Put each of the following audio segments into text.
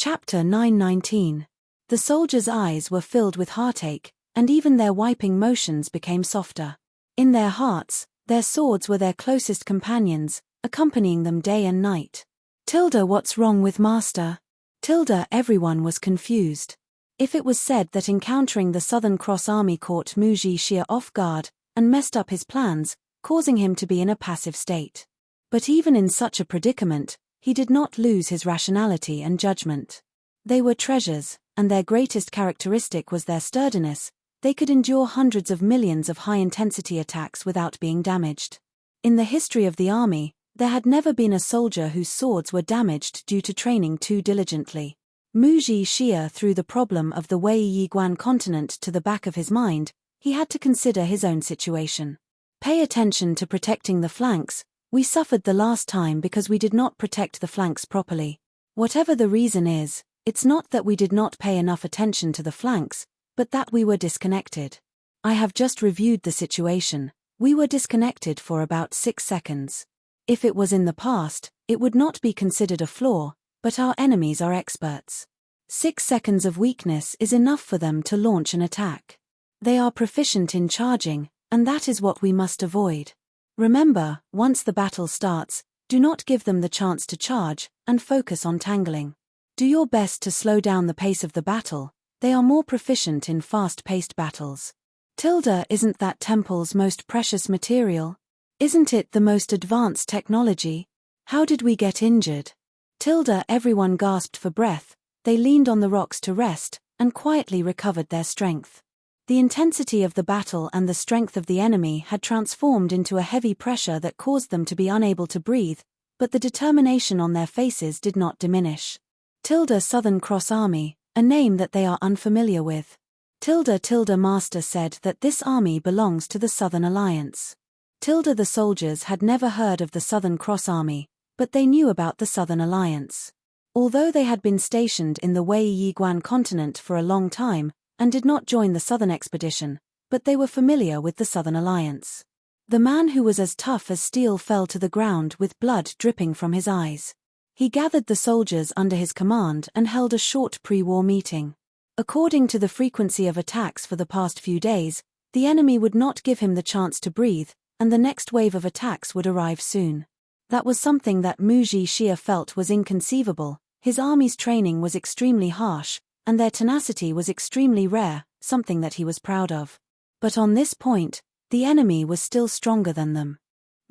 Chapter 9:19. The soldiers' eyes were filled with heartache, and even their wiping motions became softer. In their hearts, their swords were their closest companions, accompanying them day and night. "Tilda, what's wrong with Master?" "Tilda," everyone was confused. If it was said that encountering the Southern Cross Army caught Muji Xia off guard, and messed up his plans, causing him to be in a passive state. But even in such a predicament, he did not lose his rationality and judgment. They were treasures, and their greatest characteristic was their sturdiness. They could endure hundreds of millions of high-intensity attacks without being damaged. In the history of the army, there had never been a soldier whose swords were damaged due to training too diligently. Muji Xia threw the problem of the Wei Yiguan continent to the back of his mind. He had to consider his own situation. "Pay attention to protecting the flanks. We suffered the last time because we did not protect the flanks properly. Whatever the reason is, it's not that we did not pay enough attention to the flanks, but that we were disconnected. I have just reviewed the situation. We were disconnected for about 6 seconds. If it was in the past, it would not be considered a flaw, but our enemies are experts. 6 seconds of weakness is enough for them to launch an attack. They are proficient in charging, and that is what we must avoid. Remember, once the battle starts, do not give them the chance to charge, and focus on tangling. Do your best to slow down the pace of the battle. They are more proficient in fast-paced battles. Tilda, isn't that temple's most precious material? Isn't it the most advanced technology? How did we get injured?" Tilda, everyone gasped for breath. They leaned on the rocks to rest, and quietly recovered their strength. The intensity of the battle and the strength of the enemy had transformed into a heavy pressure that caused them to be unable to breathe, but the determination on their faces did not diminish. "Tilda, Southern Cross Army, a name that they are unfamiliar with." Tilda, Master said that this army belongs to the Southern Alliance. Tilda, the soldiers had never heard of the Southern Cross Army, but they knew about the Southern Alliance. Although they had been stationed in the Wei Yiguan continent for a long time, and did not join the Southern expedition, but they were familiar with the Southern Alliance. The man who was as tough as steel fell to the ground with blood dripping from his eyes. He gathered the soldiers under his command and held a short pre-war meeting. According to the frequency of attacks for the past few days, the enemy would not give him the chance to breathe, and the next wave of attacks would arrive soon. That was something that Muji Xia felt was inconceivable. His army's training was extremely harsh, and their tenacity was extremely rare, something that he was proud of. But on this point, the enemy was still stronger than them.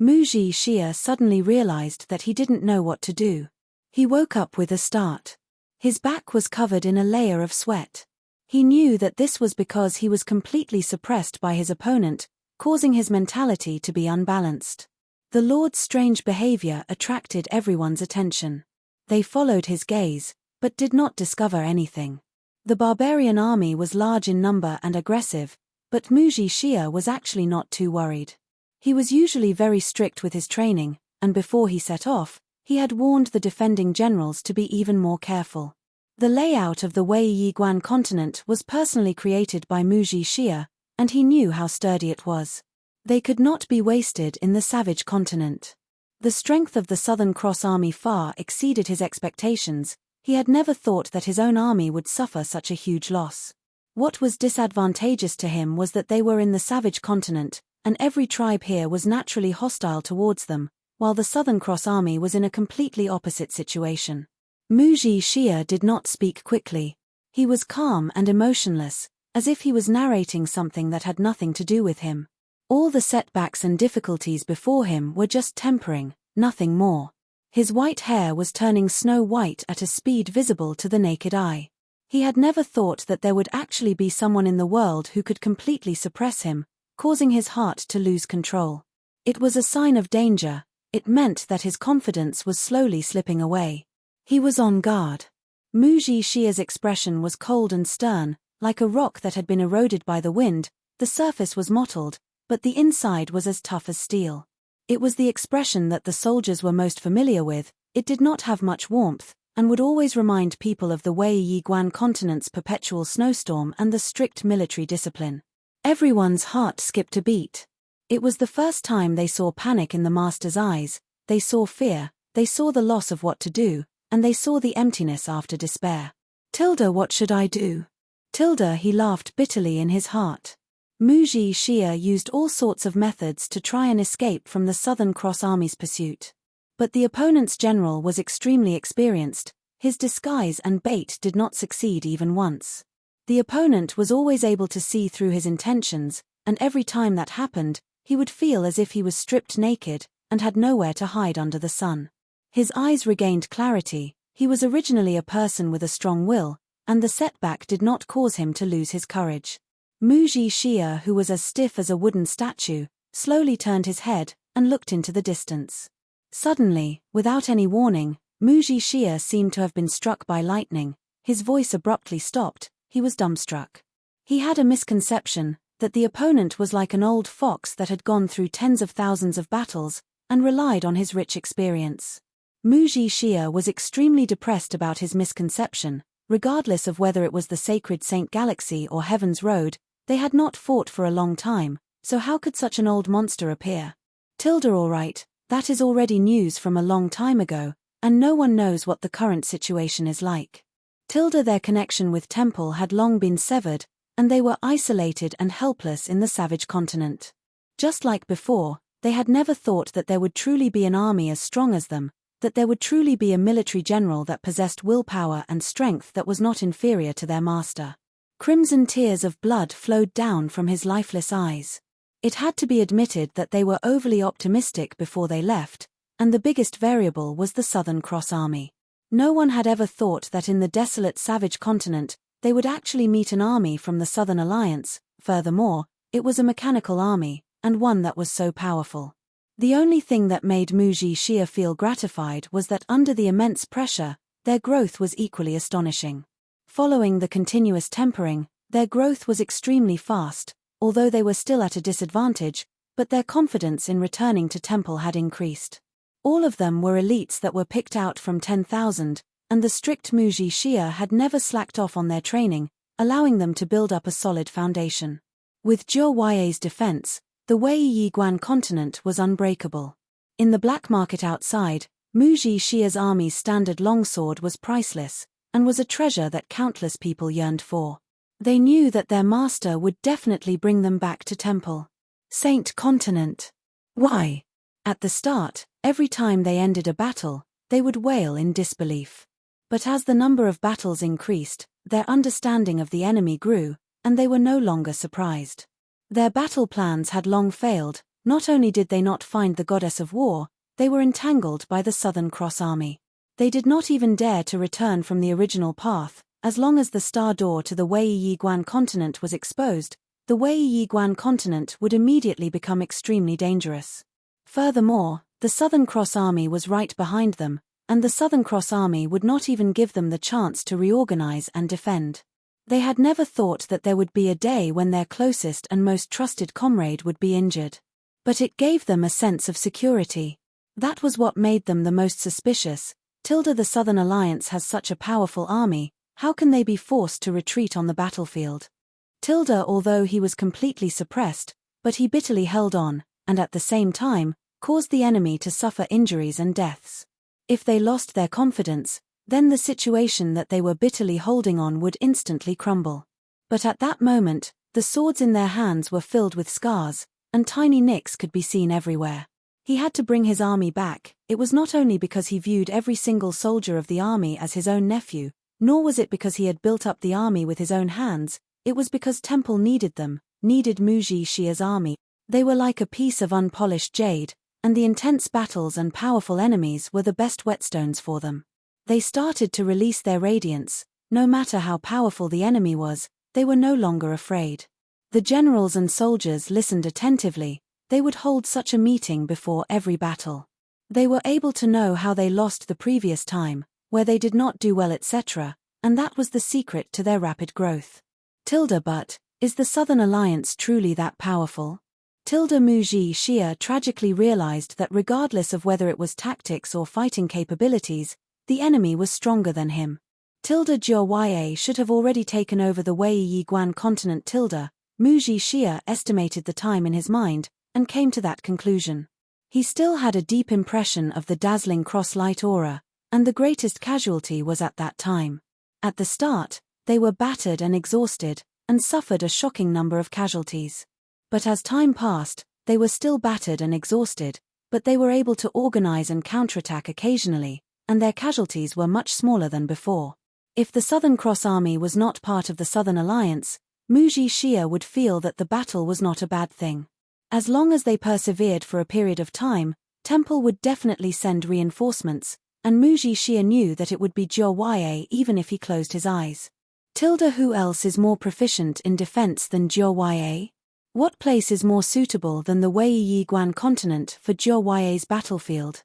Muji Xia suddenly realized that he didn't know what to do. He woke up with a start. His back was covered in a layer of sweat. He knew that this was because he was completely suppressed by his opponent, causing his mentality to be unbalanced. The Lord's strange behavior attracted everyone's attention. They followed his gaze, but did not discover anything. The barbarian army was large in number and aggressive, but Muji Xia was actually not too worried. He was usually very strict with his training, and before he set off, he had warned the defending generals to be even more careful. The layout of the Wei Yiguan continent was personally created by Muji Xia, and he knew how sturdy it was. They could not be wasted in the savage continent. The strength of the Southern Cross Army far exceeded his expectations. He had never thought that his own army would suffer such a huge loss. What was disadvantageous to him was that they were in the savage continent, and every tribe here was naturally hostile towards them, while the Southern Cross Army was in a completely opposite situation. Muji Xia did not speak quickly. He was calm and emotionless, as if he was narrating something that had nothing to do with him. All the setbacks and difficulties before him were just tempering, nothing more. His white hair was turning snow white at a speed visible to the naked eye. He had never thought that there would actually be someone in the world who could completely suppress him, causing his heart to lose control. It was a sign of danger. It meant that his confidence was slowly slipping away. He was on guard. Muji Xia's expression was cold and stern, like a rock that had been eroded by the wind. The surface was mottled, but the inside was as tough as steel. It was the expression that the soldiers were most familiar with. It did not have much warmth, and would always remind people of the Wei Yiguan continent's perpetual snowstorm and the strict military discipline. Everyone's heart skipped a beat. It was the first time they saw panic in the master's eyes. They saw fear, they saw the loss of what to do, and they saw the emptiness after despair. Tilda, what should I do? Tilda, he laughed bitterly in his heart. Muji Xia used all sorts of methods to try and escape from the Southern Cross Army's pursuit. But the opponent's general was extremely experienced. His disguise and bait did not succeed even once. The opponent was always able to see through his intentions, and every time that happened, he would feel as if he was stripped naked and had nowhere to hide under the sun. His eyes regained clarity. He was originally a person with a strong will, and the setback did not cause him to lose his courage. Muji Xia, who was as stiff as a wooden statue, slowly turned his head and looked into the distance. Suddenly, without any warning, Muji Xia seemed to have been struck by lightning. His voice abruptly stopped. He was dumbstruck. He had a misconception that the opponent was like an old fox that had gone through tens of thousands of battles and relied on his rich experience. Muji Xia was extremely depressed about his misconception. Regardless of whether it was the sacred Saint Galaxy or Heaven's Road, they had not fought for a long time, so how could such an old monster appear? Tilda, all right, that is already news from a long time ago, and no one knows what the current situation is like. Tilda, their connection with Temple had long been severed, and they were isolated and helpless in the savage continent. Just like before, they had never thought that there would truly be an army as strong as them, that there would truly be a military general that possessed willpower and strength that was not inferior to their master. Crimson tears of blood flowed down from his lifeless eyes. It had to be admitted that they were overly optimistic before they left, and the biggest variable was the Southern Cross Army. No one had ever thought that in the desolate savage continent, they would actually meet an army from the Southern Alliance. Furthermore, it was a mechanical army, and one that was so powerful. The only thing that made Muji Xia feel gratified was that under the immense pressure, their growth was equally astonishing. Following the continuous tempering, their growth was extremely fast, although they were still at a disadvantage, but their confidence in returning to Temple had increased. All of them were elites that were picked out from 10,000, and the strict Muji Xia had never slacked off on their training, allowing them to build up a solid foundation. With Zhou Huai's defense, the Wei Yiguan continent was unbreakable. In the black market outside, Muji Xia's army's standard longsword was priceless, and was a treasure that countless people yearned for. They knew that their master would definitely bring them back to Temple. Saint Continent. Why? At the start, every time they ended a battle, they would wail in disbelief. But as the number of battles increased, their understanding of the enemy grew, and they were no longer surprised. Their battle plans had long failed. Not only did they not find the goddess of war, they were entangled by the Southern Cross Army. They did not even dare to return from the original path. As long as the star door to the Wei Yiguan continent was exposed, the Wei Yiguan continent would immediately become extremely dangerous. Furthermore, the Southern Cross Army was right behind them, and the Southern Cross Army would not even give them the chance to reorganize and defend. They had never thought that there would be a day when their closest and most trusted comrade would be injured. But it gave them a sense of security. That was what made them the most suspicious. The Southern Alliance has such a powerful army, how can they be forced to retreat on the battlefield? Although he was completely suppressed, but he bitterly held on, and at the same time, caused the enemy to suffer injuries and deaths. If they lost their confidence, then the situation that they were bitterly holding on would instantly crumble. But at that moment, the swords in their hands were filled with scars, and tiny nicks could be seen everywhere. He had to bring his army back. It was not only because he viewed every single soldier of the army as his own nephew, nor was it because he had built up the army with his own hands, it was because Temple needed them, needed Muji Xia's army. They were like a piece of unpolished jade, and the intense battles and powerful enemies were the best whetstones for them. They started to release their radiance. No matter how powerful the enemy was, they were no longer afraid. The generals and soldiers listened attentively. They would hold such a meeting before every battle. They were able to know how they lost the previous time, where they did not do well, etc., and that was the secret to their rapid growth. But, is the Southern Alliance truly that powerful? Muji Xia tragically realized that regardless of whether it was tactics or fighting capabilities, the enemy was stronger than him. Zhou Huai should have already taken over the Wei Yiguan continent. Muji Xia estimated the time in his mind, and came to that conclusion. He still had a deep impression of the dazzling cross-light aura, and the greatest casualty was at that time. At the start, they were battered and exhausted, and suffered a shocking number of casualties. But as time passed, they were still battered and exhausted, but they were able to organize and counterattack occasionally, and their casualties were much smaller than before. If the Southern Cross Army was not part of the Southern Alliance, Muji Xia would feel that the battle was not a bad thing. As long as they persevered for a period of time, Temple would definitely send reinforcements, and Muji Xia knew that it would be Zhou Huaiye even if he closed his eyes. Who else is more proficient in defense than Zhou Huaiye? What place is more suitable than the Wei Yiguan continent for Zhou Huaiye's battlefield?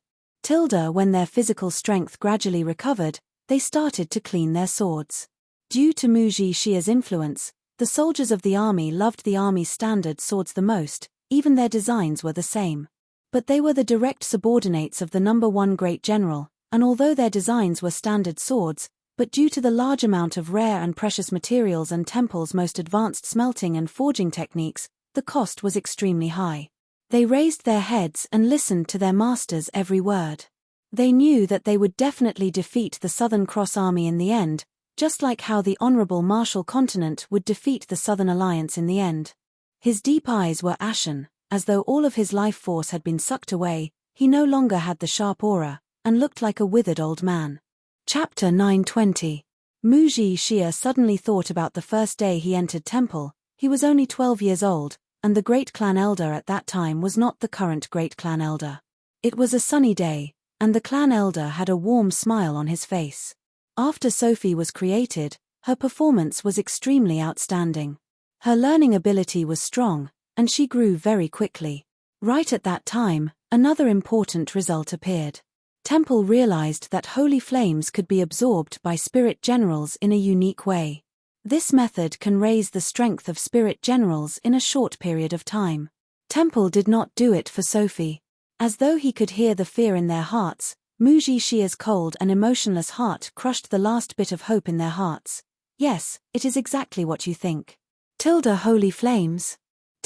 When their physical strength gradually recovered, they started to clean their swords. Due to Muji Xia's influence, the soldiers of the army loved the army's standard swords the most, even their designs were the same. But they were the direct subordinates of the number one great general, and although their designs were standard swords, but due to the large amount of rare and precious materials and Temple's most advanced smelting and forging techniques, the cost was extremely high. They raised their heads and listened to their master's every word. They knew that they would definitely defeat the Southern Cross Army in the end, just like how the Honorable Marshal Continent would defeat the Southern Alliance in the end. His deep eyes were ashen, as though all of his life force had been sucked away. He no longer had the sharp aura, and looked like a withered old man. Chapter 920. Muji Xia suddenly thought about the first day he entered Temple. He was only 12 years old, and the great clan elder at that time was not the current great clan elder. It was a sunny day, and the clan elder had a warm smile on his face. After Sophie was created, her performance was extremely outstanding. Her learning ability was strong, and she grew very quickly. Right at that time, another important result appeared. Temple realized that holy flames could be absorbed by spirit generals in a unique way. This method can raise the strength of spirit generals in a short period of time. Temple did not do it for Sophie. As though he could hear the fear in their hearts, Muji Xia's cold and emotionless heart crushed the last bit of hope in their hearts. Yes, it is exactly what you think. Holy flames.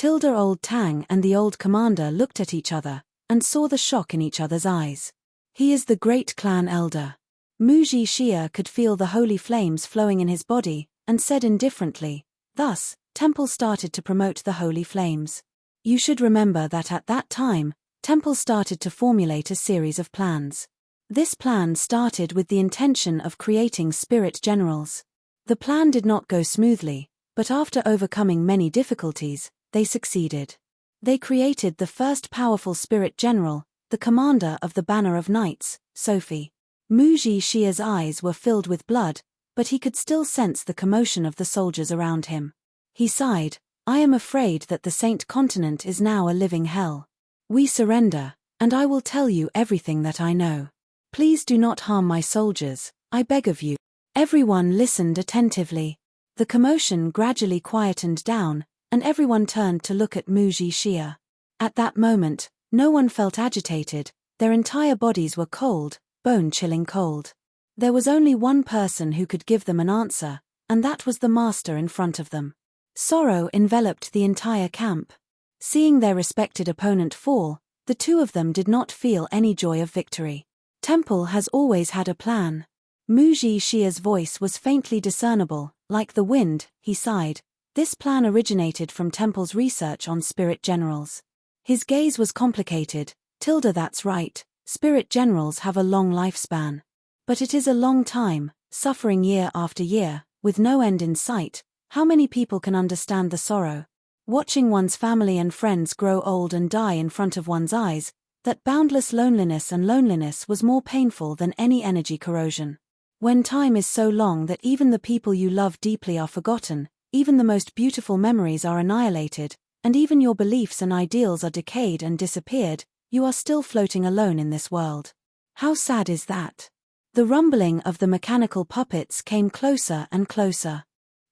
Old Tang and the old commander looked at each other, and saw the shock in each other's eyes. He is the great clan elder. Muji Xia could feel the holy flames flowing in his body, and said indifferently, thus, Temple started to promote the holy flames. You should remember that at that time, Temple started to formulate a series of plans. This plan started with the intention of creating spirit generals. The plan did not go smoothly, but after overcoming many difficulties, they succeeded. They created the first powerful spirit general, the commander of the Banner of Knights, Sophie. Muji Xia's eyes were filled with blood, but he could still sense the commotion of the soldiers around him. He sighed, I am afraid that the Saint Continent is now a living hell. We surrender, and I will tell you everything that I know. Please do not harm my soldiers, I beg of you. Everyone listened attentively. The commotion gradually quietened down, and everyone turned to look at Muji Xia. At that moment, no one felt agitated, their entire bodies were cold, bone-chilling cold. There was only one person who could give them an answer, and that was the master in front of them. Sorrow enveloped the entire camp. Seeing their respected opponent fall, the two of them did not feel any joy of victory. Temple has always had a plan. Muji Xia's voice was faintly discernible, like the wind, he sighed. This plan originated from Temple's research on spirit generals. His gaze was complicated. That's right, spirit generals have a long lifespan. But it is a long time, suffering year after year, with no end in sight. How many people can understand the sorrow? Watching one's family and friends grow old and die in front of one's eyes, that boundless loneliness was more painful than any energy corrosion. When time is so long that even the people you love deeply are forgotten, even the most beautiful memories are annihilated, and even your beliefs and ideals are decayed and disappeared, you are still floating alone in this world. How sad is that? The rumbling of the mechanical puppets came closer and closer.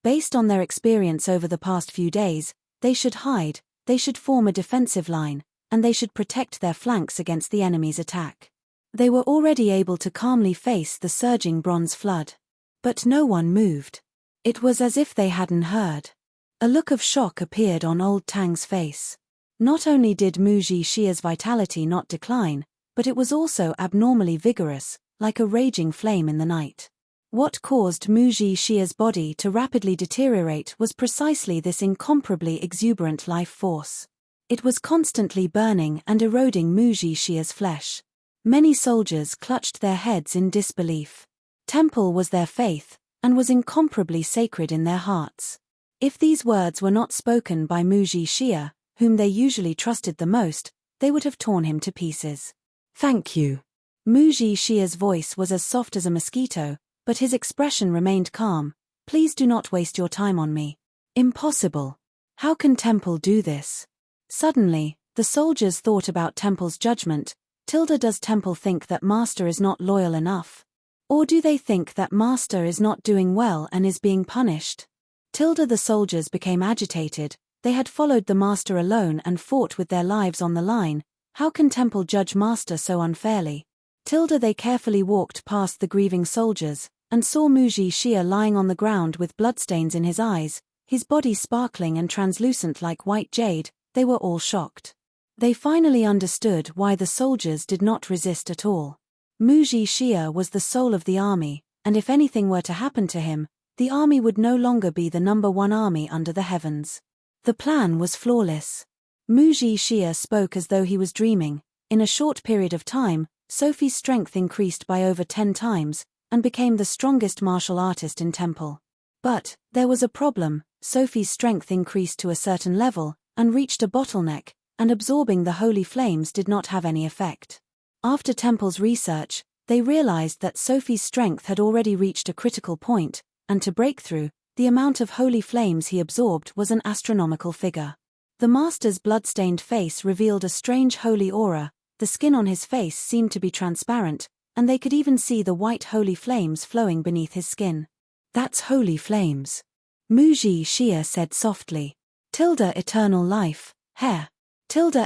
Based on their experience over the past few days, they should hide, they should form a defensive line, and they should protect their flanks against the enemy's attack. They were already able to calmly face the surging bronze flood. But no one moved. It was as if they hadn't heard. A look of shock appeared on old Tang's face. Not only did Muji Xia's vitality not decline, but it was also abnormally vigorous, like a raging flame in the night. What caused Muji Xia's body to rapidly deteriorate was precisely this incomparably exuberant life force. It was constantly burning and eroding Muji Xia's flesh. Many soldiers clutched their heads in disbelief. Temple was their faith, and was incomparably sacred in their hearts. If these words were not spoken by Muji Xia, whom they usually trusted the most, they would have torn him to pieces. "Thank you." Muji Xia's voice was as soft as a mosquito, but his expression remained calm. "Please do not waste your time on me." "Impossible. How can Temple do this?" Suddenly, the soldiers thought about Temple's judgment. Does Temple think that Master is not loyal enough? Or do they think that Master is not doing well and is being punished? The soldiers became agitated. They had followed the Master alone and fought with their lives on the line. How can Temple judge Master so unfairly? They carefully walked past the grieving soldiers, and saw Muji Xia lying on the ground with bloodstains in his eyes, his body sparkling and translucent like white jade. They were all shocked. They finally understood why the soldiers did not resist at all. Muji Xia was the soul of the army, and if anything were to happen to him, the army would no longer be the number one army under the heavens. The plan was flawless. Muji Xia spoke as though he was dreaming. In a short period of time, Sophie's strength increased by over 10 times, and became the strongest martial artist in Temple. But there was a problem. Sophie's strength increased to a certain level, and reached a bottleneck, and absorbing the holy flames did not have any effect. After Temple's research, they realized that Sophie's strength had already reached a critical point, and to break through, the amount of holy flames he absorbed was an astronomical figure. The Master's blood-stained face revealed a strange holy aura. The skin on his face seemed to be transparent, and they could even see the white holy flames flowing beneath his skin. "That's holy flames," Muji Xia said softly. Eternal life, hair.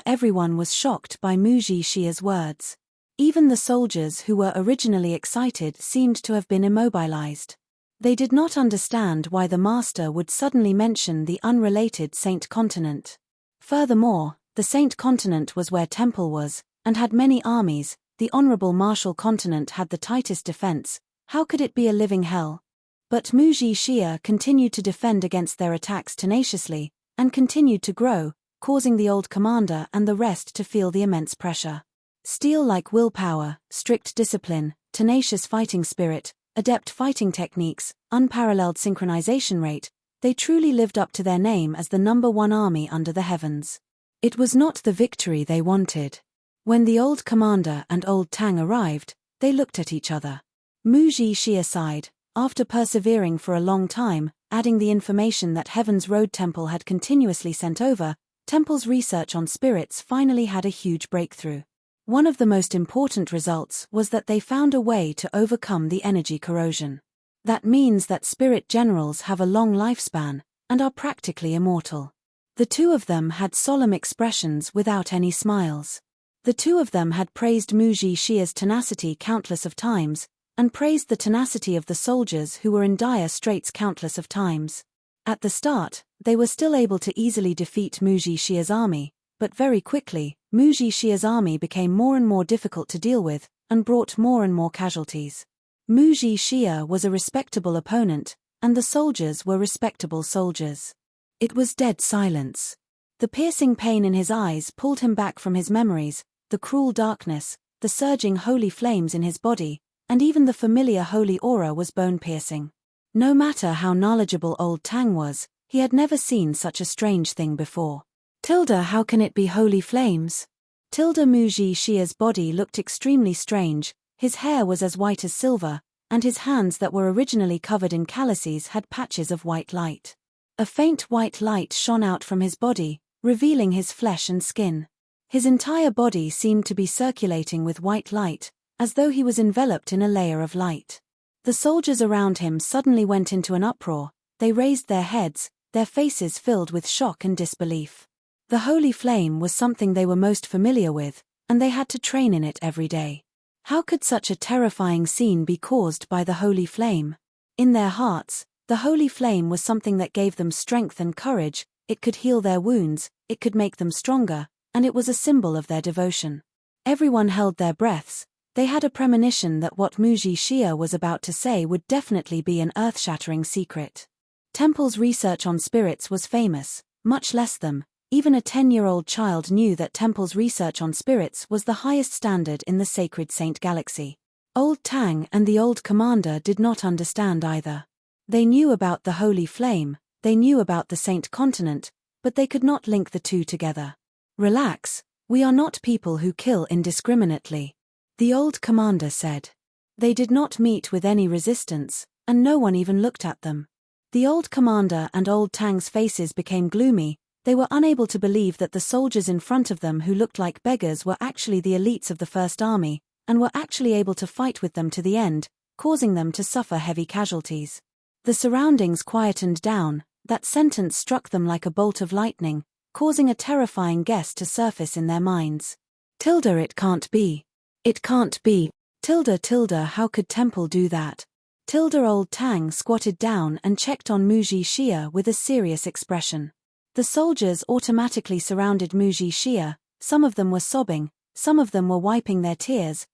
Everyone was shocked by Muji Xia's words. Even the soldiers who were originally excited seemed to have been immobilized. They did not understand why the Master would suddenly mention the unrelated Saint Continent. Furthermore, the Saint Continent was where Temple was, and had many armies. The Honorable Martial Continent had the tightest defense. How could it be a living hell? But Muji Xia continued to defend against their attacks tenaciously, and continued to grow, causing the old commander and the rest to feel the immense pressure. Steel-like willpower, strict discipline, tenacious fighting spirit, adept fighting techniques, unparalleled synchronization rate, they truly lived up to their name as the number one army under the heavens. It was not the victory they wanted. When the old commander and old Tang arrived, they looked at each other. Muji Xia sighed, after persevering for a long time, adding the information that Heaven's Road Temple had continuously sent over. Temple's research on spirits finally had a huge breakthrough. One of the most important results was that they found a way to overcome the energy corrosion. That means that spirit generals have a long lifespan, and are practically immortal. The two of them had solemn expressions without any smiles. The two of them had praised Muji Xia's tenacity countless of times, and praised the tenacity of the soldiers who were in dire straits countless of times. At the start, they were still able to easily defeat Muji Xia's army, but very quickly, Muji Xia's army became more and more difficult to deal with, and brought more and more casualties. Muji Xia was a respectable opponent, and the soldiers were respectable soldiers. It was dead silence. The piercing pain in his eyes pulled him back from his memories, the cruel darkness, the surging holy flames in his body, and even the familiar holy aura was bone-piercing. No matter how knowledgeable old Tang was, he had never seen such a strange thing before. How can it be holy flames? Muji Xia's body looked extremely strange. His hair was as white as silver, and his hands that were originally covered in calluses had patches of white light. A faint white light shone out from his body, revealing his flesh and skin. His entire body seemed to be circulating with white light, as though he was enveloped in a layer of light. The soldiers around him suddenly went into an uproar. They raised their heads, their faces filled with shock and disbelief. The holy flame was something they were most familiar with, and they had to train in it every day. How could such a terrifying scene be caused by the holy flame? In their hearts, the holy flame was something that gave them strength and courage. It could heal their wounds, it could make them stronger, and it was a symbol of their devotion. Everyone held their breaths. They had a premonition that what Muji Xia was about to say would definitely be an earth-shattering secret. Temple's research on spirits was famous, much less them. Even a 10-year-old child knew that Temple's research on spirits was the highest standard in the sacred Saint Galaxy. Old Tang and the old commander did not understand either. They knew about the Holy Flame, they knew about the Saint Continent, but they could not link the two together. Relax, we are not people who kill indiscriminately, the old commander said. They did not meet with any resistance, and no one even looked at them. The old commander and old Tang's faces became gloomy. They were unable to believe that the soldiers in front of them who looked like beggars were actually the elites of the First Army, and were actually able to fight with them to the end, causing them to suffer heavy casualties. The surroundings quietened down. That sentence struck them like a bolt of lightning, causing a terrifying guess to surface in their minds. It can't be. It can't be. How could Temple do that? Old Tang squatted down and checked on Muji Xia with a serious expression. The soldiers automatically surrounded Muji Xia. Some of them were sobbing, some of them were wiping their tears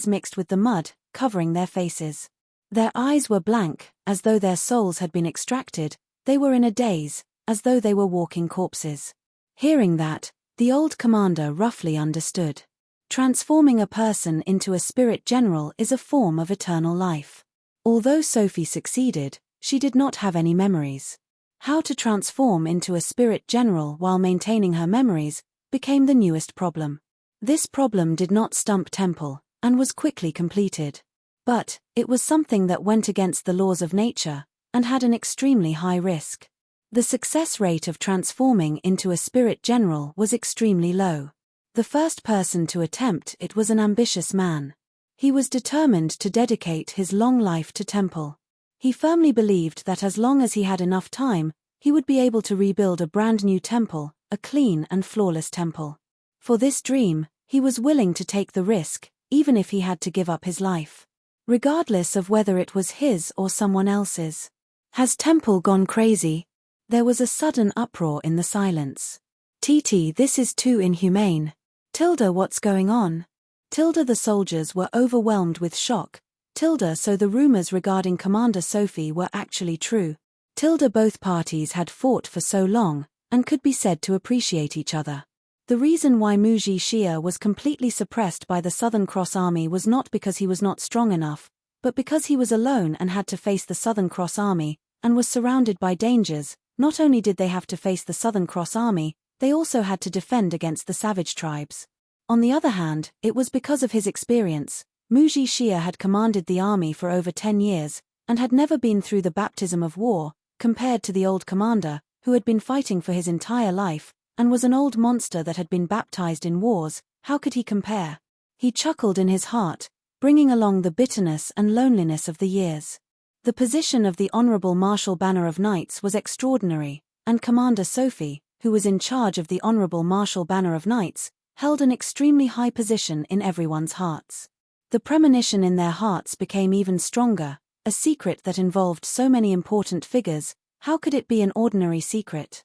mixed with the mud, covering their faces. Their eyes were blank, as though their souls had been extracted. They were in a daze, as though they were walking corpses. Hearing that, the old commander roughly understood. Transforming a person into a spirit general is a form of eternal life. Although Sophie succeeded, she did not have any memories. How to transform into a spirit general while maintaining her memories became the newest problem. This problem did not stump Temple, and was quickly completed. But it was something that went against the laws of nature, and had an extremely high risk. The success rate of transforming into a spirit general was extremely low. The first person to attempt it was an ambitious man. He was determined to dedicate his long life to Temple. He firmly believed that as long as he had enough time, he would be able to rebuild a brand new temple, a clean and flawless temple. For this dream, he was willing to take the risk, even if he had to give up his life. Regardless of whether it was his or someone else's. Has Temple gone crazy? There was a sudden uproar in the silence. This is too inhumane. What's going on? The soldiers were overwhelmed with shock. So the rumors regarding Commander Sophie were actually true. Both parties had fought for so long, and could be said to appreciate each other. The reason why Muji Xia was completely suppressed by the Southern Cross Army was not because he was not strong enough, but because he was alone and had to face the Southern Cross Army, and was surrounded by dangers. Not only did they have to face the Southern Cross Army, they also had to defend against the savage tribes. On the other hand, it was because of his experience. Muji Xia had commanded the army for over 10 years, and had never been through the baptism of war, compared to the old commander, who had been fighting for his entire life, and was an old monster that had been baptized in wars. How could he compare? He chuckled in his heart, bringing along the bitterness and loneliness of the years. The position of the Honorable Marshal Banner of Knights was extraordinary, and Commander Sophie, who was in charge of the Honorable Marshal Banner of Knights, held an extremely high position in everyone's hearts. The premonition in their hearts became even stronger, a secret that involved so many important figures. How could it be an ordinary secret?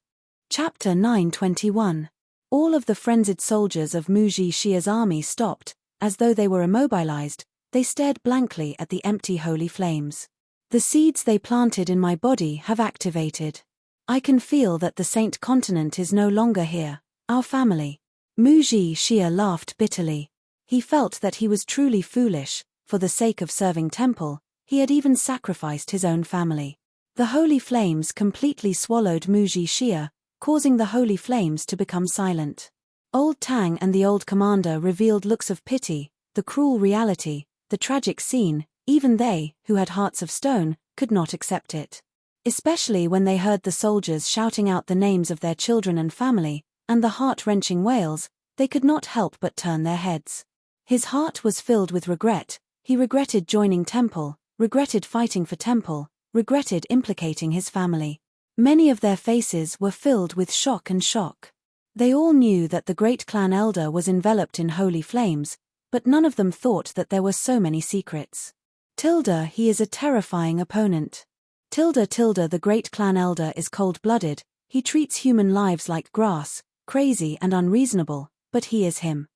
Chapter 921. All of the frenzied soldiers of Muji Xia's army stopped, as though they were immobilized. They stared blankly at the empty holy flames. The seeds they planted in my body have activated. I can feel that the Saint Continent is no longer here, our family. Muji Xia laughed bitterly. He felt that he was truly foolish. For the sake of serving Temple, he had even sacrificed his own family. The holy flames completely swallowed Muji Xia, causing the holy flames to become silent. Old Tang and the old commander revealed looks of pity, the cruel reality, the tragic scene. Even they, who had hearts of stone, could not accept it. Especially when they heard the soldiers shouting out the names of their children and family, and the heart-wrenching wails, they could not help but turn their heads. His heart was filled with regret. He regretted joining Temple, regretted fighting for Temple, regretted implicating his family. Many of their faces were filled with shock and shock. They all knew that the great clan elder was enveloped in holy flames, but none of them thought that there were so many secrets. He is a terrifying opponent. The great clan elder is cold-blooded. He treats human lives like grass, crazy and unreasonable, but he is him.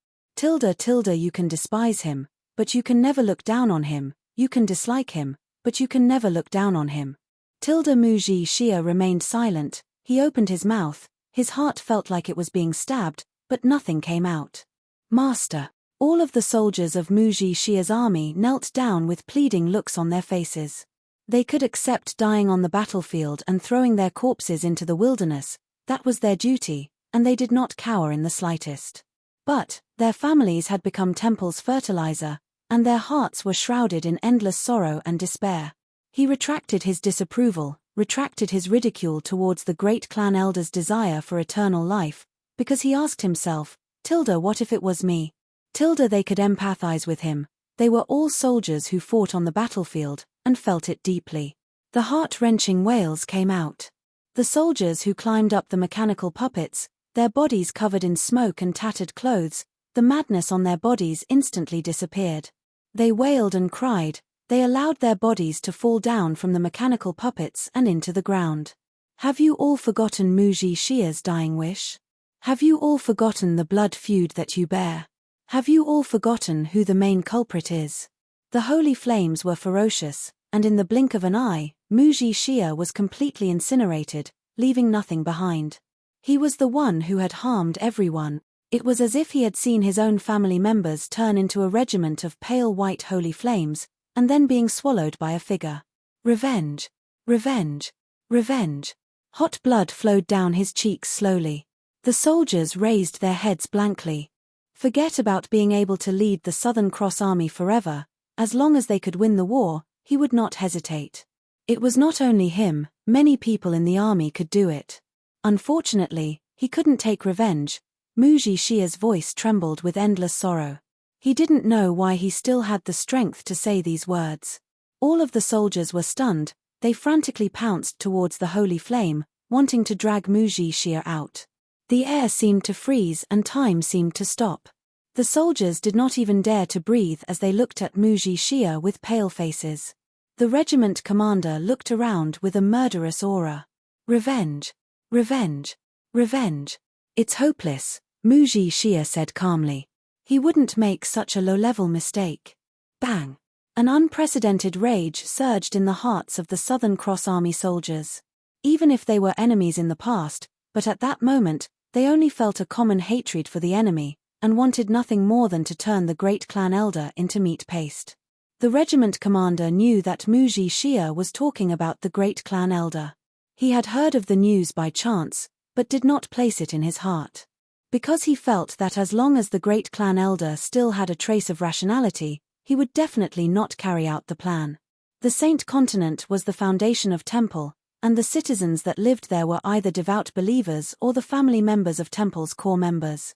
You can despise him, but you can never look down on him, you can dislike him, but you can never look down on him. Muji Xia remained silent, he opened his mouth, his heart felt like it was being stabbed, but nothing came out. Master. All of the soldiers of Muji Xia's army knelt down with pleading looks on their faces. They could accept dying on the battlefield and throwing their corpses into the wilderness, that was their duty, and they did not cower in the slightest. But, their families had become Temple's fertilizer, and their hearts were shrouded in endless sorrow and despair. He retracted his disapproval, retracted his ridicule towards the great clan elder's desire for eternal life, because he asked himself, what if it was me? They could empathize with him, they were all soldiers who fought on the battlefield, and felt it deeply. The heart-wrenching wails came out. The soldiers who climbed up the mechanical puppets, their bodies covered in smoke and tattered clothes, the madness on their bodies instantly disappeared. They wailed and cried, they allowed their bodies to fall down from the mechanical puppets and into the ground. Have you all forgotten Muji Xia's dying wish? Have you all forgotten the blood feud that you bear? Have you all forgotten who the main culprit is? The holy flames were ferocious, and in the blink of an eye, Muji Xia was completely incinerated, leaving nothing behind. He was the one who had harmed everyone. It was as if he had seen his own family members turn into a regiment of pale white holy flames, and then being swallowed by a figure. Revenge. Revenge. Revenge. Hot blood flowed down his cheeks slowly. The soldiers raised their heads blankly. Forget about being able to lead the Southern Cross Army forever, as long as they could win the war, he would not hesitate. It was not only him, many people in the army could do it. Unfortunately, he couldn't take revenge. Muji Xia's voice trembled with endless sorrow. He didn't know why he still had the strength to say these words. All of the soldiers were stunned, they frantically pounced towards the holy flame, wanting to drag Muji Xia out. The air seemed to freeze and time seemed to stop. The soldiers did not even dare to breathe as they looked at Muji Xia with pale faces. The regiment commander looked around with a murderous aura. Revenge. Revenge. Revenge. It's hopeless, Muji Xia said calmly. He wouldn't make such a low-level mistake. Bang! An unprecedented rage surged in the hearts of the Southern Cross Army soldiers. Even if they were enemies in the past, but at that moment, they only felt a common hatred for the enemy, and wanted nothing more than to turn the great clan elder into meat paste. The regiment commander knew that Muji Xia was talking about the great clan elder. He had heard of the news by chance, but did not place it in his heart. Because he felt that as long as the great clan elder still had a trace of rationality, he would definitely not carry out the plan. The Saint Continent was the foundation of Temple, and the citizens that lived there were either devout believers or the family members of Temple's core members.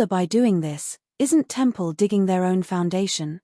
By doing this, isn't Temple digging their own foundation?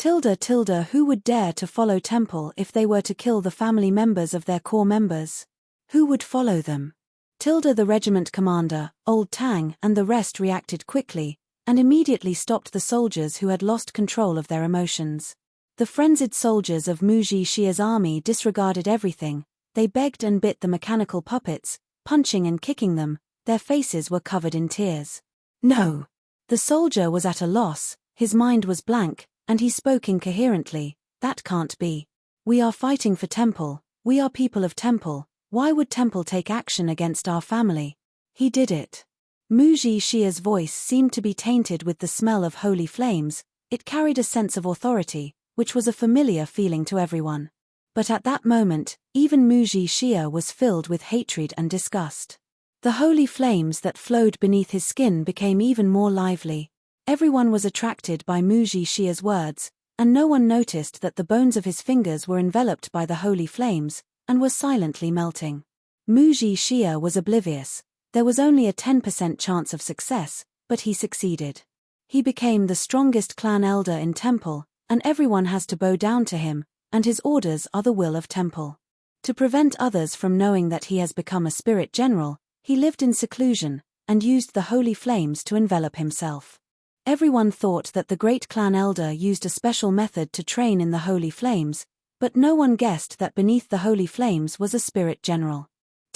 Who would dare to follow Temple if they were to kill the family members of their core members? Who would follow them? The regiment commander, Old Tang, and the rest reacted quickly, and immediately stopped the soldiers who had lost control of their emotions. The frenzied soldiers of Muji Xia's army disregarded everything. They begged and bit the mechanical puppets, punching and kicking them, their faces were covered in tears. No! The soldier was at a loss, his mind was blank, and he spoke incoherently. That can't be. We are fighting for Temple, we are people of Temple, why would Temple take action against our family? He did it. Muji Xia's voice seemed to be tainted with the smell of holy flames, it carried a sense of authority, which was a familiar feeling to everyone. But at that moment, even Muji Xia was filled with hatred and disgust. The holy flames that flowed beneath his skin became even more lively. Everyone was attracted by Muji Xia's words, and no one noticed that the bones of his fingers were enveloped by the holy flames, and were silently melting. Muji Xia was oblivious. There was only a 10% chance of success, but he succeeded. He became the strongest clan elder in Temple, and everyone has to bow down to him, and his orders are the will of Temple. To prevent others from knowing that he has become a spirit general, he lived in seclusion, and used the holy flames to envelop himself. Everyone thought that the great clan elder used a special method to train in the holy flames, but no one guessed that beneath the holy flames was a spirit general.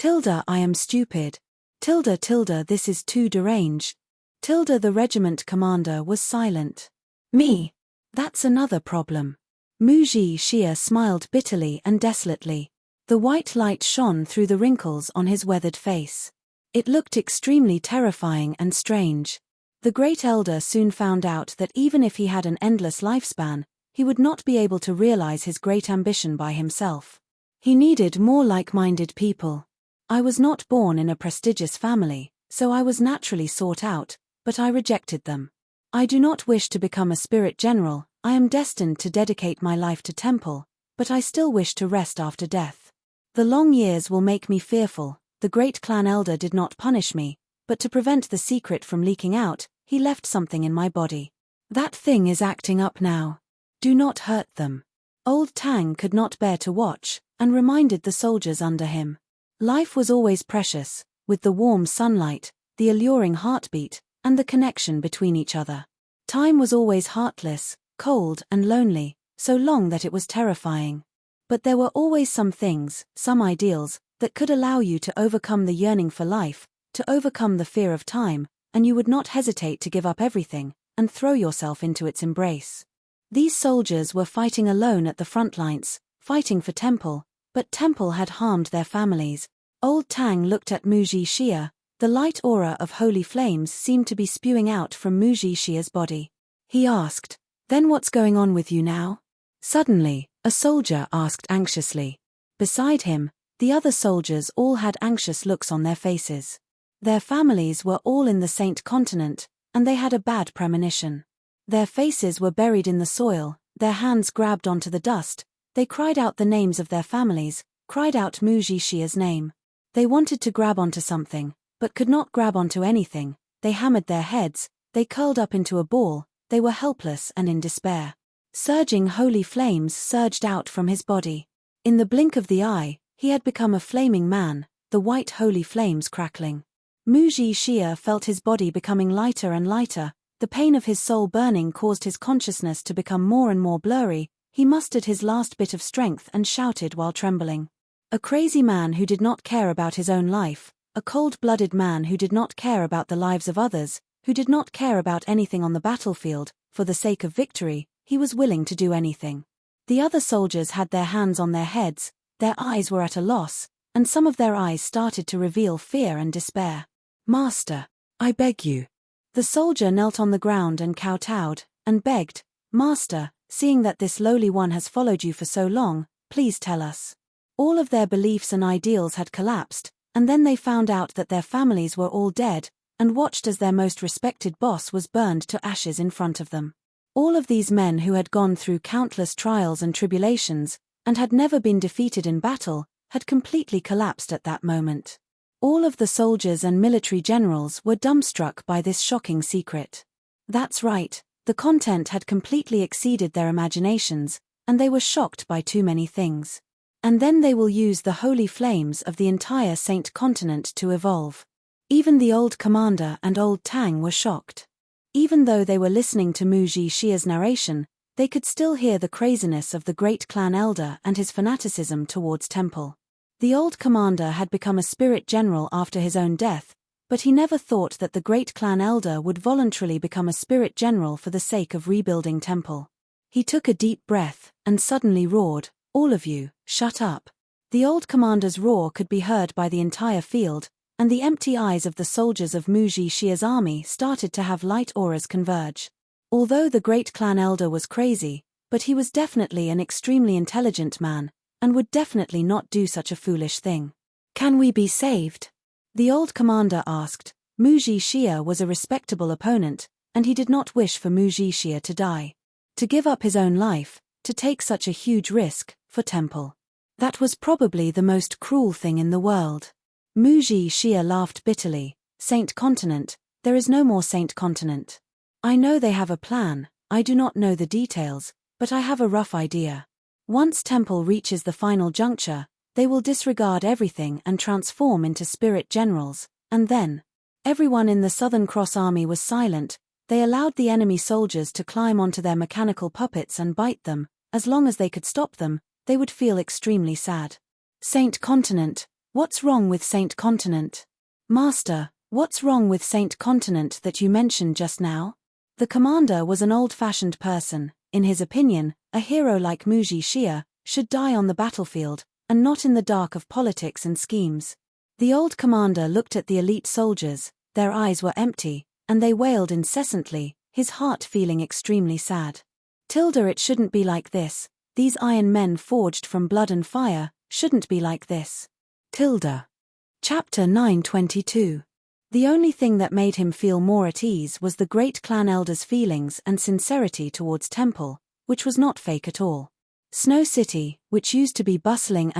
I am stupid. This is too deranged. The regiment commander was silent. Me. That's another problem. Muji Xia smiled bitterly and desolately. The white light shone through the wrinkles on his weathered face. It looked extremely terrifying and strange. The great elder soon found out that even if he had an endless lifespan, he would not be able to realize his great ambition by himself. He needed more like-minded people. I was not born in a prestigious family, so I was naturally sought out, but I rejected them. I do not wish to become a spirit general. I am destined to dedicate my life to temple, but I still wish to rest after death. The long years will make me fearful. The great clan elder did not punish me, but to prevent the secret from leaking out, he left something in my body. That thing is acting up now. Do not hurt them. Old Tang could not bear to watch, and reminded the soldiers under him. Life was always precious, with the warm sunlight, the alluring heartbeat, and the connection between each other. Time was always heartless, cold and lonely, so long that it was terrifying. But there were always some things, some ideals, that could allow you to overcome the yearning for life, to overcome the fear of time, and you would not hesitate to give up everything, and throw yourself into its embrace. These soldiers were fighting alone at the front lines, fighting for Temple, but Temple had harmed their families. Old Tang looked at Muji Xia. The light aura of holy flames seemed to be spewing out from Muji Xia's body. He asked, "Then what's going on with you now?" Suddenly, a soldier asked anxiously. Beside him, the other soldiers all had anxious looks on their faces. Their families were all in the Saint Continent, and they had a bad premonition. Their faces were buried in the soil, their hands grabbed onto the dust. They cried out the names of their families, cried out Muji Xia's name. They wanted to grab onto something, but could not grab onto anything. They hammered their heads, they curled up into a ball, they were helpless and in despair. Surging holy flames surged out from his body. In the blink of the eye, he had become a flaming man, the white holy flames crackling. Muji Xia felt his body becoming lighter and lighter. The pain of his soul burning caused his consciousness to become more and more blurry. He mustered his last bit of strength and shouted while trembling. A crazy man who did not care about his own life, a cold-blooded man who did not care about the lives of others, who did not care about anything on the battlefield. For the sake of victory, he was willing to do anything. The other soldiers had their hands on their heads, their eyes were at a loss, and some of their eyes started to reveal fear and despair. "Master, I beg you." The soldier knelt on the ground and kowtowed, and begged, "Master, seeing that this lowly one has followed you for so long, please tell us." All of their beliefs and ideals had collapsed, and then they found out that their families were all dead, and watched as their most respected boss was burned to ashes in front of them. All of these men who had gone through countless trials and tribulations, and had never been defeated in battle, had completely collapsed at that moment. All of the soldiers and military generals were dumbstruck by this shocking secret. That's right, the content had completely exceeded their imaginations, and they were shocked by too many things. And then they will use the holy flames of the entire Saint Continent to evolve. Even the old commander and old Tang were shocked. Even though they were listening to Muji Xia's narration, they could still hear the craziness of the great clan elder and his fanaticism towards Temple. The old commander had become a spirit general after his own death, but he never thought that the great clan elder would voluntarily become a spirit general for the sake of rebuilding Temple. He took a deep breath, and suddenly roared, "All of you, shut up." The old commander's roar could be heard by the entire field, and the empty eyes of the soldiers of Muji Xia's army started to have light auras converge. Although the great clan elder was crazy, but he was definitely an extremely intelligent man, and would definitely not do such a foolish thing. "Can we be saved?" The old commander asked. Muji Xia was a respectable opponent, and he did not wish for Muji Xia to die. To give up his own life, to take such a huge risk, for Temple. That was probably the most cruel thing in the world. Muji Xia laughed bitterly. "Saint Continent, there is no more Saint Continent. I know they have a plan, I do not know the details, but I have a rough idea. Once Temple reaches the final juncture, they will disregard everything and transform into spirit generals, and then..." Everyone in the Southern Cross Army was silent. They allowed the enemy soldiers to climb onto their mechanical puppets and bite them. As long as they could stop them, they would feel extremely sad. "Saint Continent, what's wrong with Saint Continent? Master, what's wrong with Saint Continent that you mentioned just now?" The commander was an old-fashioned person. In his opinion, a hero like Muji Xia should die on the battlefield, and not in the dark of politics and schemes. The old commander looked at the elite soldiers, their eyes were empty, and they wailed incessantly, his heart feeling extremely sad. It shouldn't be like this. These iron men forged from blood and fire shouldn't be like this. Chapter 922. The only thing that made him feel more at ease was the great clan elder's feelings and sincerity towards Temple, which was not fake at all. Snow City, which used to be bustling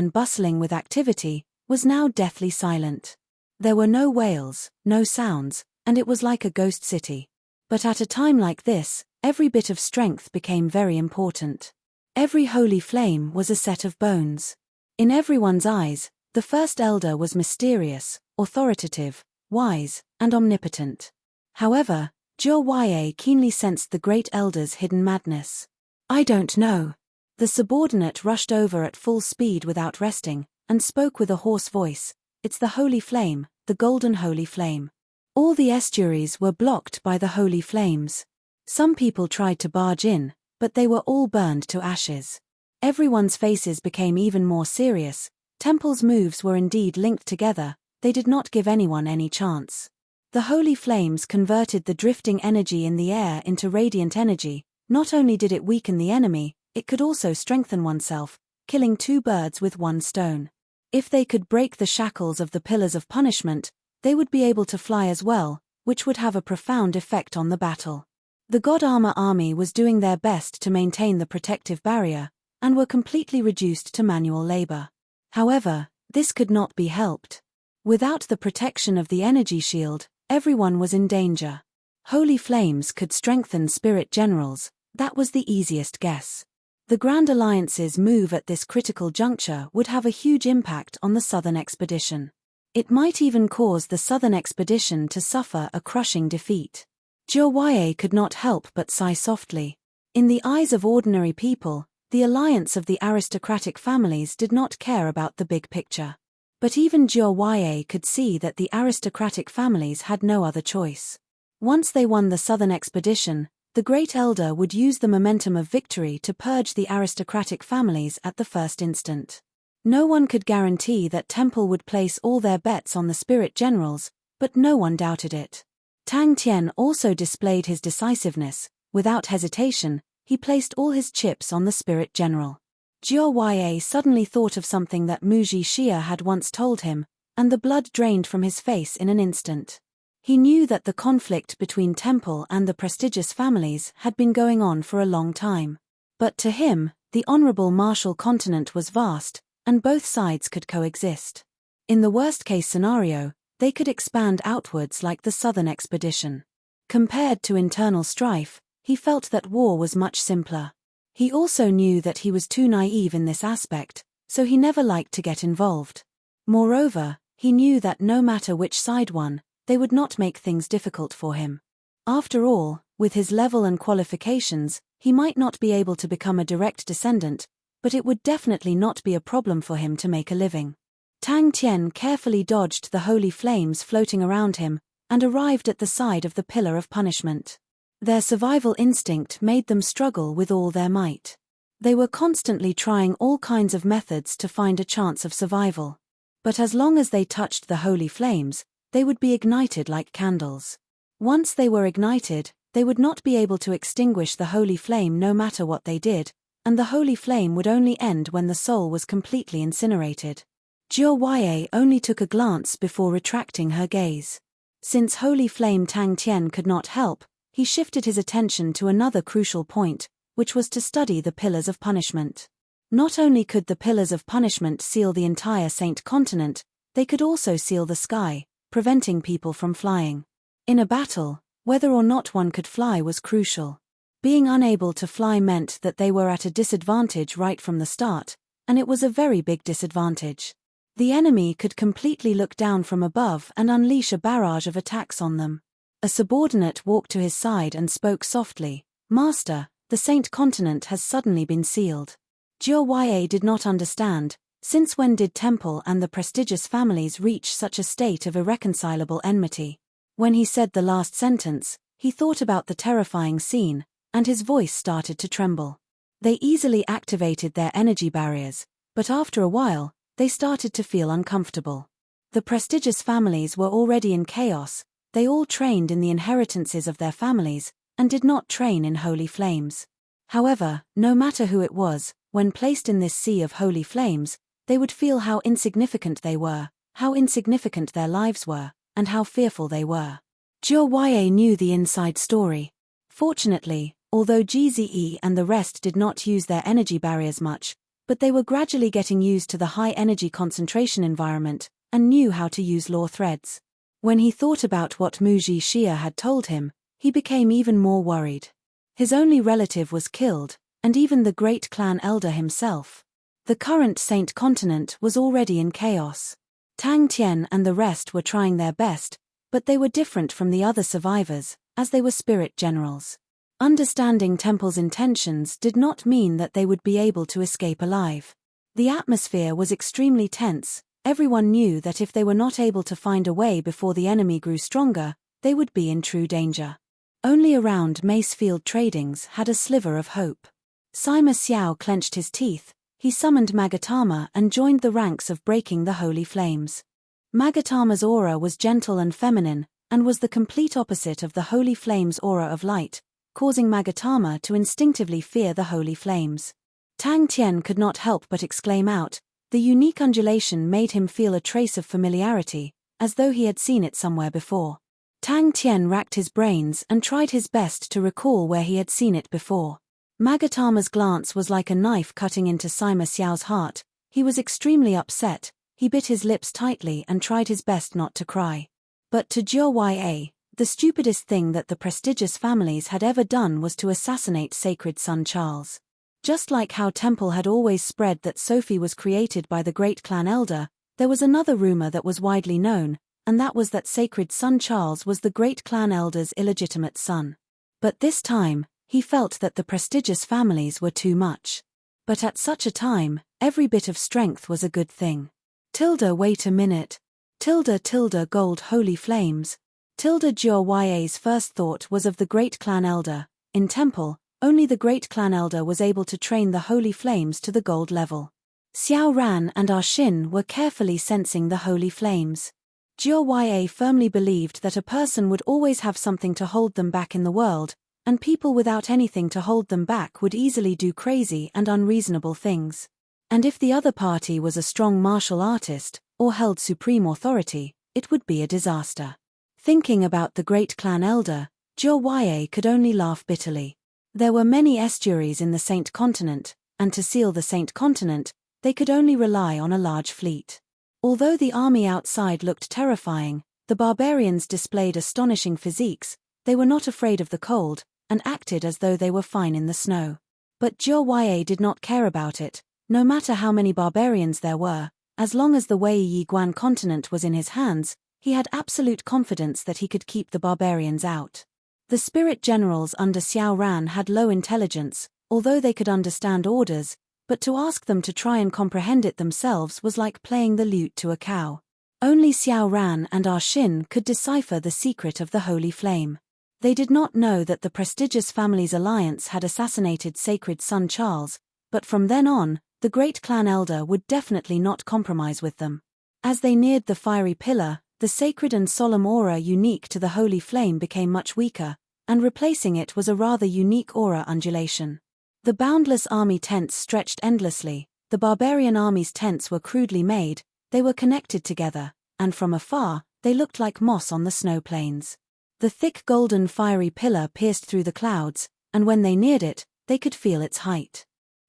with activity, was now deathly silent. There were no wails, no sounds, and it was like a ghost city. But at a time like this, every bit of strength became very important. Every holy flame was a set of bones. In everyone's eyes, the first elder was mysterious, authoritative, wise, and omnipotent. However, Zhou keenly sensed the great elder's hidden madness. "I don't know." The subordinate rushed over at full speed without resting, and spoke with a hoarse voice. "It's the holy flame, the golden holy flame." All the estuaries were blocked by the holy flames. Some people tried to barge in, but they were all burned to ashes. Everyone's faces became even more serious. Temple's moves were indeed linked together, they did not give anyone any chance. The holy flames converted the drifting energy in the air into radiant energy. Not only did it weaken the enemy, it could also strengthen oneself, killing two birds with one stone. If they could break the shackles of the pillars of punishment, they would be able to fly as well, which would have a profound effect on the battle. The God Armor army was doing their best to maintain the protective barrier, and were completely reduced to manual labor. However, this could not be helped. Without the protection of the energy shield, everyone was in danger. Holy flames could strengthen spirit generals, that was the easiest guess. The Grand Alliance's move at this critical juncture would have a huge impact on the Southern Expedition. It might even cause the Southern Expedition to suffer a crushing defeat. Zhou could not help but sigh softly. In the eyes of ordinary people, the alliance of the aristocratic families did not care about the big picture. But even Zhou could see that the aristocratic families had no other choice. Once they won the Southern Expedition, the Great Elder would use the momentum of victory to purge the aristocratic families at the first instant. No one could guarantee that Temple would place all their bets on the spirit generals, but no one doubted it. Tang Tian also displayed his decisiveness. Without hesitation, he placed all his chips on the spirit general. Zhou suddenly thought of something that Muji Xia had once told him, and the blood drained from his face in an instant. He knew that the conflict between Temple and the prestigious families had been going on for a long time. But to him, the honorable martial continent was vast, and both sides could coexist. In the worst-case scenario, they could expand outwards like the Southern Expedition. Compared to internal strife, he felt that war was much simpler. He also knew that he was too naive in this aspect, so he never liked to get involved. Moreover, he knew that no matter which side won, they would not make things difficult for him. After all, with his level and qualifications, he might not be able to become a direct descendant, but it would definitely not be a problem for him to make a living. Tang Tian carefully dodged the holy flames floating around him, and arrived at the side of the pillar of punishment. Their survival instinct made them struggle with all their might. They were constantly trying all kinds of methods to find a chance of survival. But as long as they touched the holy flames, they would be ignited like candles. Once they were ignited, they would not be able to extinguish the holy flame no matter what they did, and the holy flame would only end when the soul was completely incinerated. Zhou only took a glance before retracting her gaze. Since holy flame Tang Tian could not help, he shifted his attention to another crucial point, which was to study the pillars of punishment. Not only could the pillars of punishment seal the entire Saint Continent, they could also seal the sky, preventing people from flying. In a battle, whether or not one could fly was crucial. Being unable to fly meant that they were at a disadvantage right from the start, and it was a very big disadvantage. The enemy could completely look down from above and unleash a barrage of attacks on them. A subordinate walked to his side and spoke softly, "Master, the Saint Continent has suddenly been sealed." Zhou did not understand. Since when did Temple and the prestigious families reach such a state of irreconcilable enmity? When he said the last sentence, he thought about the terrifying scene, and his voice started to tremble. They easily activated their energy barriers, but after a while, they started to feel uncomfortable. The prestigious families were already in chaos. They all trained in the inheritances of their families, and did not train in holy flames. However, no matter who it was, when placed in this sea of holy flames, they would feel how insignificant they were, how insignificant their lives were, and how fearful they were. Jia knew the inside story. Fortunately, although GZE and the rest did not use their energy barriers much, but they were gradually getting used to the high energy concentration environment, and knew how to use law threads. When he thought about what Muji Xia had told him, he became even more worried. His only relative was killed, and even the great clan elder himself. The current Saint Continent was already in chaos. Tang Tian and the rest were trying their best, but they were different from the other survivors, as they were spirit generals. Understanding Temple's intentions did not mean that they would be able to escape alive. The atmosphere was extremely tense. Everyone knew that if they were not able to find a way before the enemy grew stronger, they would be in true danger. Only around Macefield Tradings had a sliver of hope. Sima Xiao clenched his teeth. He summoned Magatama and joined the ranks of breaking the holy flames. Magatama's aura was gentle and feminine, and was the complete opposite of the holy flames' aura of light, causing Magatama to instinctively fear the holy flames. Tang Tian could not help but exclaim out. The unique undulation made him feel a trace of familiarity, as though he had seen it somewhere before. Tang Tian racked his brains and tried his best to recall where he had seen it before. Magatama's glance was like a knife cutting into Sima Xiao's heart. He was extremely upset. He bit his lips tightly and tried his best not to cry. But to Jia, the stupidest thing that the prestigious families had ever done was to assassinate sacred son Charles. Just like how Temple had always spread that Sophie was created by the great clan elder, there was another rumor that was widely known, and that was that sacred son Charles was the great clan elder's illegitimate son. But this time, he felt that the prestigious families were too much. But at such a time, every bit of strength was a good thing. Wait a minute. Gold holy flames. Jia's first thought was of the great clan elder. In Temple, only the great clan elder was able to train the holy flames to the gold level. Xiao Ran and Xin were carefully sensing the holy flames. Jia firmly believed that a person would always have something to hold them back in the world, and people without anything to hold them back would easily do crazy and unreasonable things. And if the other party was a strong martial artist, or held supreme authority, it would be a disaster. Thinking about the great clan elder, Jia could only laugh bitterly. There were many estuaries in the Saint Continent, and to seal the Saint Continent, they could only rely on a large fleet. Although the army outside looked terrifying, the barbarians displayed astonishing physiques. They were not afraid of the cold, and acted as though they were fine in the snow. But Jia did not care about it. No matter how many barbarians there were, as long as the Wei Yiguan continent was in his hands, he had absolute confidence that he could keep the barbarians out. The spirit generals under Xiao Ran had low intelligence, although they could understand orders, but to ask them to try and comprehend it themselves was like playing the lute to a cow. Only Xiao Ran and Xin could decipher the secret of the holy flame. They did not know that the prestigious family's alliance had assassinated sacred son Charles, but from then on, the great clan elder would definitely not compromise with them. As they neared the fiery pillar, the sacred and solemn aura unique to the holy flame became much weaker, and replacing it was a rather unique aura undulation. The boundless army tents stretched endlessly. The barbarian army's tents were crudely made. They were connected together, and from afar, they looked like moss on the snow plains. The thick golden fiery pillar pierced through the clouds, and when they neared it, they could feel its height.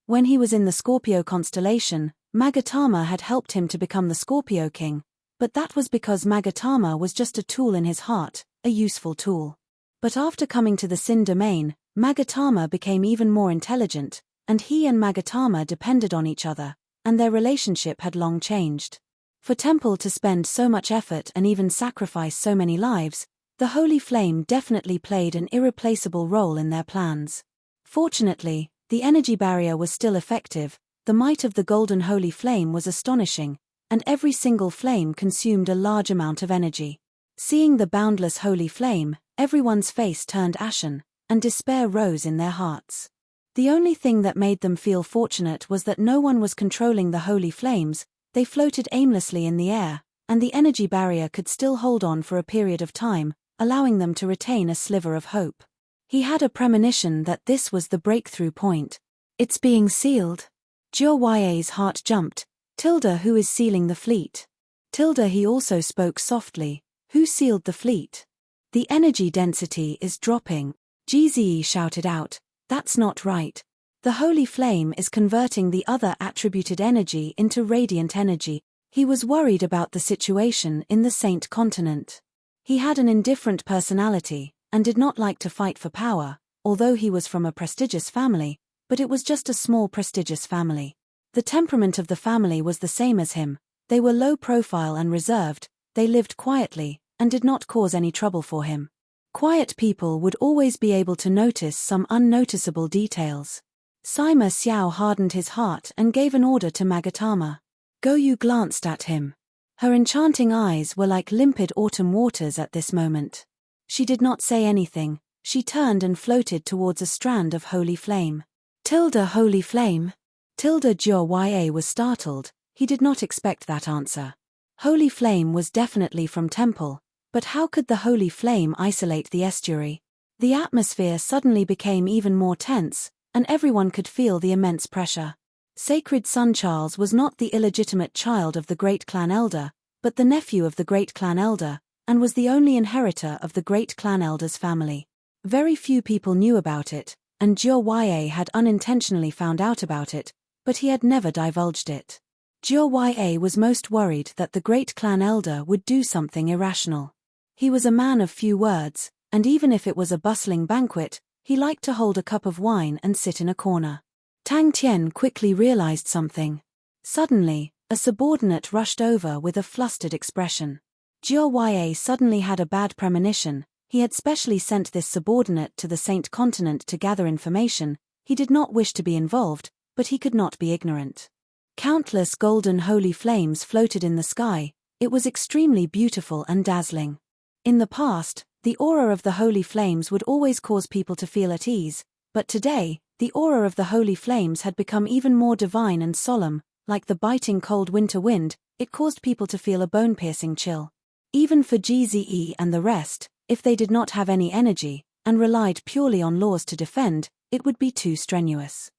When he was in the Scorpio constellation, Magatama had helped him to become the Scorpio King, but that was because Magatama was just a tool in his heart, a useful tool. But after coming to the Sin domain, Magatama became even more intelligent, and he and Magatama depended on each other, and their relationship had long changed. For Temple to spend so much effort and even sacrifice so many lives, the holy flame definitely played an irreplaceable role in their plans. Fortunately, the energy barrier was still effective. The might of the golden holy flame was astonishing, and every single flame consumed a large amount of energy. Seeing the boundless holy flame, everyone's face turned ashen, and despair rose in their hearts. The only thing that made them feel fortunate was that no one was controlling the holy flames. They floated aimlessly in the air, and the energy barrier could still hold on for a period of time, allowing them to retain a sliver of hope. He had a premonition that this was the breakthrough point. It's being sealed. Ya's heart jumped. Tilda, who is sealing the fleet? Tilda, he also spoke softly. Who sealed the fleet? The energy density is dropping. Gze shouted out. That's not right. The holy flame is converting the other attributed energy into radiant energy. He was worried about the situation in the Saint Continent. He had an indifferent personality, and did not like to fight for power, although he was from a prestigious family, but it was just a small prestigious family. The temperament of the family was the same as him. They were low profile and reserved, they lived quietly, and did not cause any trouble for him. Quiet people would always be able to notice some unnoticeable details. Sima Xiao hardened his heart and gave an order to Magatama. Go. Yu glanced at him. Her enchanting eyes were like limpid autumn waters at this moment. She did not say anything. She turned and floated towards a strand of holy flame. Tilda, holy flame? Tilda Ya was startled. He did not expect that answer. Holy flame was definitely from temple, but how could the holy flame isolate the estuary? The atmosphere suddenly became even more tense, and everyone could feel the immense pressure. Sacred son Charles was not the illegitimate child of the great clan elder, but the nephew of the great clan elder, and was the only inheritor of the great clan elder's family. Very few people knew about it, and Ya had unintentionally found out about it, but he had never divulged it. Ya was most worried that the great clan elder would do something irrational. He was a man of few words, and even if it was a bustling banquet, he liked to hold a cup of wine and sit in a corner. Tang Tian quickly realized something. Suddenly, a subordinate rushed over with a flustered expression. Ya suddenly had a bad premonition. He had specially sent this subordinate to the Saint Continent to gather information. He did not wish to be involved, but he could not be ignorant. Countless golden holy flames floated in the sky. It was extremely beautiful and dazzling. In the past, the aura of the holy flames would always cause people to feel at ease, but today, the aura of the holy flames had become even more divine and solemn. Like the biting cold winter wind, it caused people to feel a bone-piercing chill. Even for Gze and the rest, if they did not have any energy, and relied purely on laws to defend, it would be too strenuous.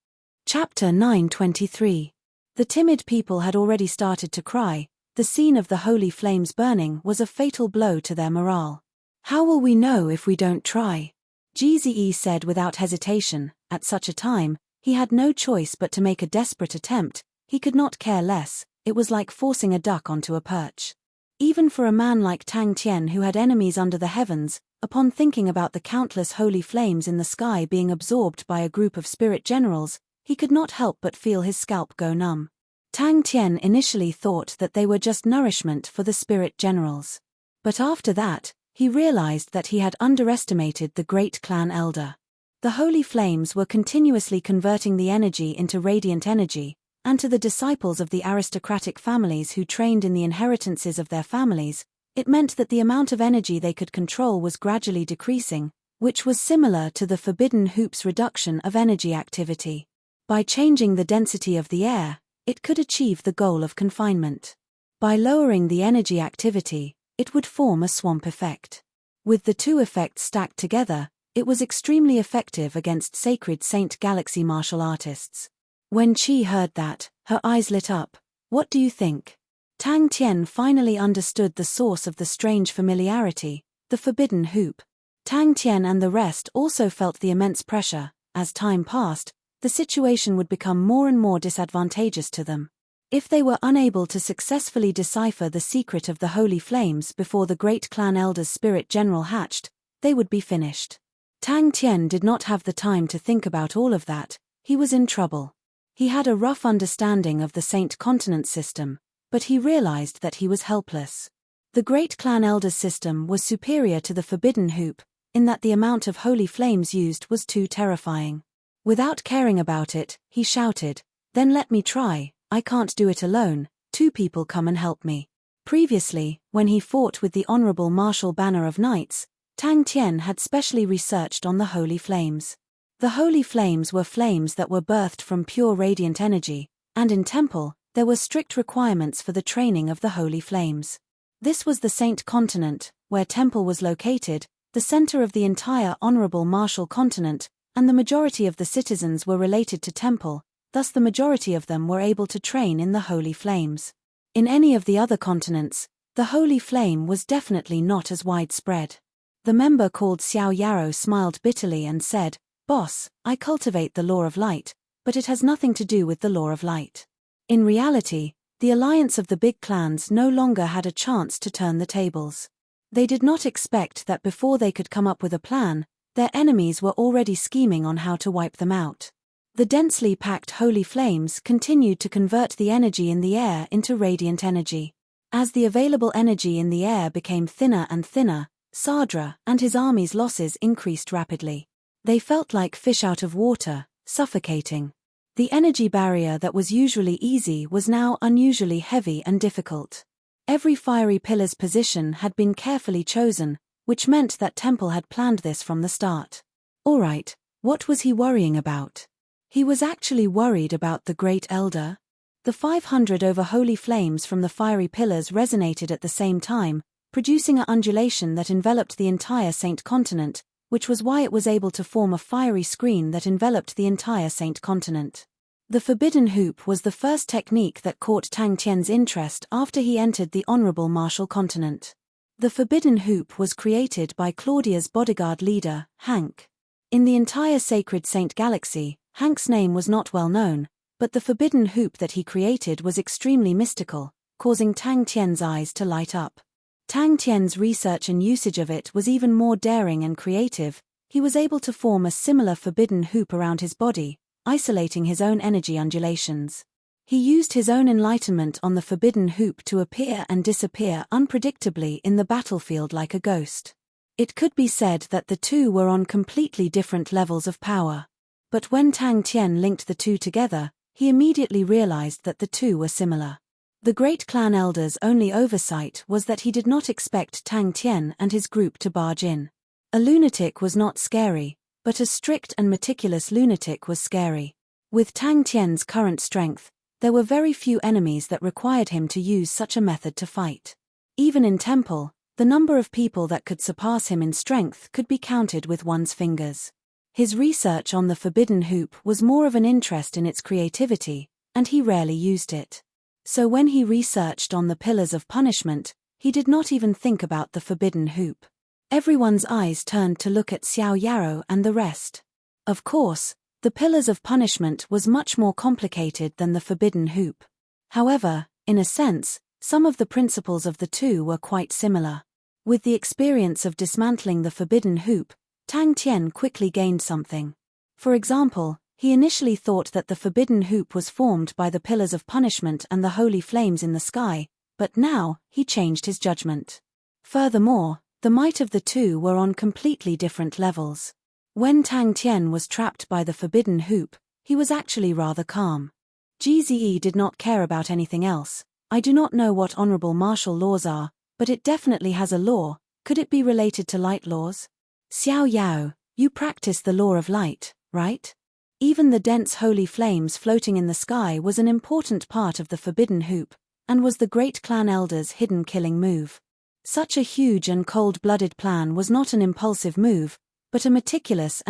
Chapter 923. The timid people had already started to cry. The scene of the holy flames burning was a fatal blow to their morale. How will we know if we don't try? Gze said without hesitation. At such a time, he had no choice but to make a desperate attempt. He could not care less. It was like forcing a duck onto a perch. Even for a man like Tang Tian who had enemies under the heavens, upon thinking about the countless holy flames in the sky being absorbed by a group of spirit generals, he could not help but feel his scalp go numb. Tang Tian initially thought that they were just nourishment for the spirit generals. But after that, he realized that he had underestimated the great clan elder. The holy flames were continuously converting the energy into radiant energy, and to the disciples of the aristocratic families who trained in the inheritances of their families, it meant that the amount of energy they could control was gradually decreasing, which was similar to the forbidden hoop's reduction of energy activity. By changing the density of the air, it could achieve the goal of confinement. By lowering the energy activity, it would form a swamp effect. With the two effects stacked together, it was extremely effective against sacred Saint Galaxy martial artists. When Qi heard that, her eyes lit up. What do you think? Tang Tian finally understood the source of the strange familiarity, the forbidden hoop. Tang Tian and the rest also felt the immense pressure. As time passed, the situation would become more and more disadvantageous to them. If they were unable to successfully decipher the secret of the holy flames before the great clan elder's spirit general hatched, they would be finished. Tang Tian did not have the time to think about all of that. He was in trouble. He had a rough understanding of the Saint Continent system, but he realized that he was helpless. The great clan elder's system was superior to the forbidden hoop, in that the amount of holy flames used was too terrifying. Without caring about it, he shouted, "Then let me try, I can't do it alone, 2 people come and help me." Previously, when he fought with the Honorable Marshal Banner of Knights, Tang Tian had specially researched on the holy flames. The holy flames were flames that were birthed from pure radiant energy, and in temple, there were strict requirements for the training of the holy flames. This was the Saint Continent, where temple was located, the center of the entire honorable martial continent, and the majority of the citizens were related to temple, thus the majority of them were able to train in the holy flames. In any of the other continents, the holy flame was definitely not as widespread. The member called Xiao Yarou smiled bitterly and said, "Boss, I cultivate the law of light, but it has nothing to do with the law of light." In reality, the alliance of the big clans no longer had a chance to turn the tables. They did not expect that before they could come up with a plan, their enemies were already scheming on how to wipe them out. The densely packed holy flames continued to convert the energy in the air into radiant energy. As the available energy in the air became thinner and thinner, Sadra and his army's losses increased rapidly. They felt like fish out of water, suffocating. The energy barrier that was usually easy was now unusually heavy and difficult. Every fiery pillar's position had been carefully chosen, which meant that Temple had planned this from the start. Alright, what was he worrying about? He was actually worried about the Great Elder. The 500 over holy flames from the fiery pillars resonated at the same time, producing an undulation that enveloped the entire Saint Continent, which was why it was able to form a fiery screen that enveloped the entire Saint Continent. The Forbidden Hoop was the first technique that caught Tang Tian's interest after he entered the Honorable Martial Continent. The Forbidden Hoop was created by Claudia's bodyguard leader, Hank. In the entire Sacred Saint Galaxy, Hank's name was not well known, but the Forbidden Hoop that he created was extremely mystical, causing Tang Tian's eyes to light up. Tang Tian's research and usage of it was even more daring and creative. He was able to form a similar forbidden hoop around his body, isolating his own energy undulations. He used his own enlightenment on the forbidden hoop to appear and disappear unpredictably in the battlefield like a ghost. It could be said that the two were on completely different levels of power. But when Tang Tian linked the two together, he immediately realized that the two were similar. The great clan elder's only oversight was that he did not expect Tang Tian and his group to barge in. A lunatic was not scary, but a strict and meticulous lunatic was scary. With Tang Tian's current strength, there were very few enemies that required him to use such a method to fight. Even in temple, the number of people that could surpass him in strength could be counted with one's fingers. His research on the Forbidden Hoop was more of an interest in its creativity, and he rarely used it. So when he researched on the Pillars of Punishment, he did not even think about the Forbidden Hoop. Everyone's eyes turned to look at Xiao Yarou and the rest. Of course, the Pillars of Punishment was much more complicated than the Forbidden Hoop. However, in a sense, some of the principles of the two were quite similar. With the experience of dismantling the Forbidden Hoop, Tang Tian quickly gained something. For example, he initially thought that the Forbidden Hoop was formed by the Pillars of Punishment and the holy flames in the sky, but now, he changed his judgment. Furthermore, the might of the two were on completely different levels. When Tang Tian was trapped by the Forbidden Hoop, he was actually rather calm. GZE did not care about anything else. I do not know what honorable martial laws are, but it definitely has a law. Could it be related to light laws? Xiao Yao, you practice the law of light, right? Even the dense holy flames floating in the sky was an important part of the Forbidden Hoop, and was the great clan elder's hidden killing move. Such a huge and cold-blooded plan was not an impulsive move, but a meticulous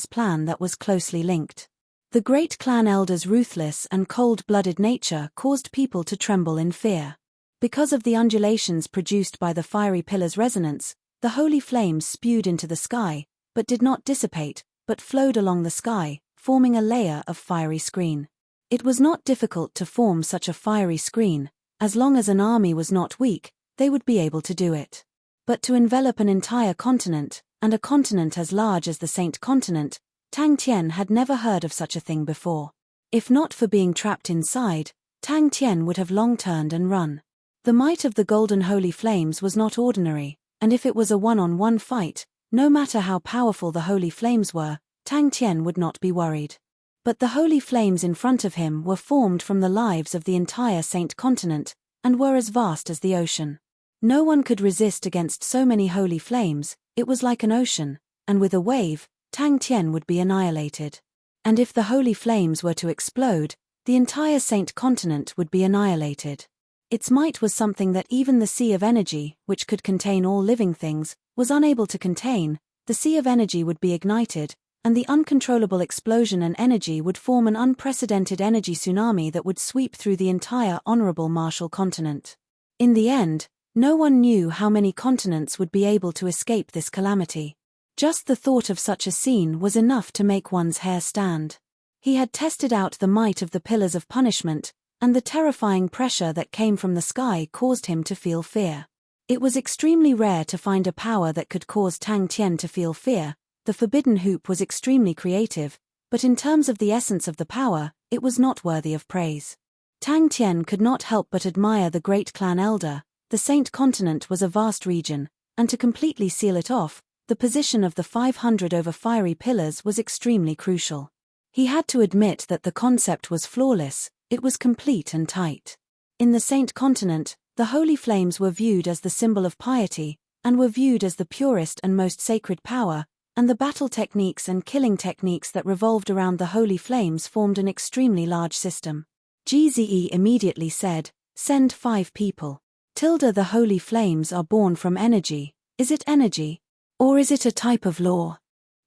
plan that was closely linked. The great clan elder's ruthless and cold-blooded nature caused people to tremble in fear. Because of the undulations produced by the fiery pillar's resonance, the holy flames spewed into the sky, but did not dissipate, but flowed along the sky, forming a layer of fiery screen. It was not difficult to form such a fiery screen. As long as an army was not weak, they would be able to do it. But to envelop an entire continent, and a continent as large as the Saint Continent, Tang Tian had never heard of such a thing before. If not for being trapped inside, Tang Tian would have long turned and run. The might of the golden holy flames was not ordinary, and if it was a one-on-one fight, no matter how powerful the holy flames were, Tang Tian would not be worried. But the holy flames in front of him were formed from the lives of the entire Saint Continent, and were as vast as the ocean. No one could resist against so many holy flames. It was like an ocean, and with a wave, Tang Tien would be annihilated. And if the holy flames were to explode, the entire Saint continent would be annihilated. Its might was something that even the sea of energy, which could contain all living things, was unable to contain. The sea of energy would be ignited, and the uncontrollable explosion and energy would form an unprecedented energy tsunami that would sweep through the entire honorable Marshall continent. In the end, no one knew how many continents would be able to escape this calamity. Just the thought of such a scene was enough to make one's hair stand. He had tested out the might of the pillars of punishment, and the terrifying pressure that came from the sky caused him to feel fear. It was extremely rare to find a power that could cause Tang Tien to feel fear. The forbidden hoop was extremely creative, but in terms of the essence of the power, it was not worthy of praise. Tang Tien could not help but admire the great clan elder. The Saint Continent was a vast region, and to completely seal it off, the position of the 500 over fiery pillars was extremely crucial. He had to admit that the concept was flawless. It was complete and tight. In the Saint Continent, the holy flames were viewed as the symbol of piety, and were viewed as the purest and most sacred power, and the battle techniques and killing techniques that revolved around the holy flames formed an extremely large system. GZE immediately said, "Send 5 people. The holy flames are born from energy. Is it energy? Or is it a type of law?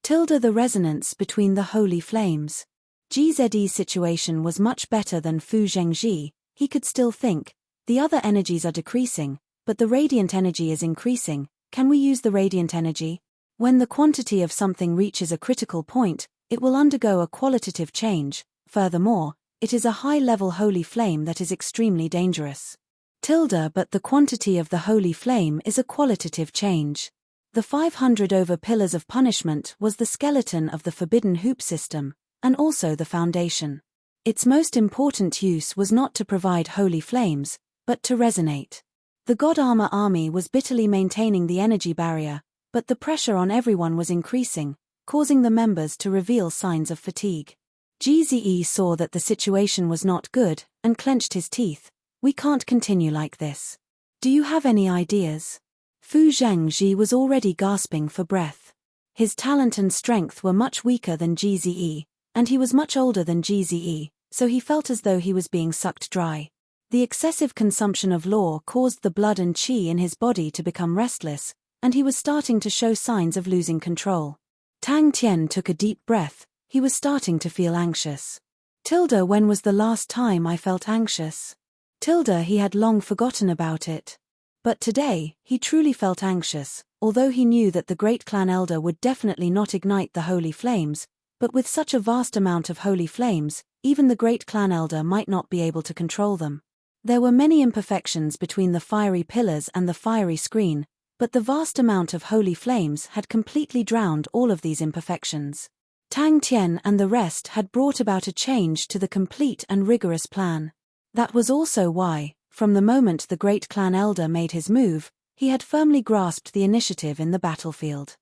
The resonance between the holy flames." GZE's situation was much better than Fu Zhengji. He could still think, the other energies are decreasing, but the radiant energy is increasing. Can we use the radiant energy? When the quantity of something reaches a critical point, it will undergo a qualitative change. Furthermore, it is a high-level holy flame that is extremely dangerous. But the quantity of the holy flame is a qualitative change. The 500 over pillars of punishment was the skeleton of the forbidden hoop system, and also the foundation. Its most important use was not to provide holy flames, but to resonate. The God Armor army was bitterly maintaining the energy barrier, but the pressure on everyone was increasing, causing the members to reveal signs of fatigue. GZE saw that the situation was not good, and clenched his teeth. "We can't continue like this. Do you have any ideas?" Fu Zhengji was already gasping for breath. His talent and strength were much weaker than GZE, and he was much older than GZE, so he felt as though he was being sucked dry. The excessive consumption of law caused the blood and qi in his body to become restless, and he was starting to show signs of losing control. Tang Tien took a deep breath. He was starting to feel anxious. When was the last time I felt anxious? He had long forgotten about it. But today, he truly felt anxious, although he knew that the great clan elder would definitely not ignite the holy flames, but with such a vast amount of holy flames, even the great clan elder might not be able to control them. There were many imperfections between the fiery pillars and the fiery screen, but the vast amount of holy flames had completely drowned all of these imperfections. Tang Tien and the rest had brought about a change to the complete and rigorous plan. That was also why, from the moment the great clan elder made his move, he had firmly grasped the initiative in the battlefield.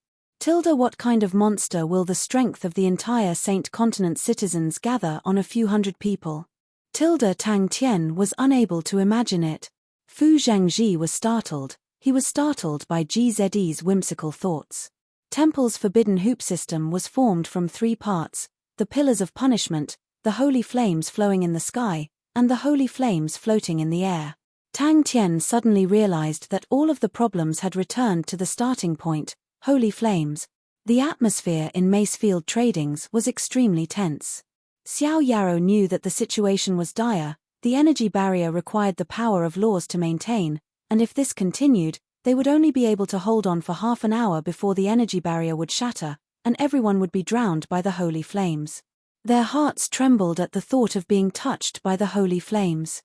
What kind of monster will the strength of the entire Saint Continent citizens gather on a few hundred people? Tang Tien was unable to imagine it. Fu Zhengji was startled. He was startled by GZE's whimsical thoughts. Temple's forbidden hoop system was formed from 3 parts, the pillars of punishment, the holy flames flowing in the sky, and the holy flames floating in the air. Tang Tien suddenly realized that all of the problems had returned to the starting point, holy flames. The atmosphere in Macefield Tradings was extremely tense. Xiao Yarrow knew that the situation was dire. The energy barrier required the power of laws to maintain, and if this continued, they would only be able to hold on for half an hour before the energy barrier would shatter, and everyone would be drowned by the holy flames. Their hearts trembled at the thought of being touched by the holy flames.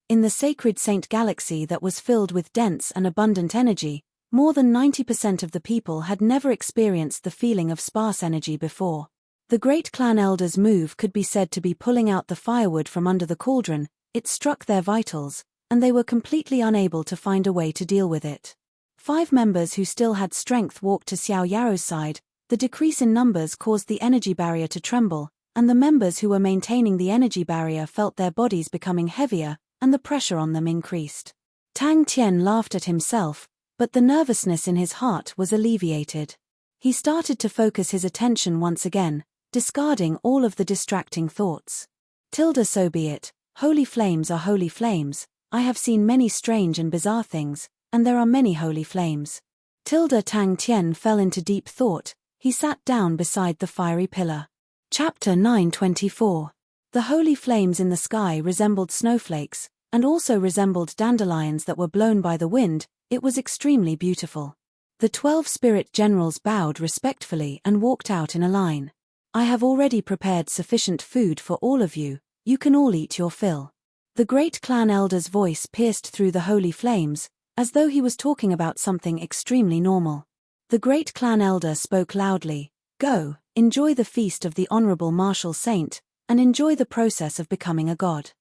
In the sacred Saint Galaxy that was filled with dense and abundant energy, more than 90% of the people had never experienced the feeling of sparse energy before. The great clan elder's move could be said to be pulling out the firewood from under the cauldron. It struck their vitals, and they were completely unable to find a way to deal with it. 5 members who still had strength walked to Xiao Yarrow's side. The decrease in numbers caused the energy barrier to tremble, and the members who were maintaining the energy barrier felt their bodies becoming heavier, and the pressure on them increased. Tang Tian laughed at himself, but the nervousness in his heart was alleviated. He started to focus his attention once again, discarding all of the distracting thoughts. So be it. Holy flames are holy flames. I have seen many strange and bizarre things, and there are many holy flames. Tang Tian fell into deep thought. He sat down beside the fiery pillar. Chapter 924. The holy flames in the sky resembled snowflakes, and also resembled dandelions that were blown by the wind. It was extremely beautiful. The 12 spirit generals bowed respectfully and walked out in a line. I have already prepared sufficient food for all of you. You can all eat your fill. The great clan elder's voice pierced through the holy flames, as though he was talking about something extremely normal. The great clan elder spoke loudly. Go, enjoy the feast of the honorable martial saint, and enjoy the process of becoming a god.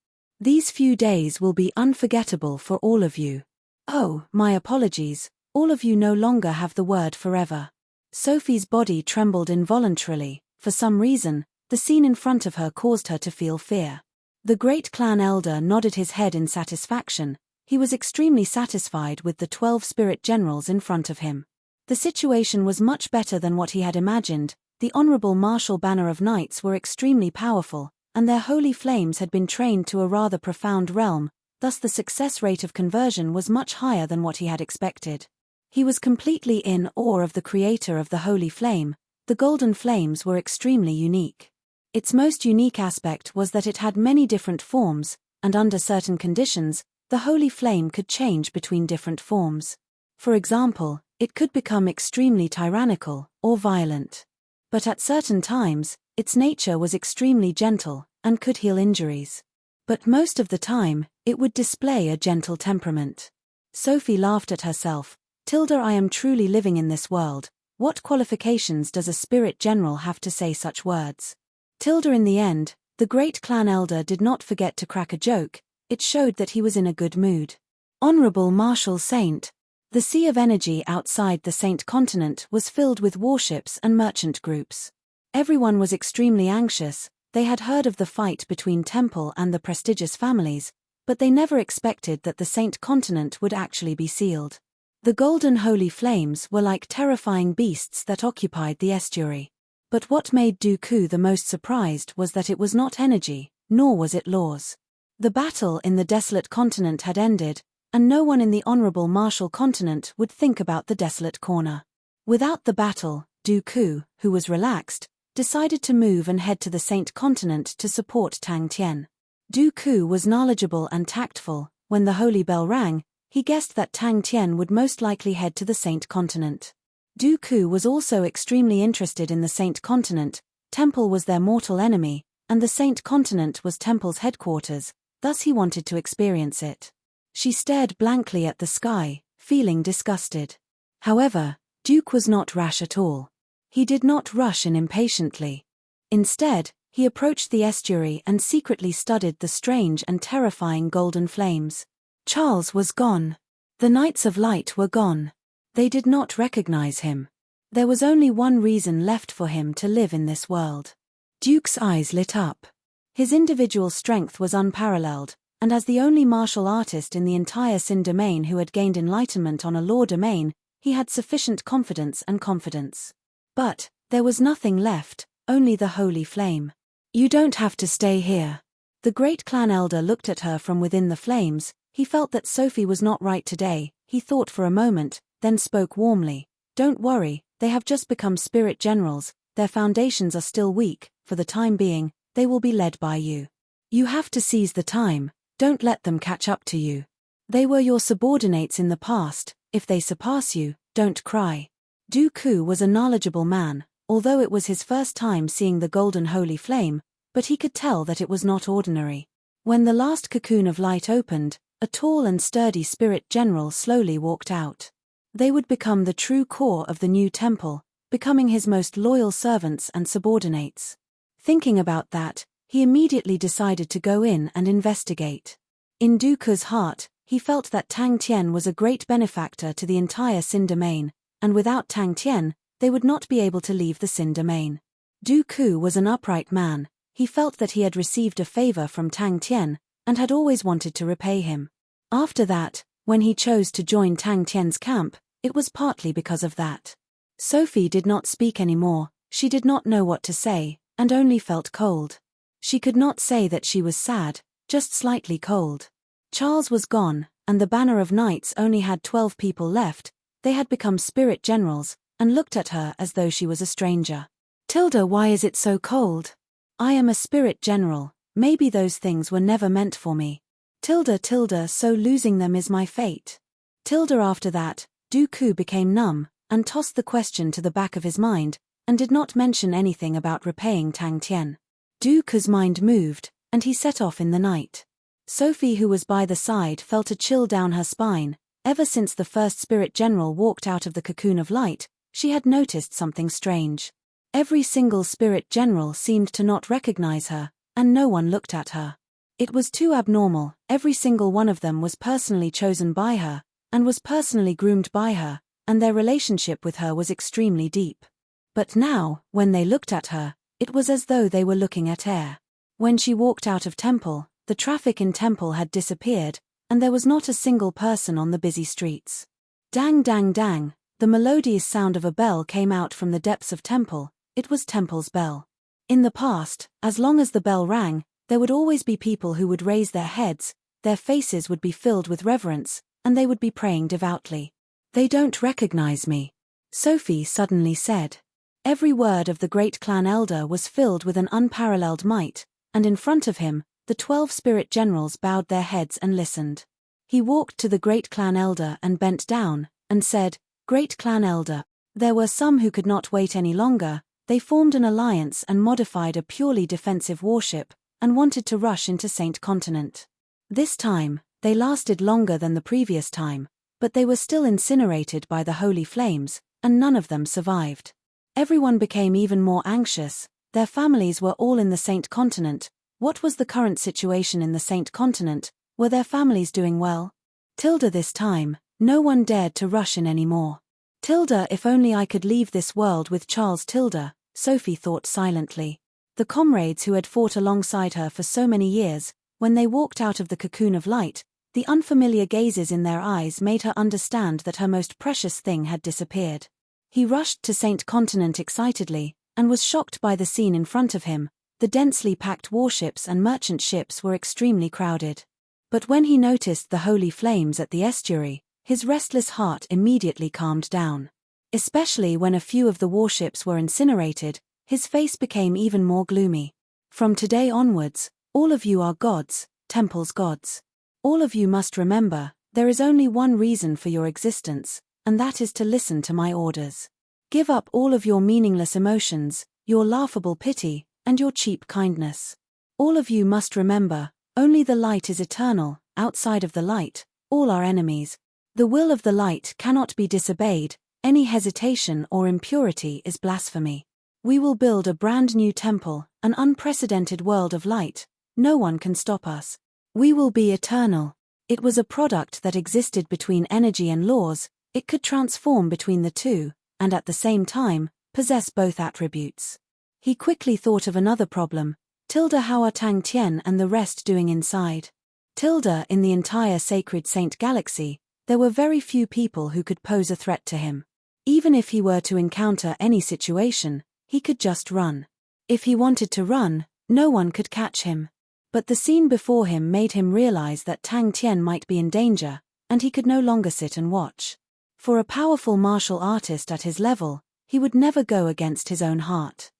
These few days will be unforgettable for all of you. Oh, my apologies, all of you no longer have the word forever. Sophie's body trembled involuntarily. For some reason, the scene in front of her caused her to feel fear. The great clan elder nodded his head in satisfaction. He was extremely satisfied with the 12 spirit generals in front of him. The situation was much better than what he had imagined. The honorable martial banner of knights were extremely powerful, and their holy flames had been trained to a rather profound realm, thus the success rate of conversion was much higher than what he had expected. He was completely in awe of the creator of the holy flame. The golden flames were extremely unique. Its most unique aspect was that it had many different forms, and under certain conditions, the holy flame could change between different forms. For example, it could become extremely tyrannical or violent. But at certain times, its nature was extremely gentle and could heal injuries. But most of the time, it would display a gentle temperament. Sophie laughed at herself. I am truly living in this world. What qualifications does a spirit general have to say such words? In the end, the great clan elder did not forget to crack a joke. It showed that he was in a good mood. Honorable martial saint. The sea of energy outside the Saint Continent was filled with warships and merchant groups. Everyone was extremely anxious. They had heard of the fight between Temple and the prestigious families, but they never expected that the Saint Continent would actually be sealed. The golden holy flames were like terrifying beasts that occupied the estuary. But what made Dooku the most surprised was that it was not energy, nor was it laws. The battle in the desolate continent had ended, and no one in the honorable martial continent would think about the desolate corner. Without the battle, Dooku, who was relaxed, decided to move and head to the Saint Continent to support Tang Tian. Dooku was knowledgeable and tactful. When the holy bell rang, he guessed that Tang Tian would most likely head to the Saint Continent. Dooku was also extremely interested in the Saint Continent. Temple was their mortal enemy, and the Saint Continent was Temple's headquarters, thus he wanted to experience it. She stared blankly at the sky, feeling disgusted. However, Duke was not rash at all. He did not rush in impatiently. Instead, he approached the estuary and secretly studied the strange and terrifying golden flames. Charles was gone. The Knights of Light were gone. They did not recognize him. There was only one reason left for him to live in this world. Duke's eyes lit up. His individual strength was unparalleled, and as the only martial artist in the entire Sin domain who had gained enlightenment on a law domain, he had sufficient confidence and confidence. But there was nothing left, only the holy flame. You don't have to stay here. The great clan elder looked at her from within the flames. He felt that Sophie was not right today. He thought for a moment, then spoke warmly. Don't worry, they have just become spirit generals. Their foundations are still weak. For the time being, they will be led by you. You have to seize the time. Don't let them catch up to you. They were your subordinates in the past. If they surpass you, don't cry. Dooku was a knowledgeable man, although it was his first time seeing the golden holy flame, but he could tell that it was not ordinary. When the last cocoon of light opened, a tall and sturdy spirit general slowly walked out. They would become the true core of the new temple, becoming his most loyal servants and subordinates. Thinking about that, he immediately decided to go in and investigate. In Dooku's heart, he felt that Tang Tian was a great benefactor to the entire Sin domain, and without Tang Tian, they would not be able to leave the Sin domain. Dooku was an upright man. He felt that he had received a favor from Tang Tian, and had always wanted to repay him. After that, When he chose to join Tang Tian's camp, it was partly because of that. Sophie did not speak anymore, she did not know what to say, and only felt cold. She could not say that she was sad, just slightly cold. Charles was gone, and the Banner of Knights only had 12 people left. They had become spirit generals, and looked at her as though she was a stranger. Tilda, why is it so cold? I am a spirit general, maybe those things were never meant for me. Tilda, so losing them is my fate. Tilda. After that, Dooku became numb, and tossed the question to the back of his mind, and did not mention anything about repaying Tang Tian. Dooku's mind moved, and he set off in the night. Sophie, who was by the side, felt a chill down her spine. Ever since the first spirit general walked out of the cocoon of light, she had noticed something strange. Every single spirit general seemed to not recognize her, and no one looked at her. It was too abnormal. Every single one of them was personally chosen by her, and was personally groomed by her, and their relationship with her was extremely deep. But now, when they looked at her, it was as though they were looking at air. When she walked out of temple, the traffic in temple had disappeared, and there was not a single person on the busy streets. Dang dang dang, the melodious sound of a bell came out from the depths of temple. It was temple's bell. In the past, as long as the bell rang, there would always be people who would raise their heads, their faces would be filled with reverence, and they would be praying devoutly. They don't recognize me, Sophie suddenly said. Every word of the great clan elder was filled with an unparalleled might, and in front of him, the 12 spirit generals bowed their heads and listened. He walked to the great clan elder and bent down, and said, "Great clan elder." There were some who could not wait any longer. They formed an alliance and modified a purely defensive warship, and wanted to rush into Saint Continent. This time, they lasted longer than the previous time, but they were still incinerated by the holy flames, and none of them survived. Everyone became even more anxious. Their families were all in the Saint Continent. What was the current situation in the Saint Continent? Were their families doing well? Tilda. This time, no one dared to rush in anymore. Tilda, if only I could leave this world with Charles. Tilda, Sophie thought silently. The comrades who had fought alongside her for so many years, when they walked out of the cocoon of light, the unfamiliar gazes in their eyes made her understand that her most precious thing had disappeared. He rushed to Saint Continent excitedly, and was shocked by the scene in front of him. The densely packed warships and merchant ships were extremely crowded. But when he noticed the holy flames at the estuary, his restless heart immediately calmed down. Especially when a few of the warships were incinerated, his face became even more gloomy. From today onwards, all of you are gods, temple's gods. All of you must remember, there is only one reason for your existence, and that is to listen to my orders. Give up all of your meaningless emotions, your laughable pity, and your cheap kindness. All of you must remember, only the light is eternal. Outside of the light, all are enemies. The will of the light cannot be disobeyed. Any hesitation or impurity is blasphemy. We will build a brand new temple, an unprecedented world of light. No one can stop us. We will be eternal. It was a product that existed between energy and laws. It could transform between the two, and at the same time, possess both attributes. He quickly thought of another problem. Tilda, how are Tang Tian and the rest doing inside? Tilda, in the entire sacred Saint Galaxy, there were very few people who could pose a threat to him. Even if he were to encounter any situation, he could just run. If he wanted to run, no one could catch him. But the scene before him made him realize that Tang Tian might be in danger, and he could no longer sit and watch. For a powerful martial artist at his level, he would never go against his own heart.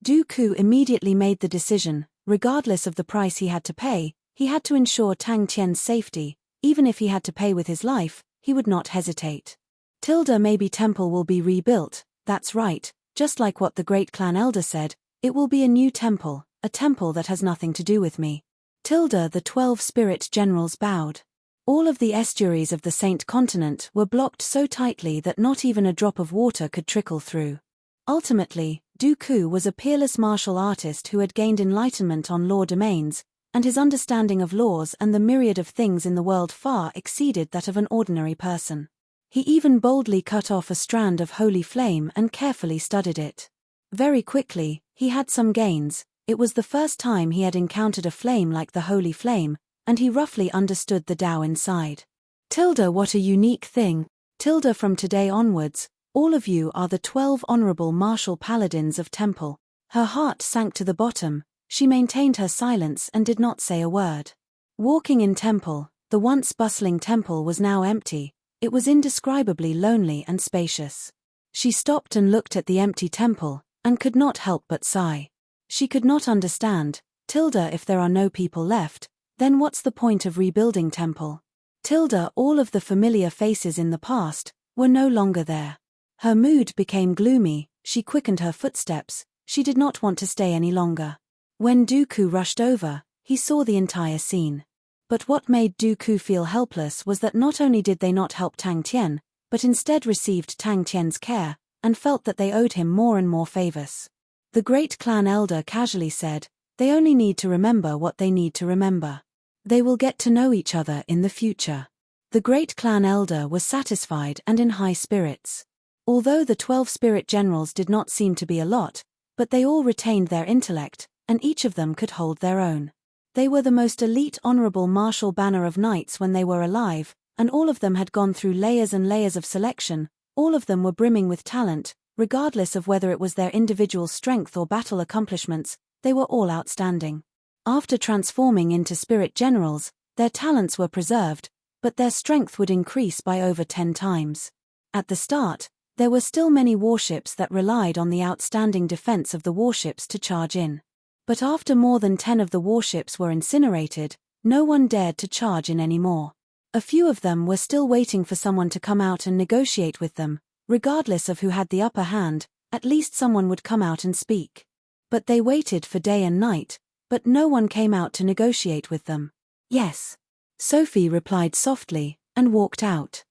Dooku immediately made the decision. Regardless of the price he had to pay, he had to ensure Tang Tian's safety. Even if he had to pay with his life, he would not hesitate. Tilda, maybe temple will be rebuilt. That's right, just like what the great clan elder said, it will be a new temple, a temple that has nothing to do with me. Tilda, the 12 spirit generals bowed. All of the estuaries of the Saint Continent were blocked so tightly that not even a drop of water could trickle through. Ultimately, Dooku was a peerless martial artist who had gained enlightenment on law domains, and his understanding of laws and the myriad of things in the world far exceeded that of an ordinary person. He even boldly cut off a strand of holy flame and carefully studied it. Very quickly, he had some gains. It was the first time he had encountered a flame like the holy flame, and he roughly understood the Tao inside. Tilda, what a unique thing. Tilda, from today onwards, all of you are the 12 honorable martial paladins of Temple. Her heart sank to the bottom, she maintained her silence and did not say a word. Walking in Temple, the once bustling temple was now empty, it was indescribably lonely and spacious. She stopped and looked at the empty temple, and could not help but sigh. She could not understand, Tilda, if there are no people left, then what's the point of rebuilding Temple? Tilda, all of the familiar faces in the past, were no longer there. Her mood became gloomy, she quickened her footsteps, she did not want to stay any longer. When Dooku rushed over, he saw the entire scene. But what made Dooku feel helpless was that not only did they not help Tang Tien, but instead received Tang Tien's care, and felt that they owed him more and more favors. The great clan elder casually said, they only need to remember what they need to remember. They will get to know each other in the future. The great clan elder was satisfied and in high spirits. Although the 12 spirit generals did not seem to be a lot, but they all retained their intellect, and each of them could hold their own. They were the most elite honorable martial banner of knights when they were alive, and all of them had gone through layers and layers of selection, all of them were brimming with talent, regardless of whether it was their individual strength or battle accomplishments, they were all outstanding. After transforming into spirit generals, their talents were preserved, but their strength would increase by over 10 times. At the start, there were still many warships that relied on the outstanding defense of the warships to charge in. But after more than 10 of the warships were incinerated, no one dared to charge in anymore. A few of them were still waiting for someone to come out and negotiate with them, regardless of who had the upper hand, at least someone would come out and speak. But they waited for day and night, but no one came out to negotiate with them. Yes. Sophie replied softly, and walked out.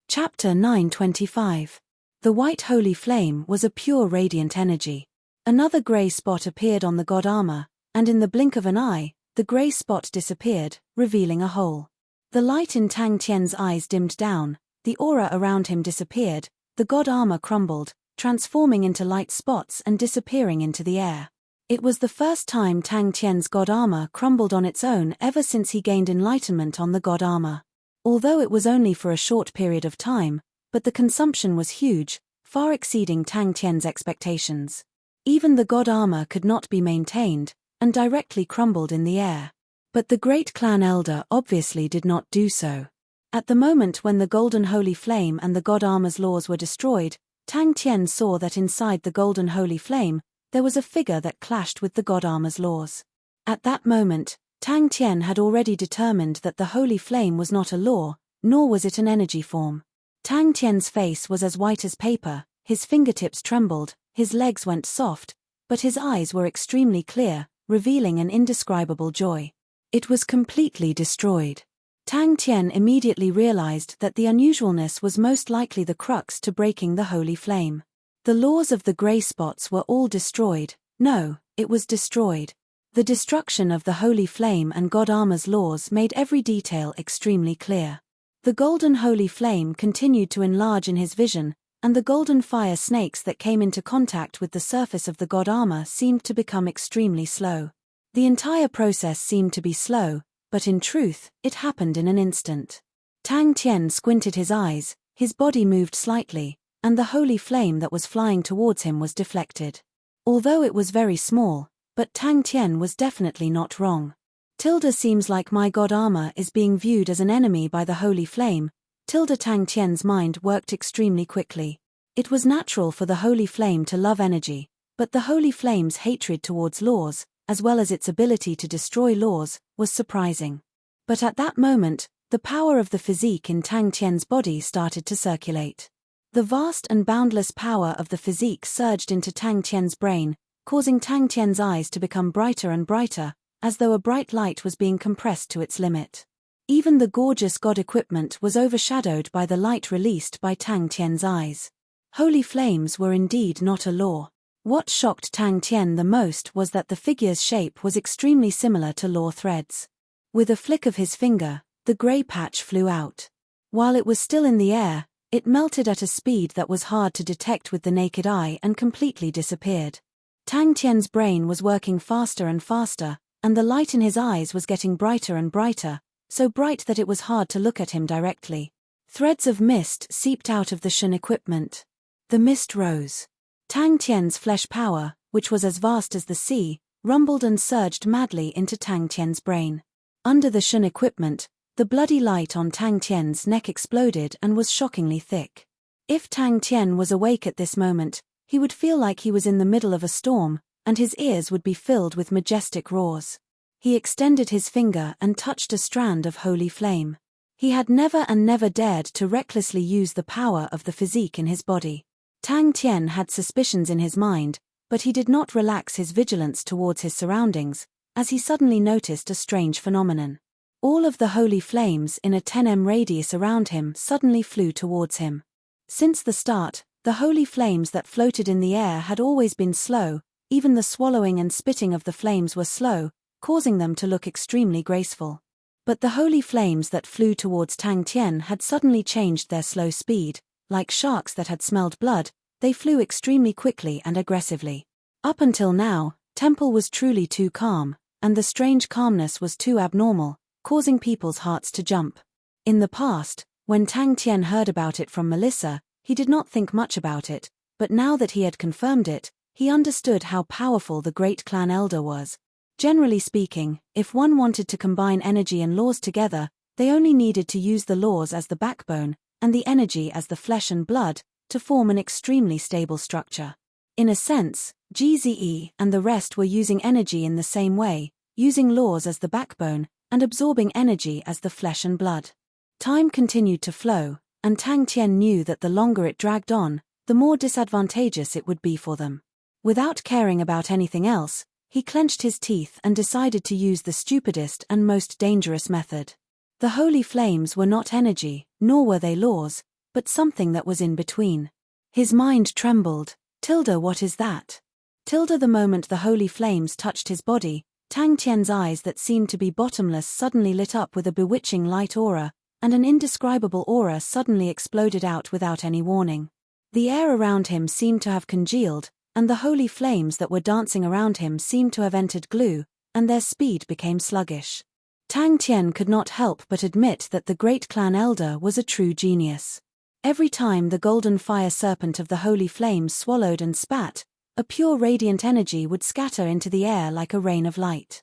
Chapter 925. The white holy flame was a pure radiant energy. Another grey spot appeared on the god armor, and in the blink of an eye, the grey spot disappeared, revealing a hole. The light in Tang Tien's eyes dimmed down, the aura around him disappeared, the god armor crumbled, transforming into light spots and disappearing into the air. It was the first time Tang Tien's god armor crumbled on its own ever since he gained enlightenment on the god armor. Although it was only for a short period of time, but the consumption was huge, far exceeding Tang Tien's expectations. Even the god armor could not be maintained, and directly crumbled in the air. But the great clan elder obviously did not do so. At the moment when the golden holy flame and the god armor's laws were destroyed, Tang Tien saw that inside the golden holy flame, there was a figure that clashed with the god armor's laws. At that moment, Tang Tien had already determined that the holy flame was not a law, nor was it an energy form. Tang Tien's face was as white as paper, his fingertips trembled, his legs went soft, but his eyes were extremely clear, revealing an indescribable joy. It was completely destroyed. Tang Tien immediately realized that the unusualness was most likely the crux to breaking the holy flame. The laws of the grey spots were all destroyed. No, it was destroyed. The destruction of the holy flame and god armor's laws made every detail extremely clear. The golden holy flame continued to enlarge in his vision, and the golden fire snakes that came into contact with the surface of the god armor seemed to become extremely slow. The entire process seemed to be slow, but in truth, it happened in an instant. Tang Tien squinted his eyes, his body moved slightly, and the holy flame that was flying towards him was deflected. Although it was very small, but Tang Tien was definitely not wrong. Tilda, seems like my god armor is being viewed as an enemy by the holy flame. Tilda, Tang Tien's mind worked extremely quickly. It was natural for the holy flame to love energy, but the holy flame's hatred towards laws, as well as its ability to destroy laws, was surprising. But at that moment, the power of the physique in Tang Tien's body started to circulate. The vast and boundless power of the physique surged into Tang Tien's brain, causing Tang Tien's eyes to become brighter and brighter, as though a bright light was being compressed to its limit. Even the gorgeous god equipment was overshadowed by the light released by Tang Tien's eyes. Holy flames were indeed not a law. What shocked Tang Tien the most was that the figure's shape was extremely similar to law threads. With a flick of his finger, the grey patch flew out. While it was still in the air, it melted at a speed that was hard to detect with the naked eye and completely disappeared. Tang Tien's brain was working faster and faster, and the light in his eyes was getting brighter and brighter, so bright that it was hard to look at him directly. Threads of mist seeped out of the Shun equipment. The mist rose. Tang Tian's flesh power, which was as vast as the sea, rumbled and surged madly into Tang Tian's brain. Under the Shun equipment, the bloody light on Tang Tian's neck exploded and was shockingly thick. If Tang Tian was awake at this moment, he would feel like he was in the middle of a storm, and his ears would be filled with majestic roars. He extended his finger and touched a strand of holy flame. He had never dared to recklessly use the power of the physique in his body. Tang Tian had suspicions in his mind, but he did not relax his vigilance towards his surroundings, as he suddenly noticed a strange phenomenon. All of the holy flames in a 10 m radius around him suddenly flew towards him. Since the start, the holy flames that floated in the air had always been slow, even the swallowing and spitting of the flames were slow, causing them to look extremely graceful. But the holy flames that flew towards Tang Tian had suddenly changed their slow speed. Like sharks that had smelled blood, they flew extremely quickly and aggressively. Up until now, Temple was truly too calm, and the strange calmness was too abnormal, causing people's hearts to jump. In the past, when Tang Tian heard about it from Melissa, he did not think much about it, but now that he had confirmed it, he understood how powerful the great clan elder was. Generally speaking, if one wanted to combine energy and laws together, they only needed to use the laws as the backbone, and the energy as the flesh and blood, to form an extremely stable structure. In a sense, GZE and the rest were using energy in the same way, using laws as the backbone, and absorbing energy as the flesh and blood. Time continued to flow, and Tang Tian knew that the longer it dragged on, the more disadvantageous it would be for them. Without caring about anything else, he clenched his teeth and decided to use the stupidest and most dangerous method. The holy flames were not energy, nor were they laws, but something that was in between. His mind trembled. What is that? The moment the holy flames touched his body, Tang Tian's eyes that seemed to be bottomless suddenly lit up with a bewitching light aura, and an indescribable aura suddenly exploded out without any warning. The air around him seemed to have congealed, and the holy flames that were dancing around him seemed to have entered glue, and their speed became sluggish. Tang Tian could not help but admit that the great clan elder was a true genius. Every time the golden fire serpent of the holy flames swallowed and spat, a pure radiant energy would scatter into the air like a rain of light.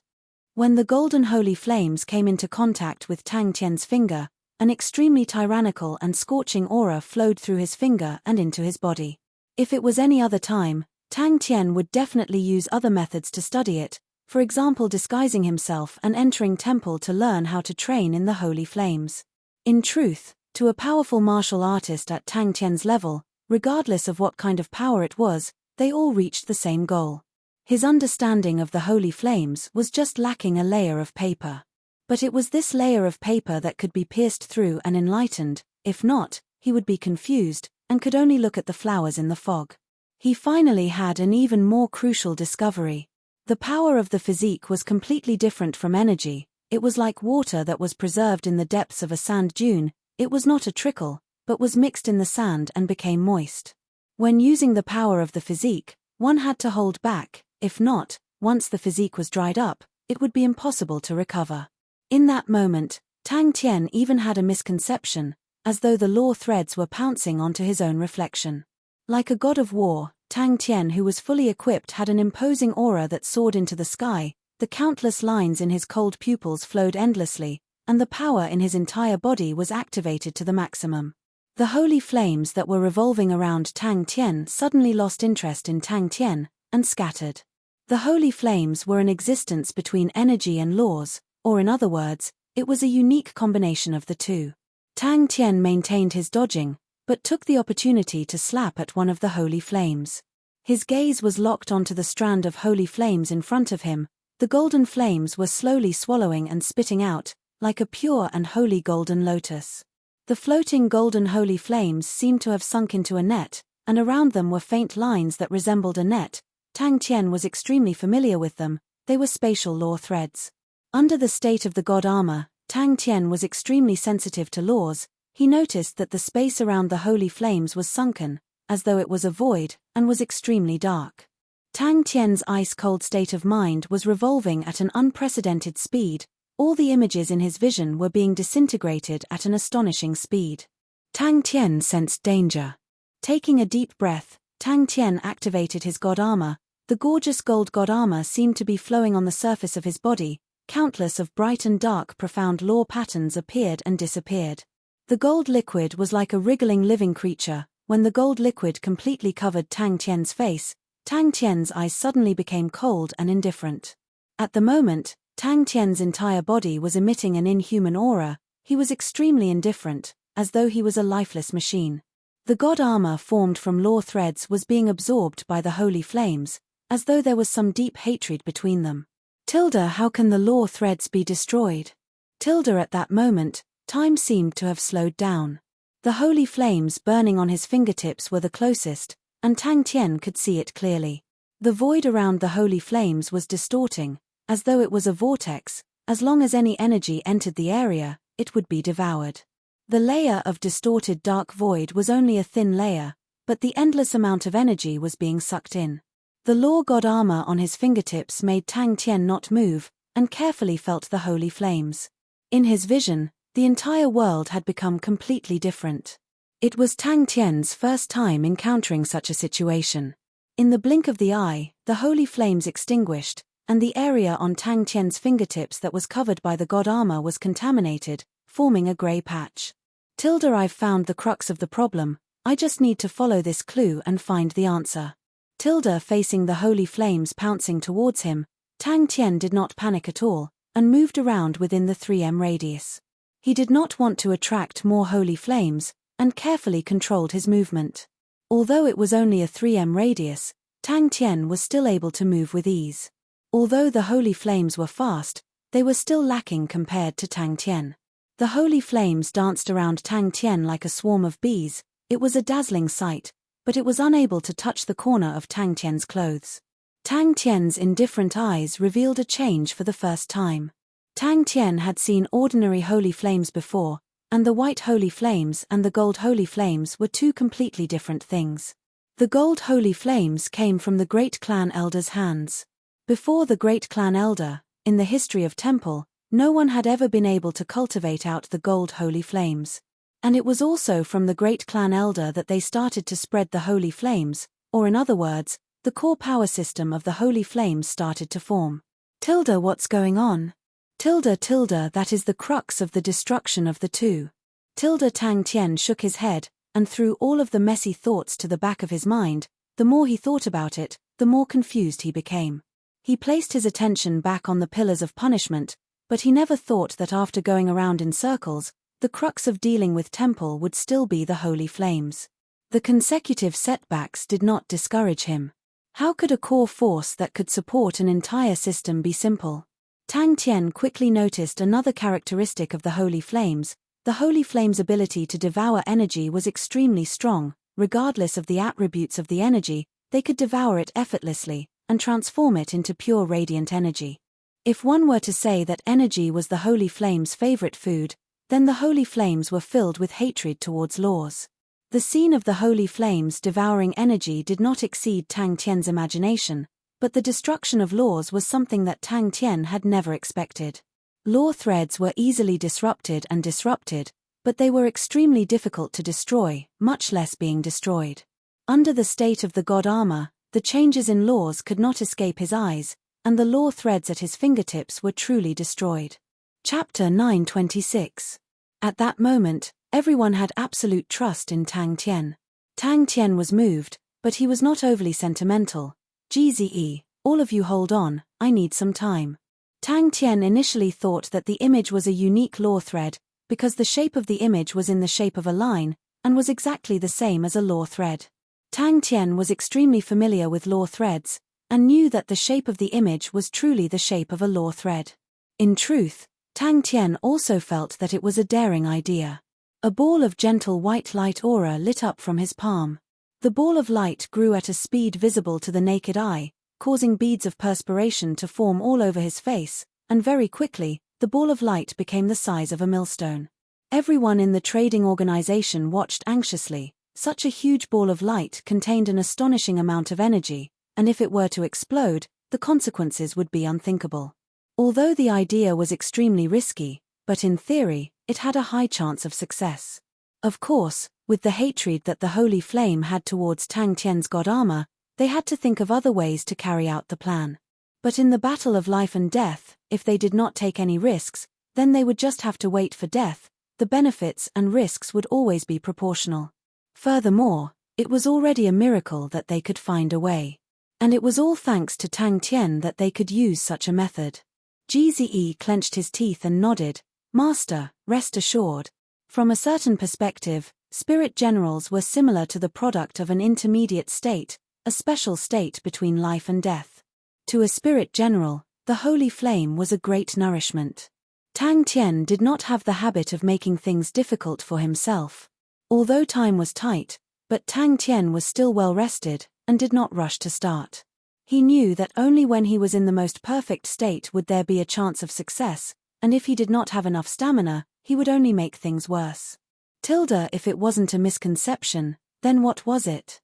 When the golden holy flames came into contact with Tang Tian's finger, an extremely tyrannical and scorching aura flowed through his finger and into his body. If it was any other time, Tang Tian would definitely use other methods to study it, for example disguising himself and entering temple to learn how to train in the holy flames. In truth, to a powerful martial artist at Tang Tian's level, regardless of what kind of power it was, they all reached the same goal. His understanding of the holy flames was just lacking a layer of paper. But it was this layer of paper that could be pierced through and enlightened. If not, he would be confused, and could only look at the flowers in the fog. He finally had an even more crucial discovery. The power of the physique was completely different from energy. It was like water that was preserved in the depths of a sand dune. It was not a trickle, but was mixed in the sand and became moist. When using the power of the physique, one had to hold back. If not, once the physique was dried up, it would be impossible to recover. In that moment, Tang Tian even had a misconception, as though the law threads were pouncing onto his own reflection. Like a god of war, Tang Tian, who was fully equipped, had an imposing aura that soared into the sky. The countless lines in his cold pupils flowed endlessly, and the power in his entire body was activated to the maximum. The holy flames that were revolving around Tang Tian suddenly lost interest in Tang Tian, and scattered. The holy flames were an existence between energy and laws, or in other words, it was a unique combination of the two. Tang Tian maintained his dodging, but took the opportunity to slap at one of the holy flames. His gaze was locked onto the strand of holy flames in front of him. The golden flames were slowly swallowing and spitting out, like a pure and holy golden lotus. The floating golden holy flames seemed to have sunk into a net, and around them were faint lines that resembled a net. Tang Tian was extremely familiar with them. They were spatial law threads. Under the state of the god armor, Tang Tian was extremely sensitive to laws. He noticed that the space around the holy flames was sunken, as though it was a void, and was extremely dark. Tang Tian's ice-cold state of mind was revolving at an unprecedented speed. All the images in his vision were being disintegrated at an astonishing speed. Tang Tian sensed danger. Taking a deep breath, Tang Tian activated his god armor. The gorgeous gold god armor seemed to be flowing on the surface of his body. Countless of bright and dark profound law patterns appeared and disappeared. The gold liquid was like a wriggling living creature. When the gold liquid completely covered Tang Tian's face, Tang Tian's eyes suddenly became cold and indifferent. At the moment, Tang Tian's entire body was emitting an inhuman aura. He was extremely indifferent, as though he was a lifeless machine. The god armor formed from law threads was being absorbed by the holy flames, as though there was some deep hatred between them. How can the law threads be destroyed? At that moment, time seemed to have slowed down. The holy flames burning on his fingertips were the closest, and Tang Tian could see it clearly. The void around the holy flames was distorting, as though it was a vortex. As long as any energy entered the area, it would be devoured. The layer of distorted dark void was only a thin layer, but the endless amount of energy was being sucked in. The law god armor on his fingertips made Tang Tian not move, and carefully felt the holy flames. In his vision, the entire world had become completely different. It was Tang Tian's first time encountering such a situation. In the blink of the eye, the holy flames extinguished, and the area on Tang Tian's fingertips that was covered by the god armor was contaminated, forming a grey patch. I've found the crux of the problem. I just need to follow this clue and find the answer. Facing the holy flames pouncing towards him, Tang Tian did not panic at all, and moved around within the 3m radius. He did not want to attract more holy flames, and carefully controlled his movement. Although it was only a 3m radius, Tang Tian was still able to move with ease. Although the holy flames were fast, they were still lacking compared to Tang Tian. The holy flames danced around Tang Tian like a swarm of bees. It was a dazzling sight, but it was unable to touch the corner of Tang Tian's clothes. Tang Tian's indifferent eyes revealed a change for the first time. Tang Tian had seen ordinary holy flames before, and the white holy flames and the gold holy flames were two completely different things. The gold holy flames came from the great clan elder's hands. Before the great clan elder, in the history of Temple, no one had ever been able to cultivate out the gold holy flames. And it was also from the great clan elder that they started to spread the holy flames, or in other words, the core power system of the holy flames started to form. What's going on? That is the crux of the destruction of the two. Tang Tian shook his head, and threw all of the messy thoughts to the back of his mind. The more he thought about it, the more confused he became. He placed his attention back on the pillars of punishment, but he never thought that after going around in circles, the crux of dealing with Temple would still be the holy flames. The consecutive setbacks did not discourage him. How could a core force that could support an entire system be simple? Tang Tian quickly noticed another characteristic of the holy flames. The holy flames' ability to devour energy was extremely strong. Regardless of the attributes of the energy, they could devour it effortlessly, and transform it into pure radiant energy. If one were to say that energy was the holy flames' favorite food, then the holy flames were filled with hatred towards laws. The scene of the holy flames devouring energy did not exceed Tang Tian's imagination, but the destruction of laws was something that Tang Tian had never expected. Law threads were easily disrupted, but they were extremely difficult to destroy, much less being destroyed. Under the state of the god armor, the changes in laws could not escape his eyes, and the law threads at his fingertips were truly destroyed. Chapter 926. At that moment, everyone had absolute trust in Tang Tian. Tang Tian was moved, but he was not overly sentimental. "Gze, all of you hold on, I need some time." Tang Tian initially thought that the image was a unique law thread, because the shape of the image was in the shape of a line, and was exactly the same as a law thread. Tang Tian was extremely familiar with law threads, and knew that the shape of the image was truly the shape of a law thread. In truth, Tang Tian also felt that it was a daring idea. A ball of gentle white light aura lit up from his palm. The ball of light grew at a speed visible to the naked eye, causing beads of perspiration to form all over his face, and very quickly, the ball of light became the size of a millstone. Everyone in the trading organization watched anxiously. Such a huge ball of light contained an astonishing amount of energy, and if it were to explode, the consequences would be unthinkable. Although the idea was extremely risky, but in theory, it had a high chance of success. Of course, with the hatred that the Holy Flame had towards Tang Tian's god armor, they had to think of other ways to carry out the plan. But in the battle of life and death, if they did not take any risks, then they would just have to wait for death. The benefits and risks would always be proportional. Furthermore, it was already a miracle that they could find a way. And it was all thanks to Tang Tian that they could use such a method. Gze clenched his teeth and nodded. Master, rest assured. From a certain perspective, spirit generals were similar to the product of an intermediate state, a special state between life and death. To a spirit general, the Holy Flame was a great nourishment. Tang Tian did not have the habit of making things difficult for himself. Although time was tight, but Tang Tian was still well rested, and did not rush to start. He knew that only when he was in the most perfect state would there be a chance of success, and if he did not have enough stamina, he would only make things worse. If it wasn't a misconception, then what was it?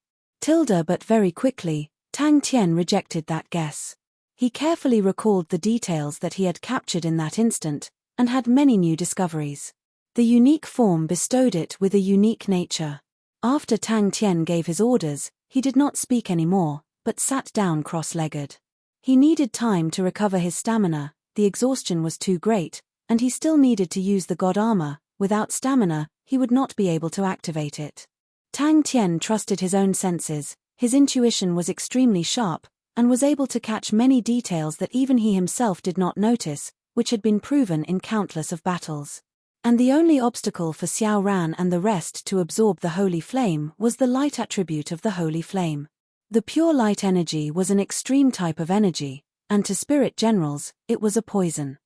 But very quickly, Tang Tian rejected that guess. He carefully recalled the details that he had captured in that instant, and had many new discoveries. The unique form bestowed it with a unique nature. After Tang Tian gave his orders, he did not speak anymore, but sat down cross-legged. He needed time to recover his stamina, the exhaustion was too great, and he still needed to use the god armor. Without stamina, he would not be able to activate it. Tang Tian trusted his own senses, his intuition was extremely sharp, and was able to catch many details that even he himself did not notice, which had been proven in countless of battles. And the only obstacle for Xiao Ran and the rest to absorb the Holy Flame was the light attribute of the Holy Flame. The pure light energy was an extreme type of energy, and to spirit generals, it was a poison.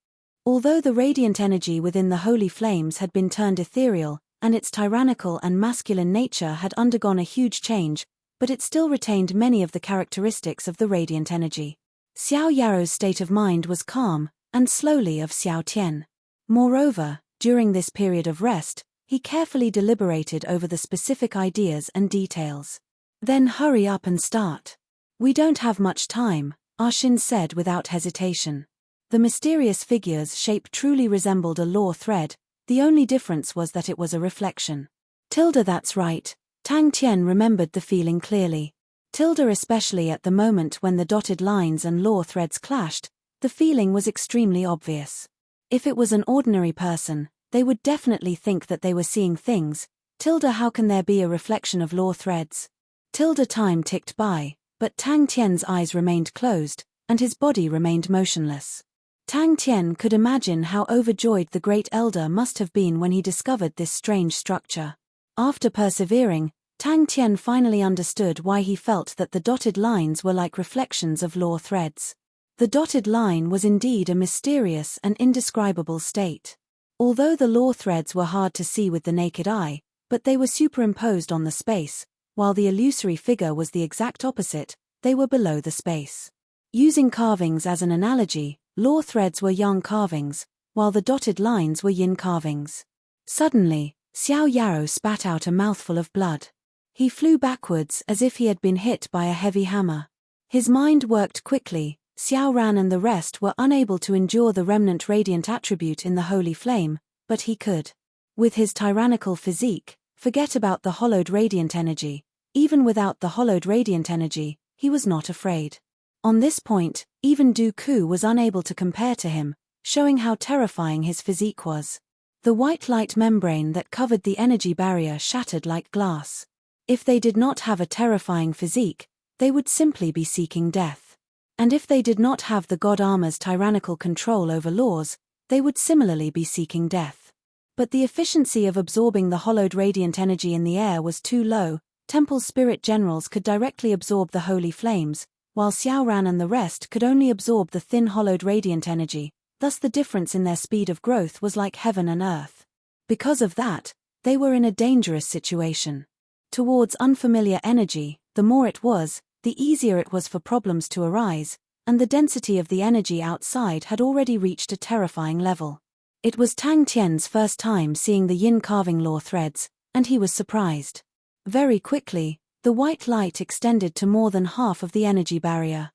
Although the radiant energy within the Holy Flames had been turned ethereal, and its tyrannical and masculine nature had undergone a huge change, but it still retained many of the characteristics of the radiant energy. Xiao Yaro's state of mind was calm, and slowly of Xiao Tian. Moreover, during this period of rest, he carefully deliberated over the specific ideas and details. Then hurry up and start. We don't have much time, Arshin said without hesitation. The mysterious figure's shape truly resembled a law thread, the only difference was that it was a reflection. That's right, Tang Tian remembered the feeling clearly. Especially at the moment when the dotted lines and law threads clashed, the feeling was extremely obvious. If it was an ordinary person, they would definitely think that they were seeing things. How can there be a reflection of law threads? Time ticked by, but Tang Tian's eyes remained closed, and his body remained motionless. Tang Tian could imagine how overjoyed the great elder must have been when he discovered this strange structure. After persevering, Tang Tian finally understood why he felt that the dotted lines were like reflections of law threads. The dotted line was indeed a mysterious and indescribable state. Although the law threads were hard to see with the naked eye, but they were superimposed on the space, while the illusory figure was the exact opposite, they were below the space. Using carvings as an analogy, law threads were yang carvings, while the dotted lines were yin carvings. Suddenly, Xiao Yaro spat out a mouthful of blood. He flew backwards as if he had been hit by a heavy hammer. His mind worked quickly. Xiao Ran and the rest were unable to endure the remnant radiant attribute in the Holy Flame, but he could. With his tyrannical physique, forget about the hollowed radiant energy. Even without the hollowed radiant energy, he was not afraid. On this point, even Dooku was unable to compare to him, showing how terrifying his physique was. The white light membrane that covered the energy barrier shattered like glass. If they did not have a terrifying physique, they would simply be seeking death. And if they did not have the god armor's tyrannical control over laws, they would similarly be seeking death. But the efficiency of absorbing the hollowed radiant energy in the air was too low. Temple's spirit generals could directly absorb the holy flames, while Xiao Ran and the rest could only absorb the thin hollowed radiant energy, thus the difference in their speed of growth was like heaven and earth. Because of that, they were in a dangerous situation. Towards unfamiliar energy, the more it was, the easier it was for problems to arise, and the density of the energy outside had already reached a terrifying level. It was Tang Tian's first time seeing the yin carving law threads, and he was surprised. Very quickly, the white light extended to more than half of the energy barrier.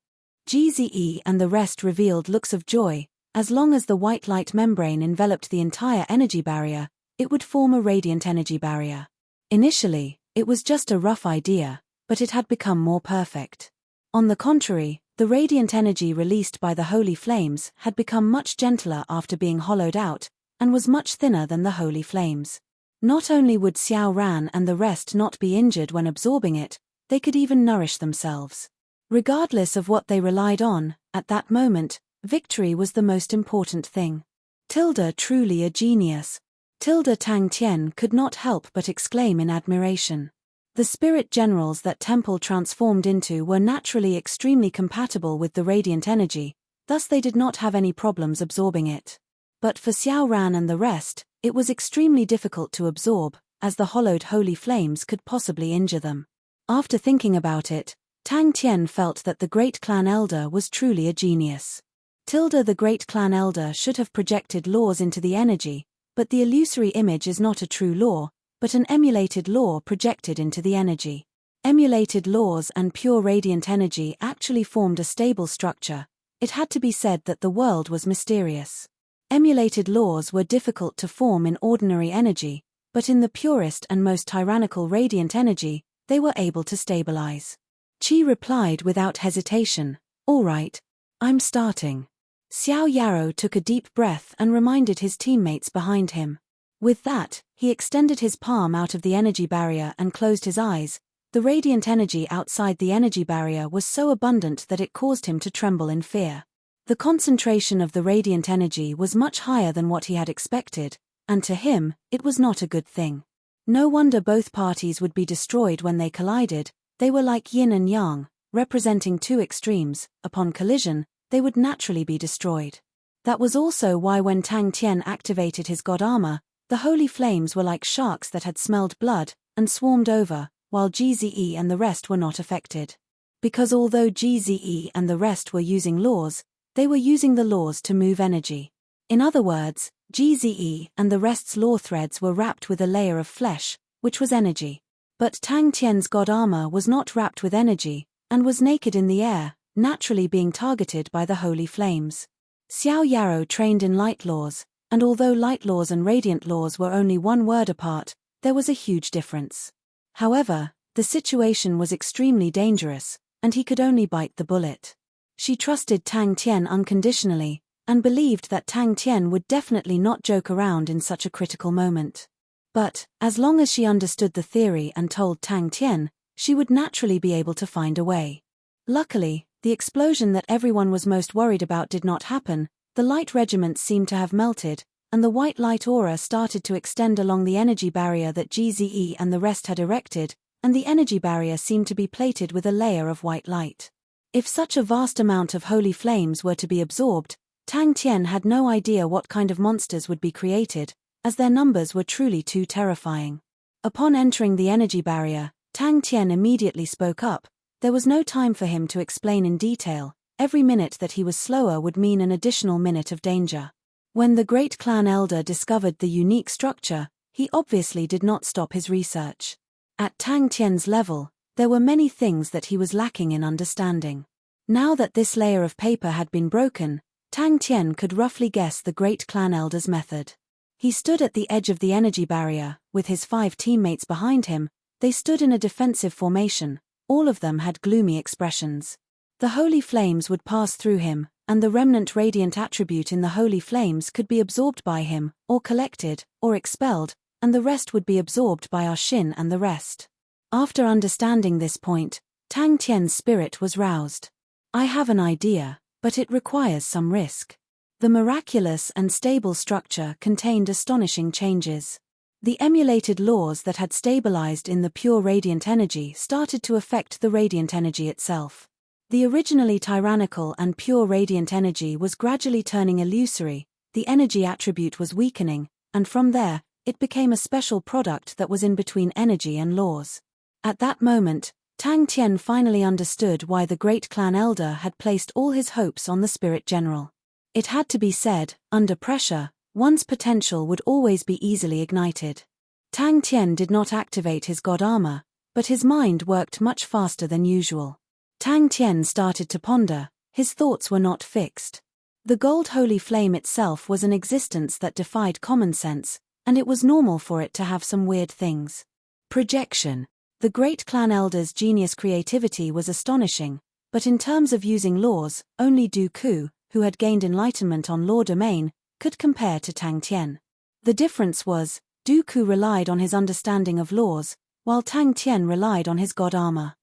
Gze and the rest revealed looks of joy, As long as the white light membrane enveloped the entire energy barrier, it would form a radiant energy barrier. Initially, it was just a rough idea, but it had become more perfect. On the contrary, the radiant energy released by the holy flames had become much gentler after being hollowed out, and was much thinner than the holy flames. Not only would Xiao Ran and the rest not be injured when absorbing it, they could even nourish themselves. Regardless of what they relied on, at that moment, victory was the most important thing. Truly a genius. Tang Tian could not help but exclaim in admiration. The spirit generals that Temple transformed into were naturally extremely compatible with the radiant energy, thus they did not have any problems absorbing it. But for Xiao Ran and the rest, it was extremely difficult to absorb, as the hollowed holy flames could possibly injure them. After thinking about it, Tang Tian felt that the great clan elder was truly a genius. The great clan elder should have projected laws into the energy, but the illusory image is not a true law, but an emulated law projected into the energy. Emulated laws and pure radiant energy actually formed a stable structure. It had to be said that the world was mysterious. Emulated laws were difficult to form in ordinary energy, but in the purest and most tyrannical radiant energy, they were able to stabilize. Qi replied without hesitation, "All right, I'm starting." Xiao Yarrow took a deep breath and reminded his teammates behind him. With that, he extended his palm out of the energy barrier and closed his eyes. The radiant energy outside the energy barrier was so abundant that it caused him to tremble in fear. The concentration of the radiant energy was much higher than what he had expected, and to him, it was not a good thing. No wonder both parties would be destroyed when they collided. They were like yin and yang, representing two extremes. Upon collision, they would naturally be destroyed. That was also why when Tang Tian activated his god armor, the holy flames were like sharks that had smelled blood and swarmed over, while GZE and the rest were not affected. Because although GZE and the rest were using laws, they were using the laws to move energy. In other words, GZE and the rest's law threads were wrapped with a layer of flesh, which was energy. But Tang Tian's god armor was not wrapped with energy, and was naked in the air, naturally being targeted by the holy flames. Xiao Yarrow trained in light laws, and although light laws and radiant laws were only one word apart, there was a huge difference. However, the situation was extremely dangerous, and he could only bite the bullet. She trusted Tang Tian unconditionally, and believed that Tang Tian would definitely not joke around in such a critical moment. But, as long as she understood the theory and told Tang Tian, she would naturally be able to find a way. Luckily, the explosion that everyone was most worried about did not happen. The light regiments seemed to have melted, and the white light aura started to extend along the energy barrier that GZE and the rest had erected, and the energy barrier seemed to be plated with a layer of white light. If such a vast amount of holy flames were to be absorbed, Tang Tian had no idea what kind of monsters would be created, as their numbers were truly too terrifying. Upon entering the energy barrier, Tang Tian immediately spoke up. There was no time for him to explain in detail. Every minute that he was slower would mean an additional minute of danger. When the great clan elder discovered the unique structure, he obviously did not stop his research. At Tang Tian's level, there were many things that he was lacking in understanding. Now that this layer of paper had been broken, Tang Tian could roughly guess the great clan elder's method. He stood at the edge of the energy barrier, with his 5 teammates behind him. They stood in a defensive formation. All of them had gloomy expressions. The holy flames would pass through him, and the remnant radiant attribute in the holy flames could be absorbed by him, or collected, or expelled, and the rest would be absorbed by our Shin and the rest. After understanding this point, Tang Tian's spirit was roused. I have an idea, but it requires some risk. The miraculous and stable structure contained astonishing changes. The emulated laws that had stabilized in the pure radiant energy started to affect the radiant energy itself. The originally tyrannical and pure radiant energy was gradually turning illusory, the energy attribute was weakening, and from there, it became a special product that was in between energy and laws. At that moment, Tang Tian finally understood why the great clan elder had placed all his hopes on the spirit general. It had to be said, under pressure, one's potential would always be easily ignited. Tang Tian did not activate his god armor, but his mind worked much faster than usual. Tang Tian started to ponder. His thoughts were not fixed. The gold holy flame itself was an existence that defied common sense, and it was normal for it to have some weird things. Projection. The great clan elder's genius creativity was astonishing, but in terms of using laws, only Du Ku, who had gained enlightenment on law domain, could compare to Tang Tian. The difference was, Du Ku relied on his understanding of laws, while Tang Tian relied on his god armor.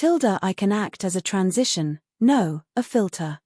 I can act as a transition, no, a filter.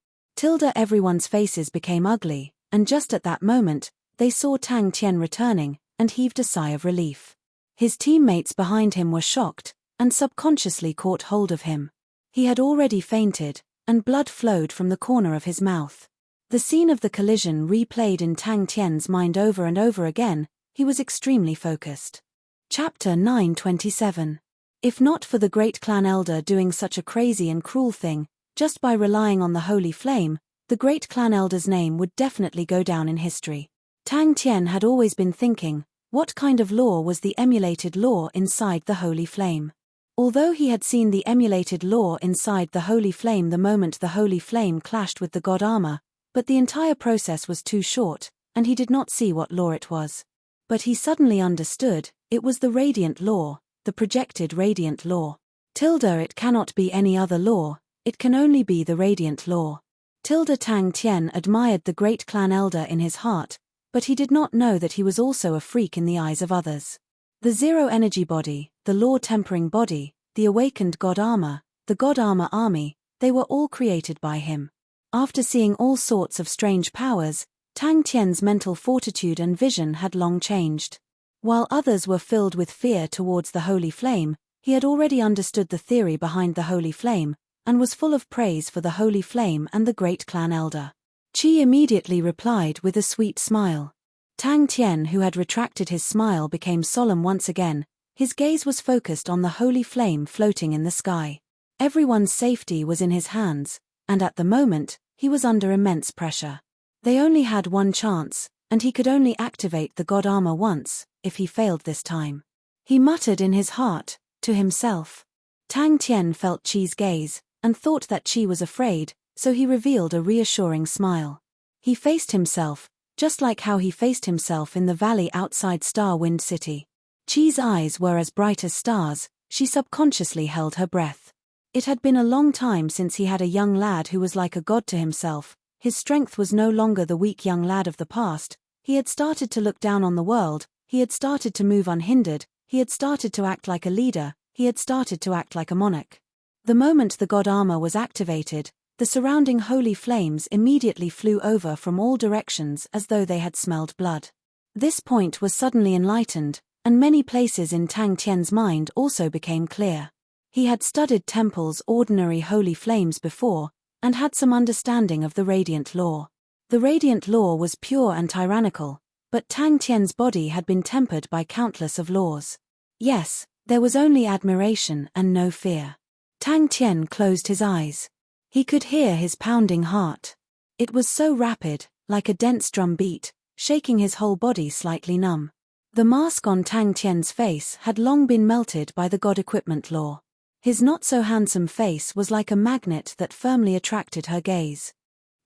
Everyone's faces became ugly, and just at that moment, they saw Tang Tian returning, and heaved a sigh of relief. His teammates behind him were shocked, and subconsciously caught hold of him. He had already fainted, and blood flowed from the corner of his mouth. The scene of the collision replayed in Tang Tian's mind over and over again. He was extremely focused. Chapter 927. If not for the great clan elder doing such a crazy and cruel thing, just by relying on the holy flame, the great clan elder's name would definitely go down in history. Tang Tian had always been thinking, what kind of law was the emulated law inside the holy flame? Although he had seen the emulated law inside the holy flame the moment the holy flame clashed with the god armor, but the entire process was too short, and he did not see what law it was. But he suddenly understood, it was the radiant law, the projected radiant law. It cannot be any other law, it can only be the radiant law. Tang Tian admired the great clan elder in his heart, but he did not know that he was also a freak in the eyes of others. The zero energy body, the law-tempering body, the awakened god armor, the god armor army, they were all created by him. After seeing all sorts of strange powers, Tang Tian's mental fortitude and vision had long changed. While others were filled with fear towards the holy flame, he had already understood the theory behind the holy flame, and was full of praise for the holy flame and the great clan elder. Qi immediately replied with a sweet smile. Tang Tian, who had retracted his smile, became solemn once again. His gaze was focused on the holy flame floating in the sky. Everyone's safety was in his hands, and at the moment, he was under immense pressure. They only had one chance, and he could only activate the god armor once. If he failed this time, he muttered in his heart, to himself. Tang Tian felt Qi's gaze, and thought that Qi was afraid, so he revealed a reassuring smile. He faced himself, just like how he faced himself in the valley outside Star Wind City. Qi's eyes were as bright as stars. She subconsciously held her breath. It had been a long time since he had a young lad who was like a god to himself. His strength was no longer the weak young lad of the past. He had started to look down on the world, he had started to move unhindered, he had started to act like a leader, he had started to act like a monarch. The moment the god armor was activated, the surrounding holy flames immediately flew over from all directions as though they had smelled blood. This point was suddenly enlightened, and many places in Tang Tian's mind also became clear. He had studied temples' ordinary holy flames before, and had some understanding of the radiant law. The radiant law was pure and tyrannical, but Tang Tian's body had been tempered by countless of laws. Yes, there was only admiration and no fear. Tang Tian closed his eyes. He could hear his pounding heart. It was so rapid, like a dense drum beat, shaking his whole body slightly numb. The mask on Tang Tian's face had long been melted by the god equipment law. His not-so-handsome face was like a magnet that firmly attracted her gaze.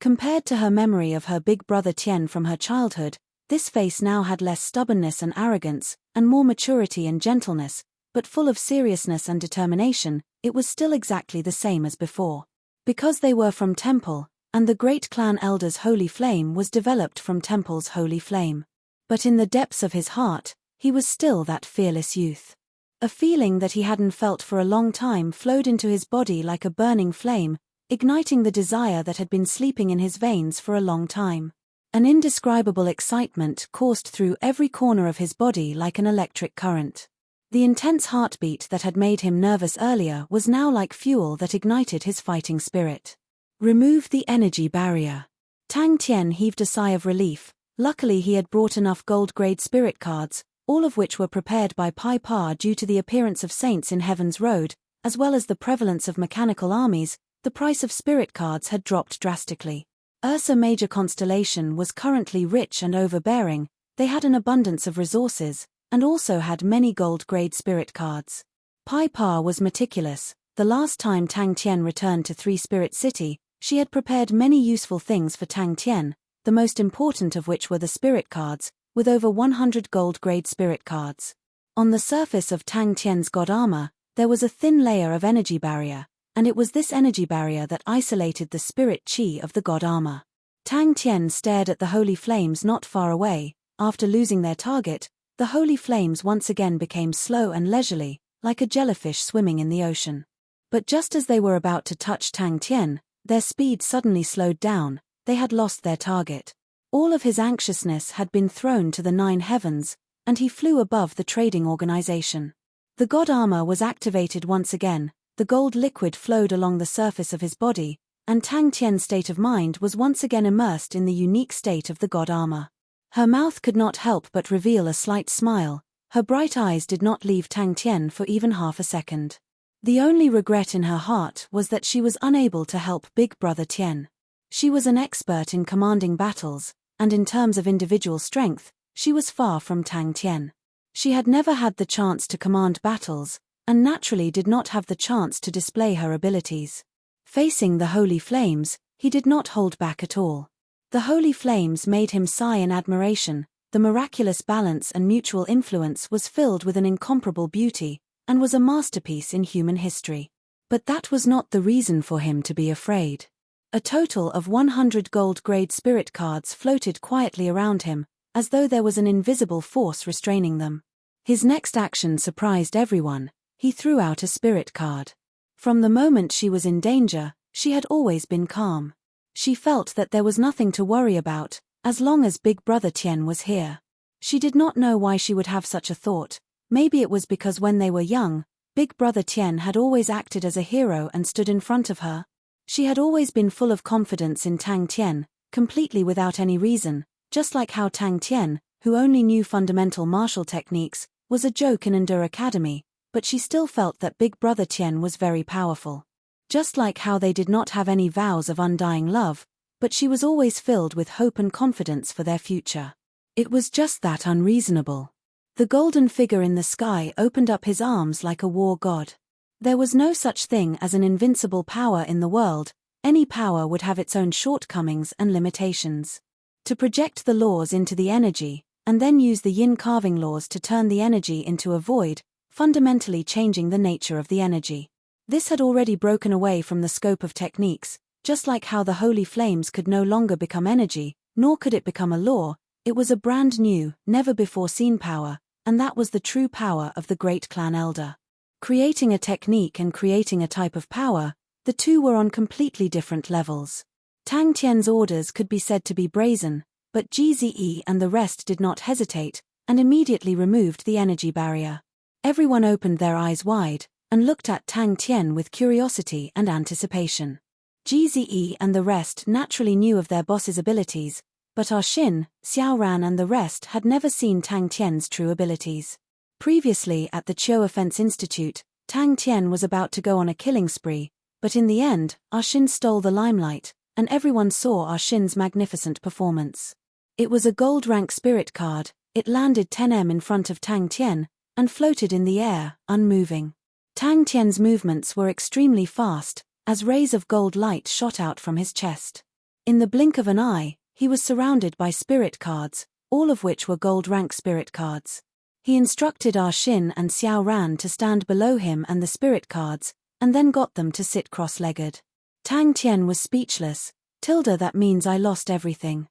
Compared to her memory of her big brother Tian from her childhood, this face now had less stubbornness and arrogance, and more maturity and gentleness, but full of seriousness and determination. It was still exactly the same as before. Because they were from temple, and the great clan elder's holy flame was developed from temple's holy flame. But in the depths of his heart, he was still that fearless youth. A feeling that he hadn't felt for a long time flowed into his body like a burning flame, igniting the desire that had been sleeping in his veins for a long time. An indescribable excitement coursed through every corner of his body like an electric current. The intense heartbeat that had made him nervous earlier was now like fuel that ignited his fighting spirit. Remove the energy barrier. Tang Tian heaved a sigh of relief. Luckily he had brought enough gold-grade spirit cards, all of which were prepared by Pai Pa due to the appearance of saints in Heaven's Road, as well as the prevalence of mechanical armies. The price of spirit cards had dropped drastically. Ursa Major Constellation was currently rich and overbearing. They had an abundance of resources, and also had many gold-grade spirit cards. Pai Pa was meticulous. The last time Tang Tian returned to Three Spirit City, She had prepared many useful things for Tang Tian, the most important of which were the spirit cards, with over 100 gold-grade spirit cards. On the surface of Tang Tian's god armor, there was a thin layer of energy barrier, and it was this energy barrier that isolated the spirit chi of the god armor. Tang Tian stared at the holy flames not far away. After losing their target, the holy flames once again became slow and leisurely, like a jellyfish swimming in the ocean. But just as they were about to touch Tang Tian, their speed suddenly slowed down. They had lost their target. All of his anxiousness had been thrown to the 9 heavens, and he flew above the trading organization. The god armor was activated once again, the gold liquid flowed along the surface of his body, and Tang Tian's state of mind was once again immersed in the unique state of the god armor. Her mouth could not help but reveal a slight smile. Her bright eyes did not leave Tang Tian for even half a second. The only regret in her heart was that she was unable to help Big Brother Tian. She was an expert in commanding battles, and in terms of individual strength, she was far from Tang Tian. She had never had the chance to command battles, and naturally did not have the chance to display her abilities. Facing the holy flames, he did not hold back at all. The holy flames made him sigh in admiration. The miraculous balance and mutual influence was filled with an incomparable beauty, and was a masterpiece in human history. But that was not the reason for him to be afraid. A total of 100 gold-grade spirit cards floated quietly around him, as though there was an invisible force restraining them. His next action surprised everyone. He threw out a spirit card. From the moment she was in danger, she had always been calm. She felt that there was nothing to worry about, as long as Big Brother Tian was here. She did not know why she would have such a thought. Maybe it was because when they were young, Big Brother Tian had always acted as a hero and stood in front of her. She had always been full of confidence in Tang Tian, completely without any reason, just like how Tang Tian, who only knew fundamental martial techniques, was a joke in Endur Academy, but she still felt that Big Brother Tian was very powerful. Just like how they did not have any vows of undying love, but she was always filled with hope and confidence for their future. It was just that unreasonable. The golden figure in the sky opened up his arms like a war god. There was no such thing as an invincible power in the world. Any power would have its own shortcomings and limitations. To project the laws into the energy, and then use the yin carving laws to turn the energy into a void, fundamentally changing the nature of the energy. This had already broken away from the scope of techniques, just like how the holy flames could no longer become energy, nor could it become a law. It was a brand new, never-before-seen power, and that was the true power of the great clan elder. Creating a technique and creating a type of power, the two were on completely different levels. Tang Tian's orders could be said to be brazen, but Gze and the rest did not hesitate, and immediately removed the energy barrier. Everyone opened their eyes wide, and looked at Tang Tian with curiosity and anticipation. Gze and the rest naturally knew of their boss's abilities, but Xin, Xiaoran and the rest had never seen Tang Tian's true abilities. Previously at the Chiu Offense Institute, Tang Tian was about to go on a killing spree, but in the end, Xin stole the limelight, and everyone saw Xin's magnificent performance. It was a gold rank spirit card. It landed 10 in front of Tang Tian, and floated in the air, unmoving. Tang Tian's movements were extremely fast, as rays of gold light shot out from his chest. In the blink of an eye, he was surrounded by spirit cards, all of which were gold rank spirit cards. He instructed Xin and Xiao Ran to stand below him and the spirit cards, and then got them to sit cross-legged. Tang Tian was speechless. That means I lost everything.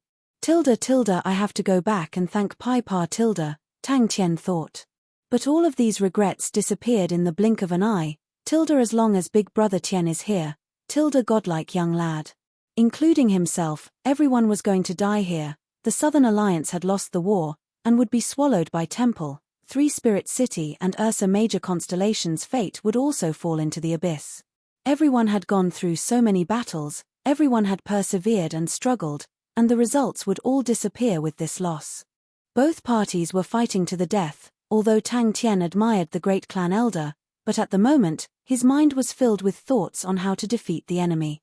I have to go back and thank Pai Pa Tang Tian thought. But all of these regrets disappeared in the blink of an eye. As long as Big Brother Tian is here. Godlike young lad. Including himself, everyone was going to die here. The Southern Alliance had lost the war, and would be swallowed by Temple, 3 Spirit City and Ursa Major Constellation's fate would also fall into the abyss. Everyone had gone through so many battles, everyone had persevered and struggled, and the results would all disappear with this loss. Both parties were fighting to the death, although Tang Tian admired the great clan elder, but at the moment, his mind was filled with thoughts on how to defeat the enemy.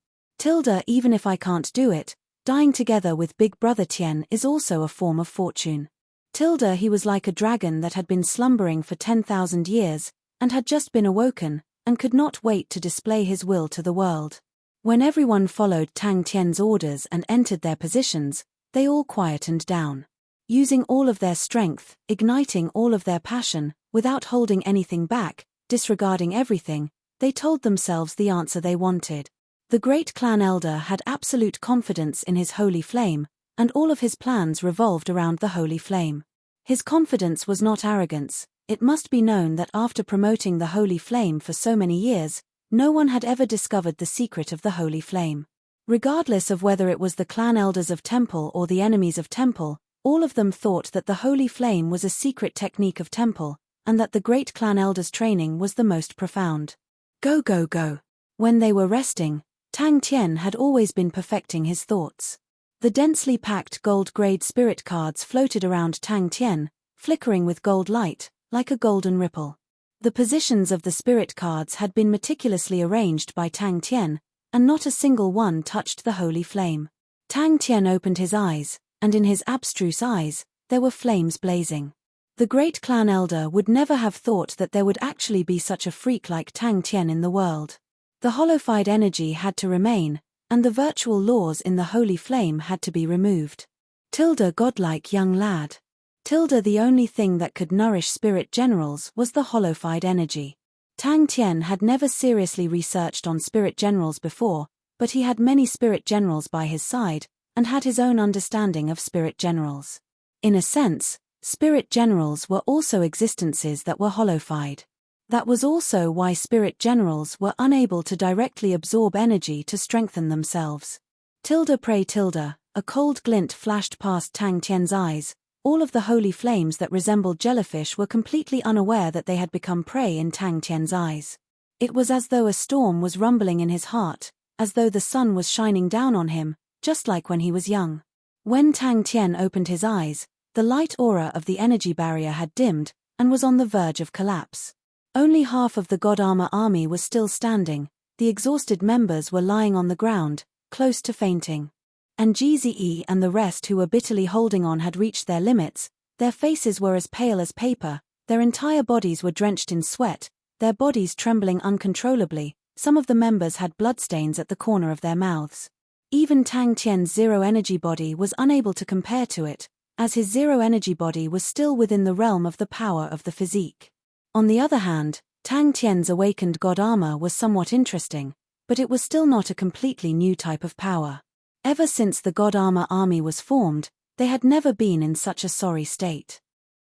Even if I can't do it, dying together with Big Brother Tian is also a form of fortune. He was like a dragon that had been slumbering for 10,000 years, and had just been awoken, and could not wait to display his will to the world. When everyone followed Tang Tian's orders and entered their positions, they all quietened down. Using all of their strength, igniting all of their passion, without holding anything back, disregarding everything, they told themselves the answer they wanted. The great clan elder had absolute confidence in his holy flame, and all of his plans revolved around the holy flame. His confidence was not arrogance. It must be known that after promoting the holy flame for so many years, no one had ever discovered the secret of the holy flame. Regardless of whether it was the clan elders of Temple or the enemies of Temple, all of them thought that the holy flame was a secret technique of Temple, and that the great clan elder's training was the most profound. Go go go. When they were resting, Tang Tian had always been perfecting his thoughts. The densely packed gold-grade spirit cards floated around Tang Tian, flickering with gold light, like a golden ripple. The positions of the spirit cards had been meticulously arranged by Tang Tian, and not a single one touched the holy flame. Tang Tian opened his eyes, and in his abstruse eyes, there were flames blazing. The great clan elder would never have thought that there would actually be such a freak like Tang Tian in the world. The holified energy had to remain, and the virtual laws in the holy flame had to be removed. Godlike young lad. The only thing that could nourish spirit generals was the holified energy. Tang Tian had never seriously researched on spirit generals before, but he had many spirit generals by his side, and had his own understanding of spirit generals. In a sense, spirit generals were also existences that were holified. That was also why spirit generals were unable to directly absorb energy to strengthen themselves. A cold glint flashed past Tang Tian's eyes. All of the holy flames that resembled jellyfish were completely unaware that they had become prey in Tang Tian's eyes. It was as though a storm was rumbling in his heart, as though the sun was shining down on him, just like when he was young. When Tang Tian opened his eyes, the light aura of the energy barrier had dimmed, and was on the verge of collapse. Only half of the God Armor army was still standing. The exhausted members were lying on the ground, close to fainting. And GZE and the rest who were bitterly holding on had reached their limits. Their faces were as pale as paper, their entire bodies were drenched in sweat, their bodies trembling uncontrollably. Some of the members had bloodstains at the corner of their mouths. Even Tang Tian's zero-energy body was unable to compare to it, as his zero-energy body was still within the realm of the power of the physique. On the other hand, Tang Tian's awakened God Armor was somewhat interesting, but it was still not a completely new type of power. Ever since the God Armor army was formed, they had never been in such a sorry state.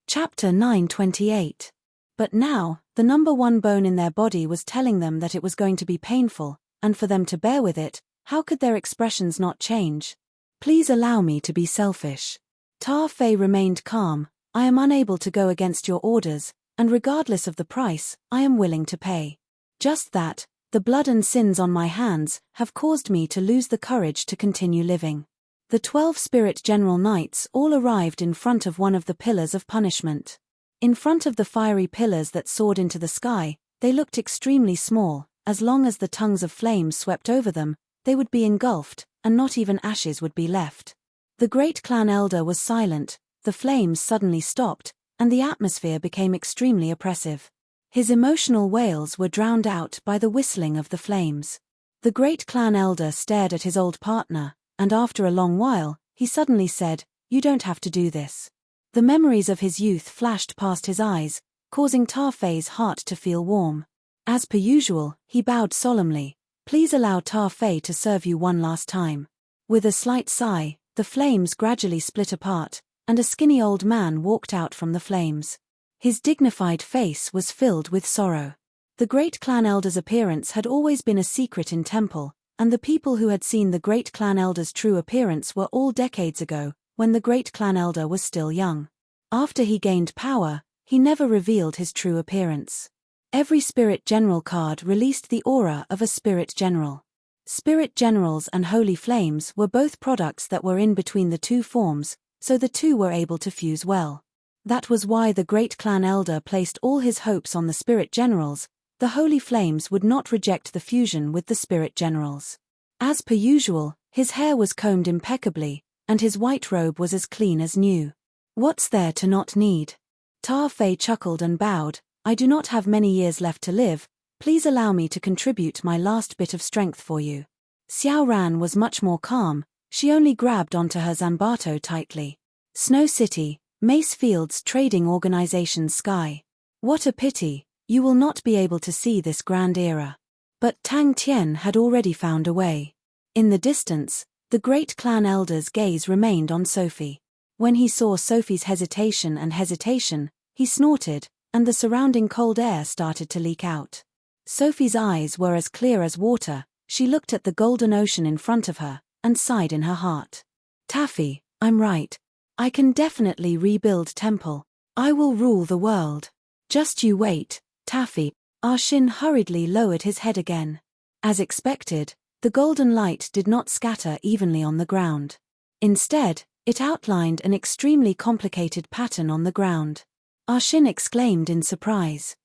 Chapter 928. But now, the number one bone in their body was telling them that it was going to be painful, and for them to bear with it. How could their expressions not change? Please allow me to be selfish. Ta Fei remained calm. I am unable to go against your orders, and regardless of the price, I am willing to pay. Just that, the blood and sins on my hands have caused me to lose the courage to continue living. The 12 spirit general knights all arrived in front of one of the pillars of punishment. In front of the fiery pillars that soared into the sky, they looked extremely small. As long as the tongues of flames swept over them, they would be engulfed, and not even ashes would be left. The great clan elder was silent. The flames suddenly stopped, and the atmosphere became extremely oppressive. His emotional wails were drowned out by the whistling of the flames. The great clan elder stared at his old partner, and after a long while, he suddenly said, "You don't have to do this." The memories of his youth flashed past his eyes, causing Ta Fei's heart to feel warm. As per usual, he bowed solemnly. "Please allow Ta Fei to serve you one last time." With a slight sigh, the flames gradually split apart, and a skinny old man walked out from the flames. His dignified face was filled with sorrow. The great clan elder's appearance had always been a secret in Temple, and the people who had seen the great clan elder's true appearance were all decades ago, when the great clan elder was still young. After he gained power, he never revealed his true appearance. Every spirit general card released the aura of a spirit general. Spirit generals and holy flames were both products that were in between the two forms, so the two were able to fuse well. That was why the great clan elder placed all his hopes on the spirit generals. The holy flames would not reject the fusion with the spirit generals. As per usual, his hair was combed impeccably, and his white robe was as clean as new. What's there to not need? Ta Fei chuckled and bowed. I do not have many years left to live. Please allow me to contribute my last bit of strength for you. Xiao Ran was much more calm, she only grabbed onto her Zambato tightly. Snow City, Mace Field's trading organization's sky. What a pity, you will not be able to see this grand era. But Tang Tian had already found a way. In the distance, the great clan elder's gaze remained on Sophie. When he saw Sophie's hesitation, he snorted, and the surrounding cold air started to leak out. Sophie's eyes were as clear as water, she looked at the golden ocean in front of her, and sighed in her heart. Taffy, I'm right. I can definitely rebuild temple. I will rule the world. Just you wait, Taffy. Shin hurriedly lowered his head again. As expected, the golden light did not scatter evenly on the ground. Instead, it outlined an extremely complicated pattern on the ground. Shin exclaimed in surprise.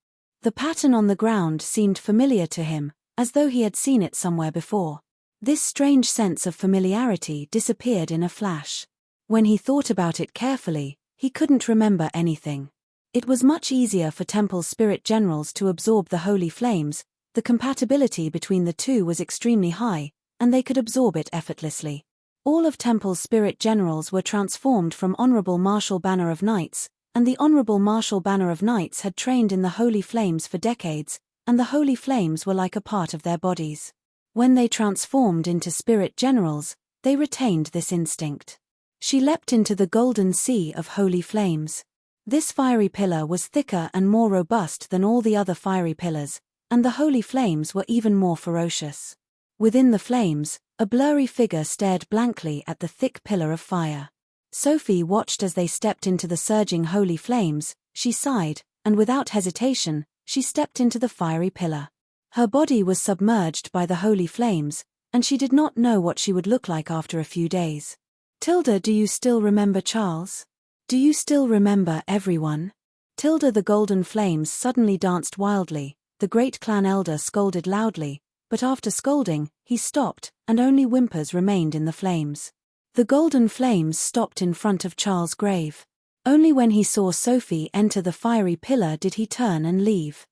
The pattern on the ground seemed familiar to him, as though he had seen it somewhere before. This strange sense of familiarity disappeared in a flash. When he thought about it carefully, he couldn't remember anything. It was much easier for Temple's spirit generals to absorb the holy flames, the compatibility between the two was extremely high, and they could absorb it effortlessly. All of Temple's spirit generals were transformed from Honorable Marshal Banner of Knights, and the Honorable Marshal Banner of Knights had trained in the holy flames for decades, and the holy flames were like a part of their bodies. When they transformed into spirit generals, they retained this instinct. She leapt into the golden sea of holy flames. This fiery pillar was thicker and more robust than all the other fiery pillars, and the holy flames were even more ferocious. Within the flames, a blurry figure stared blankly at the thick pillar of fire. Sophie watched as they stepped into the surging holy flames, she sighed, and without hesitation, she stepped into the fiery pillar. Her body was submerged by the holy flames, and she did not know what she would look like after a few days. Tilda, do you still remember Charles? Do you still remember everyone? Tilda, the golden flames suddenly danced wildly, the great clan elder scolded loudly, but after scolding, he stopped, and only whimpers remained in the flames. The golden flames stopped in front of Charles' grave. Only when he saw Sophie enter the fiery pillar did he turn and leave.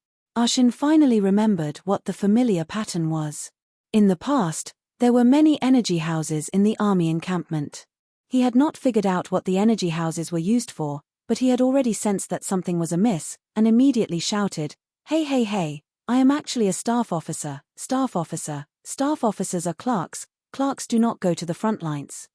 Shin finally remembered what the familiar pattern was. In the past, there were many energy houses in the army encampment. He had not figured out what the energy houses were used for, but he had already sensed that something was amiss, and immediately shouted, "Hey hey hey, I am actually a staff officer, staff officer, staff officers are clerks, clerks do not go to the front lines."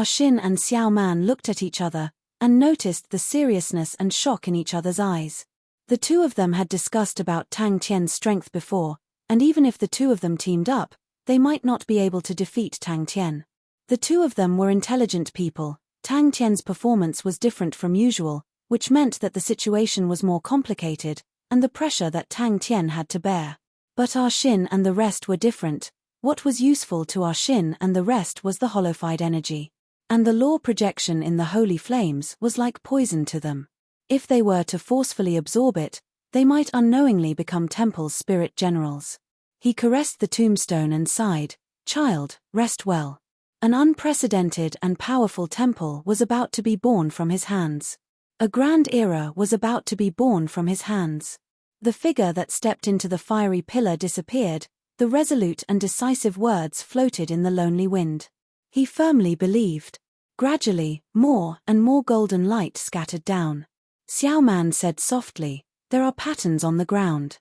Shin and Xiao Man looked at each other, and noticed the seriousness and shock in each other's eyes. The two of them had discussed about Tang Tian's strength before, and even if the two of them teamed up, they might not be able to defeat Tang Tian. The two of them were intelligent people. Tang Tian's performance was different from usual, which meant that the situation was more complicated, and the pressure that Tang Tian had to bear. But Shin and the rest were different. What was useful to Shin and the rest was the holified energy. And the law projection in the holy flames was like poison to them. If they were to forcefully absorb it, they might unknowingly become Temple's spirit generals. He caressed the tombstone and sighed, "Child, rest well." An unprecedented and powerful Temple was about to be born from his hands. A grand era was about to be born from his hands. The figure that stepped into the fiery pillar disappeared, the resolute and decisive words floated in the lonely wind. He firmly believed. Gradually, more and more golden light scattered down. Xiao Man said softly, "There are patterns on the ground."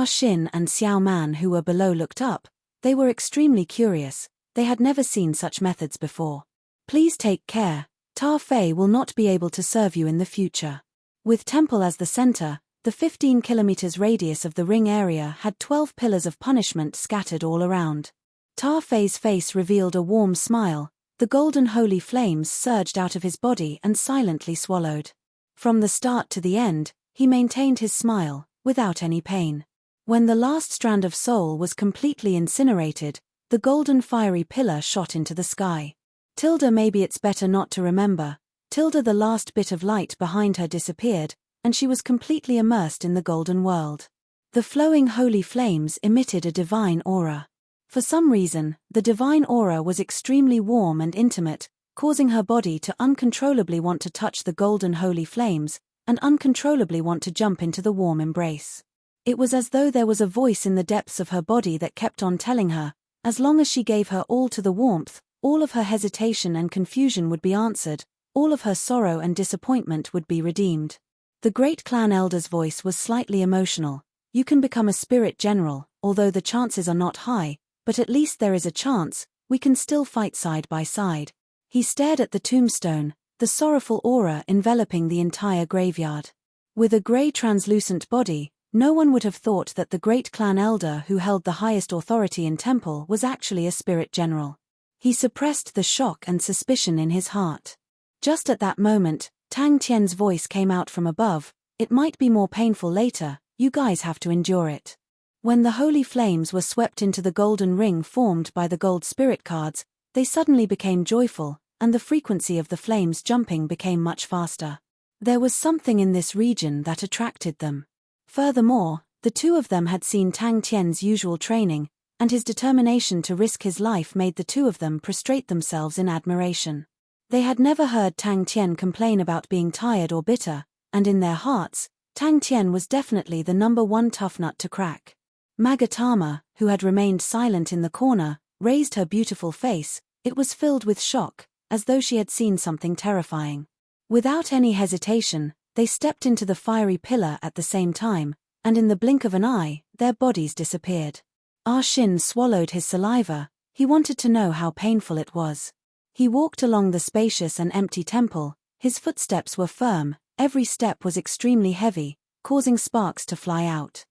Shin and Xiao Man who were below looked up. They were extremely curious, they had never seen such methods before. "Please take care, Ta Fei will not be able to serve you in the future." With Temple as the center, the 15 kilometers radius of the ring area had 12 pillars of punishment scattered all around. Ta Fei's face revealed a warm smile, the golden holy flames surged out of his body and silently swallowed. From the start to the end, he maintained his smile, without any pain. When the last strand of soul was completely incinerated, the golden fiery pillar shot into the sky. Tilda, maybe it's better not to remember. Tilda, the last bit of light behind her disappeared, and she was completely immersed in the golden world. The flowing holy flames emitted a divine aura. For some reason, the divine aura was extremely warm and intimate, causing her body to uncontrollably want to touch the golden holy flames, and uncontrollably want to jump into the warm embrace. It was as though there was a voice in the depths of her body that kept on telling her, As long as she gave her all to the warmth, all of her hesitation and confusion would be answered, all of her sorrow and disappointment would be redeemed. The great clan elder's voice was slightly emotional. You can become a spirit general, although the chances are not high, but at least there is a chance, we can still fight side by side. He stared at the tombstone, the sorrowful aura enveloping the entire graveyard. With a grey translucent body, no one would have thought that the great clan elder who held the highest authority in temple was actually a spirit general. He suppressed the shock and suspicion in his heart. Just at that moment, Tang Tian's voice came out from above, "It might be more painful later, you guys have to endure it." When the holy flames were swept into the golden ring formed by the gold spirit cards, they suddenly became joyful, and the frequency of the flames jumping became much faster. There was something in this region that attracted them. Furthermore, the two of them had seen Tang Tian's usual training, and his determination to risk his life made the two of them prostrate themselves in admiration. They had never heard Tang Tian complain about being tired or bitter, and in their hearts, Tang Tian was definitely the number one tough nut to crack. Magatama, who had remained silent in the corner, raised her beautiful face. It was filled with shock, as though she had seen something terrifying. Without any hesitation, they stepped into the fiery pillar at the same time, and in the blink of an eye, their bodies disappeared. Ah Shin swallowed his saliva. He wanted to know how painful it was. He walked along the spacious and empty temple. His footsteps were firm, every step was extremely heavy, causing sparks to fly out.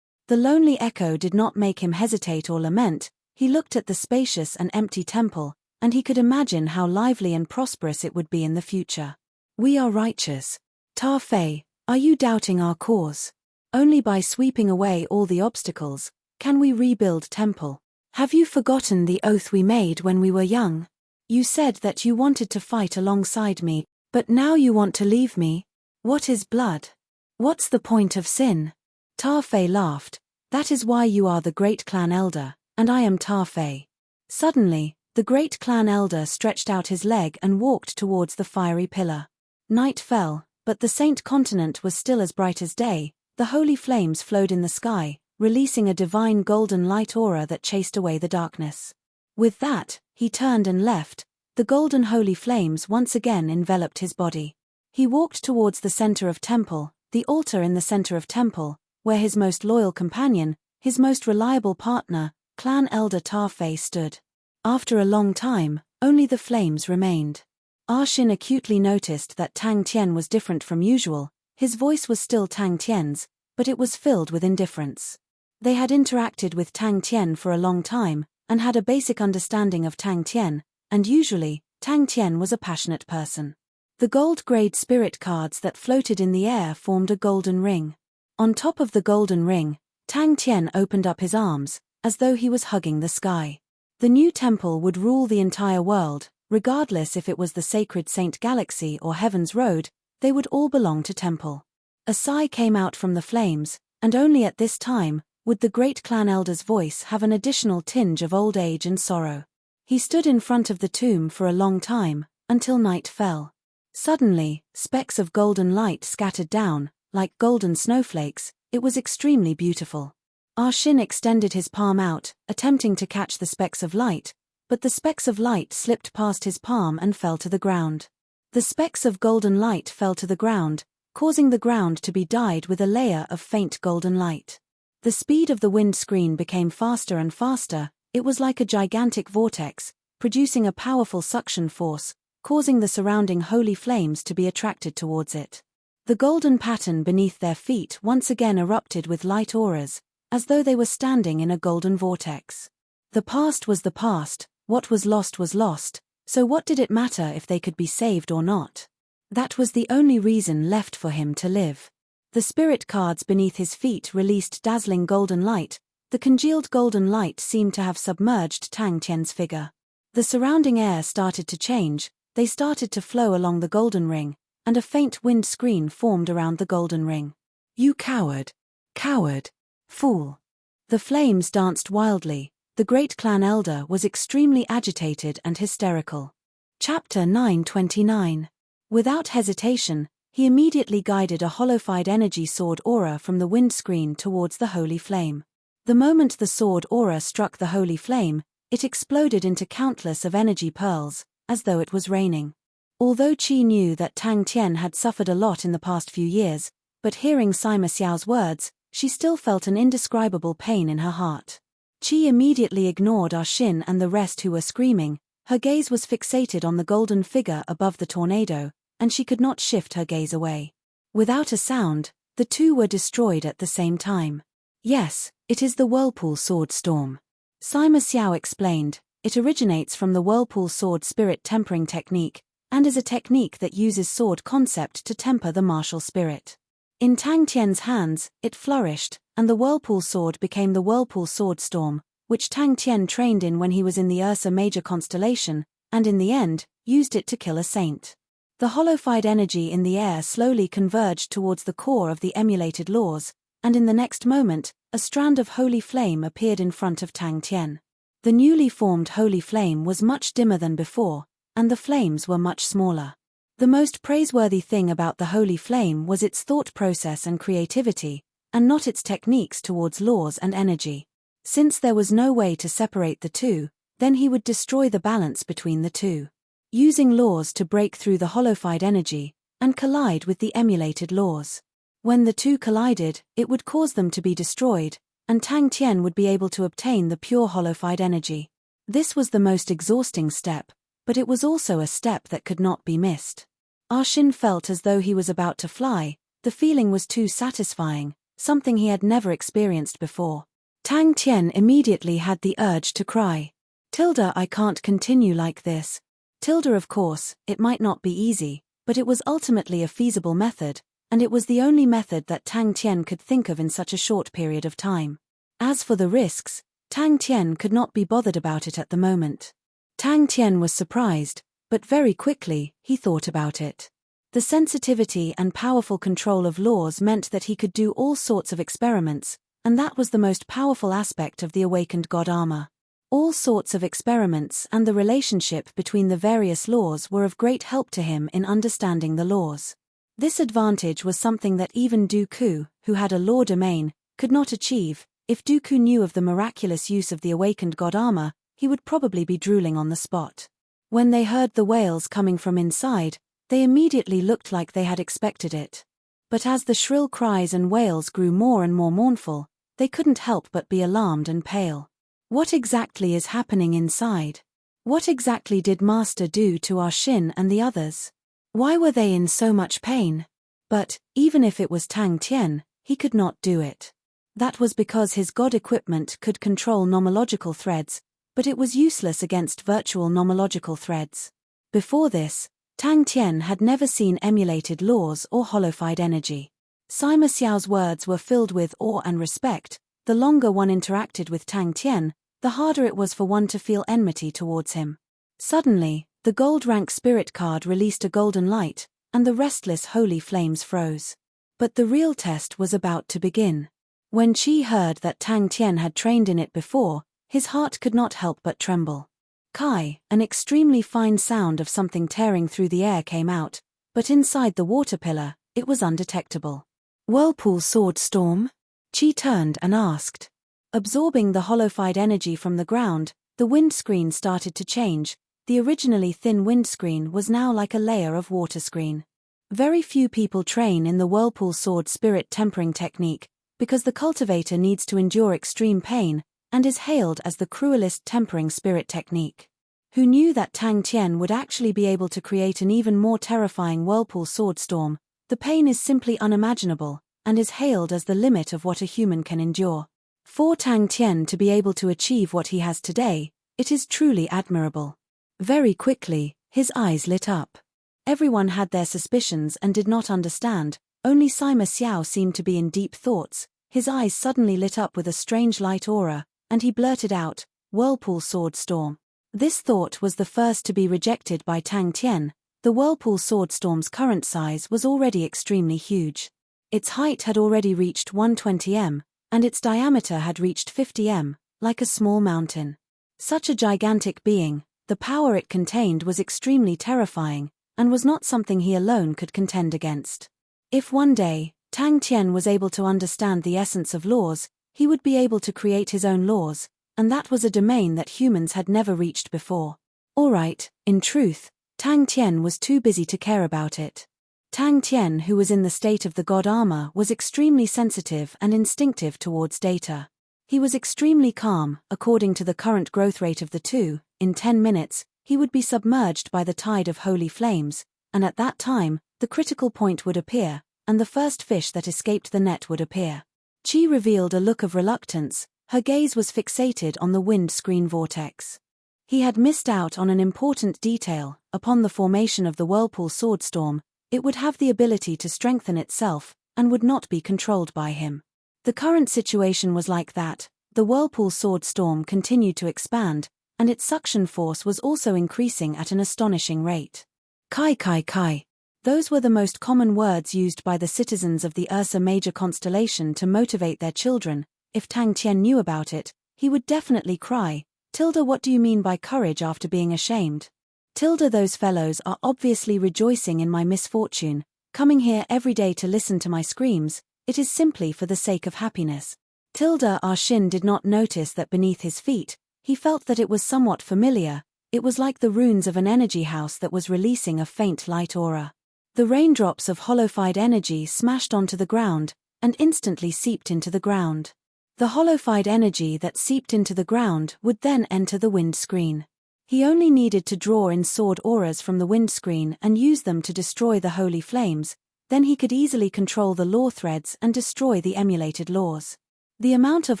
The lonely echo did not make him hesitate or lament. He looked at the spacious and empty temple, and he could imagine how lively and prosperous it would be in the future. "We are righteous. Ta Fei, are you doubting our cause? Only by sweeping away all the obstacles can we rebuild temple. Have you forgotten the oath we made when we were young? You said that you wanted to fight alongside me, but now you want to leave me? What is blood? What's the point of sin?" Ta Fei laughed. "That is why you are the great clan elder, and I am Ta Fei." Suddenly, the great clan elder stretched out his leg and walked towards the fiery pillar. Night fell, but the Saint Continent was still as bright as day. The holy flames flowed in the sky, releasing a divine golden light aura that chased away the darkness. With that, he turned and left. The golden holy flames once again enveloped his body. He walked towards the center of temple, the altar in the center of temple, where his most loyal companion, his most reliable partner, clan elder Ta Fei stood. After a long time, only the flames remained. Ah Shin acutely noticed that Tang Tian was different from usual. His voice was still Tang Tian's, but it was filled with indifference. They had interacted with Tang Tian for a long time, and had a basic understanding of Tang Tian, and usually, Tang Tian was a passionate person. The gold-grade spirit cards that floated in the air formed a golden ring. On top of the golden ring, Tang Tian opened up his arms, as though he was hugging the sky. The new temple would rule the entire world, regardless if it was the sacred Saint Galaxy or Heaven's Road, they would all belong to temple. A sigh came out from the flames, and only at this time would the great clan elder's voice have an additional tinge of old age and sorrow. He stood in front of the tomb for a long time, until night fell. Suddenly, specks of golden light scattered down, like golden snowflakes. It was extremely beautiful. Ah Shin extended his palm out, attempting to catch the specks of light, but the specks of light slipped past his palm and fell to the ground. The specks of golden light fell to the ground, causing the ground to be dyed with a layer of faint golden light. The speed of the wind screen became faster and faster. It was like a gigantic vortex, producing a powerful suction force, causing the surrounding holy flames to be attracted towards it. The golden pattern beneath their feet once again erupted with light auras, as though they were standing in a golden vortex. The past was the past, what was lost, so what did it matter if they could be saved or not? That was the only reason left for him to live. The spirit cards beneath his feet released dazzling golden light. The congealed golden light seemed to have submerged Tang Tian's figure. The surrounding air started to change, they started to flow along the golden ring, and a faint wind screen formed around the golden ring. "You coward! Coward! Fool!" The flames danced wildly. The great clan elder was extremely agitated and hysterical. Chapter 929. Without hesitation, he immediately guided a holified energy sword aura from the wind screen towards the holy flame. The moment the sword aura struck the holy flame, It exploded into countless of energy pearls, as though it was raining. Although Qi knew that Tang Tian had suffered a lot in the past few years, but hearing Sima Xiao's words, she still felt an indescribable pain in her heart. Qi immediately ignored Ah Xin and the rest who were screaming. Her gaze was fixated on the golden figure above the tornado, and she could not shift her gaze away. Without a sound, the two were destroyed at the same time. Yes, it is the Whirlpool Sword Storm. Sima Xiao explained, it originates from the Whirlpool Sword Spirit Tempering Technique, and is a technique that uses sword concept to temper the martial spirit. In Tang Tian's hands, it flourished, and the Whirlpool Sword became the Whirlpool Sword Storm, which Tang Tian trained in when he was in the Ursa Major constellation, and in the end, used it to kill a saint. The holified energy in the air slowly converged towards the core of the emulated laws, and in the next moment, a strand of holy flame appeared in front of Tang Tian. The newly formed holy flame was much dimmer than before, and the flames were much smaller. The most praiseworthy thing about the holy flame was its thought process and creativity, and not its techniques towards laws and energy. Since there was no way to separate the two, then he would destroy the balance between the two. Using laws to break through the holified energy, and collide with the emulated laws. When the two collided, it would cause them to be destroyed, and Tang Tian would be able to obtain the pure holified energy. This was the most exhausting step, but it was also a step that could not be missed. Ah Xin felt as though he was about to fly. The feeling was too satisfying, something he had never experienced before. Tang Tian immediately had the urge to cry. Tilda, I can't continue like this. Tilda, of course, it might not be easy, but it was ultimately a feasible method, and it was the only method that Tang Tian could think of in such a short period of time. As for the risks, Tang Tian could not be bothered about it at the moment. Tang Tian was surprised, but very quickly, he thought about it. The sensitivity and powerful control of laws meant that he could do all sorts of experiments, and that was the most powerful aspect of the awakened god armor. All sorts of experiments and the relationship between the various laws were of great help to him in understanding the laws. This advantage was something that even Dooku, who had a law domain, could not achieve. If Dooku knew of the miraculous use of the awakened god armor, he would probably be drooling on the spot. When they heard the wails coming from inside, they immediately looked like they had expected it. But as the shrill cries and wails grew more and more mournful, they couldn't help but be alarmed and pale. What exactly is happening inside? What exactly did Master do to Ah Xin and the others? Why were they in so much pain? But, even if it was Tang Tian, he could not do it. That was because his god equipment could control nomological threads, but it was useless against virtual nomological threads. Before this, Tang Tian had never seen emulated laws or holified energy. Sima Xiao's words were filled with awe and respect. The longer one interacted with Tang Tian, the harder it was for one to feel enmity towards him. Suddenly, the gold rank spirit card released a golden light, and the restless holy flames froze. But the real test was about to begin. When Qi heard that Tang Tian had trained in it before, his heart could not help but tremble. Kai, an extremely fine sound of something tearing through the air came out, but inside the water pillar, it was undetectable. Whirlpool Sword Storm? Qi turned and asked. Absorbing the holified energy from the ground, the windscreen started to change. The originally thin windscreen was now like a layer of water screen. Very few people train in the Whirlpool Sword Spirit Tempering Technique, because the cultivator needs to endure extreme pain, and is hailed as the cruelest tempering spirit technique. Who knew that Tang Tian would actually be able to create an even more terrifying Whirlpool Sword Storm? The pain is simply unimaginable, and is hailed as the limit of what a human can endure. For Tang Tian to be able to achieve what he has today, it is truly admirable. Very quickly, his eyes lit up. Everyone had their suspicions and did not understand, only Sima Xiao seemed to be in deep thoughts. His eyes suddenly lit up with a strange light aura, and he blurted out, Whirlpool Sword Storm. This thought was the first to be rejected by Tang Tian. The Whirlpool Sword Storm's current size was already extremely huge. Its height had already reached 120 m, and its diameter had reached 50 m, like a small mountain. Such a gigantic being, the power it contained was extremely terrifying, and was not something he alone could contend against. If one day, Tang Tian was able to understand the essence of laws, he would be able to create his own laws, and that was a domain that humans had never reached before. Alright, in truth, Tang Tian was too busy to care about it. Tang Tian, who was in the state of the god armor, was extremely sensitive and instinctive towards data. He was extremely calm. According to the current growth rate of the two, in 10 minutes, he would be submerged by the tide of holy flames, and at that time, the critical point would appear, and the first fish that escaped the net would appear. Qi revealed a look of reluctance. Her gaze was fixated on the wind screen vortex. He had missed out on an important detail. Upon the formation of the whirlpool sword storm, it would have the ability to strengthen itself, and would not be controlled by him. The current situation was like that. The whirlpool sword storm continued to expand, and its suction force was also increasing at an astonishing rate. Kai Kai Kai. Those were the most common words used by the citizens of the Ursa Major constellation to motivate their children. If Tang Tian knew about it, he would definitely cry. Tilda, what do you mean by courage after being ashamed? Tilda, those fellows are obviously rejoicing in my misfortune, coming here every day to listen to my screams. It is simply for the sake of happiness. Tilda, our Shin did not notice that beneath his feet, he felt that it was somewhat familiar. It was like the runes of an energy house that was releasing a faint light aura. The raindrops of holified energy smashed onto the ground, and instantly seeped into the ground. The holified energy that seeped into the ground would then enter the wind screen. He only needed to draw in sword auras from the wind screen and use them to destroy the holy flames, then he could easily control the law threads and destroy the emulated laws. The amount of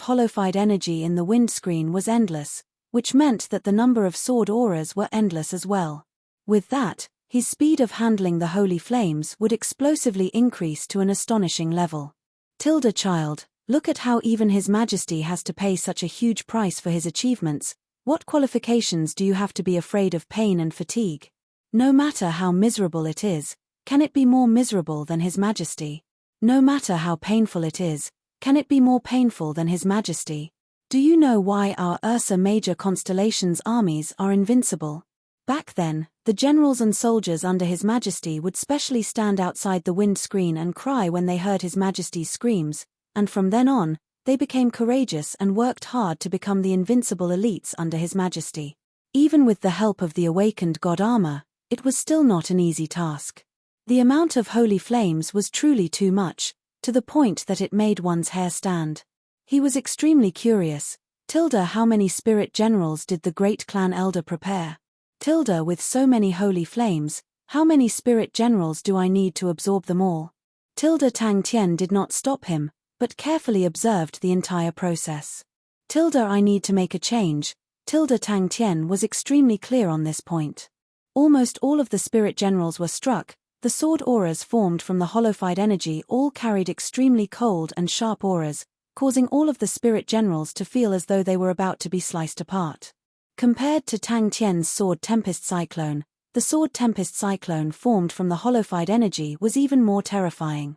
holified energy in the wind screen was endless, which meant that the number of sword auras were endless as well. With that, his speed of handling the holy flames would explosively increase to an astonishing level. Tilda, child, look at how even His Majesty has to pay such a huge price for his achievements. What qualifications do you have to be afraid of pain and fatigue? No matter how miserable it is, can it be more miserable than His Majesty? No matter how painful it is, can it be more painful than His Majesty? Do you know why our Ursa Major constellation's armies are invincible? Back then, the generals and soldiers under His Majesty would specially stand outside the wind screen and cry when they heard His Majesty's screams, and from then on, they became courageous and worked hard to become the invincible elites under His Majesty. Even with the help of the awakened god armor, it was still not an easy task. The amount of holy flames was truly too much, to the point that it made one's hair stand. He was extremely curious. Tilda, how many spirit generals did the great clan elder prepare? Tilda, with so many holy flames, how many spirit generals do I need to absorb them all? Tilda. Tang Tian did not stop him, but carefully observed the entire process. Tilda, I need to make a change. Tilda. Tang Tian was extremely clear on this point. Almost all of the spirit generals were struck. The sword auras formed from the holified energy all carried extremely cold and sharp auras, causing all of the spirit generals to feel as though they were about to be sliced apart. Compared to Tang Tian's sword tempest cyclone, the sword tempest cyclone formed from the holified energy was even more terrifying.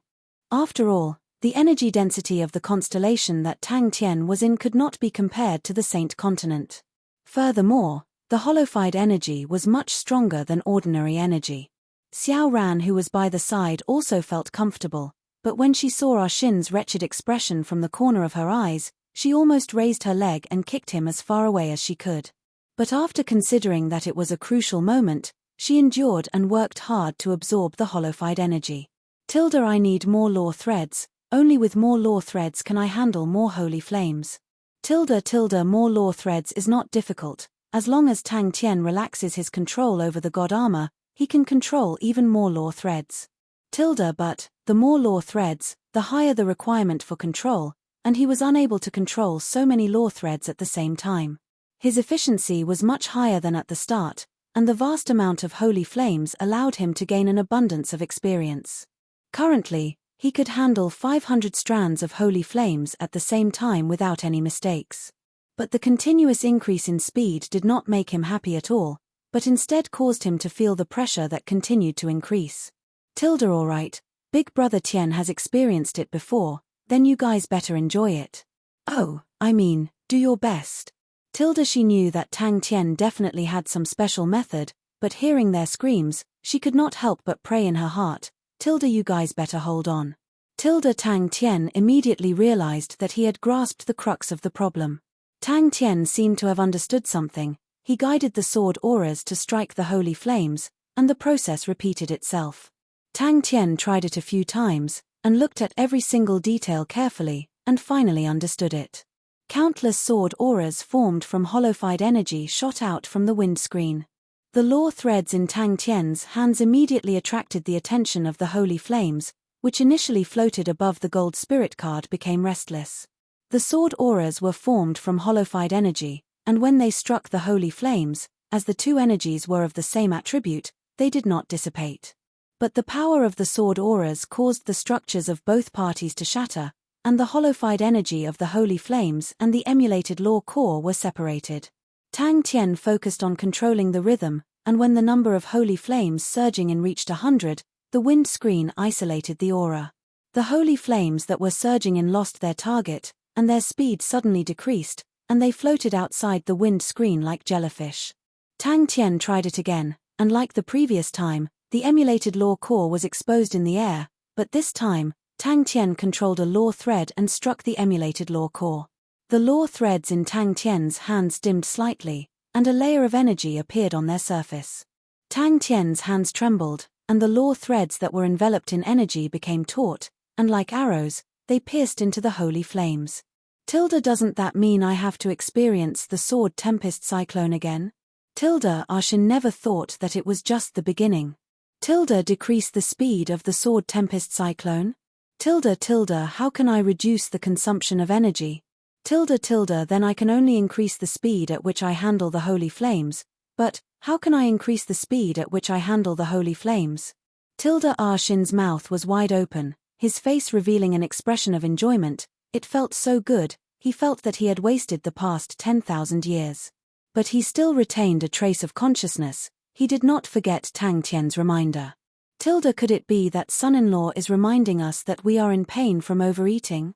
After all, the energy density of the constellation that Tang Tian was in could not be compared to the Saint Continent. Furthermore, the holified energy was much stronger than ordinary energy. Xiao Ran, who was by the side, also felt comfortable, but when she saw Ah Shin's wretched expression from the corner of her eyes, she almost raised her leg and kicked him as far away as she could. But after considering that it was a crucial moment, she endured and worked hard to absorb the holified energy. Tilda, I need more law threads. Only with more law threads can I handle more holy flames. Tilda. More law threads is not difficult. As long as Tang Tian relaxes his control over the god armor, he can control even more law threads. Tilda, but the more law threads, the higher the requirement for control, and he was unable to control so many law threads at the same time. His efficiency was much higher than at the start, and the vast amount of holy flames allowed him to gain an abundance of experience. Currently, he could handle 500 strands of holy flames at the same time without any mistakes. But the continuous increase in speed did not make him happy at all, but instead caused him to feel the pressure that continued to increase. Tilda, alright, Big Brother Tian has experienced it before, then you guys better enjoy it. Oh, I mean, do your best. Tilda, she knew that Tang Tian definitely had some special method, but hearing their screams, she could not help but pray in her heart, Tilda, you guys better hold on. Tilda. Tang Tian immediately realized that he had grasped the crux of the problem. Tang Tian seemed to have understood something. He guided the sword auras to strike the holy flames, and the process repeated itself. Tang Tian tried it a few times, and looked at every single detail carefully, and finally understood it. Countless sword auras formed from holified energy shot out from the windscreen. The law threads in Tang Tian's hands immediately attracted the attention of the holy flames, which initially floated above the gold spirit card became restless. The sword auras were formed from holified energy, and when they struck the holy flames, as the two energies were of the same attribute, they did not dissipate. But the power of the sword auras caused the structures of both parties to shatter, and the holified energy of the holy flames and the emulated law core were separated. Tang Tian focused on controlling the rhythm, and when the number of holy flames surging in reached 100, the wind screen isolated the aura. The holy flames that were surging in lost their target, and their speed suddenly decreased, and they floated outside the wind screen like jellyfish. Tang Tian tried it again, and like the previous time, the emulated law core was exposed in the air, but this time, Tang Tian controlled a law thread and struck the emulated law core. The law threads in Tang Tian's hands dimmed slightly, and a layer of energy appeared on their surface. Tang Tian's hands trembled, and the law threads that were enveloped in energy became taut, and like arrows, they pierced into the holy flames. Doesn't that mean I have to experience the sword tempest cyclone again? Arshin never thought that it was just the beginning. Decrease the speed of the sword tempest cyclone? How can I reduce the consumption of energy? Then I can only increase the speed at which I handle the holy flames. But, how can I increase the speed at which I handle the holy flames? Arshin's mouth was wide open, his face revealing an expression of enjoyment. It felt so good, he felt that he had wasted the past 10,000 years. But he still retained a trace of consciousness. He did not forget Tang Tian's reminder. Could it be that son-in-law is reminding us that we are in pain from overeating?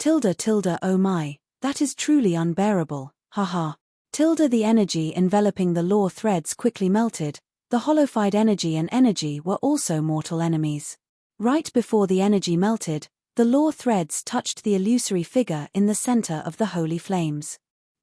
Oh my, that is truly unbearable, haha. The energy enveloping the law threads quickly melted. The holified energy and energy were also mortal enemies. Right before the energy melted, the law threads touched the illusory figure in the center of the holy flames.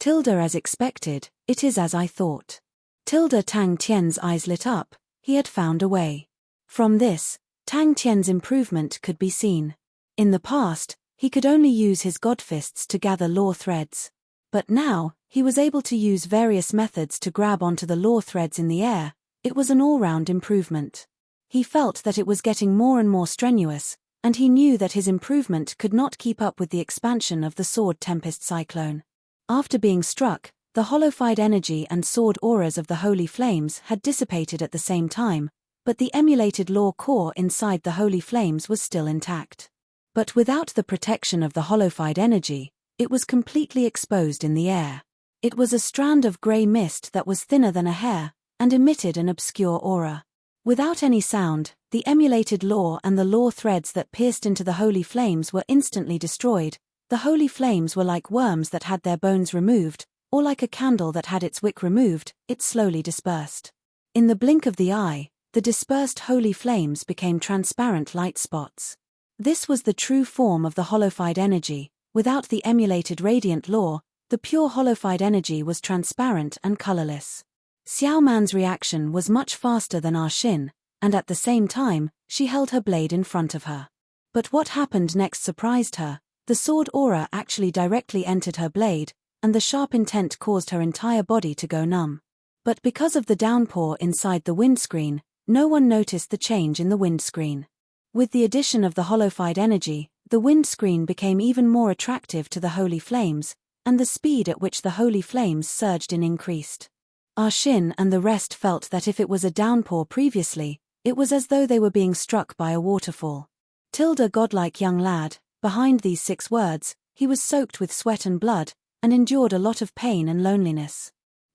As expected, it is as I thought. Tang Tian's eyes lit up. He had found a way. From this, Tang Tian's improvement could be seen. In the past, he could only use his godfists to gather law threads. But now, he was able to use various methods to grab onto the law threads in the air. It was an all-round improvement. He felt that it was getting more and more strenuous, and he knew that his improvement could not keep up with the expansion of the sword tempest cyclone. After being struck, the holified energy and sword auras of the holy flames had dissipated at the same time, but the emulated law core inside the holy flames was still intact. But without the protection of the holified energy, it was completely exposed in the air. It was a strand of grey mist that was thinner than a hair, and emitted an obscure aura. Without any sound, the emulated law and the law threads that pierced into the holy flames were instantly destroyed. The holy flames were like worms that had their bones removed, or like a candle that had its wick removed. It slowly dispersed. In the blink of the eye, the dispersed holy flames became transparent light spots. This was the true form of the holified energy. Without the emulated radiant law, the pure holified energy was transparent and colorless. Xiao Man's reaction was much faster than Arshin, and at the same time, she held her blade in front of her. But what happened next surprised her. The sword aura actually directly entered her blade, and the sharp intent caused her entire body to go numb. But because of the downpour inside the windscreen, no one noticed the change in the windscreen. With the addition of the holified energy, the windscreen became even more attractive to the holy flames, and the speed at which the holy flames surged in increased. Arshin and the rest felt that if it was a downpour previously, it was as though they were being struck by a waterfall. Godlike young lad, behind these 6 words, he was soaked with sweat and blood, and endured a lot of pain and loneliness.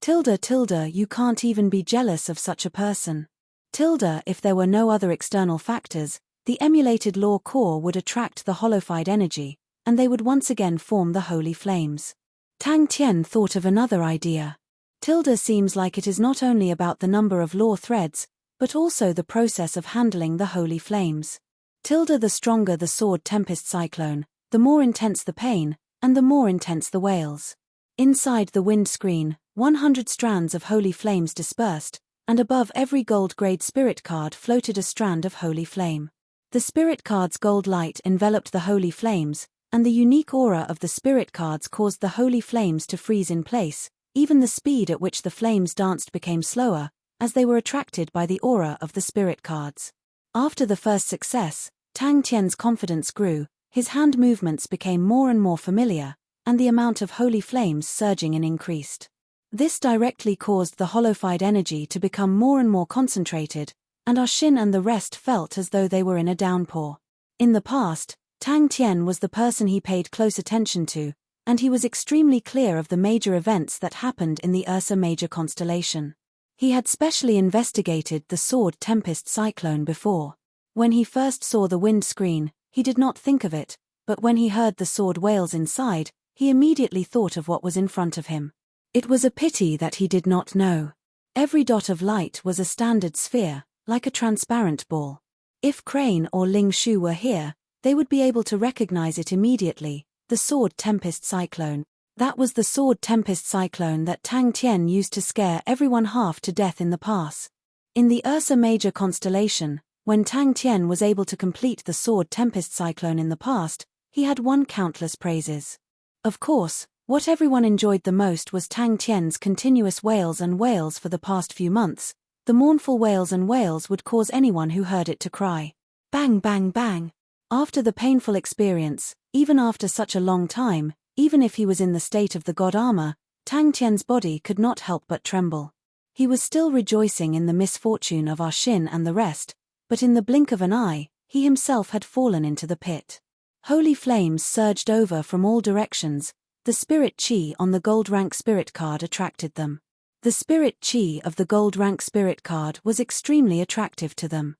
You can't even be jealous of such a person. If there were no other external factors, the emulated law core would attract the holified energy, and they would once again form the holy flames. Tang Tian thought of another idea. Seems like it is not only about the number of law threads, but also the process of handling the holy flames. The stronger the sword tempest cyclone, the more intense the pain, and the more intense the wails. Inside the wind screen, 100 strands of holy flames dispersed, and above every gold-grade spirit card floated a strand of holy flame. The spirit card's gold light enveloped the holy flames, and the unique aura of the spirit cards caused the holy flames to freeze in place. Even the speed at which the flames danced became slower, as they were attracted by the aura of the spirit cards. After the first success, Tang Tian's confidence grew, his hand movements became more and more familiar, and the amount of holy flames surging in increased. This directly caused the holified energy to become more and more concentrated, and Xin and the rest felt as though they were in a downpour. In the past, Tang Tian was the person he paid close attention to, and he was extremely clear of the major events that happened in the Ursa Major constellation. He had specially investigated the Sword Tempest Cyclone before. When he first saw the wind screen, he did not think of it, but when he heard the sword wails inside, he immediately thought of what was in front of him. It was a pity that he did not know. Every dot of light was a standard sphere, like a transparent ball. If Crane or Ling Shu were here, they would be able to recognize it immediately, the Sword Tempest Cyclone. That was the Sword Tempest Cyclone that Tang Tian used to scare everyone half to death in the past. In the Ursa Major constellation, when Tang Tian was able to complete the Sword Tempest Cyclone in the past, he had won countless praises. Of course, what everyone enjoyed the most was Tang Tian's continuous wails and wails for the past few months. The mournful wails and wails would cause anyone who heard it to cry. Bang bang bang. After the painful experience, even after such a long time, even if he was in the state of the god armor, Tang Tian's body could not help but tremble. He was still rejoicing in the misfortune of Xin and the rest, but in the blink of an eye, he himself had fallen into the pit. Holy flames surged over from all directions. The spirit chi on the gold rank spirit card attracted them. The spirit chi of the gold rank spirit card was extremely attractive to them.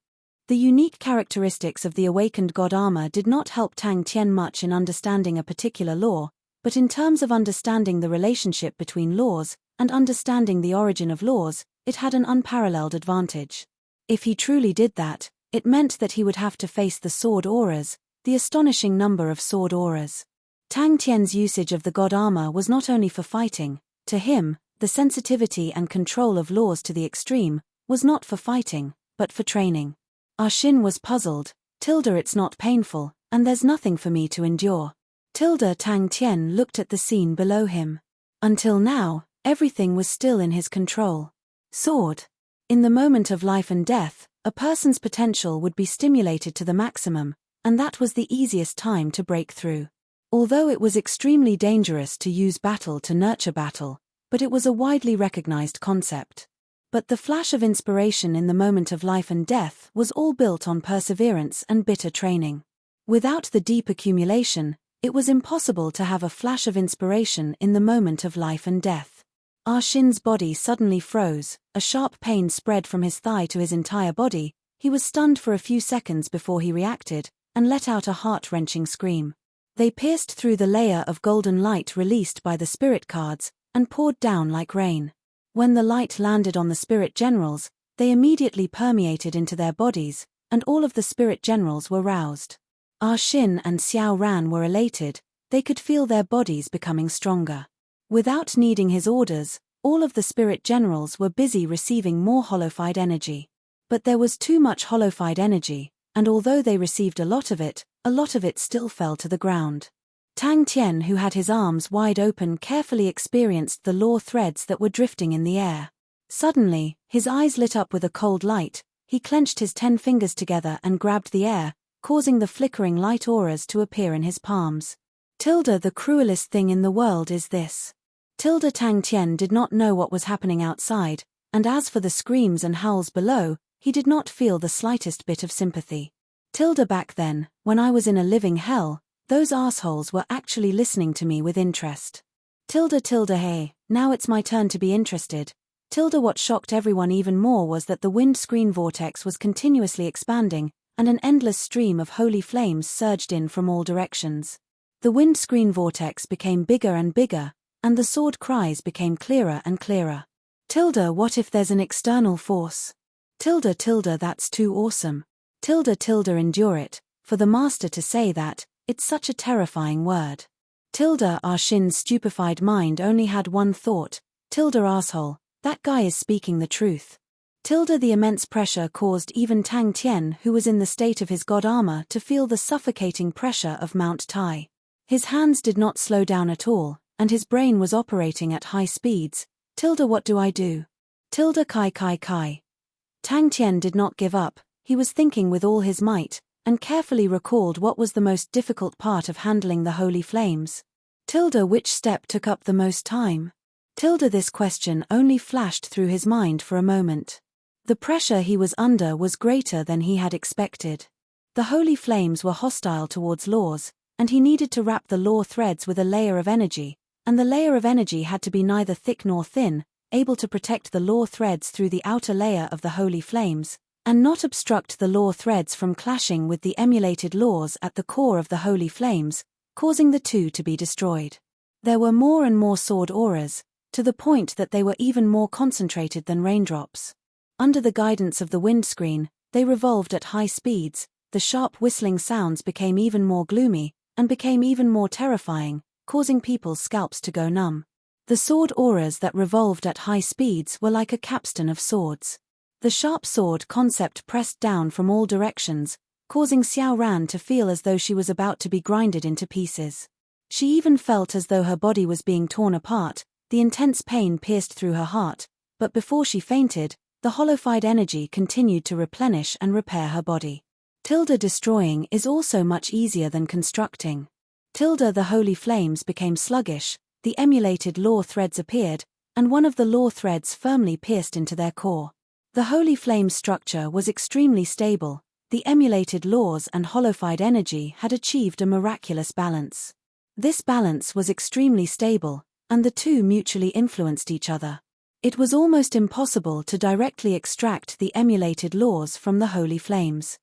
The unique characteristics of the awakened god armor did not help Tang Tian much in understanding a particular law, but in terms of understanding the relationship between laws, and understanding the origin of laws, it had an unparalleled advantage. If he truly did that, it meant that he would have to face the sword auras, the astonishing number of sword auras. Tang Tian's usage of the god armor was not only for fighting. To him, the sensitivity and control of laws to the extreme was not for fighting, but for training. Xin was puzzled. It's not painful, and there's nothing for me to endure. Tang Tian looked at the scene below him. Until now, everything was still in his control. Sword. In the moment of life and death, a person's potential would be stimulated to the maximum, and that was the easiest time to break through. Although it was extremely dangerous to use battle to nurture battle, but it was a widely recognized concept. But the flash of inspiration in the moment of life and death was all built on perseverance and bitter training. Without the deep accumulation, it was impossible to have a flash of inspiration in the moment of life and death. Xin's body suddenly froze, a sharp pain spread from his thigh to his entire body. He was stunned for a few seconds before he reacted, and let out a heart-wrenching scream. They pierced through the layer of golden light released by the spirit cards, and poured down like rain. When the light landed on the spirit generals, they immediately permeated into their bodies, and all of the spirit generals were roused. Xin and Xiao Ran were elated. They could feel their bodies becoming stronger. Without needing his orders, all of the spirit generals were busy receiving more holified energy. But there was too much holified energy, and although they received a lot of it still fell to the ground. Tang Tian, who had his arms wide open, carefully experienced the law threads that were drifting in the air. Suddenly, his eyes lit up with a cold light. He clenched his 10 fingers together and grabbed the air, causing the flickering light auras to appear in his palms. The cruelest thing in the world is this. Tang Tian did not know what was happening outside, and as for the screams and howls below, he did not feel the slightest bit of sympathy. Back then, when I was in a living hell, those assholes were actually listening to me with interest. Hey, now it's my turn to be interested. What shocked everyone even more was that the wind screen vortex was continuously expanding, and an endless stream of holy flames surged in from all directions. The wind screen vortex became bigger and bigger, and the sword cries became clearer and clearer. What if there's an external force? That's too awesome. Endure it, for the master to say that, it's such a terrifying word. Our Shin's stupefied mind only had one thought, asshole, that guy is speaking the truth. The immense pressure caused even Tang Tian, who was in the state of his god armor, to feel the suffocating pressure of Mount Tai. His hands did not slow down at all, and his brain was operating at high speeds. What do I do? Kai. Tang Tian did not give up, he was thinking with all his might, and carefully recalled what was the most difficult part of handling the holy flames. Which step took up the most time? This question only flashed through his mind for a moment. The pressure he was under was greater than he had expected. The holy flames were hostile towards laws, and he needed to wrap the law threads with a layer of energy, and the layer of energy had to be neither thick nor thin, able to protect the law threads through the outer layer of the holy flames, and not obstruct the law threads from clashing with the emulated laws at the core of the holy flames, causing the two to be destroyed. There were more and more sword auras, to the point that they were even more concentrated than raindrops. Under the guidance of the windscreen, they revolved at high speeds, the sharp whistling sounds became even more gloomy, and became even more terrifying, causing people's scalps to go numb. The sword auras that revolved at high speeds were like a capstan of swords. The sharp sword concept pressed down from all directions, causing Xiao Ran to feel as though she was about to be grinded into pieces. She even felt as though her body was being torn apart, the intense pain pierced through her heart, but before she fainted, the hollowified energy continued to replenish and repair her body. Destroying is also much easier than constructing. The holy flames became sluggish, the emulated law threads appeared, and one of the law threads firmly pierced into their core. The holy flame's structure was extremely stable, the emulated laws and hollowified energy had achieved a miraculous balance. This balance was extremely stable, and the two mutually influenced each other. It was almost impossible to directly extract the emulated laws from the holy flames.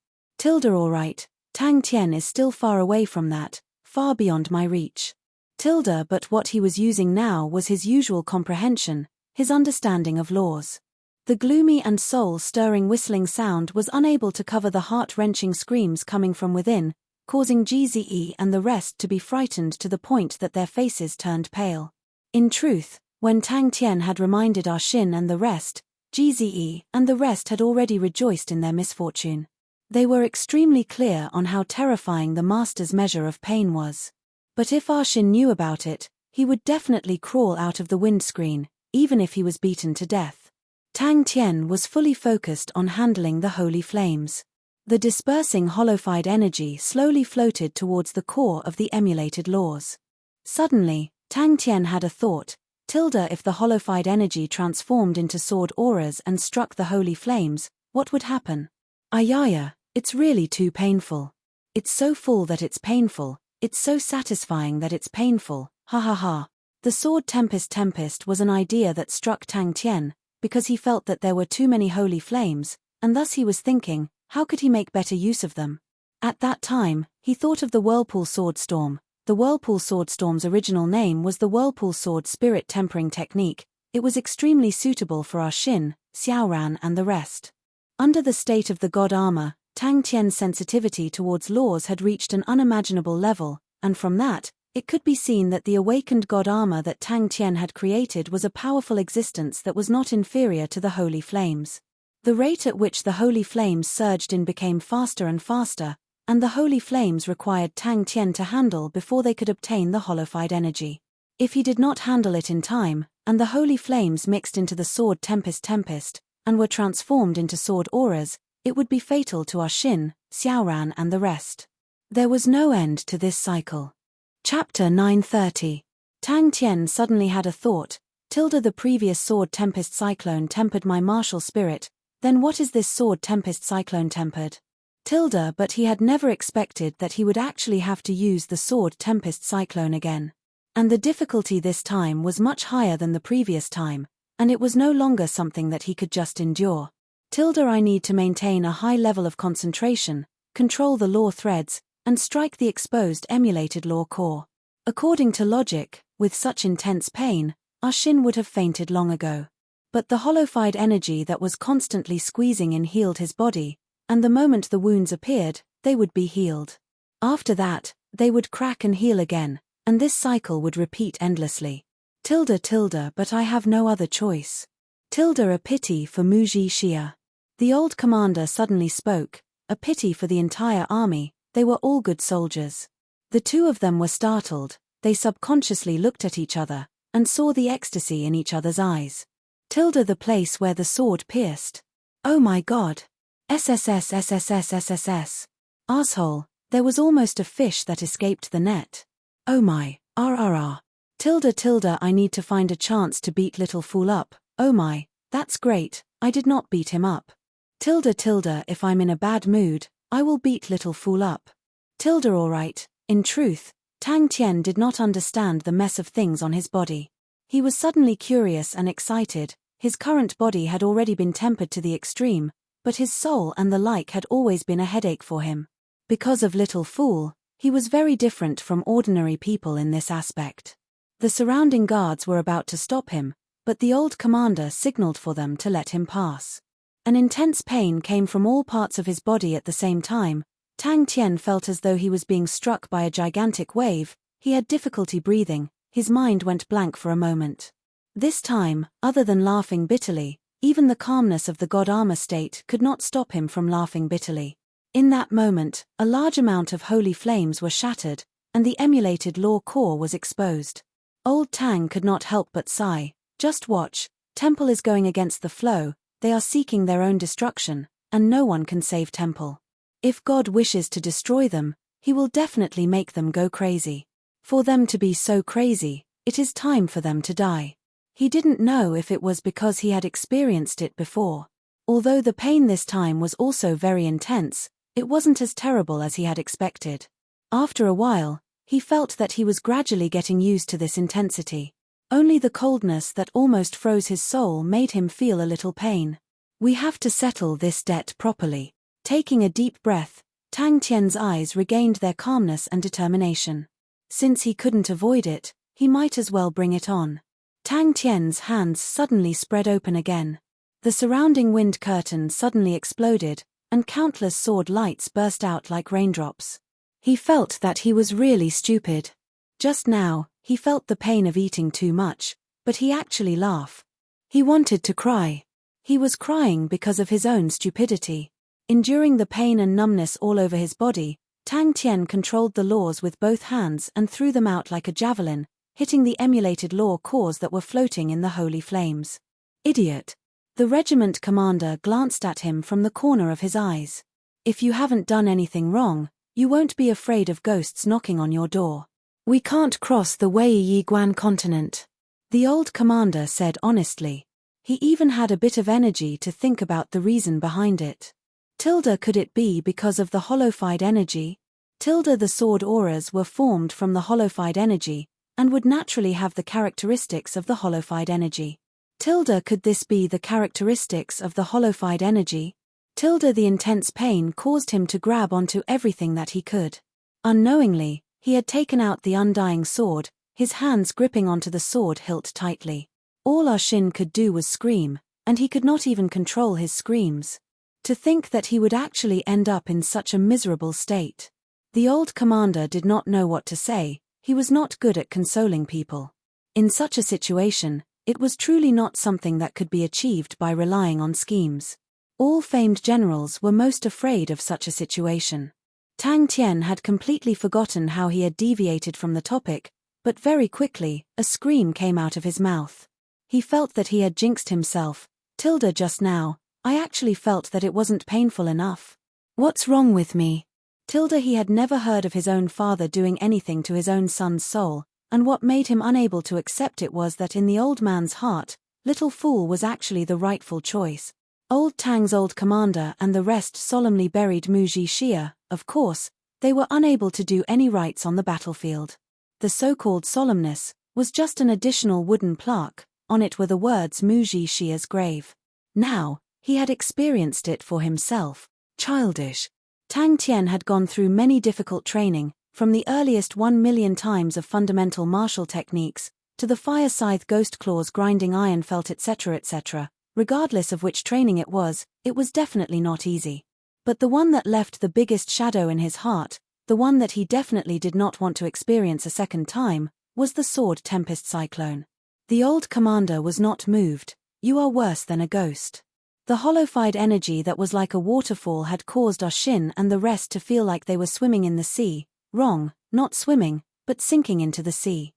Alright, Tang Tian is still far away from that, far beyond my reach. But what he was using now was his usual comprehension, his understanding of laws. The gloomy and soul-stirring whistling sound was unable to cover the heart-wrenching screams coming from within, causing Gze and the rest to be frightened to the point that their faces turned pale. In truth, when Tang Tian had reminded Shin and the rest, Gze and the rest had already rejoiced in their misfortune. They were extremely clear on how terrifying the master's measure of pain was. But if Shin knew about it, he would definitely crawl out of the windscreen, even if he was beaten to death. Tang Tian was fully focused on handling the holy flames. The dispersing hollowified energy slowly floated towards the core of the emulated laws. Suddenly, Tang Tian had a thought, if the hollowified energy transformed into sword auras and struck the holy flames, what would happen? Ayaya, it's really too painful. It's so full that it's painful, it's so satisfying that it's painful, ha ha ha. The sword tempest was an idea that struck Tang Tian, because he felt that there were too many holy flames, and thus he was thinking, how could he make better use of them? At that time, he thought of the Whirlpool Sword Storm. The Whirlpool Sword Storm's original name was the Whirlpool Sword Spirit Tempering Technique. It was extremely suitable for Shin, Xiaoran and the rest. Under the state of the god armor, Tang Tian's sensitivity towards laws had reached an unimaginable level, and from that, it could be seen that the awakened god armor that Tang Tian had created was a powerful existence that was not inferior to the holy flames. The rate at which the holy flames surged in became faster and faster, and the holy flames required Tang Tian to handle before they could obtain the hollowified energy. If he did not handle it in time, and the holy flames mixed into the sword tempest, and were transformed into sword auras, it would be fatal to Shin, Xiaoran and the rest. There was no end to this cycle. Chapter 930. Tang Tian suddenly had a thought, the previous sword tempest cyclone tempered my martial spirit, then what is this sword tempest cyclone tempered? But he had never expected that he would actually have to use the sword tempest cyclone again. And the difficulty this time was much higher than the previous time, and it was no longer something that he could just endure. I need to maintain a high level of concentration, control the law threads, and strike the exposed emulated law core. According to logic, with such intense pain, Shin would have fainted long ago. But the hollowified energy that was constantly squeezing in healed his body, and the moment the wounds appeared, they would be healed. After that, they would crack and heal again, and this cycle would repeat endlessly. But I have no other choice. A pity for Muji Xia. The old commander suddenly spoke, a pity for the entire army, they were all good soldiers. The two of them were startled, they subconsciously looked at each other, and saw the ecstasy in each other's eyes. The place where the sword pierced. Oh my god. SSS. Asshole, there was almost a fish that escaped the net. Oh my, RRR. I need to find a chance to beat little fool up, oh my, that's great, I did not beat him up. If I'm in a bad mood, I will beat little fool up. Alright, in truth, Tang Tian did not understand the mess of things on his body. He was suddenly curious and excited, his current body had already been tempered to the extreme, but his soul and the like had always been a headache for him. Because of little fool, he was very different from ordinary people in this aspect. The surrounding guards were about to stop him, but the old commander signaled for them to let him pass. An intense pain came from all parts of his body at the same time. Tang Tian felt as though he was being struck by a gigantic wave, he had difficulty breathing, his mind went blank for a moment. This time, other than laughing bitterly, even the calmness of the god armor state could not stop him from laughing bitterly. In that moment, a large amount of holy flames were shattered, and the emulated law core was exposed. Old Tang could not help but sigh, just watch, Temple is going against the flow, they are seeking their own destruction, and no one can save Temple. If God wishes to destroy them, he will definitely make them go crazy. For them to be so crazy, it is time for them to die. He didn't know if it was because he had experienced it before. Although the pain this time was also very intense, it wasn't as terrible as he had expected. After a while, he felt that he was gradually getting used to this intensity. Only the coldness that almost froze his soul made him feel a little pain. We have to settle this debt properly. Taking a deep breath, Tang Tian's eyes regained their calmness and determination. Since he couldn't avoid it, he might as well bring it on. Tang Tian's hands suddenly spread open again. The surrounding wind curtain suddenly exploded, and countless sword lights burst out like raindrops. He felt that he was really stupid. Just now, he felt the pain of eating too much, but he actually laughed. He wanted to cry. He was crying because of his own stupidity. Enduring the pain and numbness all over his body, Tang Tian controlled the laws with both hands and threw them out like a javelin, hitting the emulated law cores that were floating in the holy flames. Idiot! The regiment commander glanced at him from the corner of his eyes. If you haven't done anything wrong, you won't be afraid of ghosts knocking on your door. We can't cross the Wei Yiguan continent. The old commander said honestly. He even had a bit of energy to think about the reason behind it. Could it be because of the holified energy? The sword auras were formed from the holified energy, and would naturally have the characteristics of the holified energy. Could this be the characteristics of the holified energy? The intense pain caused him to grab onto everything that he could. Unknowingly, he had taken out the undying sword, his hands gripping onto the sword hilt tightly. All Arshin could do was scream, and he could not even control his screams. To think that he would actually end up in such a miserable state. The old commander did not know what to say, he was not good at consoling people. In such a situation, it was truly not something that could be achieved by relying on schemes. All famed generals were most afraid of such a situation. Tang Tian had completely forgotten how he had deviated from the topic, but very quickly, a scream came out of his mouth. He felt that he had jinxed himself. Just now, I actually felt that it wasn't painful enough. What's wrong with me? He had never heard of his own father doing anything to his own son's soul, and what made him unable to accept it was that in the old man's heart, little fool was actually the rightful choice. Old Tang's old commander and the rest solemnly buried Muji Xia. Of course, they were unable to do any rites on the battlefield. The so-called solemnness was just an additional wooden plaque, on it were the words Muji Xia's grave. Now, he had experienced it for himself. Childish. Tang Tian had gone through many difficult training, from the earliest 1,000,000 times of fundamental martial techniques, to the fire scythe ghost claws grinding iron felt etc. Regardless of which training it was definitely not easy. But the one that left the biggest shadow in his heart, the one that he definitely did not want to experience a second time, was the sword tempest cyclone. The old commander was not moved. You are worse than a ghost. The hollowified energy that was like a waterfall had caused Ah Shin and the rest to feel like they were swimming in the sea. Wrong, not swimming, but sinking into the sea.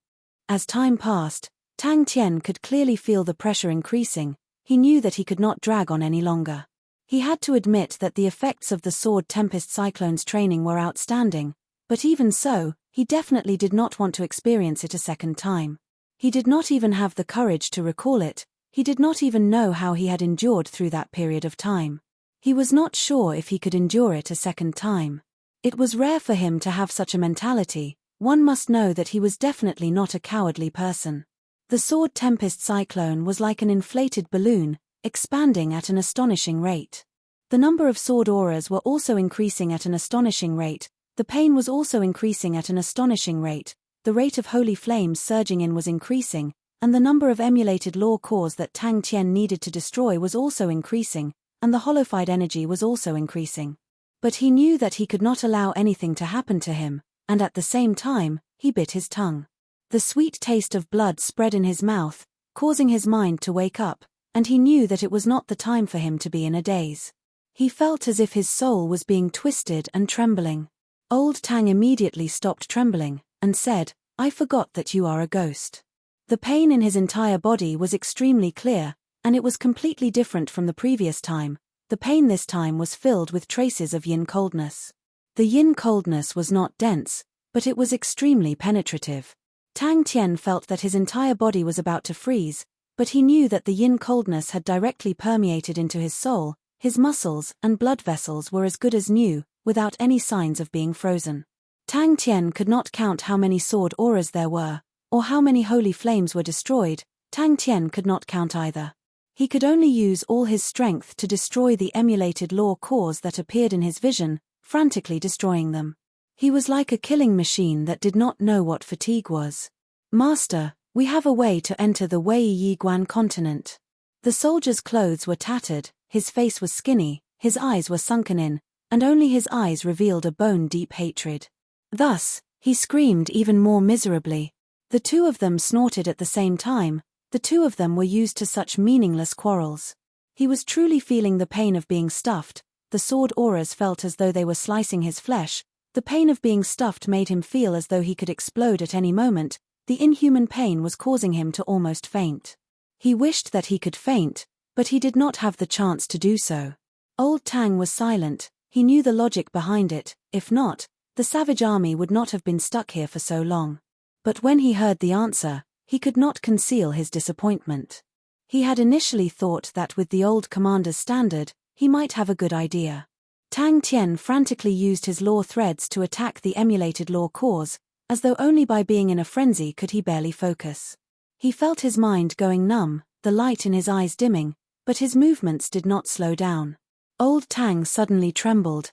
As time passed, Tang Tian could clearly feel the pressure increasing. He knew that he could not drag on any longer. He had to admit that the effects of the Sword Tempest Cyclone's training were outstanding, but even so, he definitely did not want to experience it a second time. He did not even have the courage to recall it. He did not even know how he had endured through that period of time. He was not sure if he could endure it a second time. It was rare for him to have such a mentality. One must know that he was definitely not a cowardly person. The Sword Tempest Cyclone was like an inflated balloon, expanding at an astonishing rate. The number of sword auras were also increasing at an astonishing rate. The pain was also increasing at an astonishing rate. The rate of holy flames surging in was increasing, and the number of emulated law cores that Tang Tian needed to destroy was also increasing, and the hollowified energy was also increasing. But he knew that he could not allow anything to happen to him, and at the same time, he bit his tongue. The sweet taste of blood spread in his mouth, causing his mind to wake up, and he knew that it was not the time for him to be in a daze. He felt as if his soul was being twisted and trembling. Old Tang immediately stopped trembling, and said, "I forgot that you are a ghost." The pain in his entire body was extremely clear, and it was completely different from the previous time. The pain this time was filled with traces of yin coldness. The yin coldness was not dense, but it was extremely penetrative. Tang Tian felt that his entire body was about to freeze, but he knew that the yin coldness had directly permeated into his soul. His muscles and blood vessels were as good as new, without any signs of being frozen. Tang Tian could not count how many sword auras there were, or how many holy flames were destroyed. Tang Tian could not count either. He could only use all his strength to destroy the emulated law cores that appeared in his vision, frantically destroying them. He was like a killing machine that did not know what fatigue was. "Master, we have a way to enter the Wei Yiguan continent." The soldier's clothes were tattered, his face was skinny, his eyes were sunken in, and only his eyes revealed a bone-deep hatred. Thus, he screamed even more miserably. The two of them snorted at the same time. The two of them were used to such meaningless quarrels. He was truly feeling the pain of being stuffed. The sword auras felt as though they were slicing his flesh. The pain of being stuffed made him feel as though he could explode at any moment. The inhuman pain was causing him to almost faint. He wished that he could faint, but he did not have the chance to do so. Old Tang was silent. He knew the logic behind it. If not, the savage army would not have been stuck here for so long. But when he heard the answer, he could not conceal his disappointment. He had initially thought that with the old commander's standard, he might have a good idea. Tang Tian frantically used his law threads to attack the emulated law cores, as though only by being in a frenzy could he barely focus. He felt his mind going numb, the light in his eyes dimming, but his movements did not slow down. Old Tang suddenly trembled.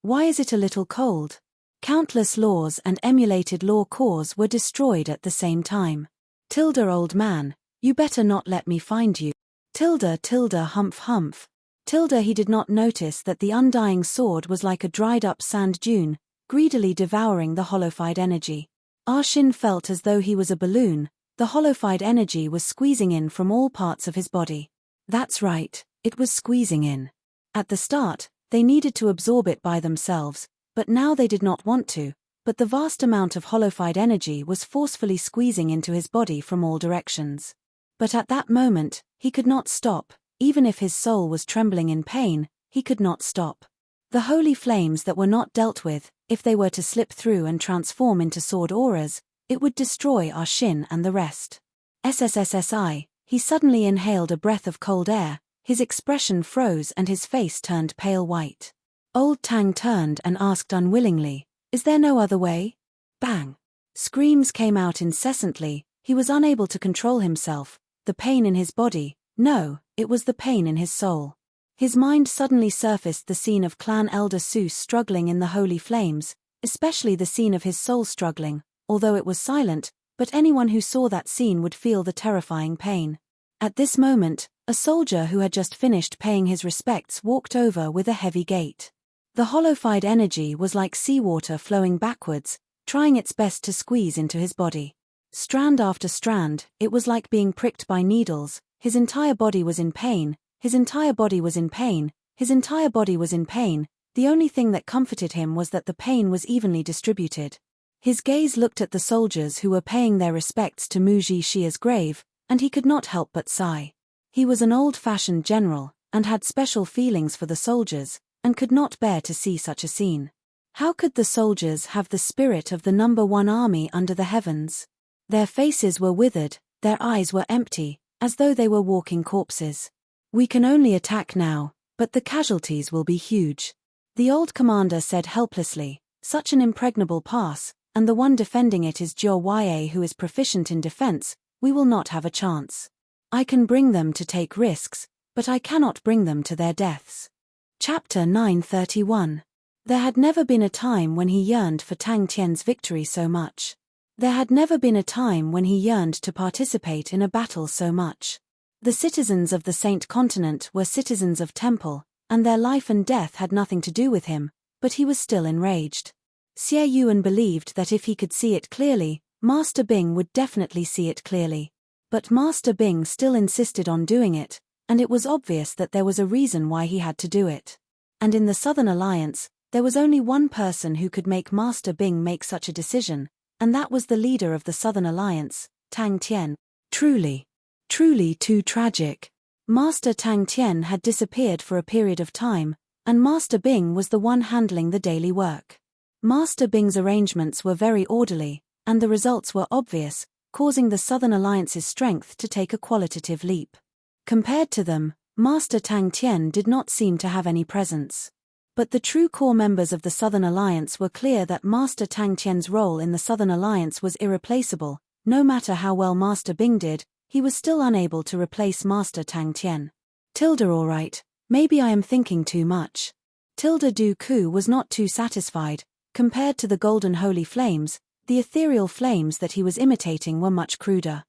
Why is it a little cold?" Countless laws and emulated law cores were destroyed at the same time. Old man, you better not let me find you. Humph humph. He did not notice that the undying sword was like a dried-up sand dune, greedily devouring the hollowified energy. Ah Shin felt as though he was a balloon. The hollowified energy was squeezing in from all parts of his body. That's right, it was squeezing in. At the start, they needed to absorb it by themselves, but now they did not want to. But the vast amount of hollowified energy was forcefully squeezing into his body from all directions. But at that moment, he could not stop. Even if his soul was trembling in pain, he could not stop. The holy flames that were not dealt with, if they were to slip through and transform into sword auras, it would destroy Ah Shin and the rest. SSSSI, he suddenly inhaled a breath of cold air, his expression froze and his face turned pale white. Old Tang turned and asked unwillingly, "Is there no other way?" Bang! Screams came out incessantly. He was unable to control himself. The pain in his body, no, it was the pain in his soul. His mind suddenly surfaced the scene of Clan Elder Seuss struggling in the holy flames, especially the scene of his soul struggling, although it was silent, but anyone who saw that scene would feel the terrifying pain. At this moment, a soldier who had just finished paying his respects walked over with a heavy gait. The hollowified energy was like seawater flowing backwards, trying its best to squeeze into his body. Strand after strand, it was like being pricked by needles. His entire body was in pain, his entire body was in pain, his entire body was in pain. The only thing that comforted him was that the pain was evenly distributed. His gaze looked at the soldiers who were paying their respects to Mu Zhixia's grave, and he could not help but sigh. He was an old-fashioned general, and had special feelings for the soldiers, and could not bear to see such a scene. How could the soldiers have the spirit of the number one army under the heavens? Their faces were withered, their eyes were empty, as though they were walking corpses. We can only attack now, but the casualties will be huge. The old commander said helplessly, such an impregnable pass, and the one defending it is Zhou Yue who is proficient in defense. We will not have a chance. I can bring them to take risks, but I cannot bring them to their deaths. Chapter 931. There had never been a time when he yearned for Tang Tian's victory so much. There had never been a time when he yearned to participate in a battle so much. The citizens of the Saint Continent were citizens of Temple, and their life and death had nothing to do with him, but he was still enraged. Xie Yuan believed that if he could see it clearly, Master Bing would definitely see it clearly. But Master Bing still insisted on doing it, and it was obvious that there was a reason why he had to do it. And in the Southern Alliance, there was only one person who could make Master Bing make such a decision, and that was the leader of the Southern Alliance, Tang Tian. Truly too tragic. Master Tang Tian had disappeared for a period of time, and Master Bing was the one handling the daily work. Master Bing's arrangements were very orderly, and the results were obvious, causing the Southern Alliance's strength to take a qualitative leap. Compared to them, Master Tang Tian did not seem to have any presence. But the true core members of the Southern Alliance were clear that Master Tang Tian's role in the Southern Alliance was irreplaceable. No matter how well Master Bing did, he was still unable to replace Master Tang Tian. Alright, maybe I am thinking too much. Dooku was not too satisfied. Compared to the golden holy flames, the ethereal flames that he was imitating were much cruder.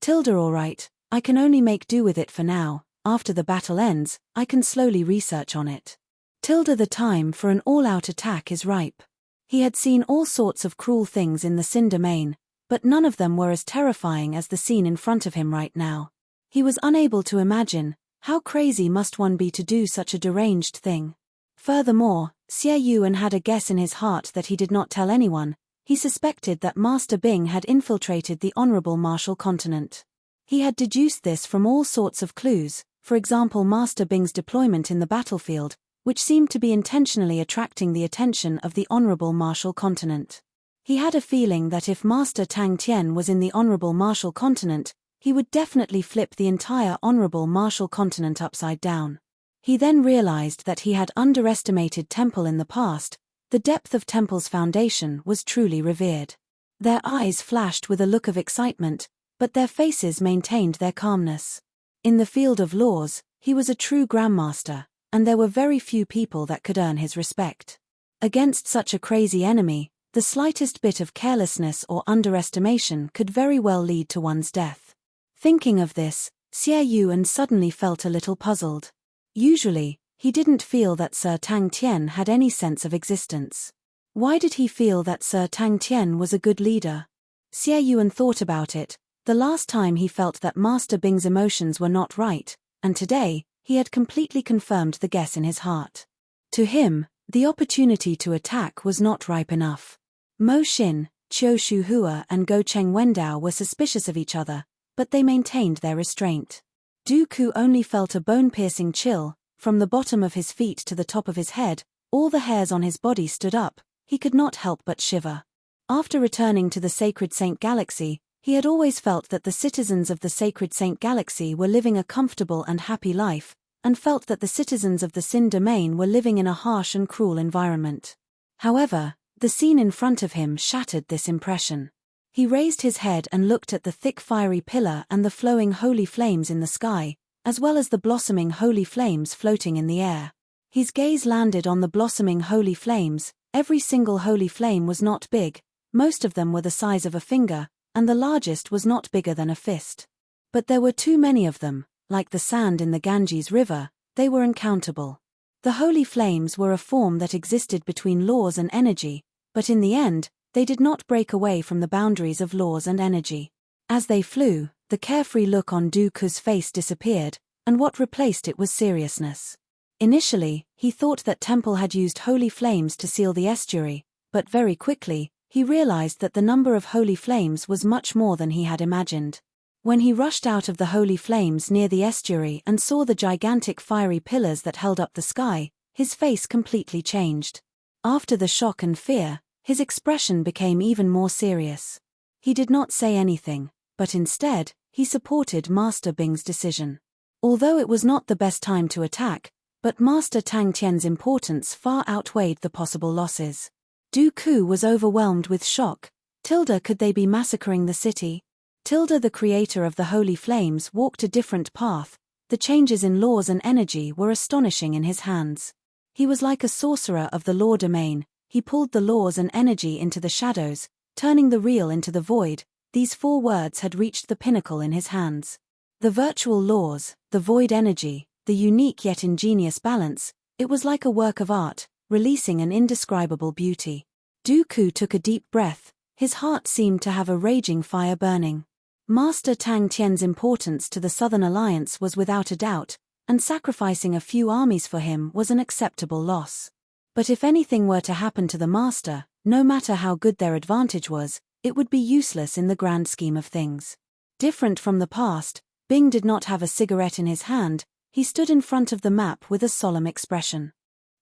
Alright, I can only make do with it for now. After the battle ends, I can slowly research on it. The time for an all-out attack is ripe. He had seen all sorts of cruel things in the Sin domain, but none of them were as terrifying as the scene in front of him right now. He was unable to imagine, how crazy must one be to do such a deranged thing. Furthermore, Xie Yuan had a guess in his heart that he did not tell anyone. He suspected that Master Bing had infiltrated the Honorable Martial Continent. He had deduced this from all sorts of clues, for example Master Bing's deployment in the battlefield, which seemed to be intentionally attracting the attention of the Honorable Martial Continent. He had a feeling that if Master Tang Tian was in the Honorable Martial Continent, he would definitely flip the entire Honorable Martial Continent upside down. He then realized that he had underestimated Temple in the past. The depth of Temple's foundation was truly revered. Their eyes flashed with a look of excitement, but their faces maintained their calmness. In the field of laws, he was a true grandmaster, and there were very few people that could earn his respect. Against such a crazy enemy, the slightest bit of carelessness or underestimation could very well lead to one's death. Thinking of this, Xie Yuan suddenly felt a little puzzled. Usually, he didn't feel that Sir Tang Tian had any sense of existence. Why did he feel that Sir Tang Tian was a good leader? Xie Yuan thought about it. The last time he felt that Master Bing's emotions were not right, and today, he had completely confirmed the guess in his heart. To him, the opportunity to attack was not ripe enough. Mo Xin, Qiu Shuhua and Go Cheng Wendao were suspicious of each other, but they maintained their restraint. Dooku only felt a bone-piercing chill. From the bottom of his feet to the top of his head, all the hairs on his body stood up. He could not help but shiver. After returning to the Sacred Saint Galaxy, he had always felt that the citizens of the Sacred Saint Galaxy were living a comfortable and happy life, and felt that the citizens of the Sin domain were living in a harsh and cruel environment. However, the scene in front of him shattered this impression. He raised his head and looked at the thick fiery pillar and the flowing holy flames in the sky, as well as the blossoming holy flames floating in the air. His gaze landed on the blossoming holy flames. Every single holy flame was not big, most of them were the size of a finger, and the largest was not bigger than a fist. But there were too many of them, like the sand in the Ganges River. They were uncountable. The holy flames were a form that existed between laws and energy, but in the end, they did not break away from the boundaries of laws and energy. As they flew, the carefree look on Dooku's face disappeared, and what replaced it was seriousness. Initially, he thought that Temple had used holy flames to seal the estuary, but very quickly, he realized that the number of holy flames was much more than he had imagined. When he rushed out of the holy flames near the estuary and saw the gigantic fiery pillars that held up the sky, his face completely changed. After the shock and fear, his expression became even more serious. He did not say anything, but instead, he supported Master Bing's decision. Although it was not the best time to attack, but Master Tang Tian's importance far outweighed the possible losses. Dooku was overwhelmed with shock. Could they be massacring the city? The creator of the holy flames walked a different path. The changes in laws and energy were astonishing in his hands. He was like a sorcerer of the law domain. He pulled the laws and energy into the shadows, turning the real into the void. These 4 words had reached the pinnacle in his hands. The virtual laws, the void energy, the unique yet ingenious balance, it was like a work of art, releasing an indescribable beauty. Dooku took a deep breath. His heart seemed to have a raging fire burning. Master Tang Tian's importance to the Southern Alliance was without a doubt, and sacrificing a few armies for him was an acceptable loss. But if anything were to happen to the Master, no matter how good their advantage was, it would be useless in the grand scheme of things. Different from the past, Bing did not have a cigarette in his hand. He stood in front of the map with a solemn expression.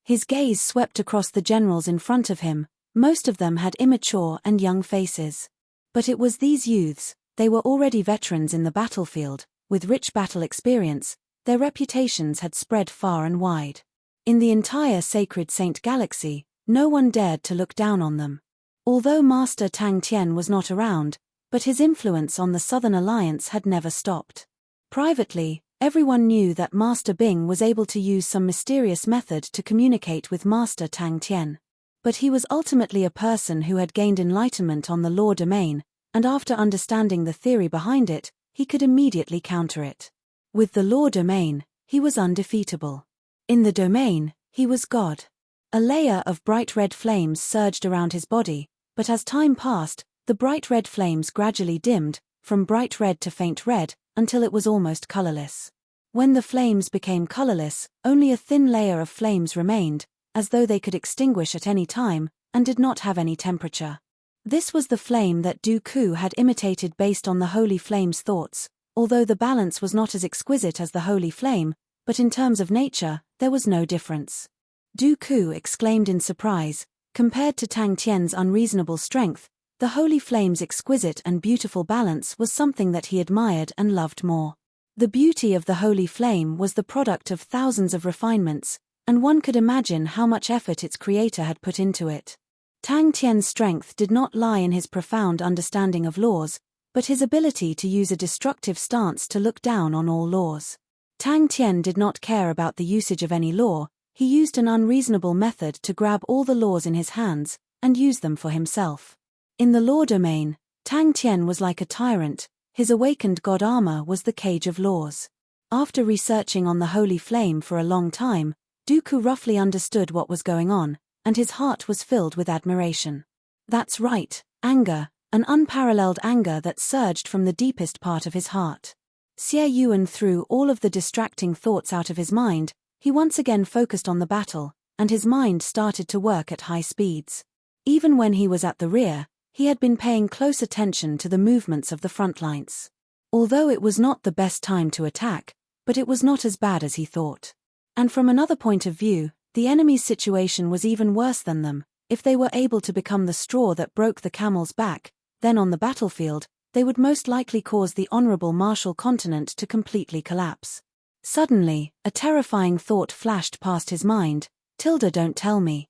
His gaze swept across the generals in front of him. Most of them had immature and young faces. But it was these youths. They were already veterans in the battlefield, with rich battle experience. Their reputations had spread far and wide. In the entire Sacred Saint Galaxy, no one dared to look down on them. Although Master Tang Tian was not around, but his influence on the Southern Alliance had never stopped. Privately, everyone knew that Master Bing was able to use some mysterious method to communicate with Master Tang Tian. But he was ultimately a person who had gained enlightenment on the law domain, and after understanding the theory behind it, he could immediately counter it. With the law domain, he was undefeatable. In the domain, he was God. A layer of bright red flames surged around his body, but as time passed, the bright red flames gradually dimmed, from bright red to faint red, until it was almost colorless. When the flames became colorless, only a thin layer of flames remained, as though they could extinguish at any time, and did not have any temperature. This was the flame that Dooku had imitated based on the holy flame's thoughts, although the balance was not as exquisite as the holy flame, but in terms of nature, there was no difference. Dooku exclaimed in surprise. Compared to Tang Tian's unreasonable strength, the holy flame's exquisite and beautiful balance was something that he admired and loved more. The beauty of the holy flame was the product of thousands of refinements, and one could imagine how much effort its creator had put into it. Tang Tian's strength did not lie in his profound understanding of laws, but his ability to use a destructive stance to look down on all laws. Tang Tian did not care about the usage of any law. He used an unreasonable method to grab all the laws in his hands, and use them for himself. In the law domain, Tang Tian was like a tyrant. His awakened god armor was the cage of laws. After researching on the holy flame for a long time, Dooku roughly understood what was going on, and his heart was filled with admiration. That's right, anger, an unparalleled anger that surged from the deepest part of his heart. Xie Yuan threw all of the distracting thoughts out of his mind. He once again focused on the battle, and his mind started to work at high speeds. Even when he was at the rear, he had been paying close attention to the movements of the front lines. Although it was not the best time to attack, but it was not as bad as he thought. And from another point of view, the enemy's situation was even worse than them. If they were able to become the straw that broke the camel's back, then on the battlefield, they would most likely cause the honorable Marshall continent to completely collapse. Suddenly, a terrifying thought flashed past his mind. Don't tell me.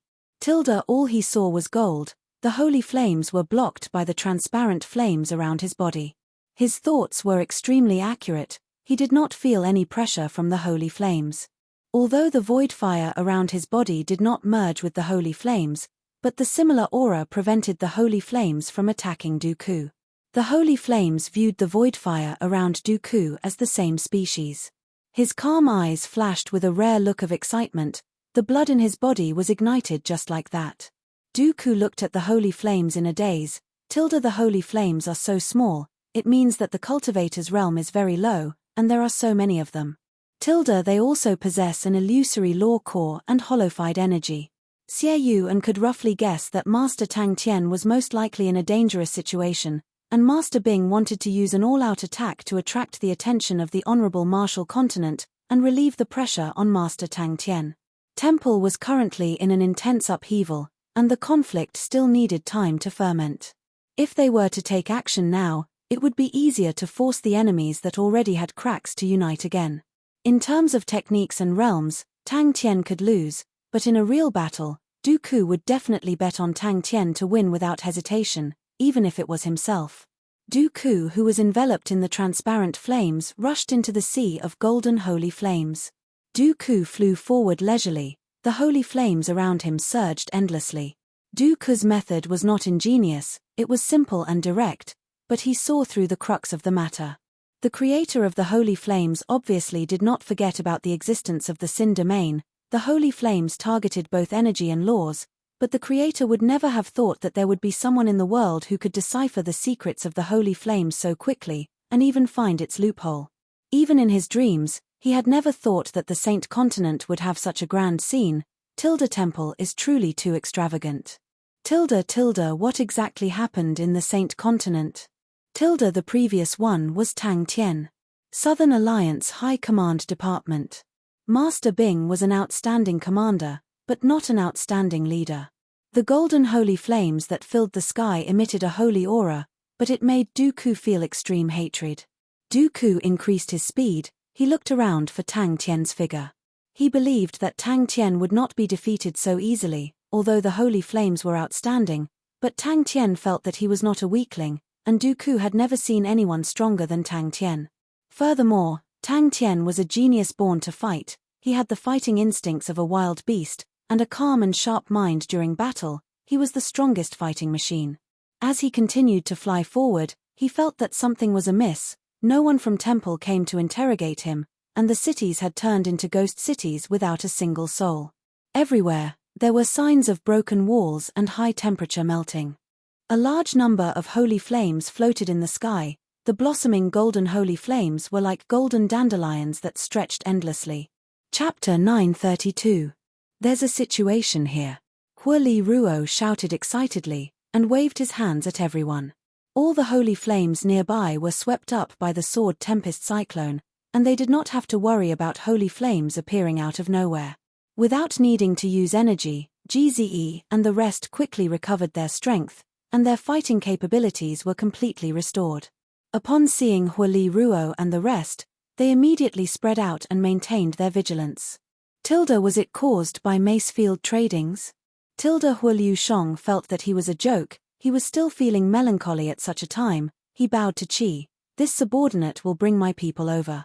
All he saw was gold. The holy flames were blocked by the transparent flames around his body. His thoughts were extremely accurate. He did not feel any pressure from the holy flames. Although the void fire around his body did not merge with the holy flames, but the similar aura prevented the holy flames from attacking Dooku. The holy flames viewed the void fire around Dooku as the same species. His calm eyes flashed with a rare look of excitement. The blood in his body was ignited just like that. Dooku looked at the holy flames in a daze. The holy flames are so small, it means that the cultivator's realm is very low, and there are so many of them. They also possess an illusory law core and hollowified energy. Xie Yuan could roughly guess that Master Tang Tian was most likely in a dangerous situation, and Master Bing wanted to use an all-out attack to attract the attention of the Honorable Martial Continent and relieve the pressure on Master Tang Tian. Temple was currently in an intense upheaval, and the conflict still needed time to ferment. If they were to take action now, it would be easier to force the enemies that already had cracks to unite again. In terms of techniques and realms, Tang Tian could lose, but in a real battle, Dooku would definitely bet on Tang Tian to win without hesitation, even if it was himself. Dooku, who was enveloped in the transparent flames, rushed into the sea of golden holy flames. Dooku flew forward leisurely, the holy flames around him surged endlessly. Dooku's method was not ingenious, it was simple and direct, but he saw through the crux of the matter. The creator of the holy flames obviously did not forget about the existence of the Sin domain. The holy flames targeted both energy and laws, but the creator would never have thought that there would be someone in the world who could decipher the secrets of the holy flames so quickly, and even find its loophole. Even in his dreams, he had never thought that the Saint Continent would have such a grand scene. Temple is truly too extravagant. What exactly happened in the Saint Continent? The previous one was Tang Tian. Southern Alliance High Command Department. Master Bing was an outstanding commander, but not an outstanding leader. The golden holy flames that filled the sky emitted a holy aura, but it made Dooku feel extreme hatred. Dooku increased his speed. He looked around for Tang Tian's figure. He believed that Tang Tian would not be defeated so easily, although the holy flames were outstanding, but Tang Tian felt that he was not a weakling, and Dooku had never seen anyone stronger than Tang Tian. Furthermore, Tang Tian was a genius born to fight. He had the fighting instincts of a wild beast, and a calm and sharp mind during battle. He was the strongest fighting machine. As he continued to fly forward, he felt that something was amiss. No one from Temple came to interrogate him, and the cities had turned into ghost cities without a single soul. Everywhere, there were signs of broken walls and high temperature melting. A large number of holy flames floated in the sky. The blossoming golden holy flames were like golden dandelions that stretched endlessly. Chapter 932. There's a situation here. Huoli Ruo shouted excitedly, and waved his hands at everyone. All the holy flames nearby were swept up by the sword tempest cyclone, and they did not have to worry about holy flames appearing out of nowhere. Without needing to use energy, GZE and the rest quickly recovered their strength, and their fighting capabilities were completely restored. Upon seeing Huoli Ruo and the rest, they immediately spread out and maintained their vigilance. Was it caused by Macefield tradings? Huoliu Shong felt that he was a joke. He was still feeling melancholy at such a time. He bowed to Qi. This subordinate will bring my people over.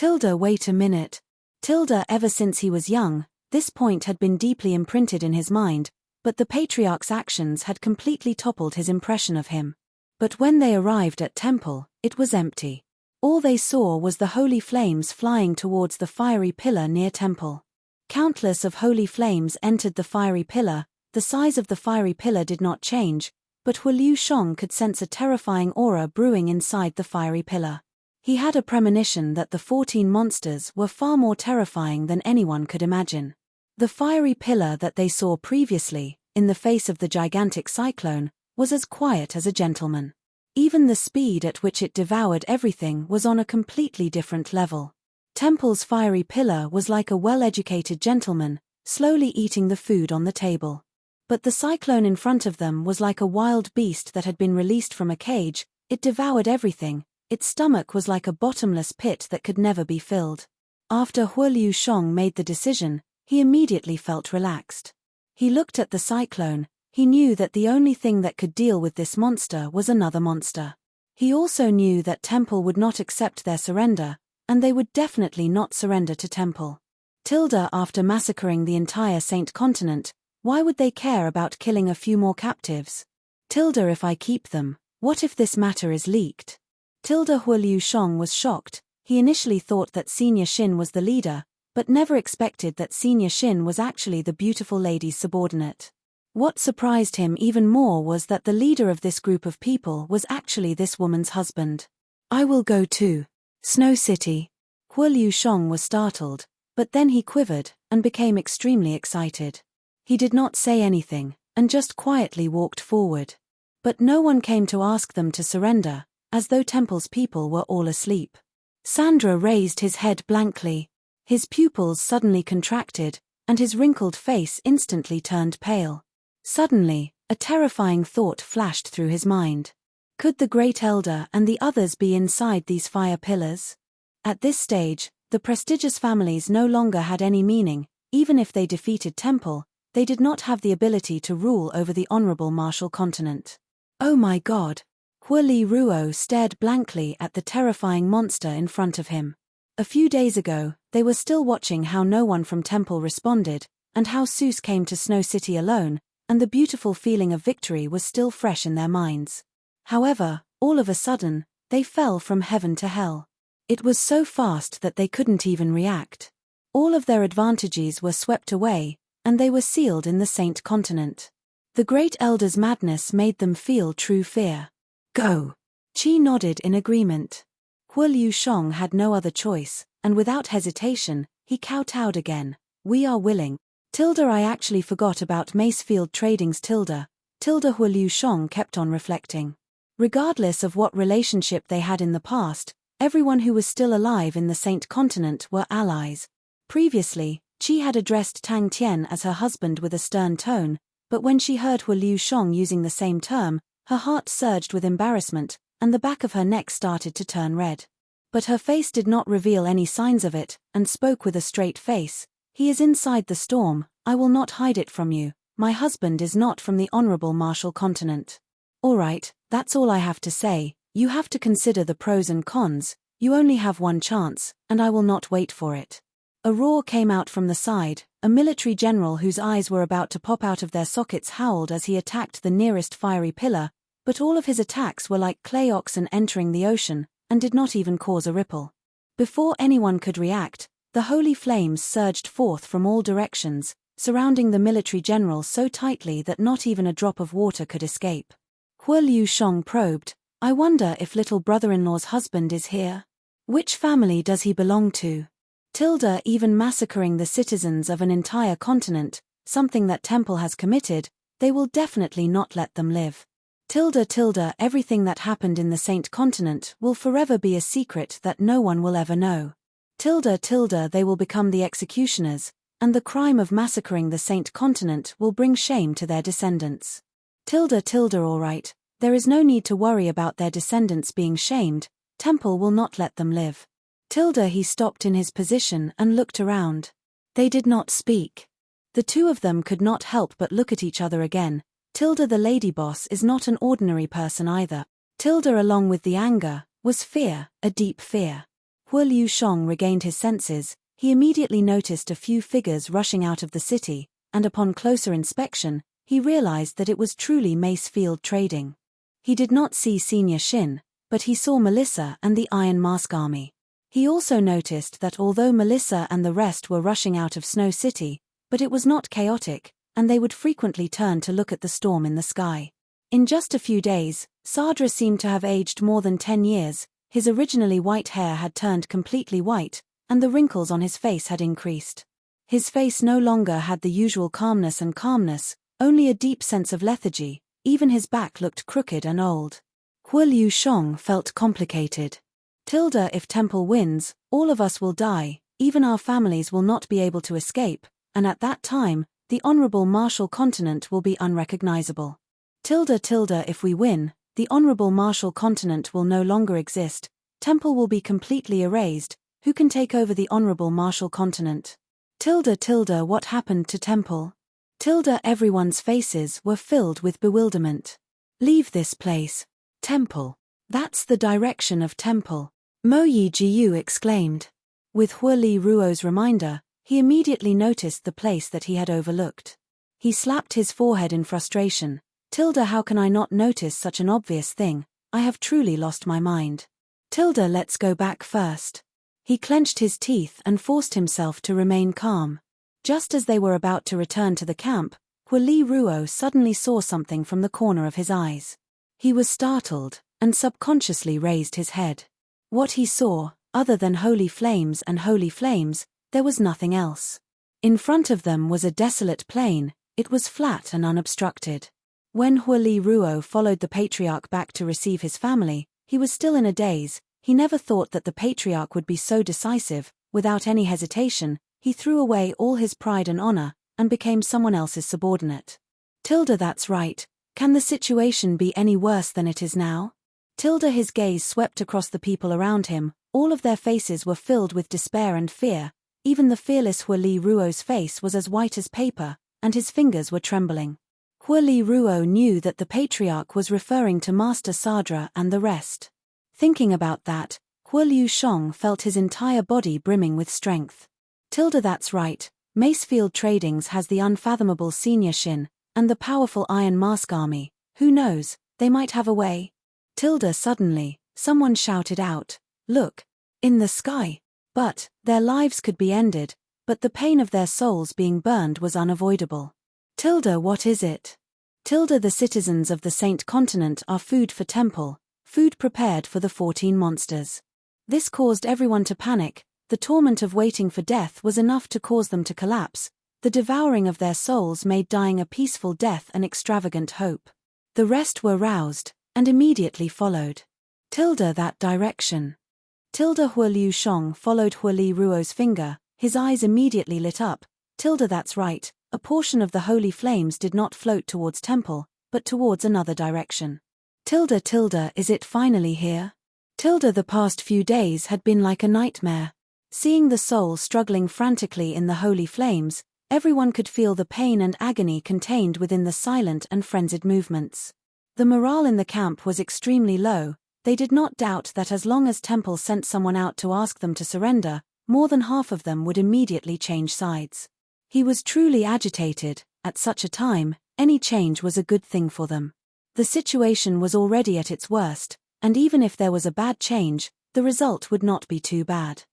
Wait a minute. Ever since he was young, this point had been deeply imprinted in his mind, but the patriarch's actions had completely toppled his impression of him. But when they arrived at Temple, it was empty. All they saw was the holy flames flying towards the fiery pillar near Temple. Countless of holy flames entered the fiery pillar. The size of the fiery pillar did not change, but Huoliu Shong could sense a terrifying aura brewing inside the fiery pillar. He had a premonition that the 14 monsters were far more terrifying than anyone could imagine. The fiery pillar that they saw previously, in the face of the gigantic cyclone, was as quiet as a gentleman. Even the speed at which it devoured everything was on a completely different level. Temple's fiery pillar was like a well-educated gentleman, slowly eating the food on the table. But the cyclone in front of them was like a wild beast that had been released from a cage. It devoured everything. Its stomach was like a bottomless pit that could never be filled. After Huoliu Shong made the decision, he immediately felt relaxed. He looked at the cyclone. He knew that the only thing that could deal with this monster was another monster. He also knew that Temple would not accept their surrender, and they would definitely not surrender to Temple. After massacring the entire Saint Continent, why would they care about killing a few more captives? If I keep them, what if this matter is leaked? Huoliu Shong was shocked. He initially thought that Senior Shin was the leader, but never expected that Senior Shin was actually the beautiful lady's subordinate. What surprised him even more was that the leader of this group of people was actually this woman's husband. I will go too. Snow City. Hua Liu Shong was startled, but then he quivered and became extremely excited. He did not say anything, and just quietly walked forward. But no one came to ask them to surrender, as though Temple's people were all asleep. Sandra raised his head blankly. His pupils suddenly contracted, and his wrinkled face instantly turned pale. Suddenly, a terrifying thought flashed through his mind. Could the Great Elder and the others be inside these fire pillars? At this stage, the prestigious families no longer had any meaning. Even if they defeated Temple, they did not have the ability to rule over the honorable martial continent. Oh my God! Hua Li Ruo stared blankly at the terrifying monster in front of him. A few days ago, they were still watching how no one from Temple responded, and how Seuss came to Snow City alone, and the beautiful feeling of victory was still fresh in their minds. However, all of a sudden, they fell from heaven to hell. It was so fast that they couldn't even react. All of their advantages were swept away, and they were sealed in the Saint Continent. The Great Elder's madness made them feel true fear. Go! Qi nodded in agreement. Hua Liu Shong had no other choice, and without hesitation, he kowtowed again. We are willing. I actually forgot about Macefield Trading's Hua Liu Shong kept on reflecting. Regardless of what relationship they had in the past, everyone who was still alive in the Saint Continent were allies. Previously, Qi had addressed Tang Tian as her husband with a stern tone, but when she heard Hua Liu Shong using the same term, her heart surged with embarrassment, and the back of her neck started to turn red. But her face did not reveal any signs of it, and spoke with a straight face. He is inside the storm, I will not hide it from you. My husband is not from the honorable martial continent. Alright, that's all I have to say. You have to consider the pros and cons. You only have one chance, and I will not wait for it. A roar came out from the side. A military general whose eyes were about to pop out of their sockets howled as he attacked the nearest fiery pillar, but all of his attacks were like clay oxen entering the ocean, and did not even cause a ripple. Before anyone could react, the holy flames surged forth from all directions, surrounding the military general so tightly that not even a drop of water could escape. Hua Liu Shong probed, I wonder if little brother-in-law's husband is here? Which family does he belong to? Even massacring the citizens of an entire continent, something that Temple has committed, they will definitely not let them live. Everything that happened in the Saint Continent will forever be a secret that no one will ever know. They will become the executioners, and the crime of massacring the Saint Continent will bring shame to their descendants. Alright, there is no need to worry about their descendants being shamed. Temple will not let them live. He stopped in his position and looked around. They did not speak. The two of them could not help but look at each other again. The lady boss is not an ordinary person either. Along with the anger, was fear, a deep fear. Hua Liu Shong regained his senses. He immediately noticed a few figures rushing out of the city, and upon closer inspection, he realized that it was truly Macefield Trading. He did not see Senior Shin, but he saw Melissa and the Iron Mask Army. He also noticed that although Melissa and the rest were rushing out of Snow City, but it was not chaotic, and they would frequently turn to look at the storm in the sky. In just a few days, Sadra seemed to have aged more than 10 years. His originally white hair had turned completely white, and the wrinkles on his face had increased. His face no longer had the usual calmness, only a deep sense of lethargy. Even his back looked crooked and old. Hua Liu Shong felt complicated. If Temple wins, all of us will die, even our families will not be able to escape, and at that time, the honorable martial continent will be unrecognizable. If we win, the honorable martial continent will no longer exist. Temple will be completely erased. Who can take over the honorable martial continent? What happened to Temple? Everyone's faces were filled with bewilderment. Leave this place. Temple. That's the direction of Temple. Mo Yi Jiu exclaimed. With Hua Li Ruo's reminder, he immediately noticed the place that he had overlooked. He slapped his forehead in frustration. How can I not notice such an obvious thing? I have truly lost my mind. Let's go back first. He clenched his teeth and forced himself to remain calm. Just as they were about to return to the camp, Huili Ruo suddenly saw something from the corner of his eyes. He was startled, and subconsciously raised his head. What he saw, other than holy flames and holy flames, there was nothing else. In front of them was a desolate plain. It was flat and unobstructed. When Huili Ruo followed the patriarch back to receive his family, he was still in a daze. He never thought that the patriarch would be so decisive. Without any hesitation, he threw away all his pride and honor, and became someone else's subordinate. That's right. Can the situation be any worse than it is now? His gaze swept across the people around him. All of their faces were filled with despair and fear. Even the fearless Huili Ruo's face was as white as paper, and his fingers were trembling. Huili Ruo knew that the patriarch was referring to Master Sadra and the rest. Thinking about that, Huiliu Shong felt his entire body brimming with strength. That's right. Macefield Tradings has the unfathomable Senior Shin, and the powerful Iron Mask Army. Who knows, they might have a way. Suddenly, someone shouted out, "Look! In the sky!" But, their lives could be ended, but the pain of their souls being burned was unavoidable. What is it? The citizens of the Saint Continent are food for Temple, food prepared for the 14 monsters. This caused everyone to panic. The torment of waiting for death was enough to cause them to collapse. The devouring of their souls made dying a peaceful death an extravagant hope. The rest were roused, and immediately followed. That direction. Huiliu Shong followed Huili Ruo's finger, his eyes immediately lit up. That's right, a portion of the holy flames did not float towards Temple, but towards another direction. Is it finally here? The past few days had been like a nightmare. Seeing the soul struggling frantically in the holy flames, everyone could feel the pain and agony contained within the silent and frenzied movements. The morale in the camp was extremely low. They did not doubt that as long as Temple sent someone out to ask them to surrender, more than half of them would immediately change sides. He was truly agitated. At such a time, any change was a good thing for them. The situation was already at its worst, and even if there was a bad change, the result would not be too bad.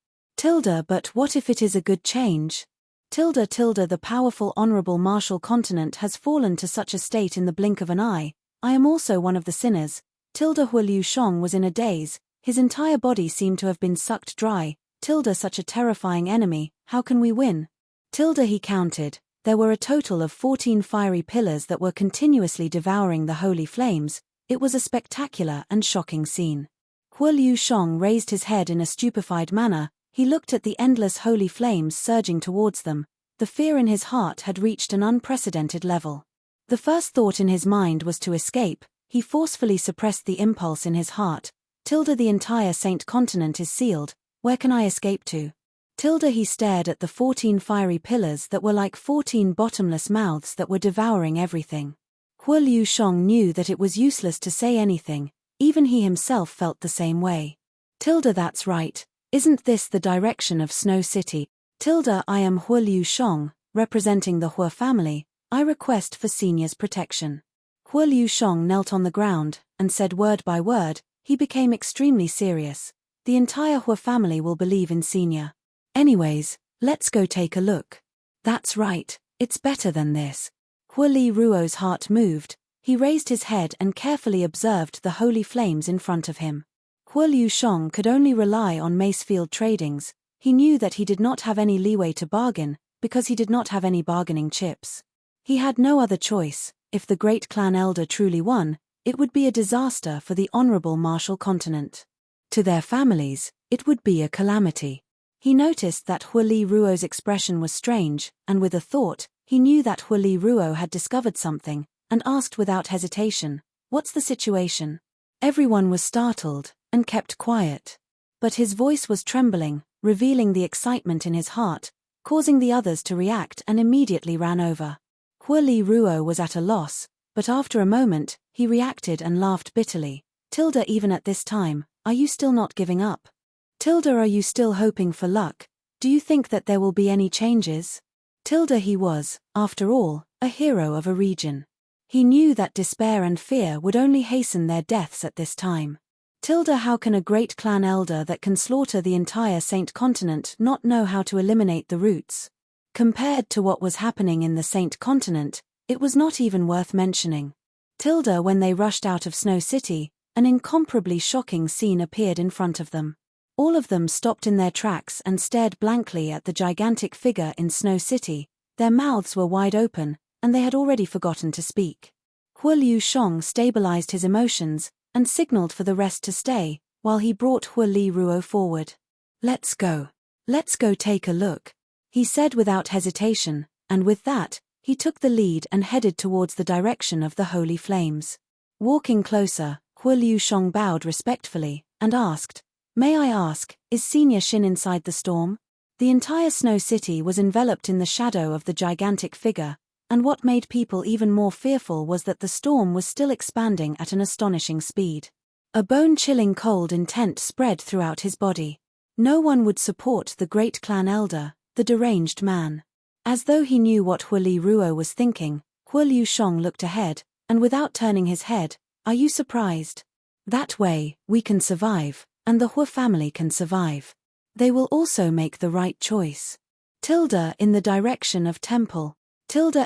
But what if it is a good change? The powerful honorable martial continent has fallen to such a state in the blink of an eye. I am also one of the sinners. Huiliu Shong was in a daze. His entire body seemed to have been sucked dry. Such a terrifying enemy, how can we win? He counted. There were a total of 14 fiery pillars that were continuously devouring the holy flames. It was a spectacular and shocking scene. Huiliu Shong raised his head in a stupefied manner. He looked at the endless holy flames surging towards them. The fear in his heart had reached an unprecedented level. The first thought in his mind was to escape. He forcefully suppressed the impulse in his heart. The entire Saint Continent is sealed. Where can I escape to? He stared at the 14 fiery pillars that were like 14 bottomless mouths that were devouring everything. Huiliu Shong knew that it was useless to say anything. Even he himself felt the same way. That's right. Isn't this the direction of Snow City? I am Huiliu Shong, representing the Hua family. I request for Senior's protection. Huiliu Shong knelt on the ground, and said word by word. He became extremely serious. The entire Hua family will believe in Senior. Anyways, let's go take a look. That's right, it's better than this. Huili Ruo's heart moved. He raised his head and carefully observed the holy flames in front of him. Huiliu Shong could only rely on Macefield Tradings. He knew that he did not have any leeway to bargain, because he did not have any bargaining chips. He had no other choice. If the great clan elder truly won, it would be a disaster for the honorable martial continent. To their families, it would be a calamity. He noticed that Huili Ruo's expression was strange, and with a thought, he knew that Huili Ruo had discovered something, and asked without hesitation, "What's the situation?" Everyone was startled, and kept quiet. But his voice was trembling, revealing the excitement in his heart, causing the others to react and immediately ran over. Huili Ruo was at a loss, but after a moment, he reacted and laughed bitterly. Even at this time, are you still not giving up? Are you still hoping for luck? Do you think that there will be any changes? He was, after all, a hero of a region. He knew that despair and fear would only hasten their deaths at this time. How can a great clan elder that can slaughter the entire Saint Continent not know how to eliminate the roots? Compared to what was happening in the Saint Continent, it was not even worth mentioning. When they rushed out of Snow City, an incomparably shocking scene appeared in front of them. All of them stopped in their tracks and stared blankly at the gigantic figure in Snow City. Their mouths were wide open, and they had already forgotten to speak. Hu Liu Shong stabilized his emotions and signaled for the rest to stay, while he brought Hu Li Ruo forward. Let's go. Let's go take a look, he said without hesitation, and with that, he took the lead and headed towards the direction of the holy flames. Walking closer, Hu Liu Shong bowed respectfully and asked, "May I ask, is Senior Shin inside the storm?" The entire Snow City was enveloped in the shadow of the gigantic figure, and what made people even more fearful was that the storm was still expanding at an astonishing speed. A bone-chilling cold intent spread throughout his body. No one would support the great clan elder, the deranged man. As though he knew what Hu Li Ruo was thinking, Hu Liu Shong looked ahead, and without turning his head, "Are you surprised? That way, we can survive, and the Hu family can survive. They will also make the right choice." In the direction of temple.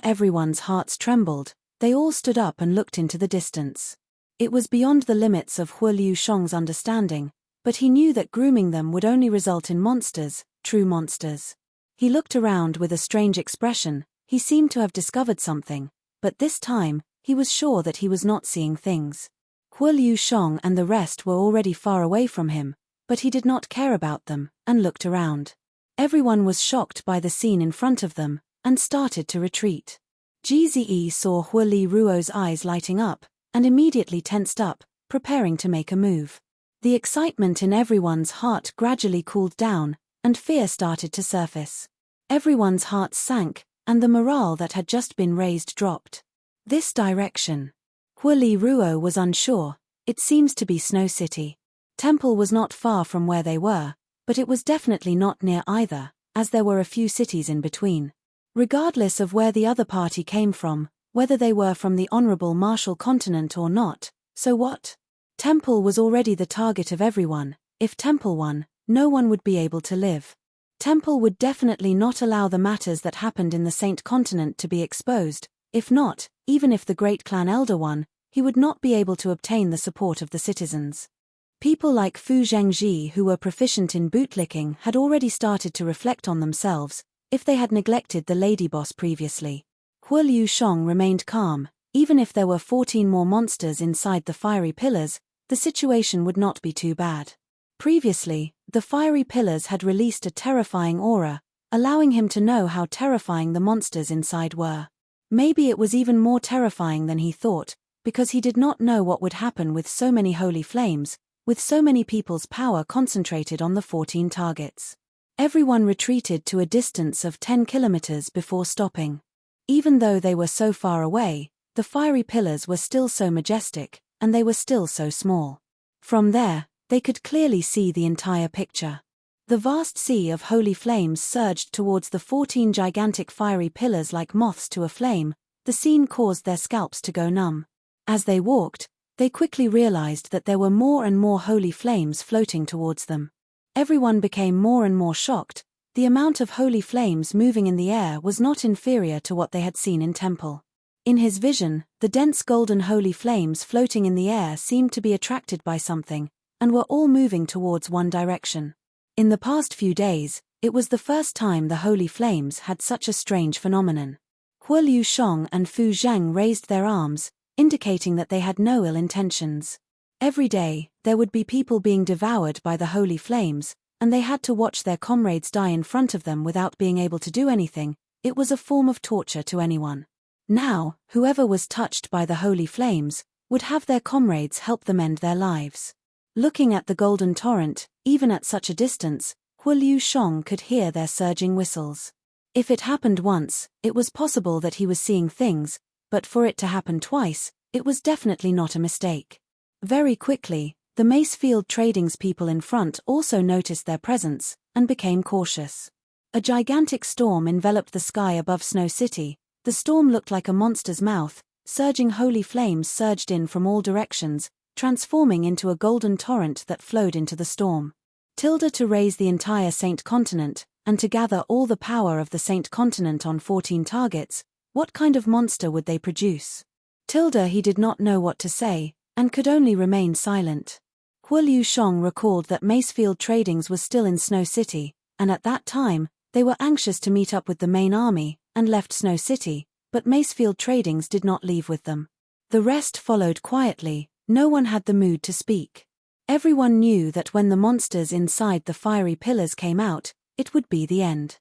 Everyone's hearts trembled. They all stood up and looked into the distance. It was beyond the limits of Hu Liu Shong's understanding, but he knew that grooming them would only result in monsters, true monsters. He looked around with a strange expression. He seemed to have discovered something, but this time, he was sure that he was not seeing things. Hu Liu Shong and the rest were already far away from him, but he did not care about them, and looked around. Everyone was shocked by the scene in front of them, and started to retreat. Gze saw Hu Li Ruo's eyes lighting up, and immediately tensed up, preparing to make a move. The excitement in everyone's heart gradually cooled down, and fear started to surface. Everyone's hearts sank, and the morale that had just been raised dropped. This direction. Hu Li Ruo was unsure. It seems to be Snow City. Temple was not far from where they were, but it was definitely not near either, as there were a few cities in between. Regardless of where the other party came from, whether they were from the Honorable Martial Continent or not, so what? Temple was already the target of everyone. If Temple won, no one would be able to live. Temple would definitely not allow the matters that happened in the Saint Continent to be exposed. If not, even if the great clan elder won, he would not be able to obtain the support of the citizens. People like Fu Zhengji who were proficient in bootlicking had already started to reflect on themselves, if they had neglected the lady boss previously. Hu Liu Shong remained calm. Even if there were 14 more monsters inside the fiery pillars, the situation would not be too bad. Previously, the fiery pillars had released a terrifying aura, allowing him to know how terrifying the monsters inside were. Maybe it was even more terrifying than he thought, because he did not know what would happen with so many holy flames, with so many people's power concentrated on the 14 targets. Everyone retreated to a distance of 10 kilometers before stopping. Even though they were so far away, the fiery pillars were still so majestic, and they were still so small. From there, they could clearly see the entire picture. The vast sea of holy flames surged towards the 14 gigantic fiery pillars like moths to a flame. The scene caused their scalps to go numb. As they walked, they quickly realized that there were more and more holy flames floating towards them. Everyone became more and more shocked. The amount of holy flames moving in the air was not inferior to what they had seen in temple. In his vision, the dense golden holy flames floating in the air seemed to be attracted by something, and were all moving towards one direction. In the past few days, it was the first time the holy flames had such a strange phenomenon. Hu Liu Shong and Fu Zhang raised their arms, indicating that they had no ill intentions. Every day, there would be people being devoured by the holy flames, and they had to watch their comrades die in front of them without being able to do anything. It was a form of torture to anyone. Now, whoever was touched by the holy flames would have their comrades help them end their lives. Looking at the golden torrent, even at such a distance, Hu Liu Shong could hear their surging whistles. If it happened once, it was possible that he was seeing things, but for it to happen twice, it was definitely not a mistake. Very quickly, the Macefield Trading's people in front also noticed their presence, and became cautious. A gigantic storm enveloped the sky above Snow City. The storm looked like a monster's mouth. Surging holy flames surged in from all directions, transforming into a golden torrent that flowed into the storm. Tilda to raise the entire Saint Continent, and to gather all the power of the Saint Continent on 14 targets, what kind of monster would they produce? Tilda he did not know what to say, and could only remain silent. Hua Liusheng recalled that Macefield Tradings was still in Snow City, and at that time, they were anxious to meet up with the main army, and left Snow City, but Macefield Tradings did not leave with them. The rest followed quietly, no one had the mood to speak. Everyone knew that when the monsters inside the fiery pillars came out, it would be the end.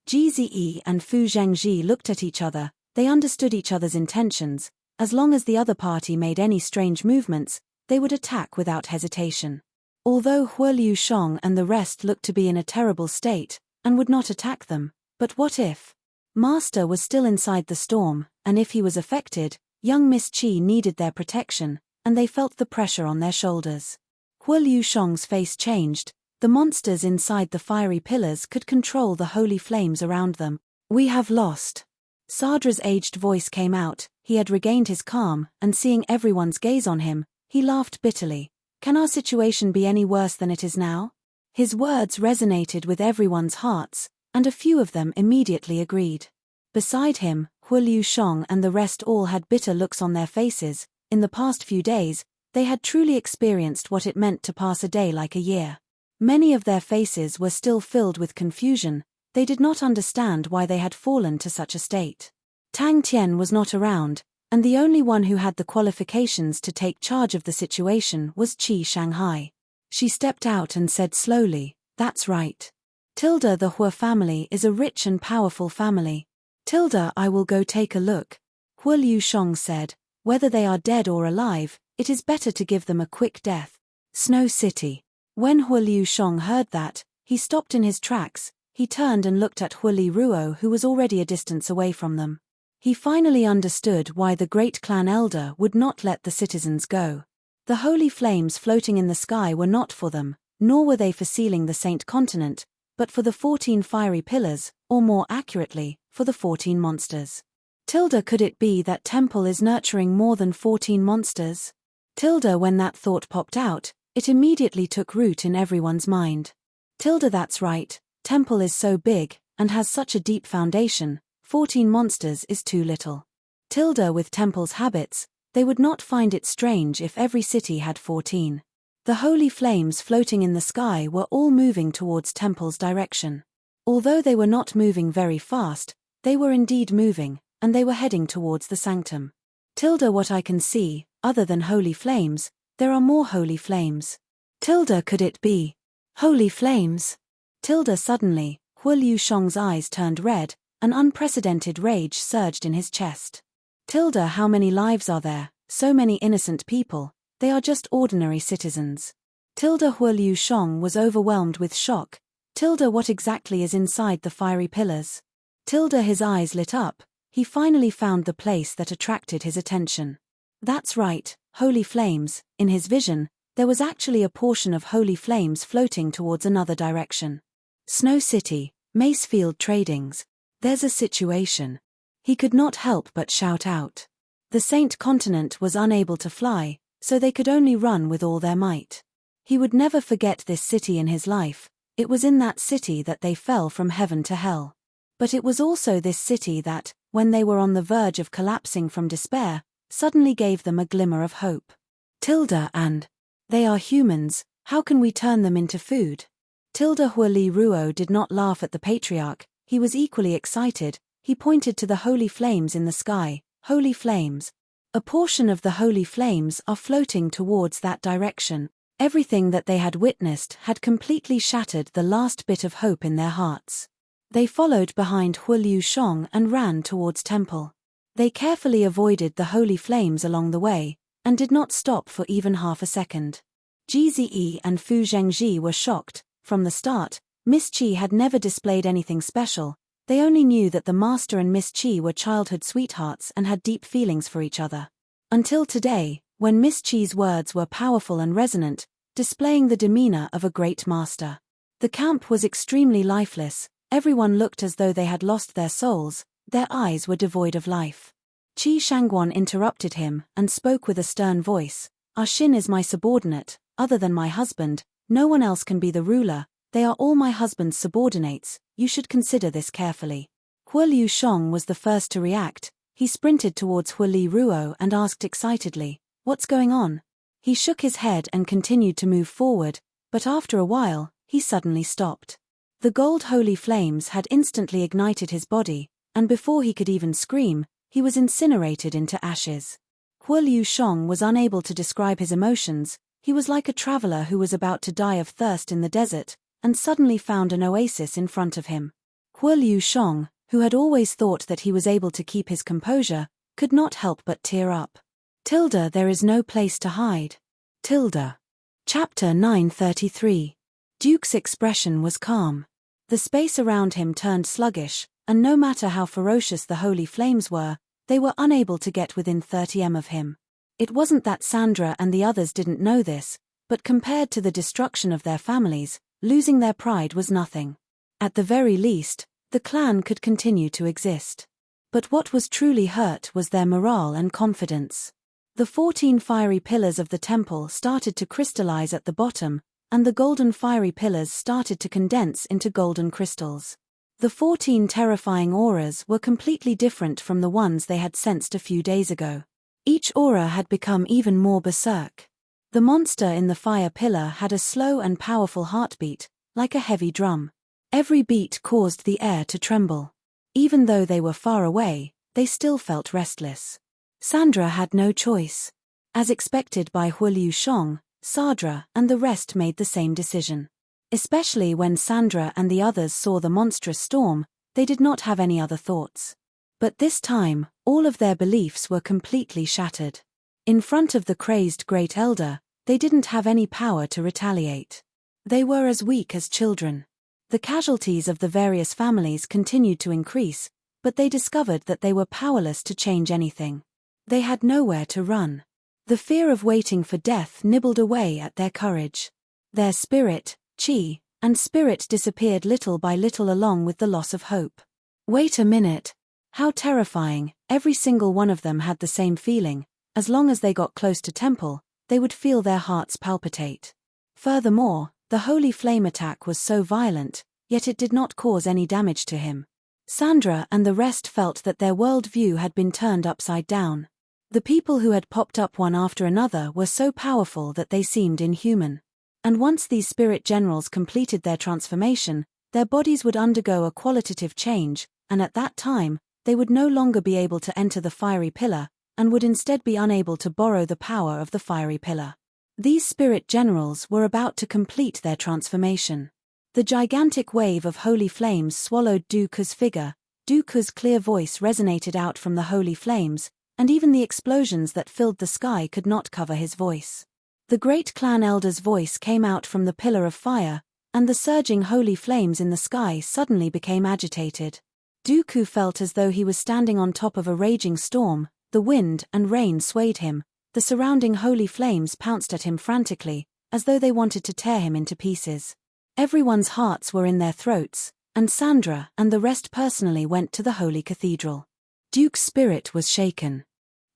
Jizi and Fu Zhangji looked at each other, they understood each other's intentions, as long as the other party made any strange movements, they would attack without hesitation. Although Hua Liusheng and the rest looked to be in a terrible state, and would not attack them, but what if? Master was still inside the storm, and if he was affected, young Miss Chi needed their protection, and they felt the pressure on their shoulders. Hua Liusheng's face changed, the monsters inside the fiery pillars could control the holy flames around them. We have lost. Sadra's aged voice came out, he had regained his calm, and seeing everyone's gaze on him, he laughed bitterly. Can our situation be any worse than it is now? His words resonated with everyone's hearts, and a few of them immediately agreed. Beside him, Hua Liusheng and the rest all had bitter looks on their faces. In the past few days, they had truly experienced what it meant to pass a day like a year. Many of their faces were still filled with confusion, they did not understand why they had fallen to such a state. Tang Tian was not around, and the only one who had the qualifications to take charge of the situation was Qi Shanghai. She stepped out and said slowly, "That's right. Tilda, the Hua family is a rich and powerful family. Tilda, I will go take a look." Hua Liusheng said, "Whether they are dead or alive, it is better to give them a quick death." Snow City. When Hua Liusheng heard that, he stopped in his tracks, he turned and looked at Hua Li Ruo who was already a distance away from them. He finally understood why the great clan elder would not let the citizens go. The holy flames floating in the sky were not for them, nor were they for sealing the Saint Continent, but for the 14 fiery pillars, or more accurately, for the 14 monsters. Tilda, could it be that Temple is nurturing more than 14 monsters? Tilda, when that thought popped out, it immediately took root in everyone's mind. Tilda, that's right, Temple is so big, and has such a deep foundation, 14 monsters is too little. Tilda, with Temple's habits, they would not find it strange if every city had 14. The holy flames floating in the sky were all moving towards Temple's direction. Although they were not moving very fast, they were indeed moving, and they were heading towards the sanctum. Tilda, what I can see, other than holy flames, there are more holy flames. Tilda, could it be holy flames? Tilda, suddenly, Hua Liusheng's eyes turned red, an unprecedented rage surged in his chest. Tilda, how many lives are there, so many innocent people, they are just ordinary citizens. Tilda, Hua Liusheng was overwhelmed with shock. Tilda, what exactly is inside the fiery pillars? Tilda, his eyes lit up, he finally found the place that attracted his attention. That's right, holy flames. In his vision, there was actually a portion of holy flames floating towards another direction. Snow City, Macefield Tradings. There's a situation. He could not help but shout out. The Saint Continent was unable to fly, so they could only run with all their might. He would never forget this city in his life, it was in that city that they fell from heaven to hell. But it was also this city that, when they were on the verge of collapsing from despair, suddenly gave them a glimmer of hope. Tilda, and they are humans, how can we turn them into food? Tilda, Hua Li Ruo did not laugh at the patriarch, he was equally excited, he pointed to the holy flames in the sky. Holy flames. A portion of the holy flames are floating towards that direction. Everything that they had witnessed had completely shattered the last bit of hope in their hearts. They followed behind Hua Liusheng and ran towards Temple. They carefully avoided the holy flames along the way, and did not stop for even half a second. Jizi and Fu Zhengji were shocked. From the start, Miss Chi had never displayed anything special. They only knew that the Master and Miss Chi were childhood sweethearts and had deep feelings for each other. Until today, when Miss Chi's words were powerful and resonant, displaying the demeanor of a great master. The camp was extremely lifeless, everyone looked as though they had lost their souls, their eyes were devoid of life. Qi Shangguan interrupted him and spoke with a stern voice, Our Shin is my subordinate, other than my husband, no one else can be the ruler, they are all my husband's subordinates, you should consider this carefully. Hua Liu Shong was the first to react. He sprinted towards Hua Li Ruo and asked excitedly, "What's going on?" He shook his head and continued to move forward, but after a while, he suddenly stopped. The gold holy flames had instantly ignited his body, and before he could even scream, he was incinerated into ashes. Hua Liu Shong was unable to describe his emotions. He was like a traveler who was about to die of thirst in the desert, and suddenly found an oasis in front of him. Hua Liu Shong, who had always thought that he was able to keep his composure, could not help but tear up. There is no place to hide. Chapter 933. Duke's expression was calm. The space around him turned sluggish, and no matter how ferocious the holy flames were, they were unable to get within 30 m of him. It wasn't that Sandra and the others didn't know this, but compared to the destruction of their families, losing their pride was nothing. At the very least, the clan could continue to exist. But what was truly hurt was their morale and confidence. The 14 fiery pillars of the temple started to crystallize at the bottom, and the golden fiery pillars started to condense into golden crystals. The 14 terrifying auras were completely different from the ones they had sensed a few days ago. Each aura had become even more berserk. The monster in the fire pillar had a slow and powerful heartbeat, like a heavy drum. Every beat caused the air to tremble. Even though they were far away, they still felt restless. Sandra had no choice. As expected by Hua Liu Shong, Sadra and the rest made the same decision. Especially when Sandra and the others saw the monstrous storm, they did not have any other thoughts. But this time, all of their beliefs were completely shattered. In front of the crazed Great Elder, they didn't have any power to retaliate. They were as weak as children. The casualties of the various families continued to increase, but they discovered that they were powerless to change anything. They had nowhere to run. The fear of waiting for death nibbled away at their courage. Their spirit, chi, and spirit disappeared little by little along with the loss of hope. Wait a minute. How terrifying, every single one of them had the same feeling. As long as they got close to temple, they would feel their hearts palpitate. Furthermore, the holy flame attack was so violent, yet it did not cause any damage to him. Sandra and the rest felt that their world view had been turned upside down. The people who had popped up one after another were so powerful that they seemed inhuman. And once these spirit generals completed their transformation, their bodies would undergo a qualitative change, and at that time, they would no longer be able to enter the fiery pillar, and would instead be unable to borrow the power of the fiery pillar. These spirit generals were about to complete their transformation. The gigantic wave of holy flames swallowed Dooku's figure. Dooku's clear voice resonated out from the holy flames, and even the explosions that filled the sky could not cover his voice. The great clan elder's voice came out from the pillar of fire, and the surging holy flames in the sky suddenly became agitated. Dooku felt as though he was standing on top of a raging storm. The wind and rain swayed him, the surrounding holy flames pounced at him frantically, as though they wanted to tear him into pieces. Everyone's hearts were in their throats, and Sandra and the rest personally went to the holy cathedral. Duke's spirit was shaken.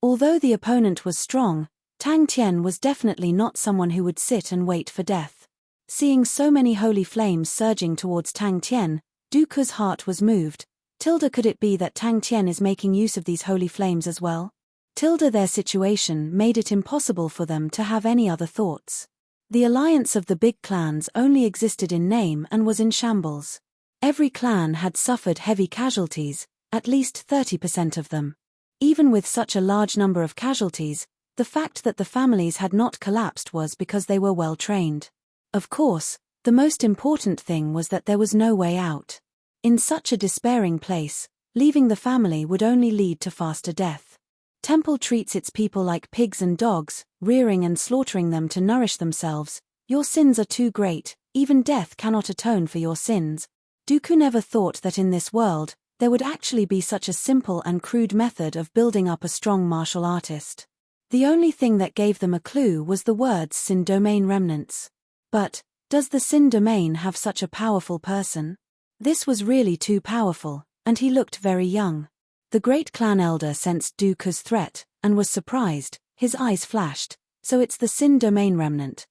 Although the opponent was strong, Tang Tian was definitely not someone who would sit and wait for death. Seeing so many holy flames surging towards Tang Tian, Dooku's heart was moved. Could it be that Tang Tian is making use of these holy flames as well? Their situation made it impossible for them to have any other thoughts. The alliance of the big clans only existed in name and was in shambles. Every clan had suffered heavy casualties, at least 30% of them. Even with such a large number of casualties, the fact that the families had not collapsed was because they were well trained. Of course, the most important thing was that there was no way out. In such a despairing place, leaving the family would only lead to faster death. Temple treats its people like pigs and dogs, rearing and slaughtering them to nourish themselves. Your sins are too great, even death cannot atone for your sins. Dooku never thought that in this world, there would actually be such a simple and crude method of building up a strong martial artist. The only thing that gave them a clue was the words Sin Domain Remnants. But, does the Sin Domain have such a powerful person? This was really too powerful, and he looked very young. The great clan elder sensed Dooku's threat, and was surprised. His eyes flashed. So it's the Sin domain remnant.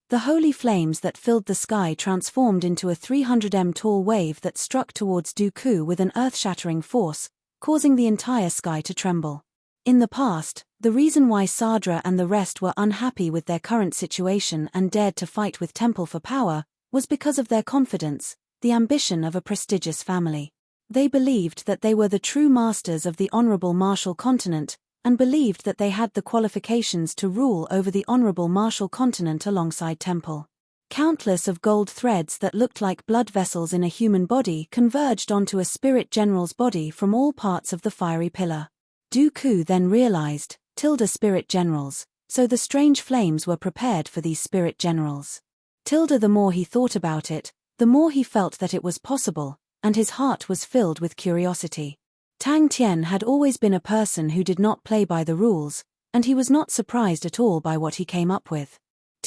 The holy flames that filled the sky transformed into a 300 m tall wave that struck towards Dooku with an earth-shattering force, causing the entire sky to tremble. In the past, the reason why Sadra and the rest were unhappy with their current situation and dared to fight with Temple for power was because of their confidence, the ambition of a prestigious family. They believed that they were the true masters of the honorable Martial continent, and believed that they had the qualifications to rule over the honorable Martial continent alongside Temple. Countless of gold threads that looked like blood vessels in a human body converged onto a spirit general's body from all parts of the fiery pillar. Dooku then realized, spirit generals, so the strange flames were prepared for these spirit generals. The more he thought about it, the more he felt that it was possible, and his heart was filled with curiosity. Tang Tien had always been a person who did not play by the rules, and he was not surprised at all by what he came up with.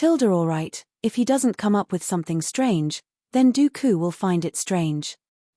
All right, if he doesn't come up with something strange, then Dooku will find it strange.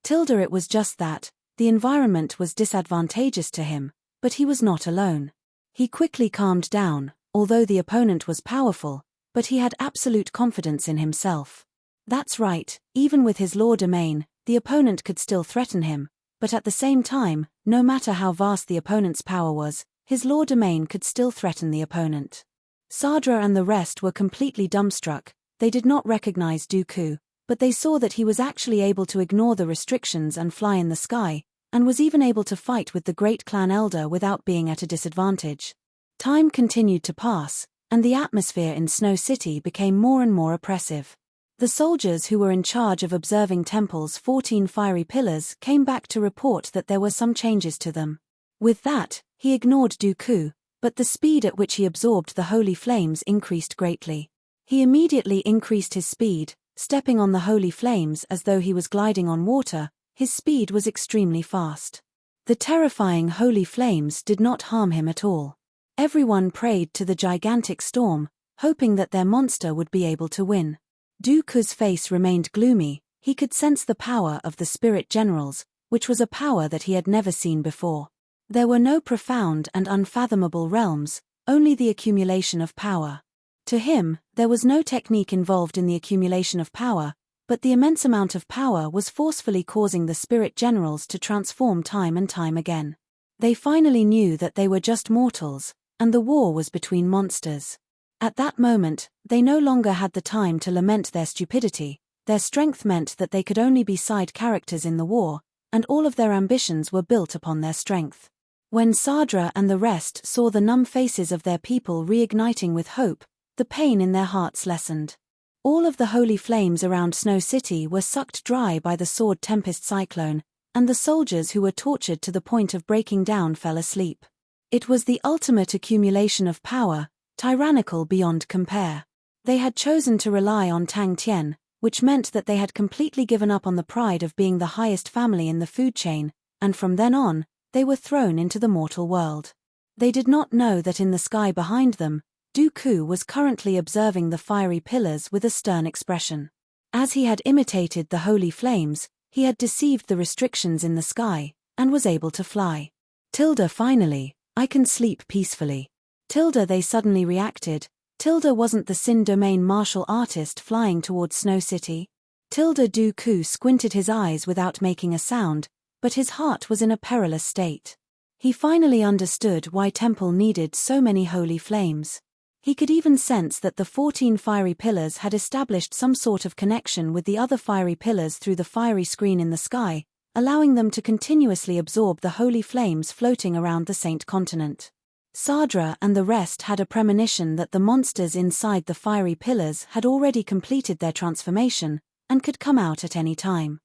It was just that, the environment was disadvantageous to him, but he was not alone. He quickly calmed down, although the opponent was powerful, but he had absolute confidence in himself. That's right, even with his law domain, the opponent could still threaten him, but at the same time, no matter how vast the opponent's power was, his law domain could still threaten the opponent. Sadra and the rest were completely dumbstruck. They did not recognize Dooku, but they saw that he was actually able to ignore the restrictions and fly in the sky, and was even able to fight with the great clan elder without being at a disadvantage. Time continued to pass, and the atmosphere in Snow City became more and more oppressive. The soldiers who were in charge of observing Temple's 14 fiery pillars came back to report that there were some changes to them. With that, he ignored Dooku, but the speed at which he absorbed the holy flames increased greatly. He immediately increased his speed, stepping on the holy flames as though he was gliding on water. His speed was extremely fast. The terrifying holy flames did not harm him at all. Everyone prayed to the gigantic storm, hoping that their monster would be able to win. Dooku's face remained gloomy. He could sense the power of the spirit generals, which was a power that he had never seen before. There were no profound and unfathomable realms, only the accumulation of power. To him, there was no technique involved in the accumulation of power, but the immense amount of power was forcefully causing the spirit generals to transform time and time again. They finally knew that they were just mortals, and the war was between monsters. At that moment, they no longer had the time to lament their stupidity. Their strength meant that they could only be side characters in the war, and all of their ambitions were built upon their strength. When Sadra and the rest saw the numb faces of their people reigniting with hope, the pain in their hearts lessened. All of the holy flames around Snow City were sucked dry by the Sword Tempest Cyclone, and the soldiers who were tortured to the point of breaking down fell asleep. It was the ultimate accumulation of power, tyrannical beyond compare. They had chosen to rely on Tang Tien, which meant that they had completely given up on the pride of being the highest family in the food chain, and from then on, they were thrown into the mortal world. They did not know that in the sky behind them, Dooku was currently observing the fiery pillars with a stern expression. As he had imitated the holy flames, he had deceived the restrictions in the sky, and was able to fly. Finally, I can sleep peacefully. They suddenly reacted. Wasn't the Sin domain martial artist flying towards Snow City? Dooku squinted his eyes without making a sound, but his heart was in a perilous state. He finally understood why Temple needed so many holy flames. He could even sense that the 14 fiery pillars had established some sort of connection with the other fiery pillars through the fiery screen in the sky, allowing them to continuously absorb the holy flames floating around the Saint Continent. Sadra and the rest had a premonition that the monsters inside the fiery pillars had already completed their transformation, and could come out at any time.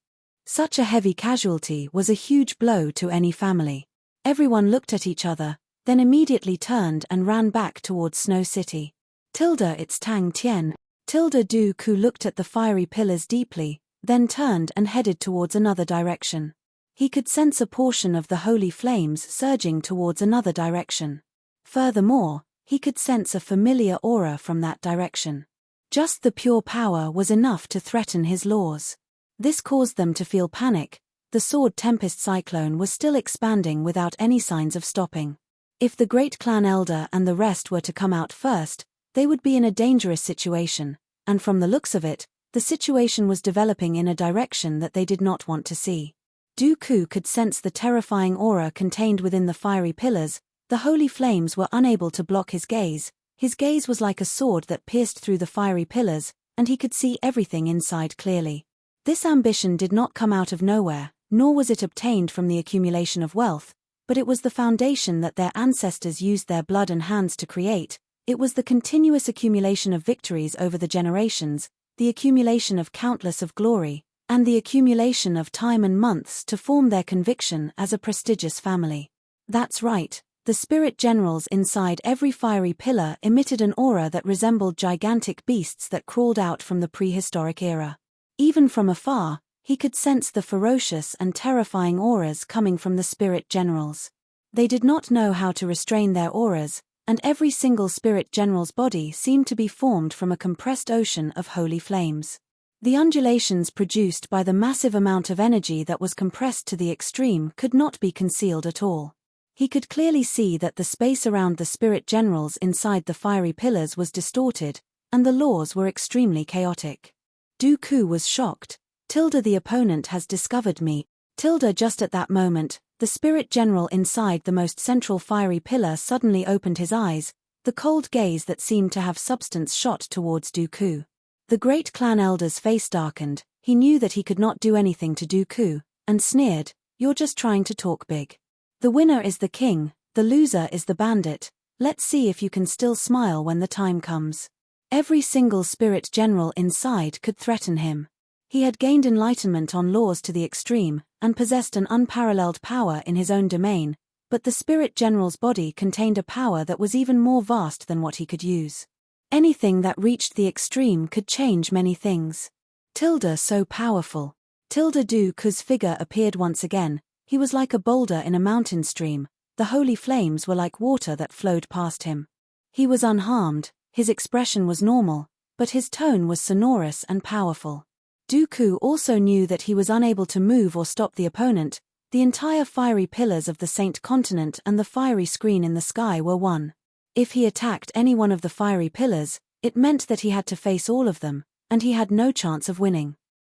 Such a heavy casualty was a huge blow to any family. Everyone looked at each other, then immediately turned and ran back towards Snow City. It's Tang Tien. Dooku looked at the fiery pillars deeply, then turned and headed towards another direction. He could sense a portion of the holy flames surging towards another direction. Furthermore, he could sense a familiar aura from that direction. Just the pure power was enough to threaten his laws. This caused them to feel panic. The Sword Tempest Cyclone was still expanding without any signs of stopping. If the Great Clan Elder and the rest were to come out first, They would be in a dangerous situation, and from the looks of it, the situation was developing in a direction that they did not want to see. Dooku could sense the terrifying aura contained within the fiery pillars. The holy flames were unable to block his gaze. His gaze was like a sword that pierced through the fiery pillars, and he could see everything inside clearly. This ambition did not come out of nowhere, nor was it obtained from the accumulation of wealth, but it was the foundation that their ancestors used their blood and hands to create. It was the continuous accumulation of victories over the generations, the accumulation of countless of glory, and the accumulation of time and months to form their conviction as a prestigious family. That's right, the spirit generals inside every fiery pillar emitted an aura that resembled gigantic beasts that crawled out from the prehistoric era. Even from afar, he could sense the ferocious and terrifying auras coming from the spirit generals. They did not know how to restrain their auras, and every single spirit general's body seemed to be formed from a compressed ocean of holy flames. The undulations produced by the massive amount of energy that was compressed to the extreme could not be concealed at all. He could clearly see that the space around the spirit generals inside the fiery pillars was distorted, and the laws were extremely chaotic. Dooku was shocked. Tilda, the opponent has discovered me. Tilda, just at that moment, the spirit general inside the most central fiery pillar suddenly opened his eyes, the cold gaze that seemed to have substance shot towards Dooku. The great clan elder's face darkened. He knew that he could not do anything to Dooku, and sneered, "You're just trying to talk big. The winner is the king, the loser is the bandit. Let's see if you can still smile when the time comes." Every single spirit general inside could threaten him. He had gained enlightenment on laws to the extreme, and possessed an unparalleled power in his own domain, but the spirit general's body contained a power that was even more vast than what he could use. Anything that reached the extreme could change many things. Tilda, so powerful. Tilda Dooku's figure appeared once again. He was like a boulder in a mountain stream. The holy flames were like water that flowed past him. He was unharmed, his expression was normal, but his tone was sonorous and powerful. Dooku also knew that he was unable to move or stop the opponent. The entire fiery pillars of the Saint Continent and the fiery screen in the sky were one. If he attacked any one of the fiery pillars, it meant that he had to face all of them, and he had no chance of winning.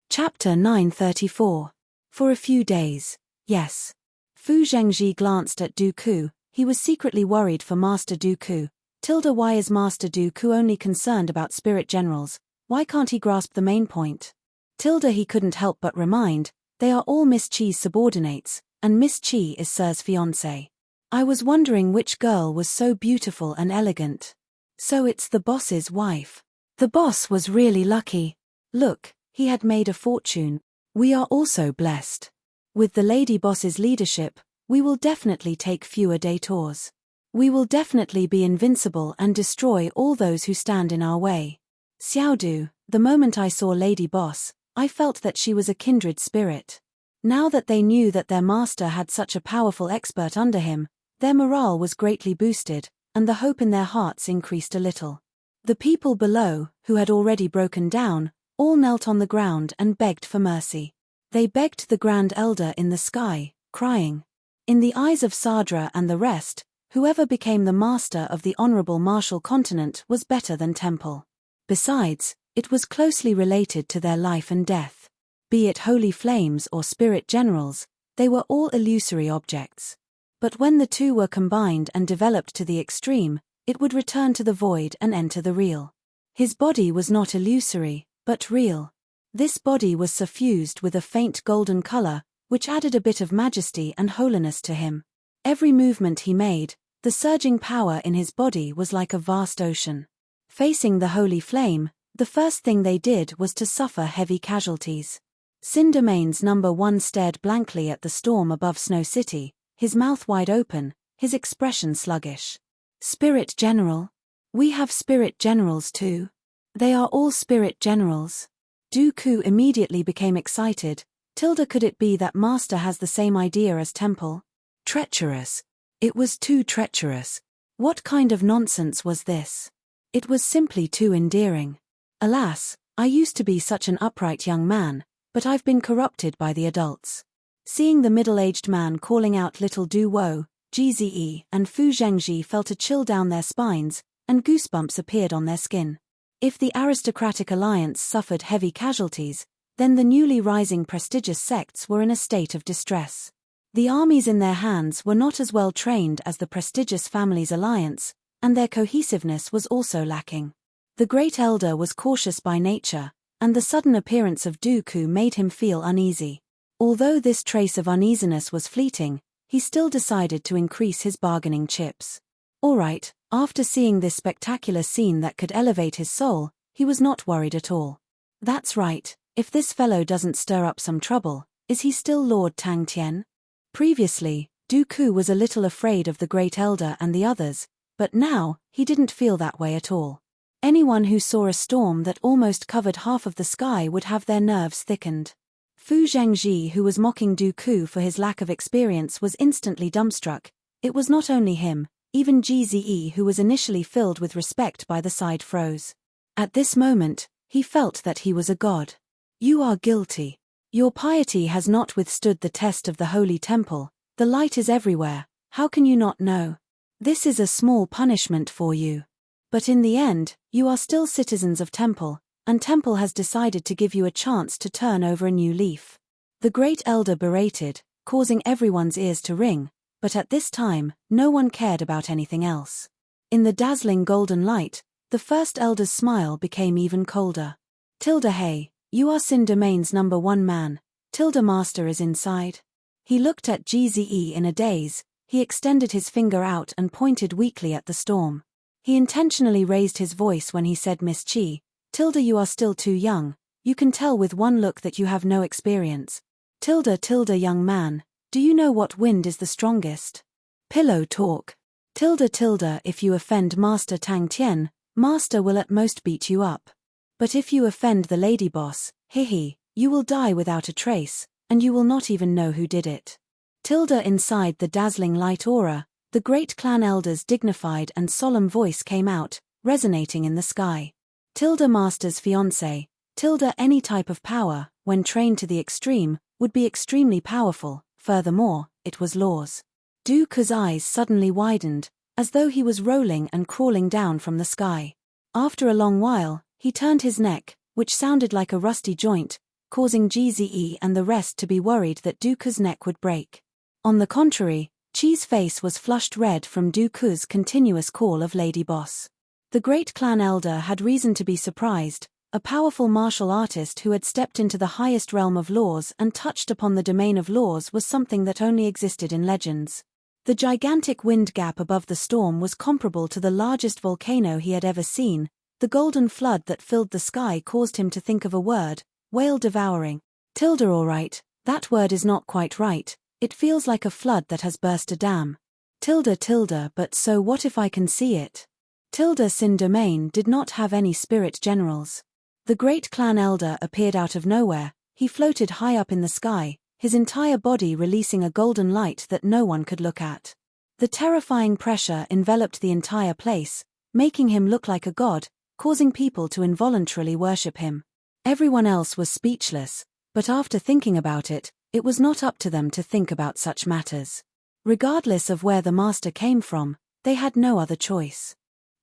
Chapter 934. For a few days, yes. Fu Zhengji glanced at Dooku. He was secretly worried for Master Dooku. Tilda, why is Master Dooku only concerned about spirit generals? Why can't he grasp the main point? Tilda, he couldn't help but remind, they are all Miss Chi's subordinates, and Miss Chi is Sir's fiancée. I was wondering which girl was so beautiful and elegant. So it's the boss's wife. The boss was really lucky. Look, he had made a fortune. We are also blessed. With the lady boss's leadership, we will definitely take fewer detours. We will definitely be invincible and destroy all those who stand in our way. Xiaodu, the moment I saw Lady Boss, I felt that she was a kindred spirit. Now that they knew that their master had such a powerful expert under him, their morale was greatly boosted, and the hope in their hearts increased a little. The people below, who had already broken down, all knelt on the ground and begged for mercy. They begged the Grand Elder in the sky, crying. In the eyes of Sadra and the rest, whoever became the master of the Honorable Martial Continent was better than Temple. Besides, it was closely related to their life and death. Be it holy flames or spirit generals, they were all illusory objects. But when the two were combined and developed to the extreme, it would return to the void and enter the real. His body was not illusory, but real. This body was suffused with a faint golden color, which added a bit of majesty and holiness to him. Every movement he made, the surging power in his body was like a vast ocean. Facing the holy flame, the first thing they did was to suffer heavy casualties. Cindermane's number 1 stared blankly at the storm above Snow City, his mouth wide open, his expression sluggish. Spirit General? We have spirit generals too. They are all spirit generals. Dooku immediately became excited. Tilda, could it be that Master has the same idea as Temple? Treacherous. It was too treacherous. What kind of nonsense was this? It was simply too endearing. Alas, I used to be such an upright young man, but I've been corrupted by the adults. Seeing the middle-aged man calling out little Du Wo, Gze and Fu Zhengji felt a chill down their spines, and goosebumps appeared on their skin. If the aristocratic alliance suffered heavy casualties, then the newly rising prestigious sects were in a state of distress. The armies in their hands were not as well trained as the prestigious families' alliance, and their cohesiveness was also lacking. The Great Elder was cautious by nature, and the sudden appearance of Dooku made him feel uneasy. Although this trace of uneasiness was fleeting, he still decided to increase his bargaining chips. Alright, after seeing this spectacular scene that could elevate his soul, he was not worried at all. That's right, if this fellow doesn't stir up some trouble, is he still Lord Tang Tien? Previously, Dooku was a little afraid of the Great Elder and the others, but now, he didn't feel that way at all. Anyone who saw a storm that almost covered half of the sky would have their nerves thickened. Fu Zhengji, who was mocking Dooku for his lack of experience, was instantly dumbstruck. It was not only him, even Gze, who was initially filled with respect by the side, froze. At this moment, he felt that he was a god. You are guilty. Your piety has not withstood the test of the Holy Temple. The light is everywhere, how can you not know? This is a small punishment for you. But in the end, you are still citizens of Temple, and Temple has decided to give you a chance to turn over a new leaf. The Great Elder berated, causing everyone's ears to ring, but at this time, no one cared about anything else. In the dazzling golden light, the First Elder's smile became even colder. Hey, you are Sin Domain's #1 man. Master is inside. He looked at Gze in a daze. He extended his finger out and pointed weakly at the storm. He intentionally raised his voice when he said, Miss Chi, you are still too young. You can tell with one look that you have no experience. Young man, do you know what wind is the strongest? Pillow talk. If you offend Master Tang Tien, Master will at most beat you up. But if you offend the lady boss, you will die without a trace, and you will not even know who did it. Inside the dazzling light aura, the great clan elder's dignified and solemn voice came out, resonating in the sky. Master's fiancé. Any type of power, when trained to the extreme, would be extremely powerful. Furthermore, it was laws. Dooku's eyes suddenly widened, as though he was rolling and crawling down from the sky. After a long while, he turned his neck, which sounded like a rusty joint, causing Gze and the rest to be worried that Dooku's neck would break. On the contrary, Chi's face was flushed red from Dooku's continuous call of Lady Boss. The great clan elder had reason to be surprised. A powerful martial artist who had stepped into the highest realm of laws and touched upon the domain of laws was something that only existed in legends. The gigantic wind gap above the storm was comparable to the largest volcano he had ever seen. The golden flood that filled the sky caused him to think of a word, whale-devouring. Alright, that word is not quite right. It feels like a flood that has burst a dam. But so what if I can see it? Sin Domain did not have any spirit generals. The great clan elder appeared out of nowhere. He floated high up in the sky, his entire body releasing a golden light that no one could look at. The terrifying pressure enveloped the entire place, making him look like a god, causing people to involuntarily worship him. Everyone else was speechless, but after thinking about it, it was not up to them to think about such matters. Regardless of where the master came from, they had no other choice.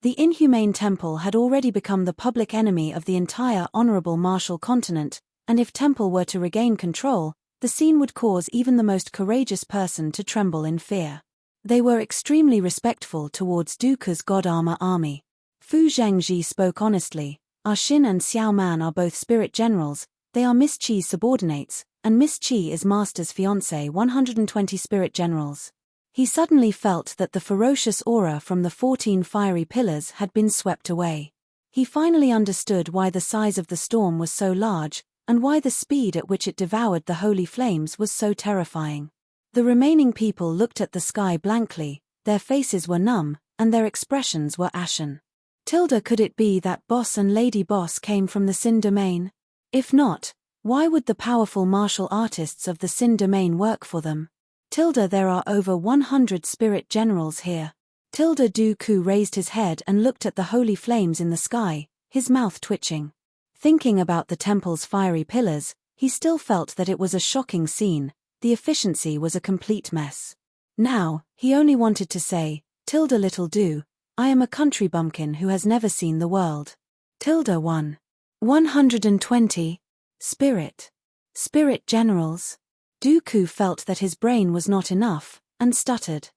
The inhumane temple had already become the public enemy of the entire honorable martial continent, and if temple were to regain control, the scene would cause even the most courageous person to tremble in fear. They were extremely respectful towards Dooku's God Armor army. Fu Zhengji spoke honestly. Our Shin and Xiao Man are both spirit generals. They are Miss Chi's subordinates, and Miss Chi is Master's fiancé. 120 spirit generals. He suddenly felt that the ferocious aura from the 14 fiery pillars had been swept away. He finally understood why the size of the storm was so large, and why the speed at which it devoured the holy flames was so terrifying. The remaining people looked at the sky blankly, their faces were numb, and their expressions were ashen. Could it be that Boss and Lady Boss came from the Sin Domain? If not, why would the powerful martial artists of the Sin Domain work for them? There are over 100 spirit generals here. Dooku raised his head and looked at the holy flames in the sky, his mouth twitching. Thinking about the temple's fiery pillars, he still felt that it was a shocking scene. The efficiency was a complete mess. Now, he only wanted to say, little do, I am a country bumpkin who has never seen the world. 1. 120. Spirit. Spirit generals. Dooku felt that his brain was not enough, and stuttered.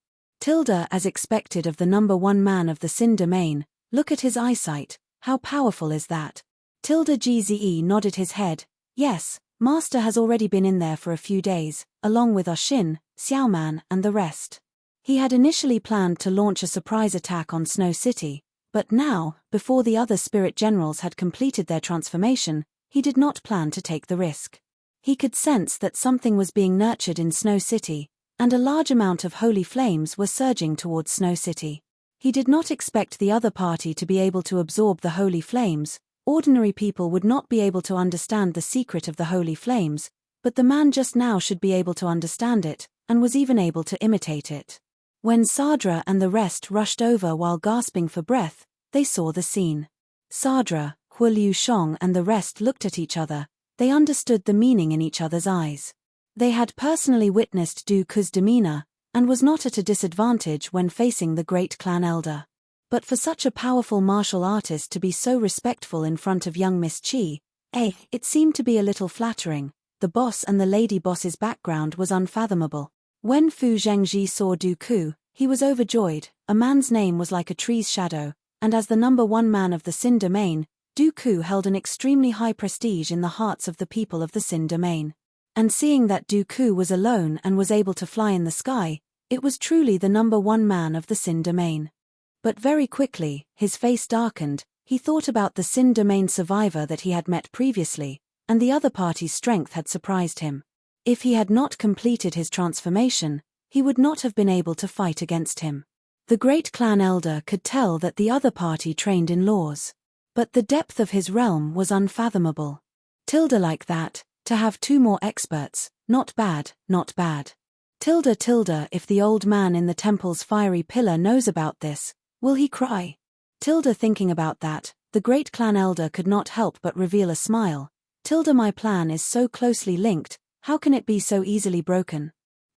As expected of the number one man of the Sin domain, look at his eyesight, how powerful is that? Gze nodded his head. Yes, Master has already been in there for a few days, along with Oshin, Xiaoman and the rest. He had initially planned to launch a surprise attack on Snow City, but now, before the other spirit generals had completed their transformation, he did not plan to take the risk. He could sense that something was being nurtured in Snow City, and a large amount of holy flames were surging towards Snow City. He did not expect the other party to be able to absorb the holy flames. Ordinary people would not be able to understand the secret of the holy flames, but the man just now should be able to understand it, and was even able to imitate it. When Sadra and the rest rushed over while gasping for breath, they saw the scene. Sadra, Huoliu Shong and the rest looked at each other. They understood the meaning in each other's eyes. They had personally witnessed Dooku's demeanor, and was not at a disadvantage when facing the great clan elder. But for such a powerful martial artist to be so respectful in front of young Miss Chi, it seemed to be a little flattering. The boss and the lady boss's background was unfathomable. When Fu Zhengji saw Dooku, he was overjoyed. A man's name was like a tree's shadow, and as the number one man of the Sin domain, Dooku held an extremely high prestige in the hearts of the people of the Sin domain. And seeing that Dooku was alone and was able to fly in the sky, it was truly the number one man of the Sin domain. But very quickly, his face darkened. He thought about the Sin domain survivor that he had met previously, and the other party's strength had surprised him. If he had not completed his transformation, he would not have been able to fight against him. The great clan elder could tell that the other party trained in laws. But the depth of his realm was unfathomable. Like that, to have two more experts, not bad, not bad. If the old man in the temple's fiery pillar knows about this, will he cry? Thinking about that, the great clan elder could not help but reveal a smile. My plan is so closely linked, how can it be so easily broken?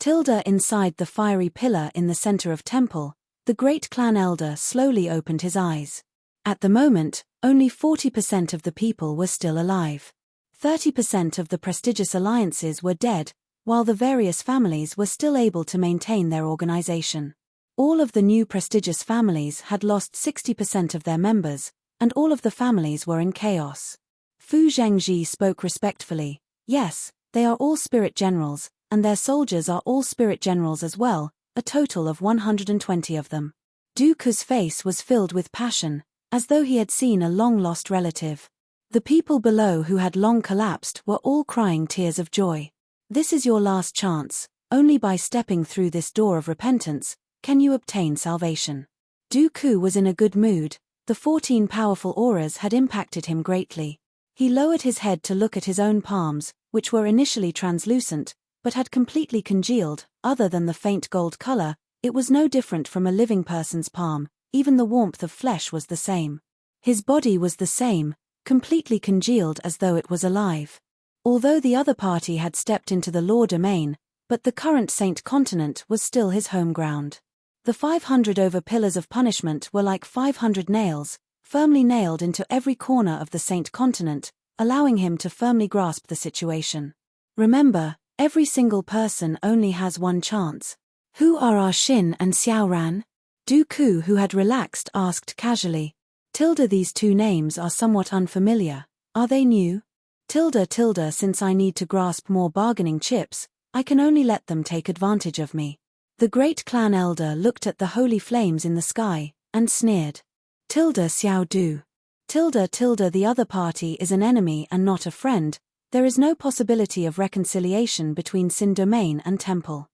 Inside the fiery pillar in the center of temple, the great clan elder slowly opened his eyes. At the moment, only 40% of the people were still alive. 30% of the prestigious alliances were dead, while the various families were still able to maintain their organization. All of the new prestigious families had lost 60% of their members, and all of the families were in chaos. Fu Zhengji spoke respectfully. Yes, they are all spirit generals, and their soldiers are all spirit generals as well, a total of 120 of them. Dooku's face was filled with passion, as though he had seen a long-lost relative. The people below who had long collapsed were all crying tears of joy. This is your last chance. Only by stepping through this door of repentance can you obtain salvation. Dooku was in a good mood. The 14 powerful auras had impacted him greatly. He lowered his head to look at his own palms, which were initially translucent, but had completely congealed. Other than the faint gold color, it was no different from a living person's palm. Even the warmth of flesh was the same. His body was the same, completely congealed as though it was alive. Although the other party had stepped into the law domain, but the current Saint Continent was still his home ground. The 500 over pillars of punishment were like 500 nails, firmly nailed into every corner of the Saint Continent, allowing him to firmly grasp the situation. Remember, every single person only has one chance. Who are Shin and Xiaoran? Dooku, who had relaxed, asked casually. These two names are somewhat unfamiliar. Are they new? Since I need to grasp more bargaining chips, I can only let them take advantage of me. The great clan elder looked at the holy flames in the sky, and sneered. Xiao Du. The other party is an enemy and not a friend. There is no possibility of reconciliation between Sin domain and temple.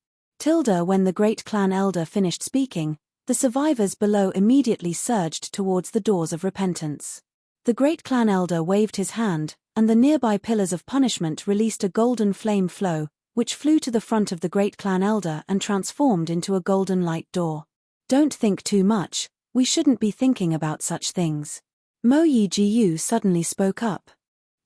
When the great clan elder finished speaking, the survivors below immediately surged towards the doors of repentance. The great clan elder waved his hand, and the nearby pillars of punishment released a golden flame flow, which flew to the front of the great clan elder and transformed into a golden light door. Don't think too much, we shouldn't be thinking about such things. Mo Yi suddenly spoke up.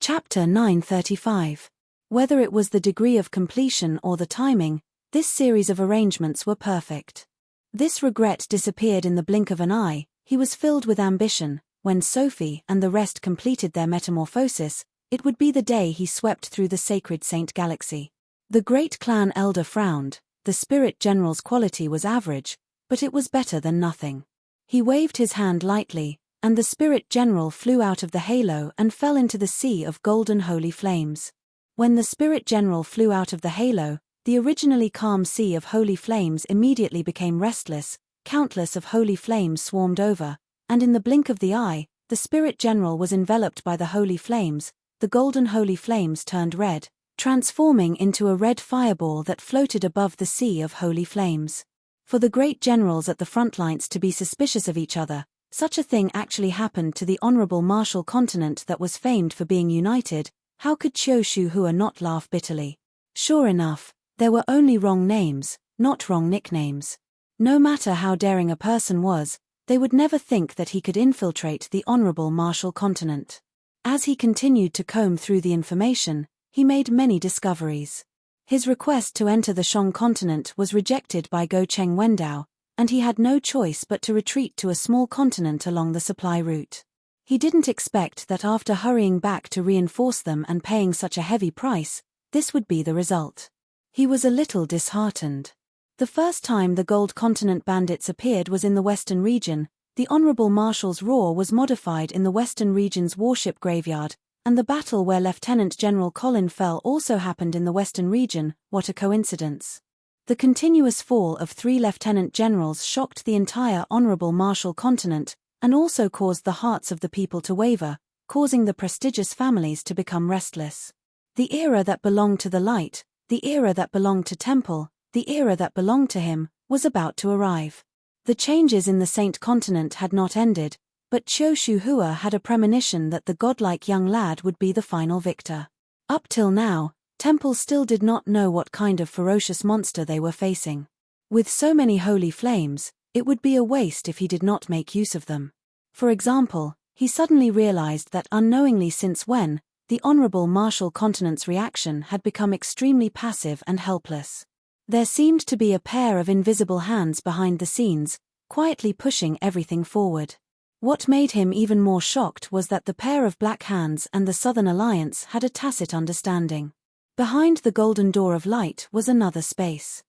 Chapter 935. Whether it was the degree of completion or the timing, this series of arrangements were perfect. This regret disappeared in the blink of an eye. He was filled with ambition. When Sophie and the rest completed their metamorphosis, it would be the day he swept through the sacred Saint Galaxy. The great clan elder frowned. The spirit general's quality was average, but it was better than nothing. He waved his hand lightly, and the spirit general flew out of the halo and fell into the sea of golden holy flames. When the spirit general flew out of the halo, the originally calm sea of holy flames immediately became restless. Countless of holy flames swarmed over, and in the blink of the eye, the spirit general was enveloped by the holy flames. The golden holy flames turned red, transforming into a red fireball that floated above the sea of holy flames. For the great generals at the front lines to be suspicious of each other, such a thing actually happened to the honorable martial continent that was famed for being united. How could Qiu Shuhua not laugh bitterly? Sure enough, there were only wrong names, not wrong nicknames. No matter how daring a person was, they would never think that he could infiltrate the honorable martial continent. As he continued to comb through the information, he made many discoveries. His request to enter the Shang continent was rejected by Go Cheng Wendao, and he had no choice but to retreat to a small continent along the supply route. He didn't expect that after hurrying back to reinforce them and paying such a heavy price, this would be the result. He was a little disheartened. The first time the Gold Continent bandits appeared was in the Western region. The Honorable Marshal's roar was modified in the Western region's warship graveyard, and the battle where Lieutenant General Colin fell also happened in the Western region. What a coincidence. The continuous fall of 3 lieutenant generals shocked the entire Honorable Marshal continent, and also caused the hearts of the people to waver, causing the prestigious families to become restless. The era that belonged to the light, the era that belonged to Temple, the era that belonged to him, was about to arrive. The changes in the Saint Continent had not ended, but Qiu Shuhua had a premonition that the godlike young lad would be the final victor. Up till now, Temple still did not know what kind of ferocious monster they were facing. With so many holy flames, it would be a waste if he did not make use of them. For example, he suddenly realized that unknowingly since when, the Honorable Martial Continent's reaction had become extremely passive and helpless. There seemed to be a pair of invisible hands behind the scenes, quietly pushing everything forward. What made him even more shocked was that the pair of black hands and the Southern Alliance had a tacit understanding. Behind the Golden Door of Light was another space.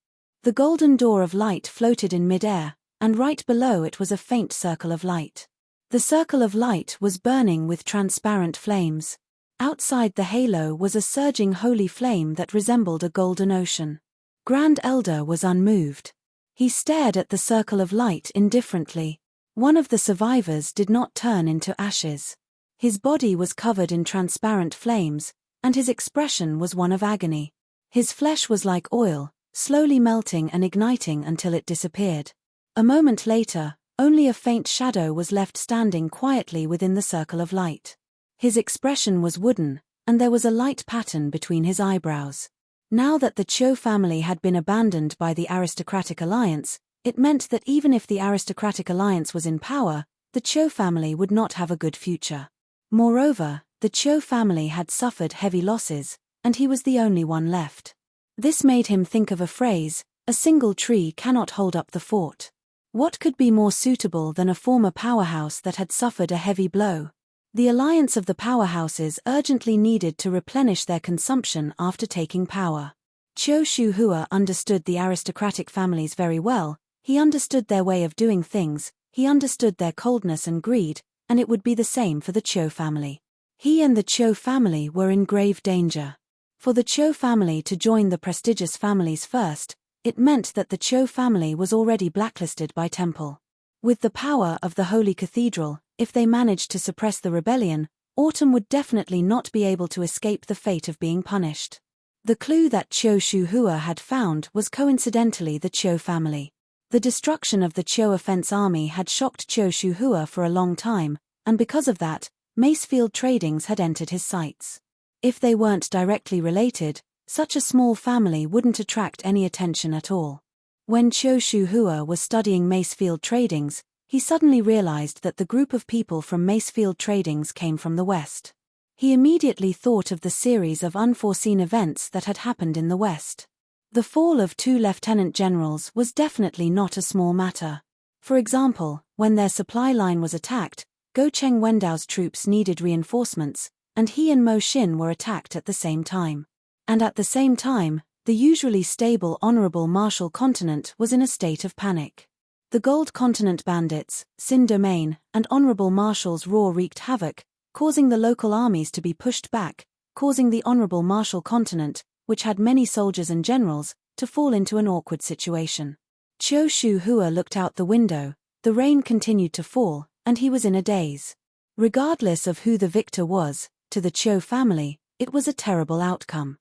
The Golden Door of Light floated in mid-air, and right below it was a faint circle of light. The circle of light was burning with transparent flames. Outside the halo was a surging holy flame that resembled a golden ocean. Grand Elder was unmoved. He stared at the circle of light indifferently. One of the survivors did not turn into ashes. His body was covered in transparent flames, and his expression was one of agony. His flesh was like oil, slowly melting and igniting until it disappeared. A moment later, only a faint shadow was left standing quietly within the circle of light. His expression was wooden, and there was a light pattern between his eyebrows. Now that the Qiu family had been abandoned by the aristocratic alliance, it meant that even if the aristocratic alliance was in power, the Qiu family would not have a good future. Moreover, the Qiu family had suffered heavy losses, and he was the only one left. This made him think of a phrase, "A single tree cannot hold up the fort." What could be more suitable than a former powerhouse that had suffered a heavy blow? The alliance of the powerhouses urgently needed to replenish their consumption after taking power. Qiu Shuhua understood the aristocratic families very well. He understood their way of doing things, he understood their coldness and greed, and it would be the same for the Qiu family. He and the Qiu family were in grave danger. For the Qiu family to join the prestigious families first, it meant that the Qiu family was already blacklisted by Temple. With the power of the Holy Cathedral, if they managed to suppress the rebellion, Autumn would definitely not be able to escape the fate of being punished. The clue that Qiu Shuhua had found was coincidentally the Qiu family. The destruction of the Qiu offense army had shocked Qiu Shuhua for a long time, and because of that, Macefield Tradings had entered his sights. If they weren't directly related, such a small family wouldn't attract any attention at all. When Qiu Shuhua was studying Macefield Tradings, he suddenly realized that the group of people from Macefield Tradings came from the West. He immediately thought of the series of unforeseen events that had happened in the West. The fall of 2 lieutenant generals was definitely not a small matter. For example, when their supply line was attacked, Go Cheng Wendao's troops needed reinforcements, and he and Mo Xin were attacked at the same time. And at the same time, the usually stable honorable martial continent was in a state of panic. The Gold Continent bandits, Xin Domain, and honorable marshals Raw wreaked havoc, causing the local armies to be pushed back, causing the honorable martial continent, which had many soldiers and generals, to fall into an awkward situation. Qiu Shu Hua looked out the window, the rain continued to fall, and he was in a daze. Regardless of who the victor was, to the Qiu family, it was a terrible outcome.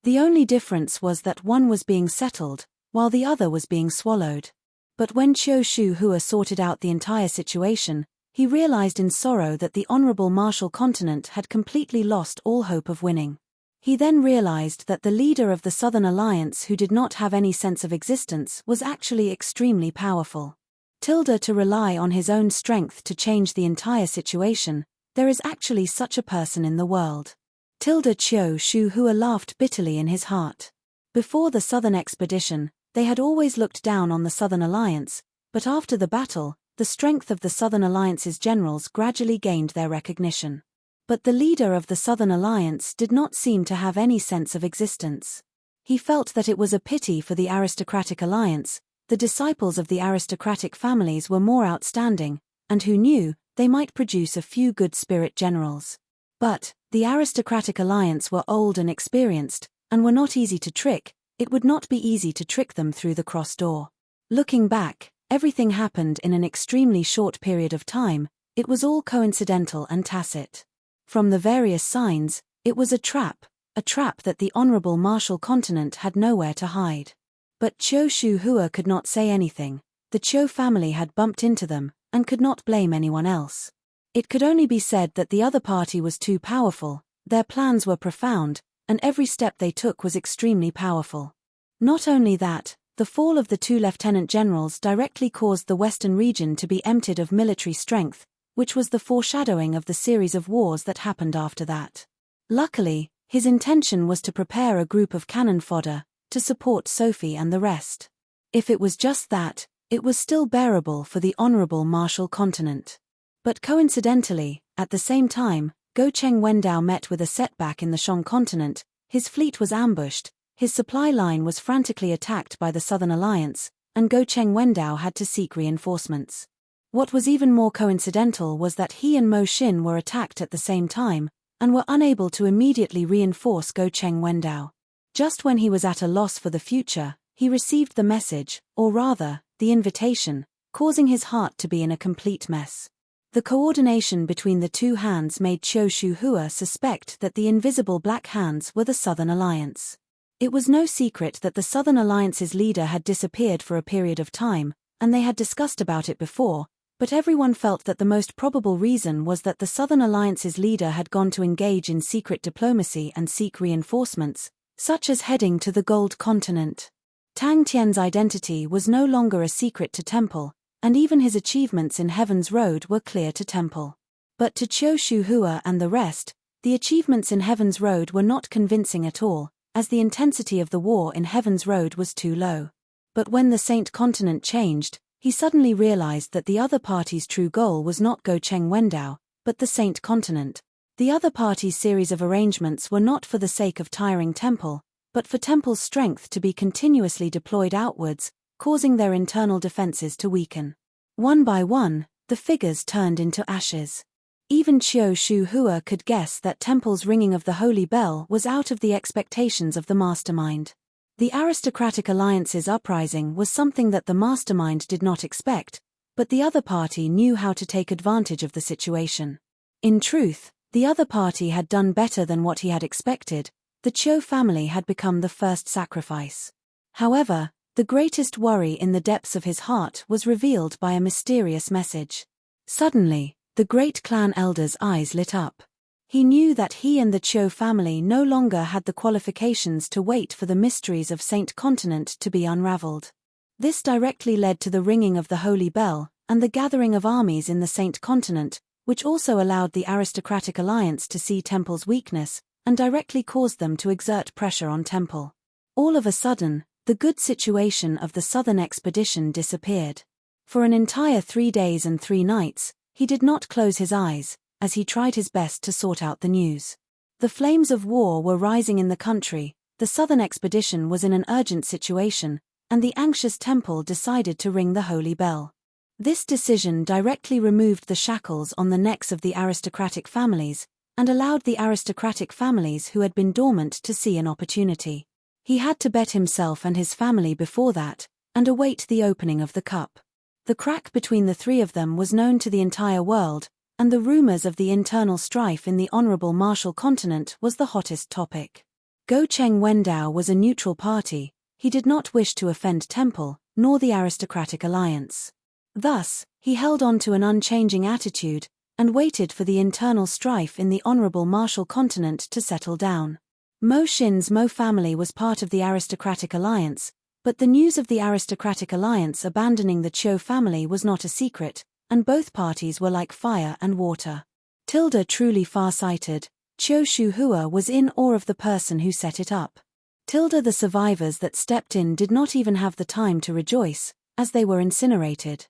The only difference was that one was being settled, while the other was being swallowed. But when Qiu Shu Hua sorted out the entire situation, he realized in sorrow that the honorable martial continent had completely lost all hope of winning. He then realized that the leader of the Southern Alliance, who did not have any sense of existence, was actually extremely powerful. To rely on his own strength to change the entire situation, there is actually such a person in the world. Qiu Shu Hua laughed bitterly in his heart. Before the Southern expedition, they had always looked down on the Southern Alliance, but after the battle, the strength of the Southern Alliance's generals gradually gained their recognition. But the leader of the Southern Alliance did not seem to have any sense of existence. He felt that it was a pity for the aristocratic alliance. The disciples of the aristocratic families were more outstanding, and who knew, they might produce a few good spirit generals. But the aristocratic alliance were old and experienced, and were not easy to trick. It would not be easy to trick them through the cross door. Looking back, everything happened in an extremely short period of time. It was all coincidental and tacit. From the various signs, it was a trap that the honorable martial continent had nowhere to hide. But Qiu Shu Hua could not say anything. The Qiu family had bumped into them, and could not blame anyone else. It could only be said that the other party was too powerful, their plans were profound, and every step they took was extremely powerful. Not only that, the fall of the two lieutenant generals directly caused the western region to be emptied of military strength, which was the foreshadowing of the series of wars that happened after that. Luckily, his intention was to prepare a group of cannon fodder, to support Sophie and the rest. If it was just that, it was still bearable for the honorable martial continent. But coincidentally, at the same time, Go Cheng Wendao met with a setback in the Shang continent. His fleet was ambushed, his supply line was frantically attacked by the Southern Alliance, and Go Cheng Wendao had to seek reinforcements. What was even more coincidental was that he and Mo Xin were attacked at the same time, and were unable to immediately reinforce Go Cheng Wendao. Just when he was at a loss for the future, he received the message, or rather, the invitation, causing his heart to be in a complete mess. The coordination between the two hands made Qiu Shu Hua suspect that the invisible black hands were the Southern Alliance. It was no secret that the Southern Alliance's leader had disappeared for a period of time, and they had discussed about it before, but everyone felt that the most probable reason was that the Southern Alliance's leader had gone to engage in secret diplomacy and seek reinforcements, such as heading to the Gold Continent. Tang Tian's identity was no longer a secret to Temple, and even his achievements in Heaven's Road were clear to Temple. But to Qiu Shu Hua and the rest, the achievements in Heaven's Road were not convincing at all, as the intensity of the war in Heaven's Road was too low. But when the Saint Continent changed, he suddenly realized that the other party's true goal was not Go Cheng Wendao, but the Saint Continent. The other party's series of arrangements were not for the sake of tiring Temple, but for Temple's strength to be continuously deployed outwards, causing their internal defenses to weaken. One by one, the figures turned into ashes. Even Qiu Shu Hua could guess that Temple's ringing of the holy bell was out of the expectations of the mastermind. The aristocratic alliance's uprising was something that the mastermind did not expect, but the other party knew how to take advantage of the situation. In truth, the other party had done better than what he had expected. The Qiu family had become the first sacrifice. However, the greatest worry in the depths of his heart was revealed by a mysterious message. Suddenly, the great clan elder's eyes lit up. He knew that he and the Qiu family no longer had the qualifications to wait for the mysteries of Saint Continent to be unraveled. This directly led to the ringing of the holy bell, and the gathering of armies in the Saint Continent, which also allowed the aristocratic alliance to see Temple's weakness, and directly caused them to exert pressure on Temple. All of a sudden, the good situation of the southern expedition disappeared. For an entire 3 days and 3 nights, he did not close his eyes, as he tried his best to sort out the news. The flames of war were rising in the country, the southern expedition was in an urgent situation, and the anxious temple decided to ring the holy bell. This decision directly removed the shackles on the necks of the aristocratic families, and allowed the aristocratic families who had been dormant to see an opportunity. He had to bet himself and his family before that, and await the opening of the cup. The crack between the 3 of them was known to the entire world, and the rumors of the internal strife in the honorable Marshall continent was the hottest topic. Go Cheng Wendao was a neutral party, he did not wish to offend Temple, nor the aristocratic alliance. Thus, he held on to an unchanging attitude, and waited for the internal strife in the honorable Marshall continent to settle down. Mo Xin's Mo family was part of the aristocratic alliance, but the news of the aristocratic alliance abandoning the Chiu family was not a secret, and both parties were like fire and water. Tilda truly far-sighted, Chiu Shuhua was in awe of the person who set it up. Tilda the survivors that stepped in did not even have the time to rejoice, as they were incinerated.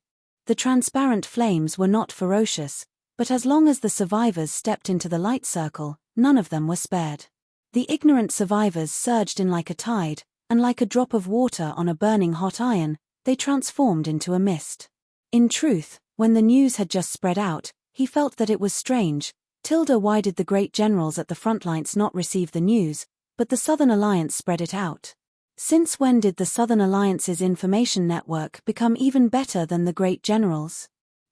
The transparent flames were not ferocious, but as long as the survivors stepped into the light circle, none of them were spared. The ignorant survivors surged in like a tide, and like a drop of water on a burning hot iron, they transformed into a mist. In truth, when the news had just spread out, he felt that it was strange. Why did the great generals at the front lines not receive the news, but the Southern Alliance spread it out? Since when did the Southern Alliance's information network become even better than the great generals?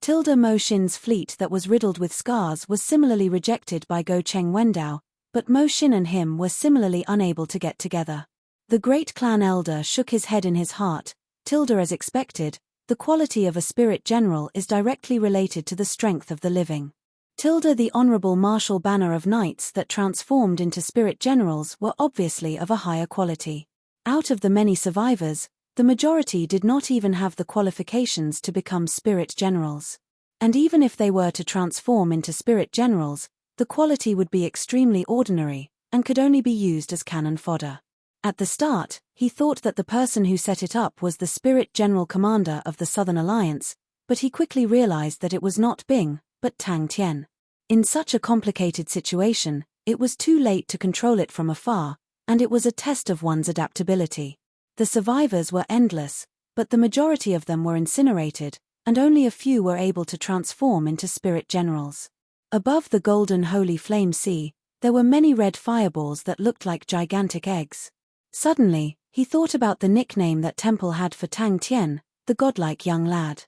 Mo Xin's fleet that was riddled with scars was similarly rejected by Go Cheng Wendao, but Mo Xin and him were similarly unable to get together. The great clan elder shook his head in his heart. As expected, the quality of a spirit general is directly related to the strength of the living. The honorable martial banner of knights that transformed into spirit generals were obviously of a higher quality. Out of the many survivors, the majority did not even have the qualifications to become spirit generals. And even if they were to transform into spirit generals, the quality would be extremely ordinary, and could only be used as cannon fodder. At the start, he thought that the person who set it up was the spirit general commander of the Southern Alliance, but he quickly realized that it was not Bing, but Tang Tian. In such a complicated situation, it was too late to control it from afar, and it was a test of one's adaptability. The survivors were endless, but the majority of them were incinerated, and only a few were able to transform into spirit generals. Above the golden holy flame sea, there were many red fireballs that looked like gigantic eggs. Suddenly, he thought about the nickname that Temple had for Tang Tian, the godlike young lad.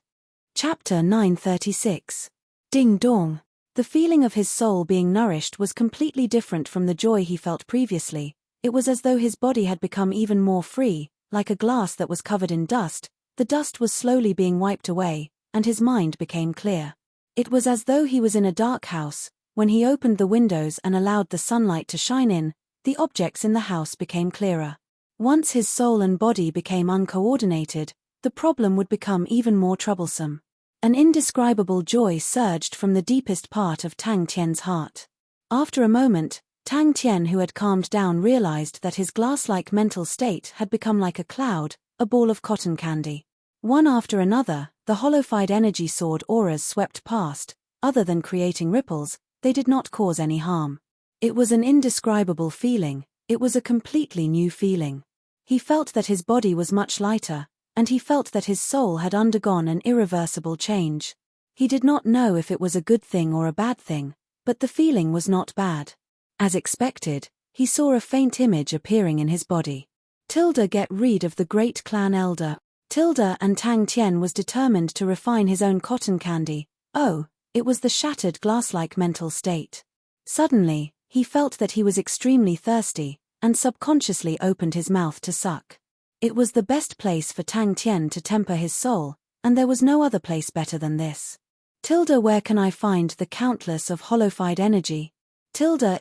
Chapter 936. Ding Dong. The feeling of his soul being nourished was completely different from the joy he felt previously. It was as though his body had become even more free, like a glass that was covered in dust. The dust was slowly being wiped away, and his mind became clear. It was as though he was in a dark house. When he opened the windows and allowed the sunlight to shine in, the objects in the house became clearer. Once his soul and body became uncoordinated, the problem would become even more troublesome. An indescribable joy surged from the deepest part of Tang Tian's heart. After a moment, Tang Tian, who had calmed down, realized that his glass-like mental state had become like a cloud, a ball of cotton candy. One after another, the hollowified energy sword auras swept past. Other than creating ripples, they did not cause any harm. It was an indescribable feeling. It was a completely new feeling. He felt that his body was much lighter, and he felt that his soul had undergone an irreversible change. He did not know if it was a good thing or a bad thing, but the feeling was not bad. As expected, he saw a faint image appearing in his body. Get rid of the great clan elder. And Tang Tian was determined to refine his own cotton candy. Oh, it was the shattered glass-like mental state. Suddenly, he felt that he was extremely thirsty, and subconsciously opened his mouth to suck. It was the best place for Tang Tian to temper his soul, and there was no other place better than this. Where can I find the countless of hollowified energy?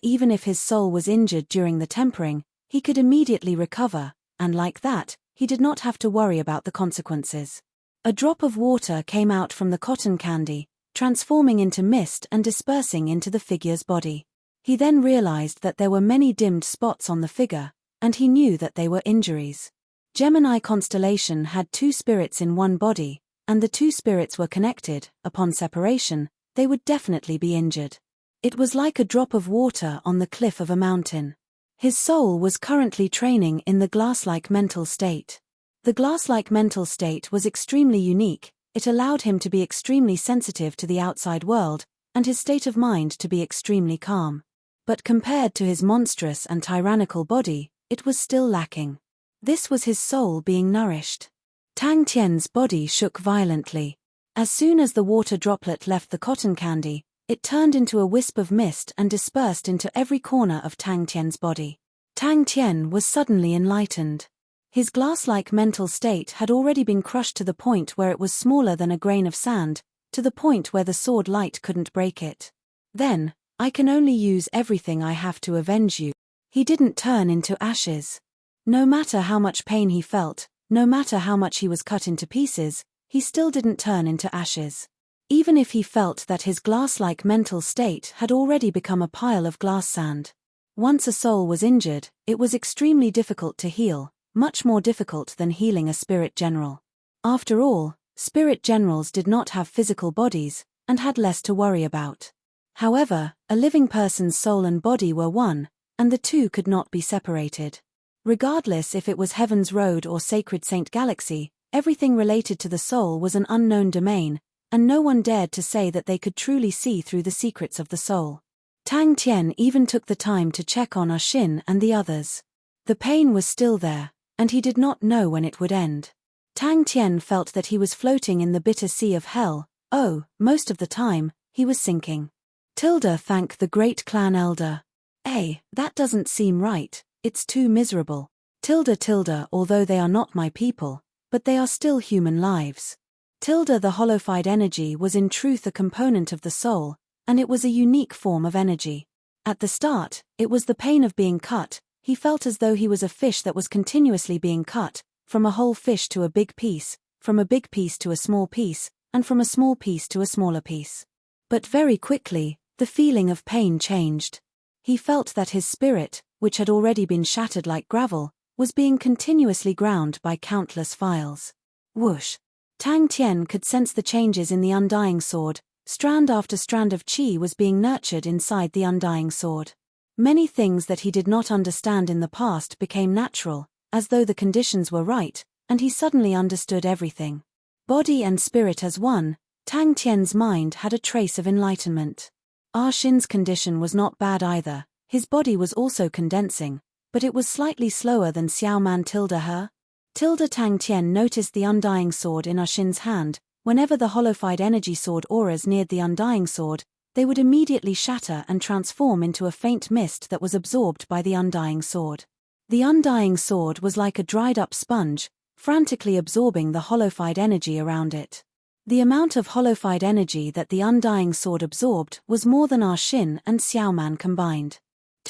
Even if his soul was injured during the tempering, he could immediately recover, and like that, he did not have to worry about the consequences. A drop of water came out from the cotton candy, transforming into mist and dispersing into the figure's body. He then realized that there were many dimmed spots on the figure, and he knew that they were injuries. Gemini constellation had 2 spirits in one body, and the two spirits were connected, upon separation, they would definitely be injured. It was like a drop of water on the cliff of a mountain. His soul was currently training in the glass-like mental state. The glass-like mental state was extremely unique. It allowed him to be extremely sensitive to the outside world, and his state of mind to be extremely calm. But compared to his monstrous and tyrannical body, it was still lacking. This was his soul being nourished. Tang Tian's body shook violently. As soon as the water droplet left the cotton candy, it turned into a wisp of mist and dispersed into every corner of Tang Tian's body. Tang Tian was suddenly enlightened. His glass-like mental state had already been crushed to the point where it was smaller than a grain of sand, to the point where the sword light couldn't break it. Then, I can only use everything I have to avenge you. He didn't turn into ashes. No matter how much pain he felt, no matter how much he was cut into pieces, he still didn't turn into ashes. Even if he felt that his glass-like mental state had already become a pile of glass sand. Once a soul was injured, it was extremely difficult to heal, much more difficult than healing a spirit general. After all, spirit generals did not have physical bodies, and had less to worry about. However, a living person's soul and body were one, and the two could not be separated. Regardless if it was Heaven's Road or Sacred Saint Galaxy, everything related to the soul was an unknown domain, and no one dared to say that they could truly see through the secrets of the soul. Tang Tian even took the time to check on Xin and the others. The pain was still there, and he did not know when it would end. Tang Tian felt that he was floating in the bitter sea of hell. Oh, most of the time, he was sinking. Thank the great clan elder. That doesn't seem right, it's too miserable. Although they are not my people, but they are still human lives. The hollowified energy was in truth a component of the soul, and it was a unique form of energy. At the start, it was the pain of being cut. He felt as though he was a fish that was continuously being cut, from a whole fish to a big piece, from a big piece to a small piece, and from a small piece to a smaller piece. But very quickly, the feeling of pain changed. He felt that his spirit, which had already been shattered like gravel, was being continuously ground by countless files. Whoosh! Tang Tian could sense the changes in the undying sword. Strand after strand of qi was being nurtured inside the undying sword. Many things that he did not understand in the past became natural, as though the conditions were right, and he suddenly understood everything. Body and spirit as one, Tang Tian's mind had a trace of enlightenment. Xin's condition was not bad either. His body was also condensing, but it was slightly slower than Xiaoman her. Tang Tian noticed the undying sword in Xin's hand. Whenever the hollowified energy sword auras neared the undying sword, they would immediately shatter and transform into a faint mist that was absorbed by the undying sword. The undying sword was like a dried-up sponge, frantically absorbing the hollowified energy around it. The amount of hollowified energy that the undying sword absorbed was more than Xin and Xiaoman combined.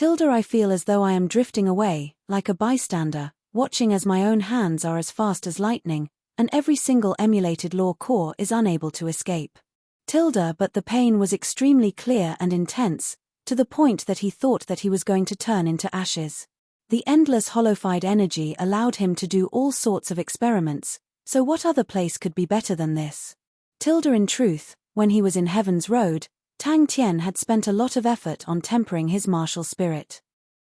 I feel as though I am drifting away, like a bystander, watching as my own hands are as fast as lightning, and every single emulated law core is unable to escape. But the pain was extremely clear and intense, to the point that he thought that he was going to turn into ashes. The endless hollowified energy allowed him to do all sorts of experiments, so what other place could be better than this? In truth, when he was in Heaven's Road, Tang Tian had spent a lot of effort on tempering his martial spirit.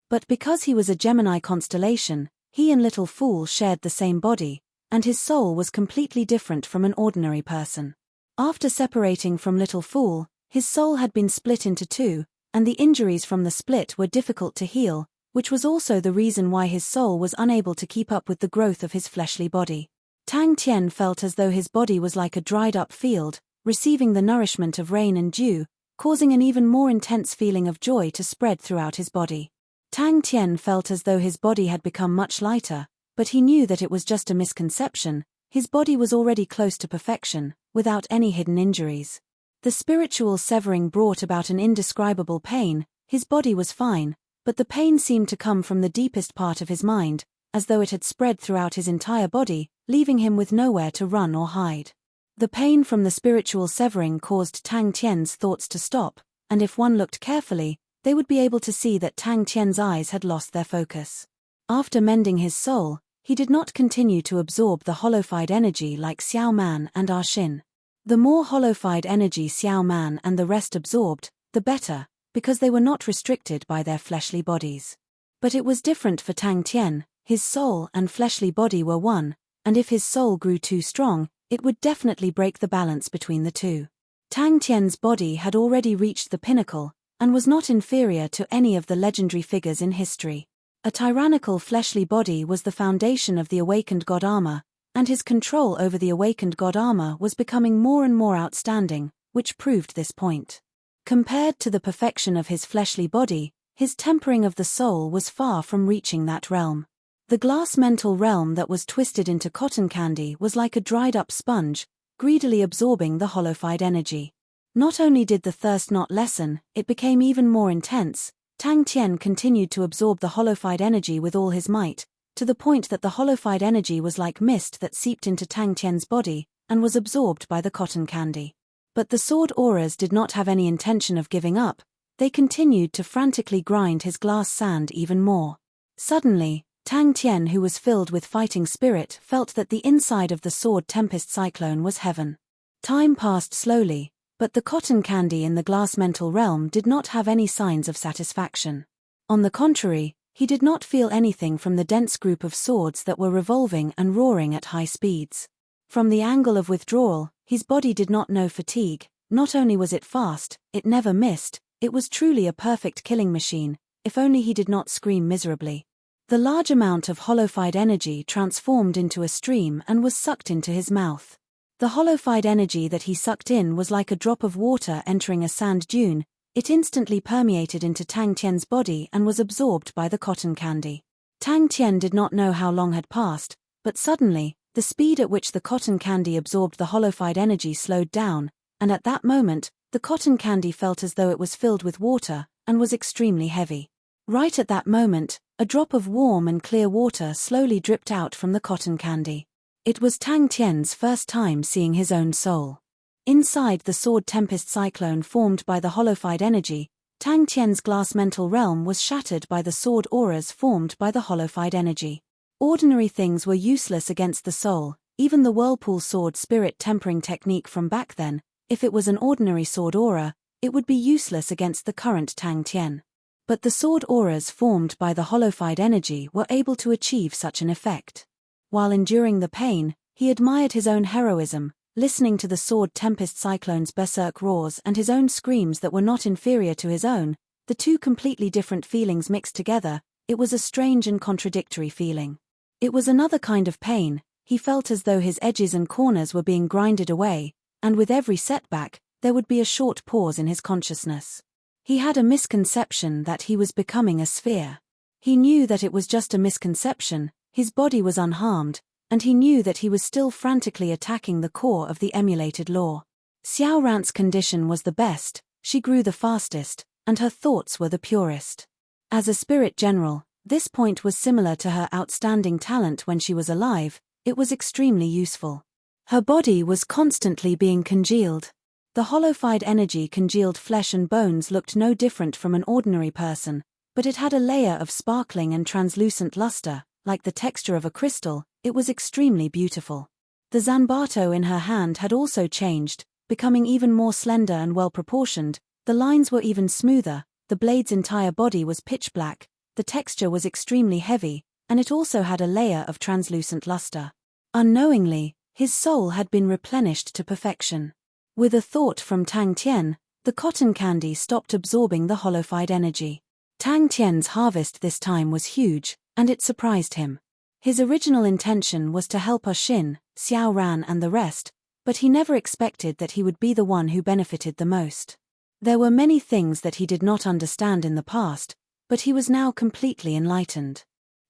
But because he was a Gemini constellation, he and Little Fool shared the same body, and his soul was completely different from an ordinary person. After separating from Little Fool, his soul had been split into two, and the injuries from the split were difficult to heal, which was also the reason why his soul was unable to keep up with the growth of his fleshly body. Tang Tian felt as though his body was like a dried-up field, receiving the nourishment of rain and dew, causing an even more intense feeling of joy to spread throughout his body. Tang Tian felt as though his body had become much lighter, but he knew that it was just a misconception. His body was already close to perfection, without any hidden injuries. The spiritual severing brought about an indescribable pain. His body was fine, but the pain seemed to come from the deepest part of his mind, as though it had spread throughout his entire body, leaving him with nowhere to run or hide. The pain from the spiritual severing caused Tang Tian's thoughts to stop, and if one looked carefully, they would be able to see that Tang Tian's eyes had lost their focus. After mending his soul, he did not continue to absorb the holified energy like Xiao Man and Ah Xin. The more holified energy Xiao Man and the rest absorbed, the better, because they were not restricted by their fleshly bodies. But it was different for Tang Tian. His soul and fleshly body were one, and if his soul grew too strong, it would definitely break the balance between the two. Tang Tian's body had already reached the pinnacle, and was not inferior to any of the legendary figures in history. A tyrannical fleshly body was the foundation of the awakened god armor, and his control over the awakened god armor was becoming more and more outstanding, which proved this point. Compared to the perfection of his fleshly body, his tempering of the soul was far from reaching that realm. The glass mental realm that was twisted into cotton candy was like a dried-up sponge, greedily absorbing the holified energy. Not only did the thirst not lessen, it became even more intense. Tang Tian continued to absorb the holified energy with all his might, to the point that the holified energy was like mist that seeped into Tang Tian's body, and was absorbed by the cotton candy. But the sword auras did not have any intention of giving up. They continued to frantically grind his glass sand even more. Suddenly, Tang Tian, who was filled with fighting spirit, felt that the inside of the sword tempest cyclone was heaven. Time passed slowly, but the cotton candy in the glass mental realm did not have any signs of satisfaction. On the contrary, he did not feel anything from the dense group of swords that were revolving and roaring at high speeds. From the angle of withdrawal, his body did not know fatigue. Not only was it fast, it never missed, it was truly a perfect killing machine, if only he did not scream miserably. The large amount of holified energy transformed into a stream and was sucked into his mouth. The holified energy that he sucked in was like a drop of water entering a sand dune. It instantly permeated into Tang Tian's body and was absorbed by the cotton candy. Tang Tian did not know how long had passed, but suddenly, the speed at which the cotton candy absorbed the holified energy slowed down, and at that moment, the cotton candy felt as though it was filled with water, and was extremely heavy. Right at that moment, a drop of warm and clear water slowly dripped out from the cotton candy. It was Tang Tian's first time seeing his own soul. Inside the sword tempest cyclone formed by the holified energy, Tang Tian's glass mental realm was shattered by the sword auras formed by the holified energy. Ordinary things were useless against the soul, even the whirlpool sword spirit tempering technique from back then. If it was an ordinary sword aura, it would be useless against the current Tang Tian. But the sword auras formed by the holified energy were able to achieve such an effect. While enduring the pain, he admired his own heroism, listening to the sword tempest cyclone's berserk roars and his own screams that were not inferior to his own. The two completely different feelings mixed together. It was a strange and contradictory feeling. It was another kind of pain. He felt as though his edges and corners were being grinded away, and with every setback, there would be a short pause in his consciousness. He had a misconception that he was becoming a sphere. He knew that it was just a misconception. His body was unharmed, and he knew that he was still frantically attacking the core of the emulated law. Xiao Ran's condition was the best, she grew the fastest, and her thoughts were the purest. As a spirit general, this point was similar to her outstanding talent when she was alive. It was extremely useful. Her body was constantly being congealed. The holified energy congealed flesh and bones looked no different from an ordinary person, but it had a layer of sparkling and translucent luster. Like the texture of a crystal, it was extremely beautiful. The zanbato in her hand had also changed, becoming even more slender and well-proportioned. The lines were even smoother, the blade's entire body was pitch black, the texture was extremely heavy, and it also had a layer of translucent luster. Unknowingly, his soul had been replenished to perfection. With a thought from Tang Tian, the cotton candy stopped absorbing the holified energy. Tang Tian's harvest this time was huge, and it surprised him. His original intention was to help Ah Xin, Xiao Ran and the rest, but he never expected that he would be the one who benefited the most. There were many things that he did not understand in the past, but he was now completely enlightened.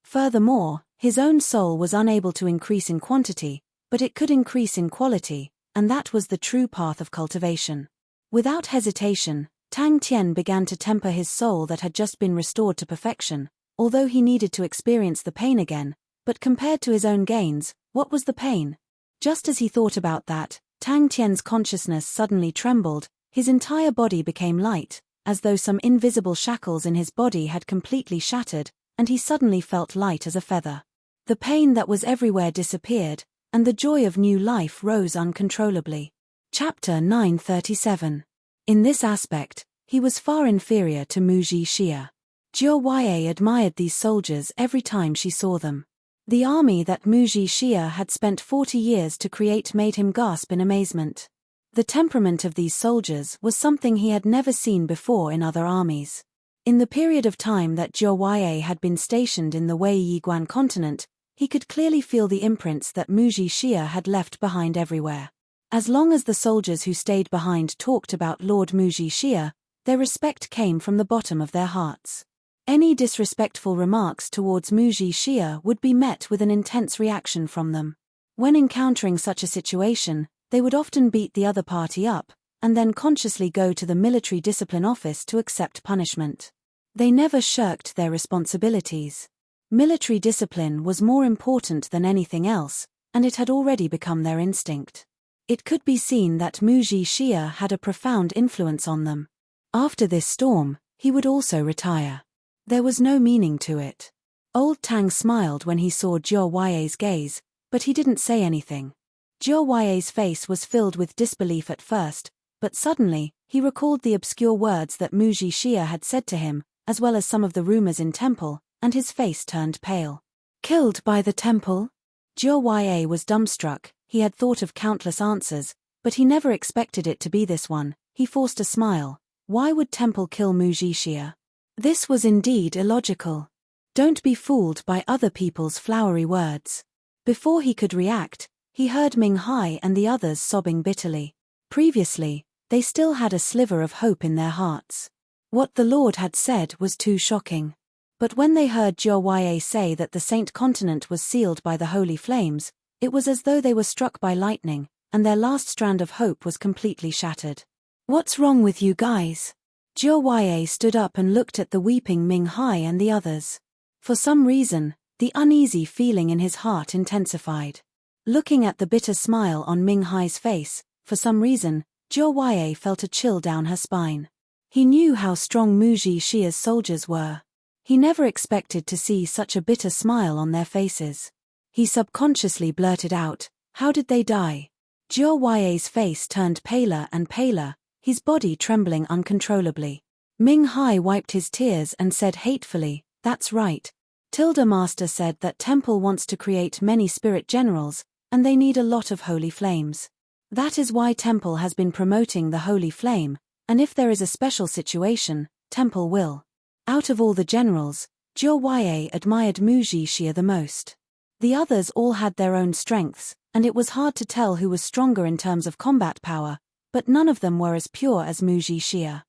Furthermore, his own soul was unable to increase in quantity, but it could increase in quality, and that was the true path of cultivation. Without hesitation, Tang Tian began to temper his soul that had just been restored to perfection. Although he needed to experience the pain again, but compared to his own gains, what was the pain? Just as he thought about that, Tang Tian's consciousness suddenly trembled, his entire body became light, as though some invisible shackles in his body had completely shattered, and he suddenly felt light as a feather. The pain that was everywhere disappeared, and the joy of new life rose uncontrollably. Chapter 937. In this aspect, he was far inferior to Muji Xia. Jiao admired these soldiers every time she saw them. The army that Muji Xia had spent 40 years to create made him gasp in amazement. The temperament of these soldiers was something he had never seen before in other armies. In the period of time that Jiao had been stationed in the Wei Yiguan continent, he could clearly feel the imprints that Muji Xia had left behind everywhere. As long as the soldiers who stayed behind talked about Lord Muji Xia, their respect came from the bottom of their hearts. Any disrespectful remarks towards Muji Xia would be met with an intense reaction from them. When encountering such a situation, they would often beat the other party up, and then consciously go to the military discipline office to accept punishment. They never shirked their responsibilities. Military discipline was more important than anything else, and it had already become their instinct. It could be seen that Muji Xia had a profound influence on them. After this storm, he would also retire. There was no meaning to it. Old Tang smiled when he saw Jiao gaze, but he didn't say anything. Jiao face was filled with disbelief at first, but suddenly, he recalled the obscure words that Muji Xia had said to him, as well as some of the rumors in temple, and his face turned pale. Killed by the temple? Jiao was dumbstruck. He had thought of countless answers, but he never expected it to be this one. He forced a smile. Why would temple kill Muji Xia? This was indeed illogical. Don't be fooled by other people's flowery words. Before he could react, he heard Ming Hai and the others sobbing bitterly. Previously, they still had a sliver of hope in their hearts. What the Lord had said was too shocking. But when they heard Jiao say that the Saint Continent was sealed by the holy flames, it was as though they were struck by lightning, and their last strand of hope was completely shattered. What's wrong with you guys? Jiao stood up and looked at the weeping Ming Hai and the others. For some reason, the uneasy feeling in his heart intensified. Looking at the bitter smile on Ming Hai's face, for some reason, Jiao felt a chill down her spine. He knew how strong Muji Xia's soldiers were. He never expected to see such a bitter smile on their faces. He subconsciously blurted out, "How did they die?" Jiao face turned paler and paler, his body trembling uncontrollably. Ming Hai wiped his tears and said hatefully, "That's right. Tilda Master said that temple wants to create many spirit generals, and they need a lot of holy flames. That is why temple has been promoting the holy flame, and if there is a special situation, temple will." Out of all the generals, Jiao admired Muji Xia the most. The others all had their own strengths, and it was hard to tell who was stronger in terms of combat power, but none of them were as pure as Muji Xia.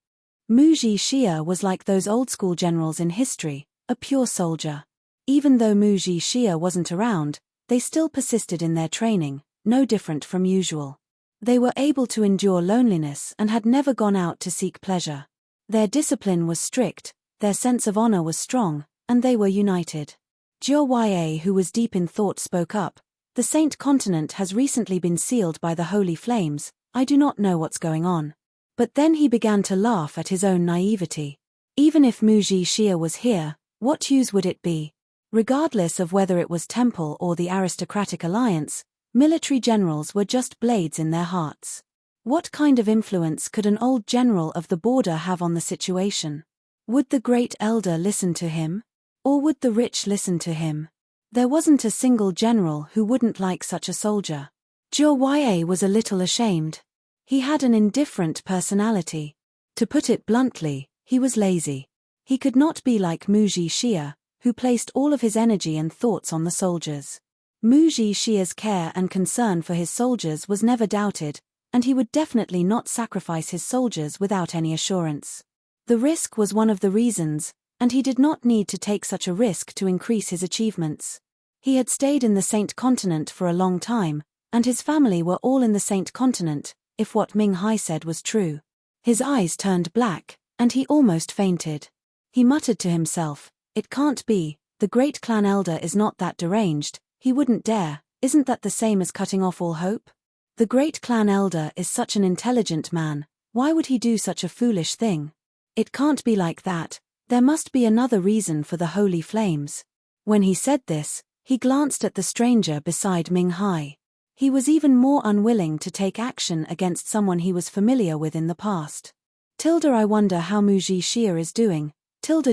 Muji Xia was like those old-school generals in history, a pure soldier. Even though Muji Xia wasn't around, they still persisted in their training, no different from usual. They were able to endure loneliness and had never gone out to seek pleasure. Their discipline was strict, their sense of honor was strong, and they were united. Jiao who was deep in thought spoke up, "The Saint Continent has recently been sealed by the holy flames, I do not know what's going on." But then he began to laugh at his own naivety. Even if Muji Xia was here, what use would it be? Regardless of whether it was temple or the aristocratic alliance, military generals were just blades in their hearts. What kind of influence could an old general of the border have on the situation? Would the great elder listen to him? Or would the rich listen to him? There wasn't a single general who wouldn't like such a soldier. Jiao was a little ashamed. He had an indifferent personality. To put it bluntly, he was lazy. He could not be like Muji Xia, who placed all of his energy and thoughts on the soldiers. Muji Xia's care and concern for his soldiers was never doubted, and he would definitely not sacrifice his soldiers without any assurance. The risk was one of the reasons, and he did not need to take such a risk to increase his achievements. He had stayed in the Saint Continent for a long time, and his family were all in the Saint Continent, if what Ming Hai said was true. His eyes turned black, and he almost fainted. He muttered to himself, "It can't be, the great clan elder is not that deranged, he wouldn't dare, isn't that the same as cutting off all hope? The great clan elder is such an intelligent man, why would he do such a foolish thing? It can't be like that, there must be another reason for the holy flames." When he said this, He glanced at the stranger beside Ming Hai. He was even more unwilling to take action against someone he was familiar with in the past. I wonder how Muji Xia is doing. Zhou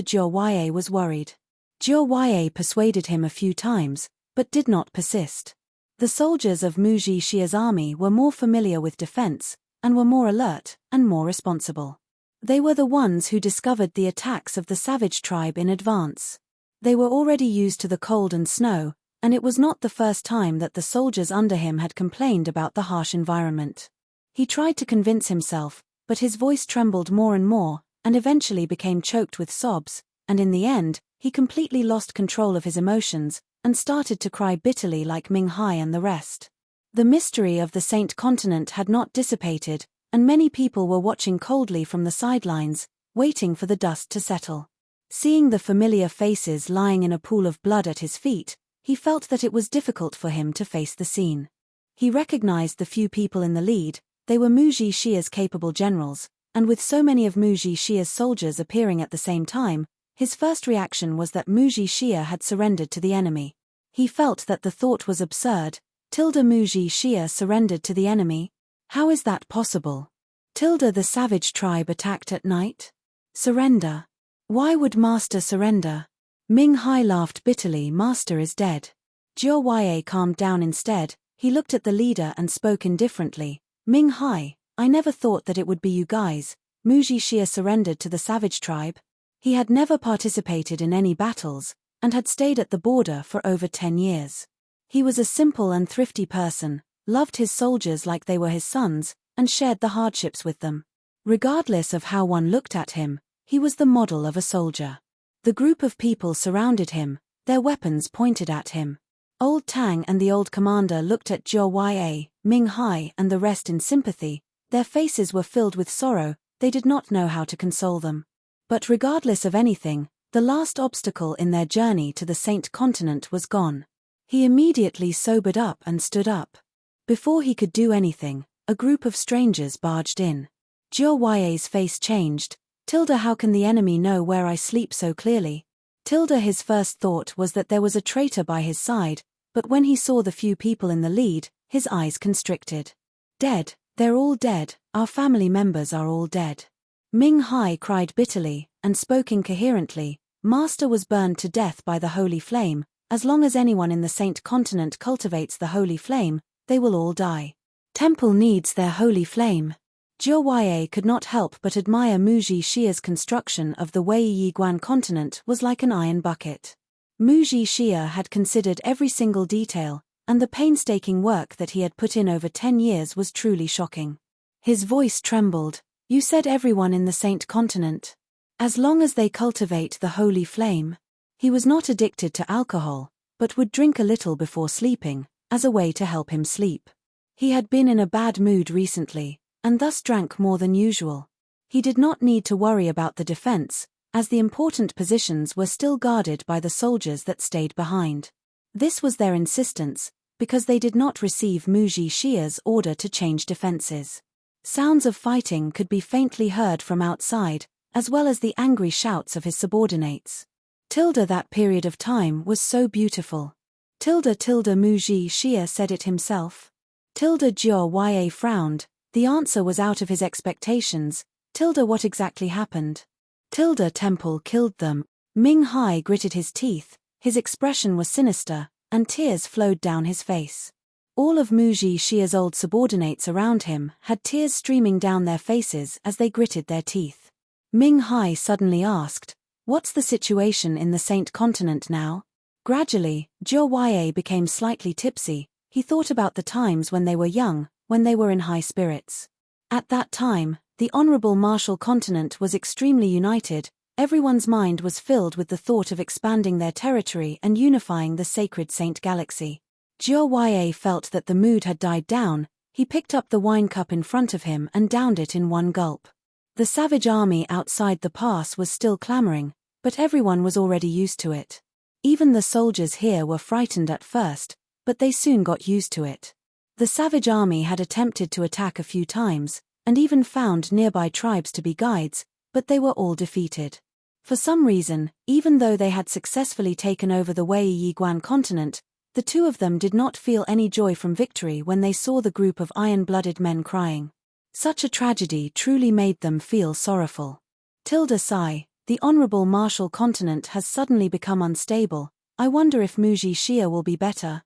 Ye was worried. Zhou Ye persuaded him a few times, but did not persist. The soldiers of Muji Xia's army were more familiar with defense, and were more alert, and more responsible. They were the ones who discovered the attacks of the savage tribe in advance. They were already used to the cold and snow, and it was not the first time that the soldiers under him had complained about the harsh environment. He tried to convince himself, but his voice trembled more and more, and eventually became choked with sobs, and in the end, he completely lost control of his emotions, and started to cry bitterly like Ming Hai and the rest. The mystery of the Saint Continent had not dissipated, and many people were watching coldly from the sidelines, waiting for the dust to settle. Seeing the familiar faces lying in a pool of blood at his feet, he felt that it was difficult for him to face the scene. He recognized the few people in the lead. They were Muji Xia's capable generals, and with so many of Muji Xia's soldiers appearing at the same time, his first reaction was that Muji Xia had surrendered to the enemy. He felt that the thought was absurd. Muji Xia surrendered to the enemy? How is that possible? The savage tribe attacked at night? Surrender? Why would Master surrender? Ming Hai laughed bitterly. Master is dead. Zhou Ye calmed down instead. He looked at the leader and spoke indifferently. Ming Hai, I never thought that it would be you guys. Muji Xia surrendered to the savage tribe. He had never participated in any battles, and had stayed at the border for over 10 years. He was a simple and thrifty person, loved his soldiers like they were his sons, and shared the hardships with them. Regardless of how one looked at him, he was the model of a soldier. The group of people surrounded him, their weapons pointed at him. Old Tang and the old commander looked at Zhou Ye, Ming Hai and the rest in sympathy. Their faces were filled with sorrow. They did not know how to console them. But regardless of anything, the last obstacle in their journey to the Saint Continent was gone. He immediately sobered up and stood up. Before he could do anything, a group of strangers barged in. Zhou Ye's face changed. How can the enemy know where I sleep so clearly? His first thought was that there was a traitor by his side, but when he saw the few people in the lead, his eyes constricted. Dead, they're all dead, our family members are all dead. Ming Hai cried bitterly, and spoke incoherently. Master was burned to death by the holy flame. As long as anyone in the Saint Continent cultivates the holy flame, they will all die. Temple needs their holy flame. Zhou Ye could not help but admire Muji Xia's construction of the Wei Yiguan continent was like an iron bucket. Muji Xia had considered every single detail, and the painstaking work that he had put in over 10 years was truly shocking. His voice trembled. You said everyone in the Saint Continent. As long as they cultivate the holy flame. He was not addicted to alcohol, but would drink a little before sleeping, as a way to help him sleep. He had been in a bad mood recently, and thus drank more than usual. He did not need to worry about the defense, as the important positions were still guarded by the soldiers that stayed behind. This was their insistence, because they did not receive Muji Xia's order to change defenses. Sounds of fighting could be faintly heard from outside, as well as the angry shouts of his subordinates. That period of time was so beautiful. Muji Xia said it himself. Zhou Ye frowned. The answer was out of his expectations. What exactly happened? Temple killed them. Ming Hai gritted his teeth. His expression was sinister, and tears flowed down his face. All of Muji Xia's old subordinates around him had tears streaming down their faces as they gritted their teeth. Ming Hai suddenly asked, "What's the situation in the Saint Continent now?" Gradually, Zhou Ye became slightly tipsy. He thought about the times when they were young, when they were in high spirits. At that time, the Honorable Martial Continent was extremely united. Everyone's mind was filled with the thought of expanding their territory and unifying the sacred Saint Galaxy. Zhou Ye felt that the mood had died down. He picked up the wine cup in front of him and downed it in one gulp. The savage army outside the pass was still clamoring, but everyone was already used to it. Even the soldiers here were frightened at first, but they soon got used to it. The savage army had attempted to attack a few times, and even found nearby tribes to be guides, but they were all defeated. For some reason, even though they had successfully taken over the Wei Yiguan continent, The two of them did not feel any joy from victory when they saw the group of iron-blooded men crying. Such a tragedy truly made them feel sorrowful. Sigh, the honorable martial continent has suddenly become unstable. I wonder if Muji Xia will be better.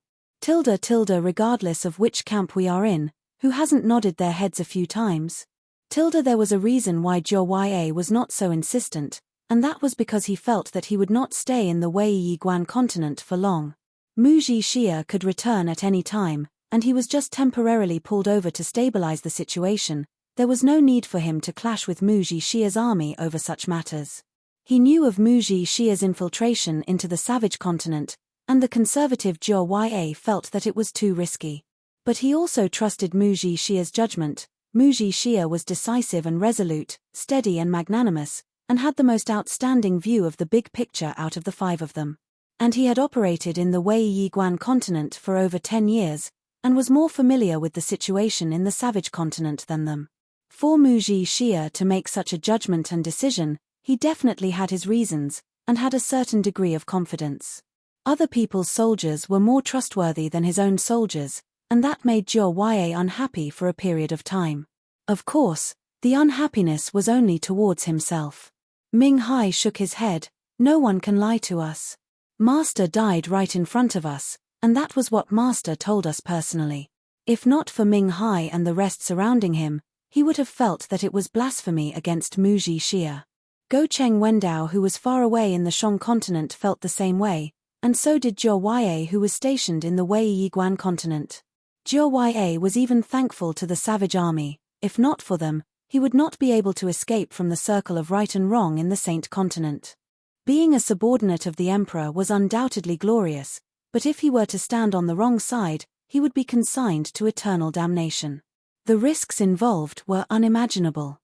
Regardless of which camp we are in, who hasn't nodded their heads a few times? There was a reason why Zhou Yue was not so insistent, and that was because he felt that he would not stay in the Wei Yiguan continent for long. Muji Xia could return at any time, and he was just temporarily pulled over to stabilize the situation. There was no need for him to clash with Muji Xia's army over such matters. He knew of Muji Xia's infiltration into the savage continent, and the conservative Zhou Yue felt that it was too risky. But he also trusted Muji Xia's judgment. Muji Xia was decisive and resolute, steady and magnanimous, and had the most outstanding view of the big picture out of the five of them. And he had operated in the Wei Yiguan continent for over 10 years, and was more familiar with the situation in the savage continent than them. For Muji Xia to make such a judgment and decision, he definitely had his reasons, and had a certain degree of confidence. Other people's soldiers were more trustworthy than his own soldiers, and that made Zhou Yue unhappy for a period of time. Of course, the unhappiness was only towards himself. Ming Hai shook his head. No one can lie to us. Master died right in front of us, and that was what Master told us personally. If not for Ming Hai and the rest surrounding him, he would have felt that it was blasphemy against Muji Xia. Go Cheng Wendao, who was far away in the Shang continent, felt the same way, and so did Zhou Yue, who was stationed in the Wei Yiguan continent. Zhou Yue was even thankful to the savage army. If not for them, he would not be able to escape from the circle of right and wrong in the Saint continent. Being a subordinate of the emperor was undoubtedly glorious, but if he were to stand on the wrong side, he would be consigned to eternal damnation. The risks involved were unimaginable.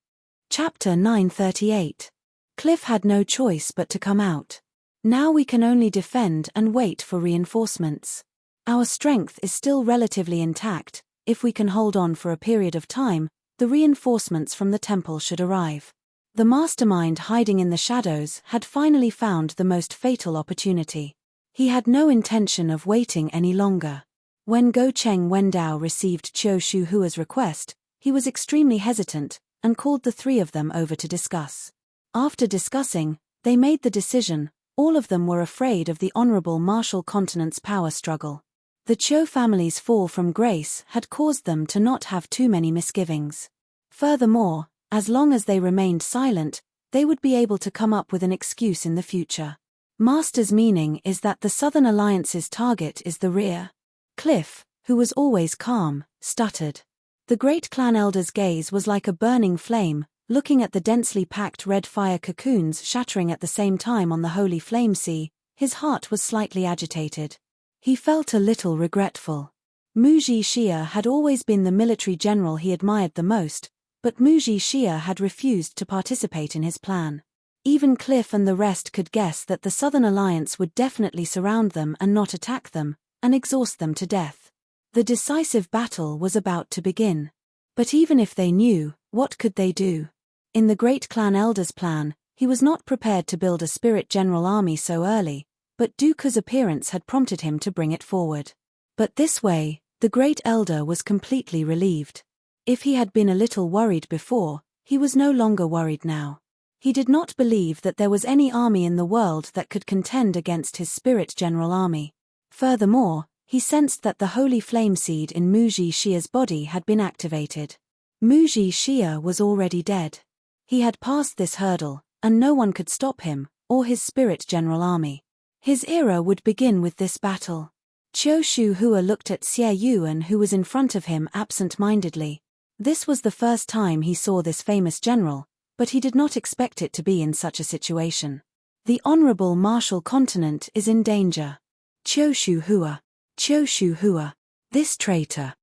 Chapter 938. Cliff had no choice but to come out. Now we can only defend and wait for reinforcements. Our strength is still relatively intact. If we can hold on for a period of time, the reinforcements from the temple should arrive. The mastermind hiding in the shadows had finally found the most fatal opportunity. He had no intention of waiting any longer. When Go Cheng Wendao received Qiu Shuhua's request, he was extremely hesitant, and called the three of them over to discuss. After discussing, they made the decision. All of them were afraid of the honorable martial continent's power struggle. The Qiu family's fall from grace had caused them to not have too many misgivings. Furthermore, as long as they remained silent, they would be able to come up with an excuse in the future. Master's meaning is that the Southern Alliance's target is the rear. Cliff, who was always calm, stuttered. The great clan elder's gaze was like a burning flame, looking at the densely packed red fire cocoons shattering at the same time on the holy flame sea. His heart was slightly agitated. He felt a little regretful. Muji Xia had always been the military general he admired the most, but Muji Xia had refused to participate in his plan. Even Cliff and the rest could guess that the Southern Alliance would definitely surround them and not attack them, and exhaust them to death. The decisive battle was about to begin. But even if they knew, what could they do? In the great clan elder's plan, he was not prepared to build a spirit general army so early, but Dooku's appearance had prompted him to bring it forward. But this way, the great elder was completely relieved. If he had been a little worried before, he was no longer worried now. He did not believe that there was any army in the world that could contend against his spirit general army. Furthermore, he sensed that the holy flame seed in Muji Xia's body had been activated. Muji Xia was already dead. He had passed this hurdle, and no one could stop him, or his spirit general army. His era would begin with this battle. Qiu Shuhua looked at Xie Yuan, who was in front of him, absent-mindedly. This was the first time he saw this famous general, but he did not expect it to be in such a situation. The honorable martial continent is in danger. Qiu Shuhua, this traitor,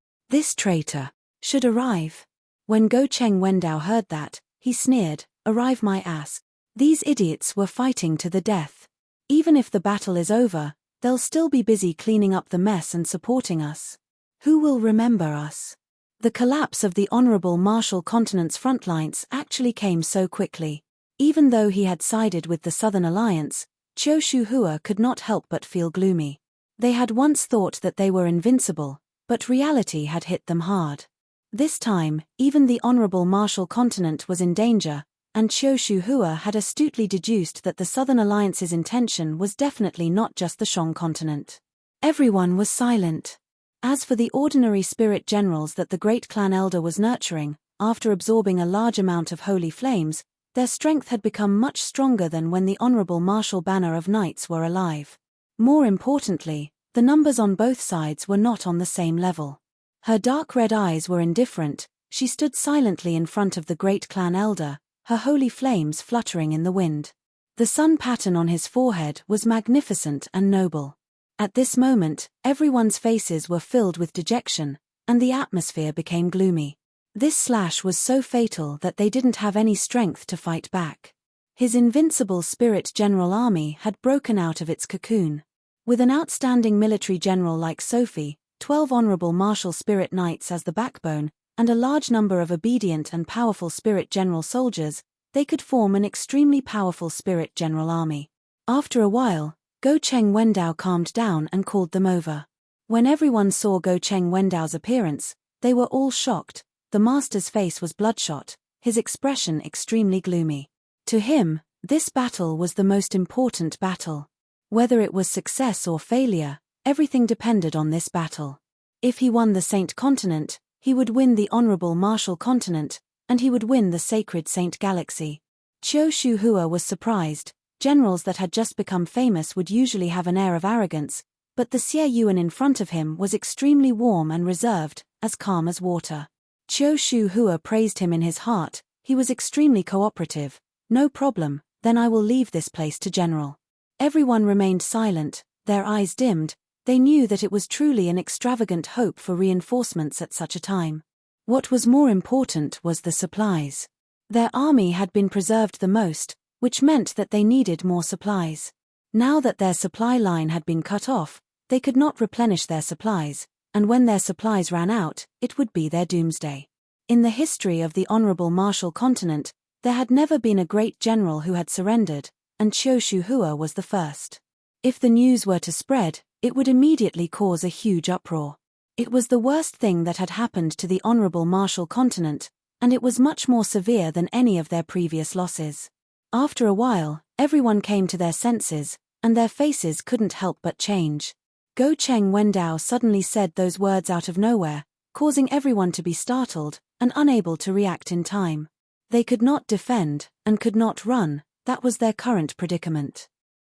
should arrive. When Go Cheng Wendao heard that, he sneered, "Arrive my ass. These idiots were fighting to the death. Even if the battle is over, they'll still be busy cleaning up the mess and supporting us. Who will remember us?" The collapse of the honorable martial continent's front lines actually came so quickly. Even though he had sided with the Southern Alliance, Qiu Shuhua could not help but feel gloomy. They had once thought that they were invincible, but reality had hit them hard. This time, even the honorable Martial Continent was in danger, and Qiu Shuhua had astutely deduced that the Southern Alliance's intention was definitely not just the Shang continent. Everyone was silent. As for the ordinary spirit generals that the great clan elder was nurturing, after absorbing a large amount of holy flames, their strength had become much stronger than when the honorable martial banner of knights were alive. More importantly, the numbers on both sides were not on the same level. Her dark red eyes were indifferent. She stood silently in front of the great clan elder, her holy flames fluttering in the wind. The sun pattern on his forehead was magnificent and noble. At this moment, everyone's faces were filled with dejection, and the atmosphere became gloomy. This slash was so fatal that they didn't have any strength to fight back. His invincible spirit general army had broken out of its cocoon. With an outstanding military general like Sophie, 12 honorable martial spirit knights as the backbone, and a large number of obedient and powerful spirit general soldiers, they could form an extremely powerful spirit general army. After a while, Go Cheng Wendao calmed down and called them over. When everyone saw Go Cheng Wendao's appearance, they were all shocked. The master's face was bloodshot, his expression extremely gloomy. To him, this battle was the most important battle. Whether it was success or failure, everything depended on this battle. If he won the Saint Continent, he would win the Honorable Martial Continent, and he would win the Sacred Saint Galaxy. Qiu Shuhua was surprised. Generals that had just become famous would usually have an air of arrogance, but the Xie Yuan in front of him was extremely warm and reserved, as calm as water. Qiu Shuhua praised him in his heart. He was extremely cooperative. No problem, then I will leave this place to General. Everyone remained silent, their eyes dimmed. They knew that it was truly an extravagant hope for reinforcements at such a time. What was more important was the supplies. Their army had been preserved the most, which meant that they needed more supplies. Now that their supply line had been cut off, they could not replenish their supplies, and when their supplies ran out, it would be their doomsday. In the history of the Honorable Martial Continent, there had never been a great general who had surrendered, and Qiu Shuhua was the first. If the news were to spread, it would immediately cause a huge uproar. It was the worst thing that had happened to the Honorable Martial Continent, and it was much more severe than any of their previous losses. After a while, everyone came to their senses, and their faces couldn't help but change. Go Cheng Wendao suddenly said those words out of nowhere, causing everyone to be startled and unable to react in time. They could not defend, and could not run. That was their current predicament.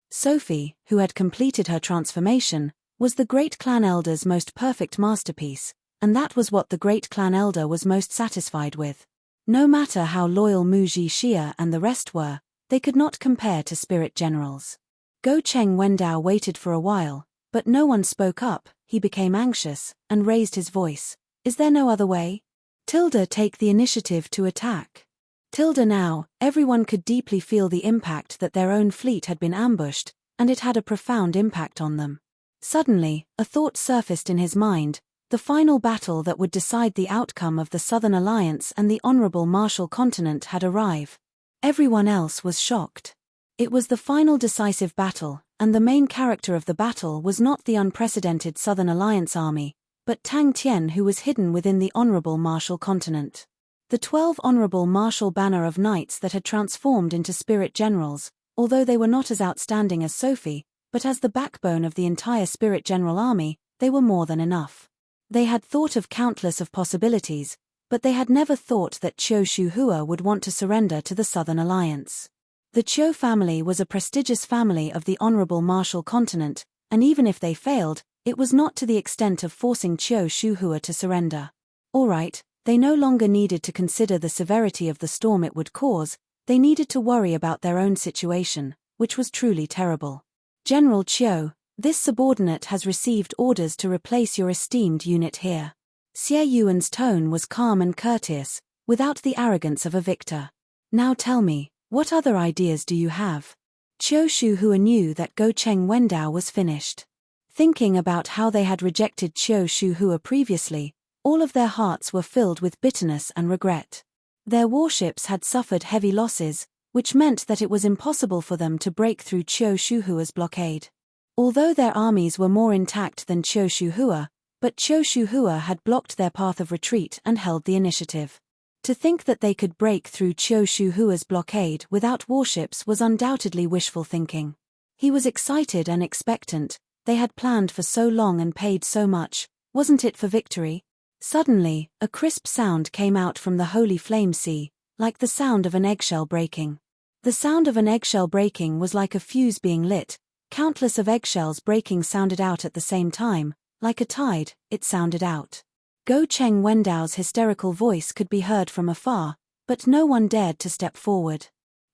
Sophie, who had completed her transformation, was the great clan elder's most perfect masterpiece, and that was what the great clan elder was most satisfied with. No matter how loyal Mu Jixia and the rest were, they could not compare to spirit generals. Go Cheng Wendao waited for a while, but no one spoke up. He became anxious, and raised his voice. Is there no other way? Take the initiative to attack. Now, everyone could deeply feel the impact that their own fleet had been ambushed, and it had a profound impact on them. Suddenly, a thought surfaced in his mind, the final battle that would decide the outcome of the Southern Alliance and the Honorable Martial Continent had arrived. Everyone else was shocked. It was the final decisive battle, and the main character of the battle was not the unprecedented Southern Alliance army, but Tang Tian, who was hidden within the Honorable Martial Continent. The 12 Honorable Martial Banner of Knights that had transformed into Spirit Generals, although they were not as outstanding as Sophie, but as the backbone of the entire Spirit General army, they were more than enough. They had thought of countless of possibilities, but they had never thought that Qiu Shuhua would want to surrender to the Southern Alliance. The Qiu family was a prestigious family of the Honorable Martial Continent, and even if they failed, it was not to the extent of forcing Qiu Shuhua to surrender. All right. They no longer needed to consider the severity of the storm it would cause, they needed to worry about their own situation, which was truly terrible. General Qiu, this subordinate has received orders to replace your esteemed unit here. Xie Yuan's tone was calm and courteous, without the arrogance of a victor. Now tell me, what other ideas do you have? Qiu Shuhua knew that Go Cheng Wendao was finished. Thinking about how they had rejected Qiu Shuhua previously, all of their hearts were filled with bitterness and regret. Their warships had suffered heavy losses, which meant that it was impossible for them to break through Qiu Shuhua's blockade. Although their armies were more intact than Qiu Shuhua, but Qiu Shuhua had blocked their path of retreat and held the initiative. To think that they could break through Qiu Shuhua's blockade without warships was undoubtedly wishful thinking. He was excited and expectant. They had planned for so long and paid so much, wasn't it for victory? Suddenly, a crisp sound came out from the holy flame sea, like the sound of an eggshell breaking. The sound of an eggshell breaking was like a fuse being lit. Countless of eggshells breaking sounded out at the same time, like a tide, it sounded out. Go Cheng Wendao's hysterical voice could be heard from afar, but no one dared to step forward.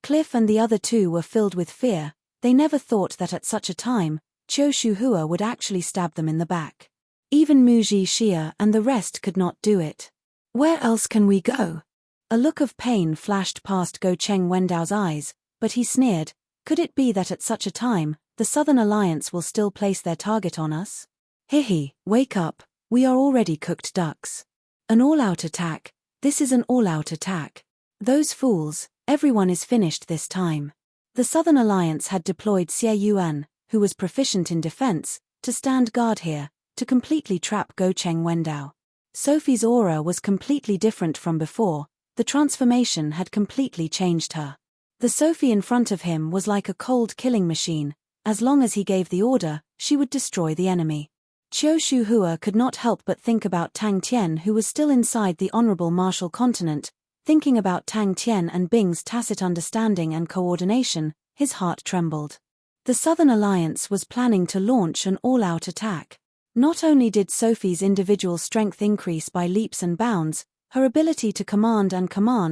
Cliff and the other two were filled with fear. They never thought that at such a time, Qiu Shuhua would actually stab them in the back. Even Mu Zhixia and the rest could not do it. Where else can we go? A look of pain flashed past Go Cheng Wendao's eyes, but he sneered. Could it be that at such a time, the Southern Alliance will still place their target on us? Hihi, wake up, we are already cooked ducks. An all-out attack, this is an all-out attack. Those fools, everyone is finished this time. The Southern Alliance had deployed Xie Yuan, who was proficient in defense, to stand guard here, to completely trap Go Cheng Wendao. Sophie's aura was completely different from before, the transformation had completely changed her. The Sophie in front of him was like a cold killing machine. As long as he gave the order, she would destroy the enemy. Qiu Shuhua could not help but think about Tang Tian, who was still inside the Honorable Martial Continent. Thinking about Tang Tian and Bing's tacit understanding and coordination, his heart trembled. The Southern Alliance was planning to launch an all-out attack. Not only did Sophie's individual strength increase by leaps and bounds, her ability to command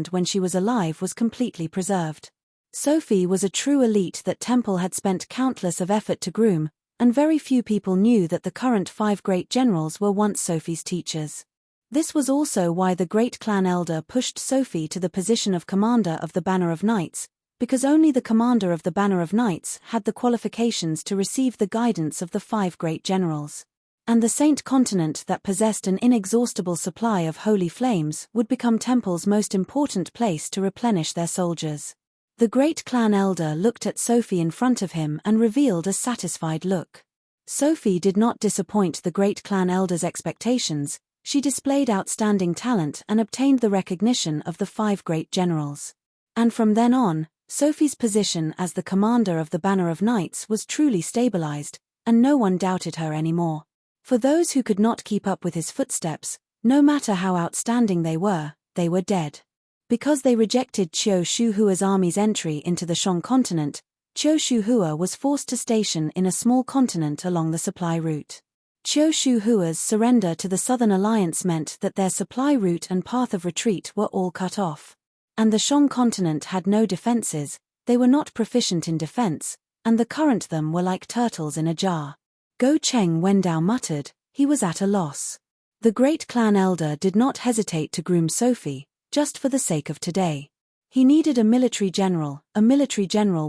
when she was alive was completely preserved. Sophie was a true elite that Temple had spent countless of effort to groom, and very few people knew that the current 5 great generals were once Sophie's teachers. This was also why the great clan elder pushed Sophie to the position of commander of the Banner of Knights, because only the commander of the Banner of Knights had the qualifications to receive the guidance of the 5 great generals. And the Saint Continent that possessed an inexhaustible supply of holy flames would become Temple's most important place to replenish their soldiers. The great clan elder looked at Sophie in front of him and revealed a satisfied look. Sophie did not disappoint the great clan elder's expectations. She displayed outstanding talent and obtained the recognition of the 5 great generals. And from then on, Sophie's position as the commander of the Banner of Knights was truly stabilized, and no one doubted her anymore. For those who could not keep up with his footsteps, no matter how outstanding they were dead. Because they rejected Qiu Shuhua's army's entry into the Shang continent, Qiu Shuhua was forced to station in a small continent along the supply route. Qiu Shuhua's surrender to the Southern Alliance meant that their supply route and path of retreat were all cut off. And the Shang continent had no defenses, they were not proficient in defense, and the current them were like turtles in a jar. Go Cheng Wendao muttered, he was at a loss. The great clan elder did not hesitate to groom Sophie, just for the sake of today. He needed a military general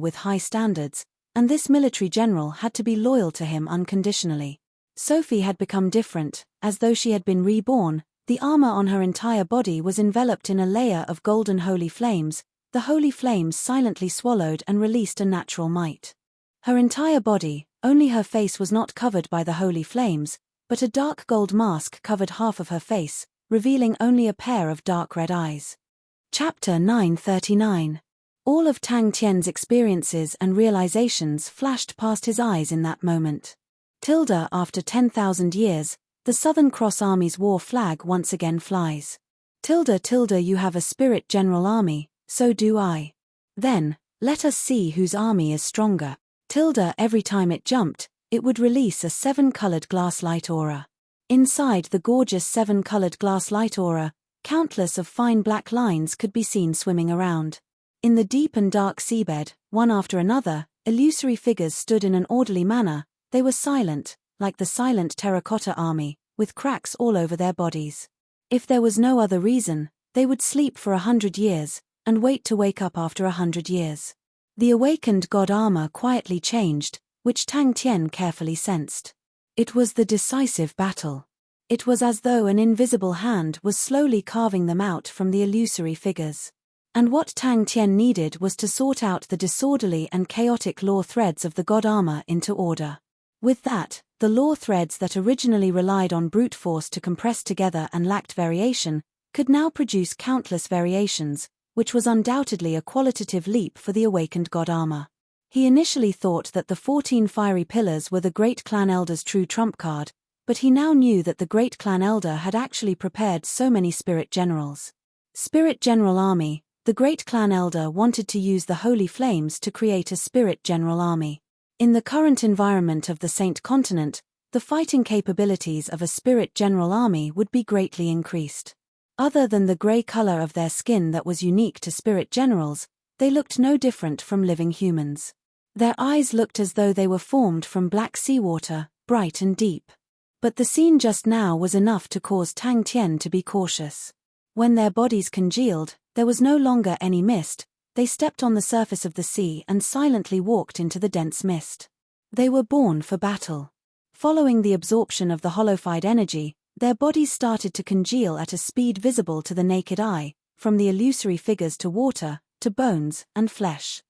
with high standards, and this military general had to be loyal to him unconditionally. Sophie had become different, as though she had been reborn. The armor on her entire body was enveloped in a layer of golden holy flames. The holy flames silently swallowed and released a natural might. Her entire body, only her face was not covered by the holy flames, but a dark gold mask covered half of her face, revealing only a pair of dark red eyes. Chapter 939. All of Tang Tian's experiences and realizations flashed past his eyes in that moment. After 10,000 years, the Southern Cross Army's war flag once again flies. You have a spirit general army, so do I. Then, let us see whose army is stronger. Every time it jumped, it would release a 7-colored glass light aura. Inside the gorgeous 7-colored glass light aura, countless of fine black lines could be seen swimming around. In the deep and dark seabed, one after another, illusory figures stood in an orderly manner. They were silent, like the silent terracotta army, with cracks all over their bodies. If there was no other reason, they would sleep for 100 years, and wait to wake up after 100 years. The awakened god armor quietly changed, which Tang Tian carefully sensed. It was the decisive battle. It was as though an invisible hand was slowly carving them out from the illusory figures. And what Tang Tian needed was to sort out the disorderly and chaotic law threads of the god armor into order. With that, the law threads that originally relied on brute force to compress together and lacked variation, could now produce countless variations, which was undoubtedly a qualitative leap for the awakened god armor. He initially thought that the 14 fiery pillars were the Great Clan Elder's true trump card, but he now knew that the Great Clan Elder had actually prepared so many Spirit Generals. Spirit General Army. The Great Clan Elder wanted to use the Holy Flames to create a Spirit General Army. In the current environment of the Saint Continent, the fighting capabilities of a Spirit General Army would be greatly increased. Other than the grey color of their skin that was unique to Spirit Generals, they looked no different from living humans. Their eyes looked as though they were formed from black seawater, bright and deep. But the scene just now was enough to cause Tang Tian to be cautious. When their bodies congealed, there was no longer any mist. They stepped on the surface of the sea and silently walked into the dense mist. They were born for battle. Following the absorption of the holified energy, their bodies started to congeal at a speed visible to the naked eye, from the illusory figures to water, to bones and flesh.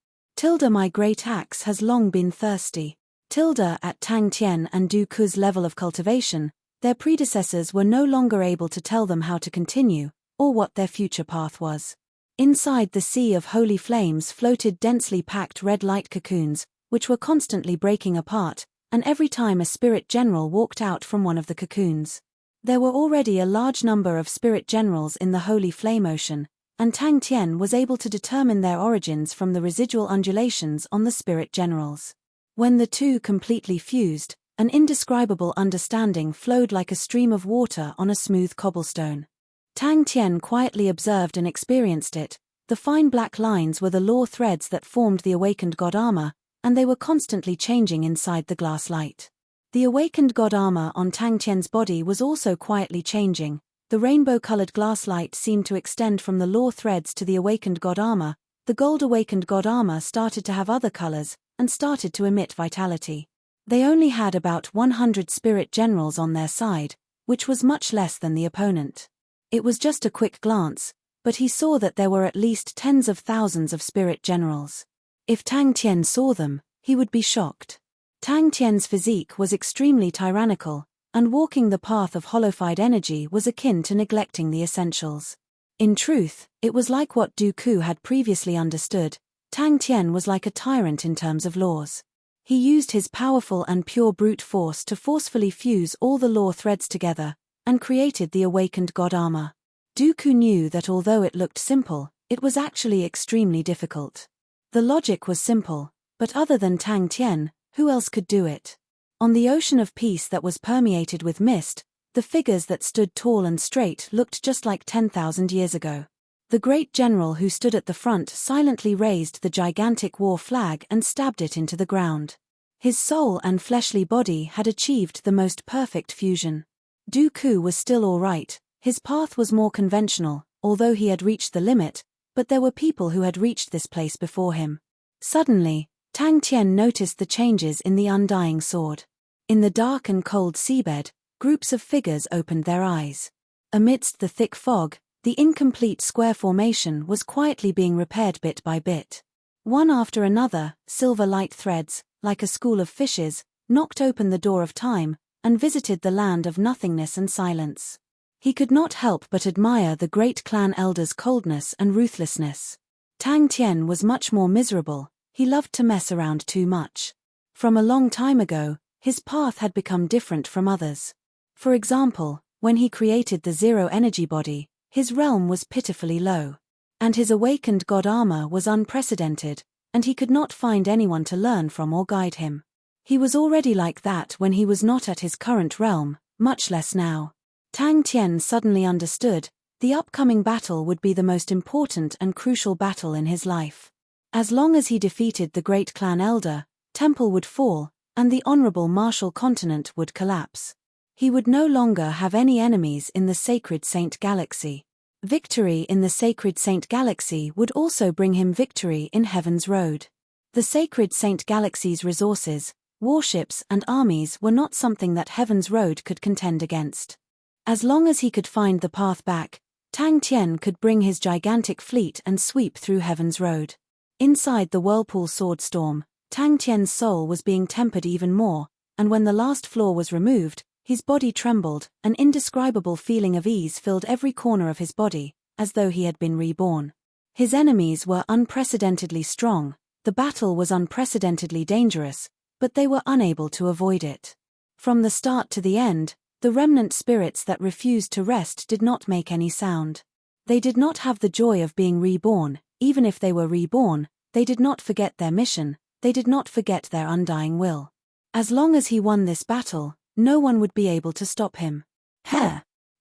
My great axe has long been thirsty. At Tang Tian and Du Ku's level of cultivation, their predecessors were no longer able to tell them how to continue, or what their future path was. Inside the sea of holy flames floated densely packed red light cocoons, which were constantly breaking apart, and every time a spirit general walked out from one of the cocoons. There were already a large number of spirit generals in the holy flame ocean, and Tang Tian was able to determine their origins from the residual undulations on the spirit generals. When the two completely fused, an indescribable understanding flowed like a stream of water on a smooth cobblestone. Tang Tian quietly observed and experienced it. The fine black lines were the law threads that formed the awakened god armor, and they were constantly changing inside the glass light. The awakened god armor on Tang Tian's body was also quietly changing. The rainbow-colored glass light seemed to extend from the law threads to the awakened god armor. The gold awakened god armor started to have other colors, and started to emit vitality. They only had about 100 spirit generals on their side, which was much less than the opponent. It was just a quick glance, but he saw that there were at least tens of thousands of spirit generals. If Tang Tian saw them, he would be shocked. Tang Tian's physique was extremely tyrannical, and walking the path of holified energy was akin to neglecting the essentials. In truth, it was like what Du Ku had previously understood. Tang Tian was like a tyrant in terms of laws. He used his powerful and pure brute force to forcefully fuse all the law threads together, and created the awakened god armor. Du Ku knew that although it looked simple, it was actually extremely difficult. The logic was simple, but other than Tang Tian, who else could do it? On the ocean of peace that was permeated with mist, the figures that stood tall and straight looked just like 10,000 years ago. The great general who stood at the front silently raised the gigantic war flag and stabbed it into the ground. His soul and fleshly body had achieved the most perfect fusion. Du Ku was still all right. His path was more conventional, although he had reached the limit, but there were people who had reached this place before him. Suddenly, Tang Tian noticed the changes in the undying sword. In the dark and cold seabed, groups of figures opened their eyes. Amidst the thick fog, the incomplete square formation was quietly being repaired bit by bit. One after another, silver light threads, like a school of fishes, knocked open the door of time, and visited the land of nothingness and silence. He could not help but admire the great clan elder's coldness and ruthlessness. Tang Tian was much more miserable. He loved to mess around too much. From a long time ago, his path had become different from others. For example, when he created the zero-energy body, his realm was pitifully low. And his awakened god armor was unprecedented, and he could not find anyone to learn from or guide him. He was already like that when he was not at his current realm, much less now. Tang Tian suddenly understood, the upcoming battle would be the most important and crucial battle in his life. As long as he defeated the great clan elder, Temple would fall, and the honorable martial continent would collapse. He would no longer have any enemies in the Sacred Saint Galaxy. Victory in the Sacred Saint Galaxy would also bring him victory in Heaven's Road. The Sacred Saint Galaxy's resources, warships and armies were not something that Heaven's Road could contend against. As long as he could find the path back, Tang Tian could bring his gigantic fleet and sweep through Heaven's Road. Inside the whirlpool sword storm, Tang Tian's soul was being tempered even more, and when the last flaw was removed, his body trembled, an indescribable feeling of ease filled every corner of his body, as though he had been reborn. His enemies were unprecedentedly strong, the battle was unprecedentedly dangerous, but they were unable to avoid it. From the start to the end, the remnant spirits that refused to rest did not make any sound. They did not have the joy of being reborn. Even if they were reborn, they did not forget their mission, they did not forget their undying will. As long as he won this battle, no one would be able to stop him.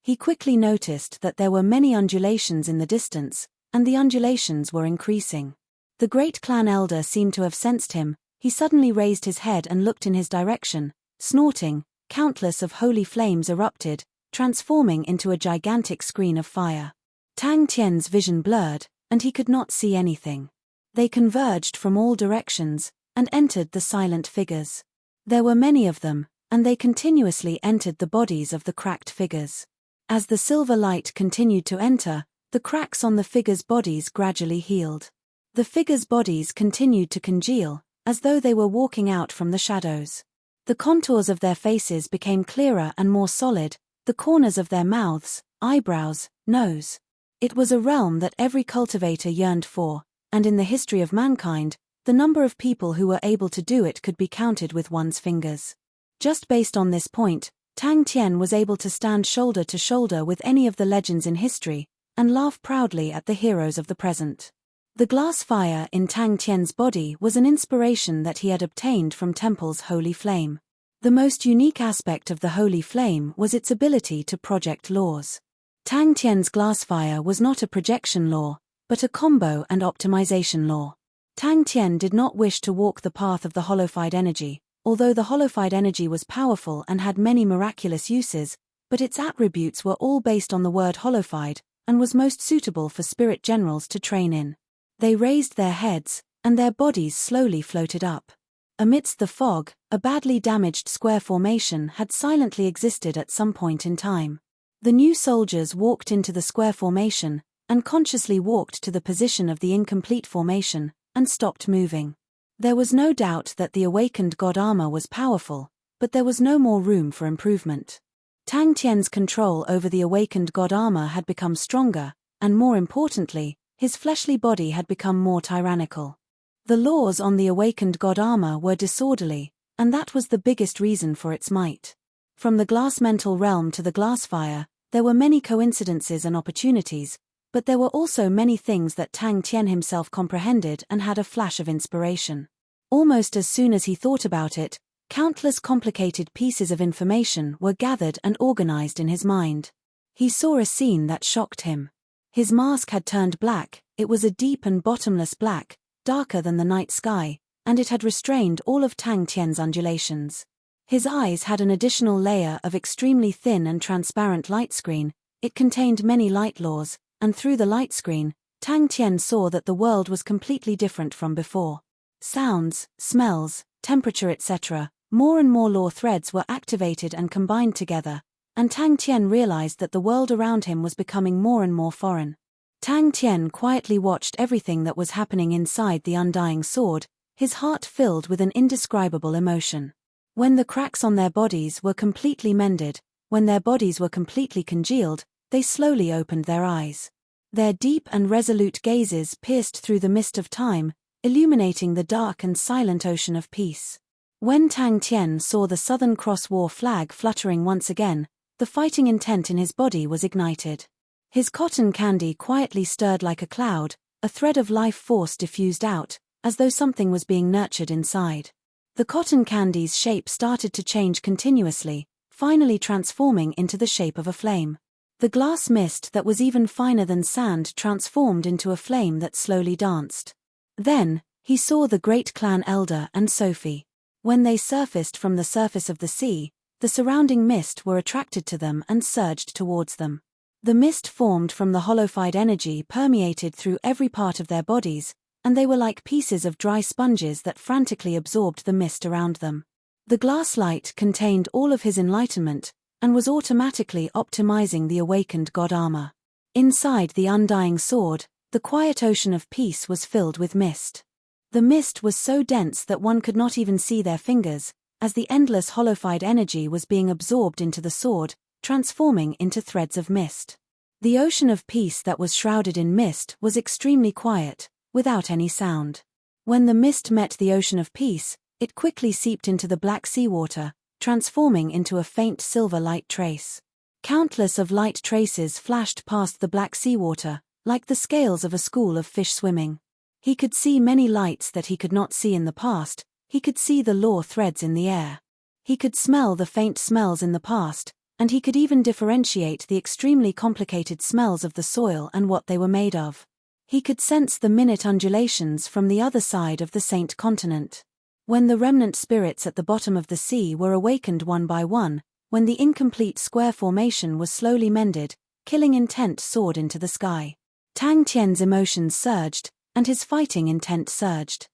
He quickly noticed that there were many undulations in the distance, and the undulations were increasing. The great clan elder seemed to have sensed him. He suddenly raised his head and looked in his direction. Snorting, countless of holy flames erupted, transforming into a gigantic screen of fire. Tang Tian's vision blurred, and he could not see anything. They converged from all directions, and entered the silent figures. There were many of them, and they continuously entered the bodies of the cracked figures. As the silver light continued to enter, the cracks on the figures' bodies gradually healed. The figures' bodies continued to congeal, as though they were walking out from the shadows. The contours of their faces became clearer and more solid, the corners of their mouths, eyebrows, nose. It was a realm that every cultivator yearned for, and in the history of mankind, the number of people who were able to do it could be counted with one's fingers. Just based on this point, Tang Tian was able to stand shoulder to shoulder with any of the legends in history, and laugh proudly at the heroes of the present. The glass fire in Tang Tian's body was an inspiration that he had obtained from Temple's holy flame. The most unique aspect of the holy flame was its ability to project laws. Tang Tian's glass fire was not a projection law, but a combo and optimization law. Tang Tian did not wish to walk the path of the holified energy, although the holified energy was powerful and had many miraculous uses, but its attributes were all based on the word holified, and was most suitable for spirit generals to train in. They raised their heads, and their bodies slowly floated up. Amidst the fog, a badly damaged square formation had silently existed at some point in time. The new soldiers walked into the square formation, and consciously walked to the position of the incomplete formation, and stopped moving. There was no doubt that the awakened god armor was powerful, but there was no more room for improvement. Tang Tian's control over the awakened god armor had become stronger, and more importantly, his fleshly body had become more tyrannical. The laws on the awakened god armor were disorderly, and that was the biggest reason for its might. From the glass mental realm to the glass fire, there were many coincidences and opportunities, but there were also many things that Tang Tian himself comprehended and had a flash of inspiration. Almost as soon as he thought about it, countless complicated pieces of information were gathered and organized in his mind. He saw a scene that shocked him. His mask had turned black, it was a deep and bottomless black, darker than the night sky, and it had restrained all of Tang Tian's undulations. His eyes had an additional layer of extremely thin and transparent light screen. It contained many light laws, and through the light screen, Tang Tian saw that the world was completely different from before. Sounds, smells, temperature etc., more and more law threads were activated and combined together, and Tang Tian realized that the world around him was becoming more and more foreign. Tang Tian quietly watched everything that was happening inside the undying sword, his heart filled with an indescribable emotion. When the cracks on their bodies were completely mended, when their bodies were completely congealed, they slowly opened their eyes. Their deep and resolute gazes pierced through the mist of time, illuminating the dark and silent ocean of peace. When Tang Tian saw the Southern Cross War flag fluttering once again, the fighting intent in his body was ignited. His cotton candy quietly stirred like a cloud, a thread of life force diffused out, as though something was being nurtured inside. The cotton candy's shape started to change continuously, finally transforming into the shape of a flame. The glass mist that was even finer than sand transformed into a flame that slowly danced. Then, he saw the great clan elder and Sophie. When they surfaced from the surface of the sea, the surrounding mist were attracted to them and surged towards them. The mist formed from the holified energy permeated through every part of their bodies, and they were like pieces of dry sponges that frantically absorbed the mist around them. The glass light contained all of his enlightenment, and was automatically optimizing the awakened god armor. Inside the undying sword, the quiet ocean of peace was filled with mist. The mist was so dense that one could not even see their fingers, as the endless holified energy was being absorbed into the sword, transforming into threads of mist. The ocean of peace that was shrouded in mist was extremely quiet, without any sound. When the mist met the ocean of peace, it quickly seeped into the black seawater, transforming into a faint silver light trace. Countless of light traces flashed past the black seawater, like the scales of a school of fish swimming. He could see many lights that he could not see in the past. He could see the law threads in the air. He could smell the faint smells in the past, and he could even differentiate the extremely complicated smells of the soil and what they were made of. He could sense the minute undulations from the other side of the Saint Continent. When the remnant spirits at the bottom of the sea were awakened one by one, when the incomplete square formation was slowly mended, killing intent soared into the sky. Tang Tian's emotions surged, and his fighting intent surged.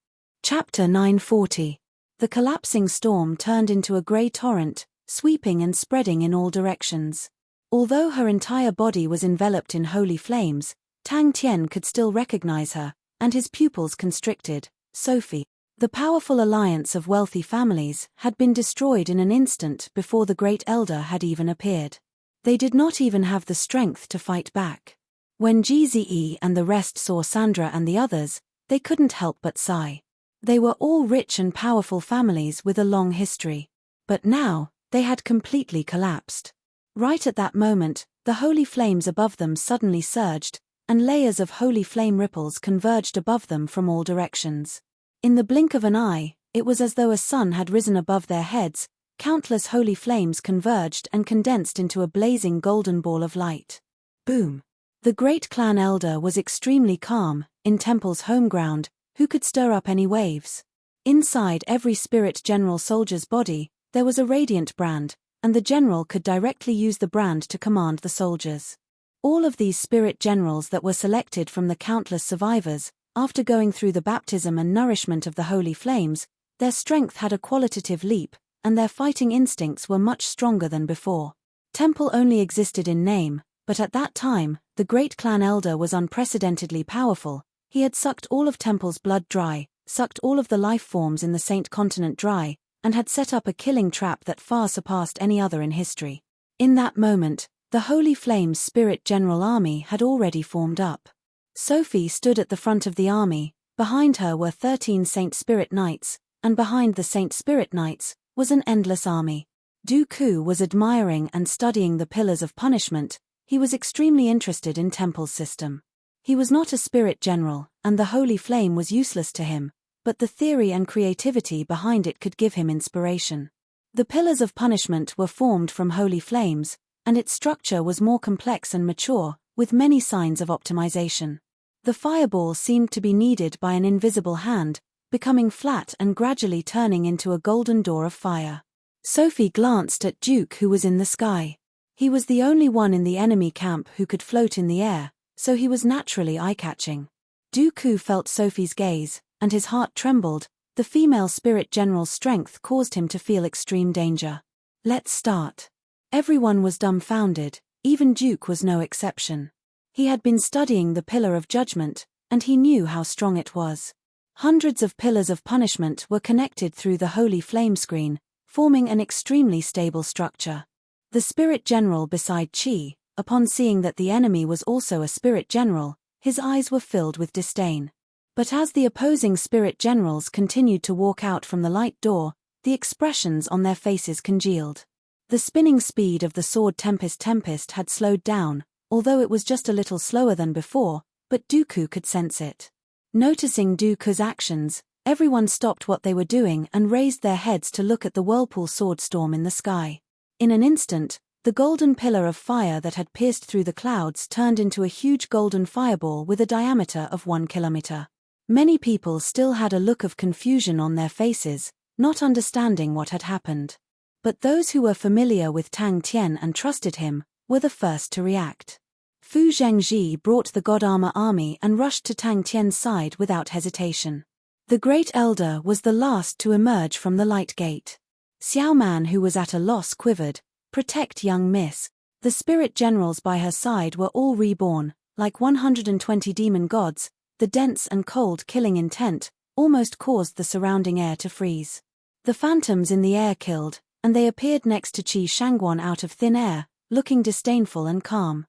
Chapter 940. The collapsing storm turned into a grey torrent, sweeping and spreading in all directions. Although her entire body was enveloped in holy flames, Tang Tian could still recognize her, and his pupils constricted. Sophie. The powerful alliance of wealthy families had been destroyed in an instant before the Great Elder had even appeared. They did not even have the strength to fight back. When Gze and the rest saw Sandra and the others, they couldn't help but sigh. They were all rich and powerful families with a long history. But now, they had completely collapsed. Right at that moment, the holy flames above them suddenly surged, and layers of holy flame ripples converged above them from all directions. In the blink of an eye, it was as though a sun had risen above their heads. Countless holy flames converged and condensed into a blazing golden ball of light. Boom! The great clan elder was extremely calm, in Temple's home ground, who could stir up any waves. Inside every spirit general soldier's body, there was a radiant brand, and the general could directly use the brand to command the soldiers. All of these spirit generals that were selected from the countless survivors, after going through the baptism and nourishment of the holy flames, their strength had a qualitative leap, and their fighting instincts were much stronger than before. Temple only existed in name, but at that time, the great clan elder was unprecedentedly powerful. He had sucked all of Temple's blood dry, sucked all of the life forms in the Saint Continent dry, and had set up a killing trap that far surpassed any other in history. In that moment, the Holy Flames Spirit General Army had already formed up. Sophie stood at the front of the army. Behind her were 13 Saint Spirit Knights, and behind the Saint Spirit Knights was an endless army. Dooku was admiring and studying the pillars of punishment. He was extremely interested in Temple's system. He was not a spirit general, and the holy flame was useless to him, but the theory and creativity behind it could give him inspiration. The pillars of punishment were formed from holy flames, and its structure was more complex and mature, with many signs of optimization. The fireball seemed to be kneaded by an invisible hand, becoming flat and gradually turning into a golden door of fire. Sophie glanced at Duke, who was in the sky. He was the only one in the enemy camp who could float in the air, so he was naturally eye-catching. Dooku felt Sophie's gaze, and his heart trembled. The female spirit general's strength caused him to feel extreme danger. Let's start. Everyone was dumbfounded, even Duke was no exception. He had been studying the Pillar of Judgment, and he knew how strong it was. Hundreds of pillars of punishment were connected through the holy flame screen, forming an extremely stable structure. The spirit general beside Chi, upon seeing that the enemy was also a spirit general, his eyes were filled with disdain. But as the opposing spirit generals continued to walk out from the light door, the expressions on their faces congealed. The spinning speed of the sword Tempest had slowed down, although it was just a little slower than before, but Dooku could sense it. Noticing Dooku's actions, everyone stopped what they were doing and raised their heads to look at the whirlpool sword storm in the sky. In an instant, the golden pillar of fire that had pierced through the clouds turned into a huge golden fireball with a diameter of 1 kilometer. Many people still had a look of confusion on their faces, not understanding what had happened. But those who were familiar with Tang Tian and trusted him were the first to react. Fu Zhengji brought the God Armor army and rushed to Tang Tian's side without hesitation. The Great Elder was the last to emerge from the light gate. Xiao Man, who was at a loss, quivered. Protect young miss. The spirit generals by her side were all reborn, like 120 demon gods. The dense and cold killing intent almost caused the surrounding air to freeze. The phantoms in the air killed, and they appeared next to Qi Shangguan out of thin air, looking disdainful and calm.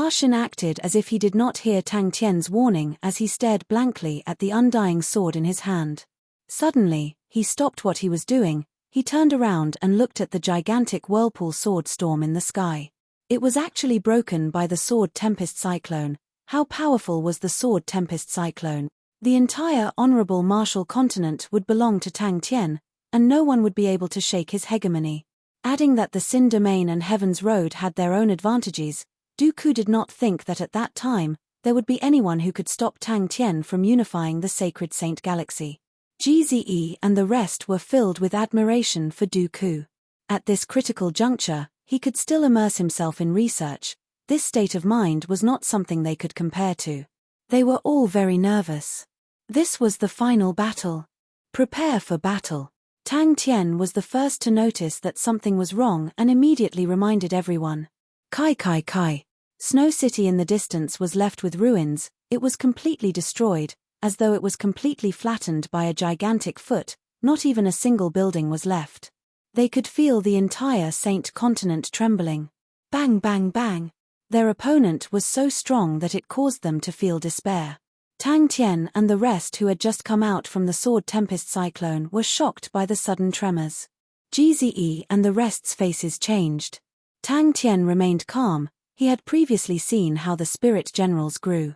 Shin acted as if he did not hear Tang Tian's warning as he stared blankly at the undying sword in his hand. Suddenly, he stopped what he was doing. He turned around and looked at the gigantic whirlpool sword storm in the sky. It was actually broken by the sword tempest cyclone. How powerful was the sword tempest cyclone? The entire honorable martial continent would belong to Tang Tian, and no one would be able to shake his hegemony. Adding that the Sin Domain and Heaven's Road had their own advantages, Dooku did not think that at that time, there would be anyone who could stop Tang Tian from unifying the Sacred Saint Galaxy. Gze and the rest were filled with admiration for Dooku. At this critical juncture, he could still immerse himself in research. This state of mind was not something they could compare to. They were all very nervous. This was the final battle. Prepare for battle. Tang Tian was the first to notice that something was wrong and immediately reminded everyone. Kai. Snow City in the distance was left with ruins. It was completely destroyed, as though it was completely flattened by a gigantic foot. Not even a single building was left. They could feel the entire Saint continent trembling. Bang bang bang. Their opponent was so strong that it caused them to feel despair. Tang Tian and the rest who had just come out from the sword tempest cyclone were shocked by the sudden tremors. Gze and the rest's faces changed. Tang Tian remained calm. He had previously seen how the spirit generals grew.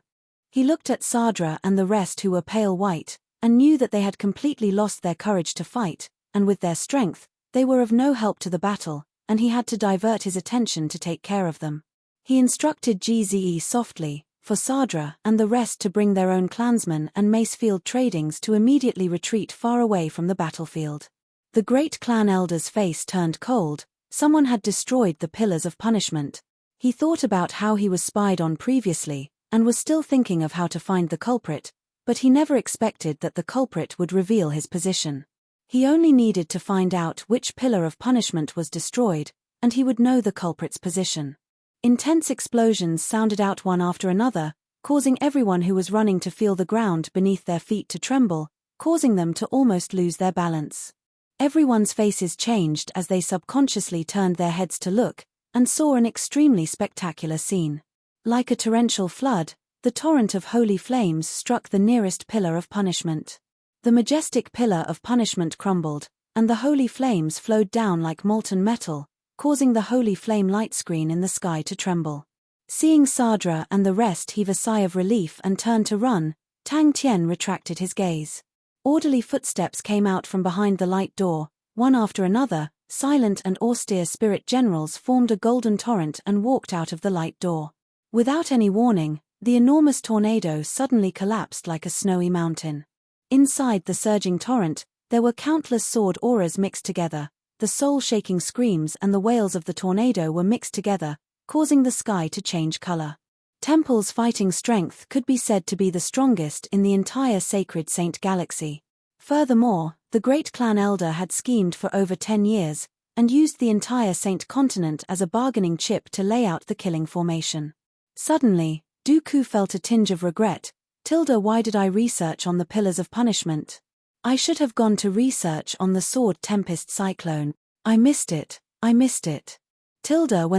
He looked at Sadra and the rest who were pale white, and knew that they had completely lost their courage to fight, and with their strength, they were of no help to the battle, and he had to divert his attention to take care of them. He instructed Gze softly, for Sadra and the rest to bring their own clansmen and Macefield tradings to immediately retreat far away from the battlefield. The great clan elder's face turned cold. Someone had destroyed the pillars of punishment. He thought about how he was spied on previously, and was still thinking of how to find the culprit, but he never expected that the culprit would reveal his position. He only needed to find out which pillar of punishment was destroyed, and he would know the culprit's position. Intense explosions sounded out one after another, causing everyone who was running to feel the ground beneath their feet to tremble, causing them to almost lose their balance. Everyone's faces changed as they subconsciously turned their heads to look, and saw an extremely spectacular scene. Like a torrential flood, the torrent of holy flames struck the nearest pillar of punishment. The majestic pillar of punishment crumbled, and the holy flames flowed down like molten metal, causing the holy flame light screen in the sky to tremble. Seeing Sadra and the rest heave a sigh of relief and turn to run, Tang Tian retracted his gaze. Orderly footsteps came out from behind the light door. One after another, silent and austere spirit generals formed a golden torrent and walked out of the light door. Without any warning, the enormous tornado suddenly collapsed like a snowy mountain. Inside the surging torrent, there were countless sword auras mixed together. The soul-shaking screams and the wails of the tornado were mixed together, causing the sky to change color. Temple's fighting strength could be said to be the strongest in the entire Sacred Saint Galaxy. Furthermore, the great clan elder had schemed for over 10 years, and used the entire Saint continent as a bargaining chip to lay out the killing formation. Suddenly, Dooku felt a tinge of regret. Why did I research on the pillars of punishment? I should have gone to research on the sword tempest cyclone. I missed it. When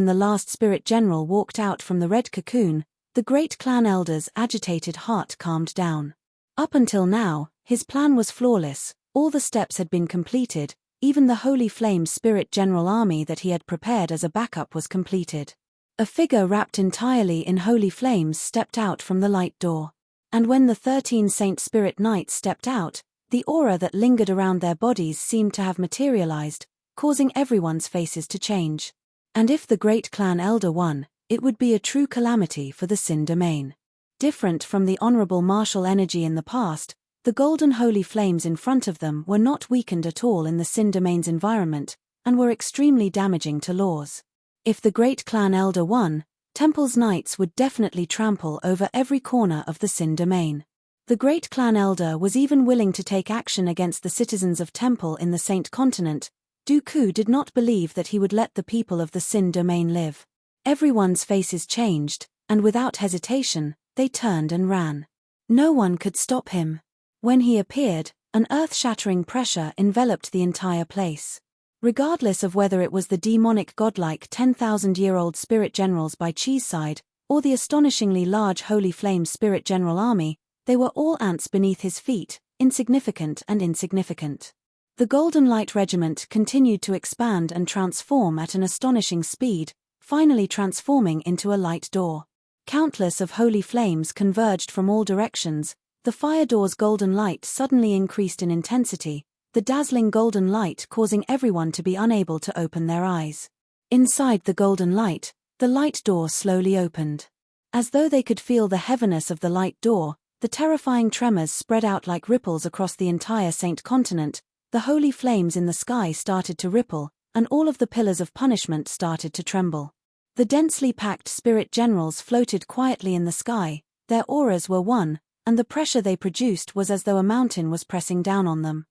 the last spirit general walked out from the red cocoon, the great clan elder's agitated heart calmed down. Up until now, his plan was flawless. All the steps had been completed, even the Holy Flame Spirit General army that he had prepared as a backup was completed. A figure wrapped entirely in holy flames stepped out from the light door. And when the 13 Saint Spirit Knights stepped out, the aura that lingered around their bodies seemed to have materialized, causing everyone's faces to change. And if the great clan elder won, it would be a true calamity for the Sin Domain. Different from the honorable martial energy in the past, the golden holy flames in front of them were not weakened at all in the Sin Domain's environment, and were extremely damaging to laws. If the great clan elder won, Temple's knights would definitely trample over every corner of the Sin Domain. The great clan elder was even willing to take action against the citizens of Temple in the Saint Continent. Dooku did not believe that he would let the people of the Sin Domain live. Everyone's faces changed, and without hesitation, they turned and ran. No one could stop him. When he appeared, An earth-shattering pressure enveloped the entire place. Regardless of whether it was the demonic godlike 10,000-year-old spirit generals by Chi's side, or the astonishingly large Holy Flame spirit general army, they were all ants beneath his feet, insignificant and insignificant. The Golden Light Regiment continued to expand and transform at an astonishing speed, finally transforming into a light door. Countless of holy flames converged from all directions. The fire door's golden light suddenly increased in intensity, the dazzling golden light causing everyone to be unable to open their eyes. Inside the golden light, the light door slowly opened. As though they could feel the heaviness of the light door, the terrifying tremors spread out like ripples across the entire Saint continent. The holy flames in the sky started to ripple, and all of the pillars of punishment started to tremble. The densely packed spirit generals floated quietly in the sky, their auras were one, and the pressure they produced was as though a mountain was pressing down on them.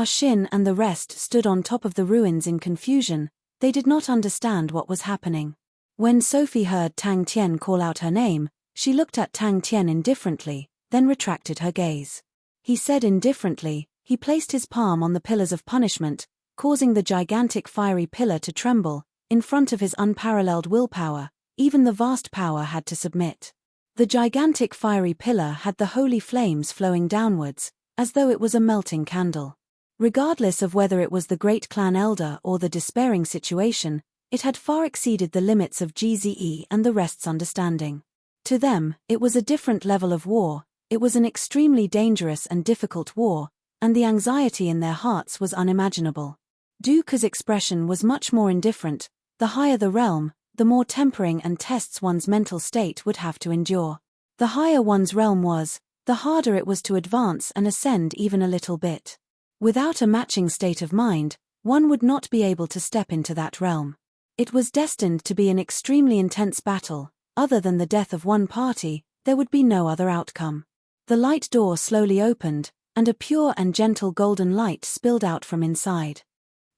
Shin and the rest stood on top of the ruins in confusion. They did not understand what was happening. When Sophie heard Tang Tian call out her name, she looked at Tang Tian indifferently, then retracted her gaze. He said indifferently, he placed his palm on the pillars of punishment, causing the gigantic fiery pillar to tremble. In front of his unparalleled willpower, even the vast power had to submit. The gigantic fiery pillar had the holy flames flowing downwards, as though it was a melting candle. Regardless of whether it was the great clan elder or the despairing situation, it had far exceeded the limits of GZE and the rest's understanding. To them, it was a different level of war, it was an extremely dangerous and difficult war, and the anxiety in their hearts was unimaginable. Dooku's expression was much more indifferent. The higher the realm, the more tempering and tests one's mental state would have to endure. The higher one's realm was, the harder it was to advance and ascend even a little bit. Without a matching state of mind, one would not be able to step into that realm. It was destined to be an extremely intense battle. Other than the death of one party, there would be no other outcome. The light door slowly opened, and a pure and gentle golden light spilled out from inside.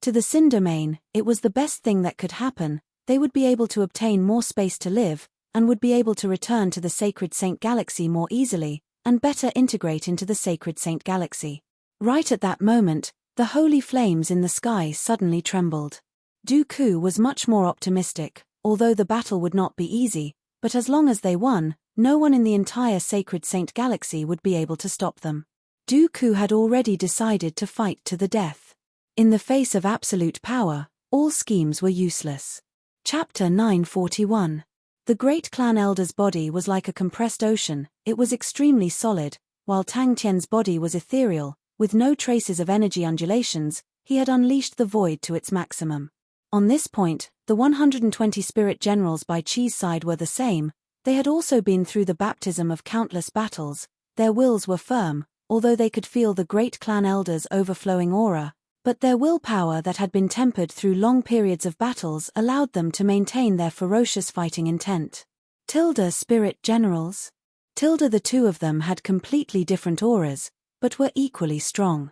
To the Sin domain, it was the best thing that could happen. They would be able to obtain more space to live, and would be able to return to the Sacred Saint Galaxy more easily, and better integrate into the Sacred Saint Galaxy. Right at that moment, the holy flames in the sky suddenly trembled. Dooku was much more optimistic, although the battle would not be easy, but as long as they won, no one in the entire Sacred Saint Galaxy would be able to stop them. Dooku had already decided to fight to the death. In the face of absolute power, all schemes were useless. Chapter 941. The great clan elder's body was like a compressed ocean. It was extremely solid, while Tang Tian's body was ethereal, with no traces of energy undulations. He had unleashed the void to its maximum. On this point, the 120 spirit generals by Chi's side were the same. They had also been through the baptism of countless battles. Their wills were firm, although they could feel the great clan elder's overflowing aura, but their willpower that had been tempered through long periods of battles allowed them to maintain their ferocious fighting intent. Spirit generals. The two of them had completely different auras, but were equally strong.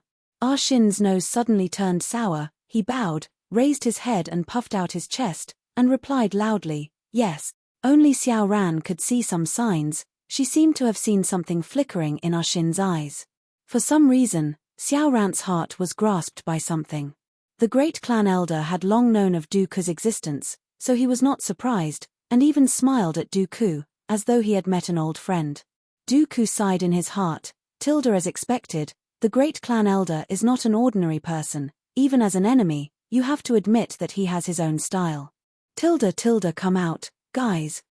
Shin's nose suddenly turned sour. He bowed, raised his head and puffed out his chest, and replied loudly, "Yes." Only Xiao Ran could see some signs. She seemed to have seen something flickering in Shin's eyes. For some reason, Xiao Ran's heart was grasped by something. The great clan elder had long known of Dooku's existence, so he was not surprised, and even smiled at Dooku, as though he had met an old friend. Dooku sighed in his heart. As expected, the great clan elder is not an ordinary person. Even as an enemy, you have to admit that he has his own style. Come out, guys.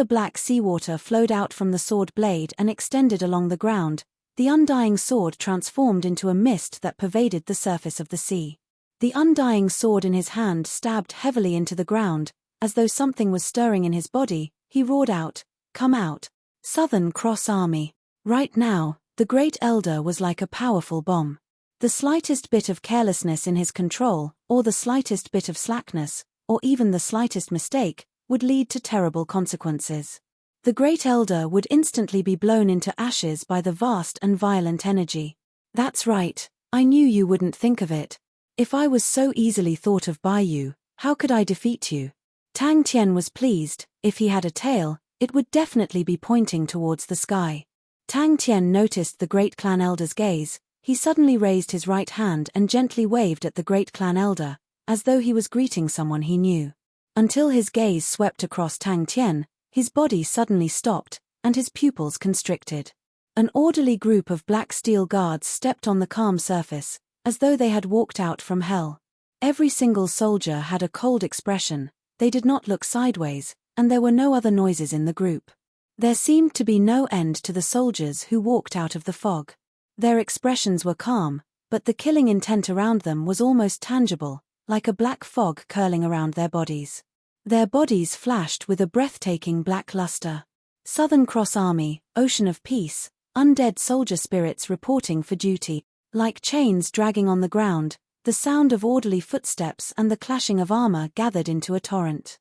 Black seawater flowed out from the sword blade and extended along the ground. The undying sword transformed into a mist that pervaded the surface of the sea. The undying sword in his hand stabbed heavily into the ground. As though something was stirring in his body, he roared out, "Come out, Southern Cross Army." Right now, the great elder was like a powerful bomb. The slightest bit of carelessness in his control, or the slightest bit of slackness, or even the slightest mistake, would lead to terrible consequences. The great elder would instantly be blown into ashes by the vast and violent energy. That's right, I knew you wouldn't think of it. If I was so easily thought of by you, how could I defeat you? Tang Tian was pleased. If he had a tail, it would definitely be pointing towards the sky. Tang Tian noticed the great clan elder's gaze. He suddenly raised his right hand and gently waved at the great clan elder, as though he was greeting someone he knew. Until his gaze swept across Tang Tian, his body suddenly stopped, and his pupils constricted. An orderly group of black steel guards stepped on the calm surface, as though they had walked out from hell. Every single soldier had a cold expression, they did not look sideways, and there were no other noises in the group. There seemed to be no end to the soldiers who walked out of the fog. Their expressions were calm, but the killing intent around them was almost tangible, like a black fog curling around their bodies. Their bodies flashed with a breathtaking black luster. Southern Cross Army, Ocean of Peace, undead soldier spirits reporting for duty, like chains dragging on the ground, the sound of orderly footsteps and the clashing of armor gathered into a torrent.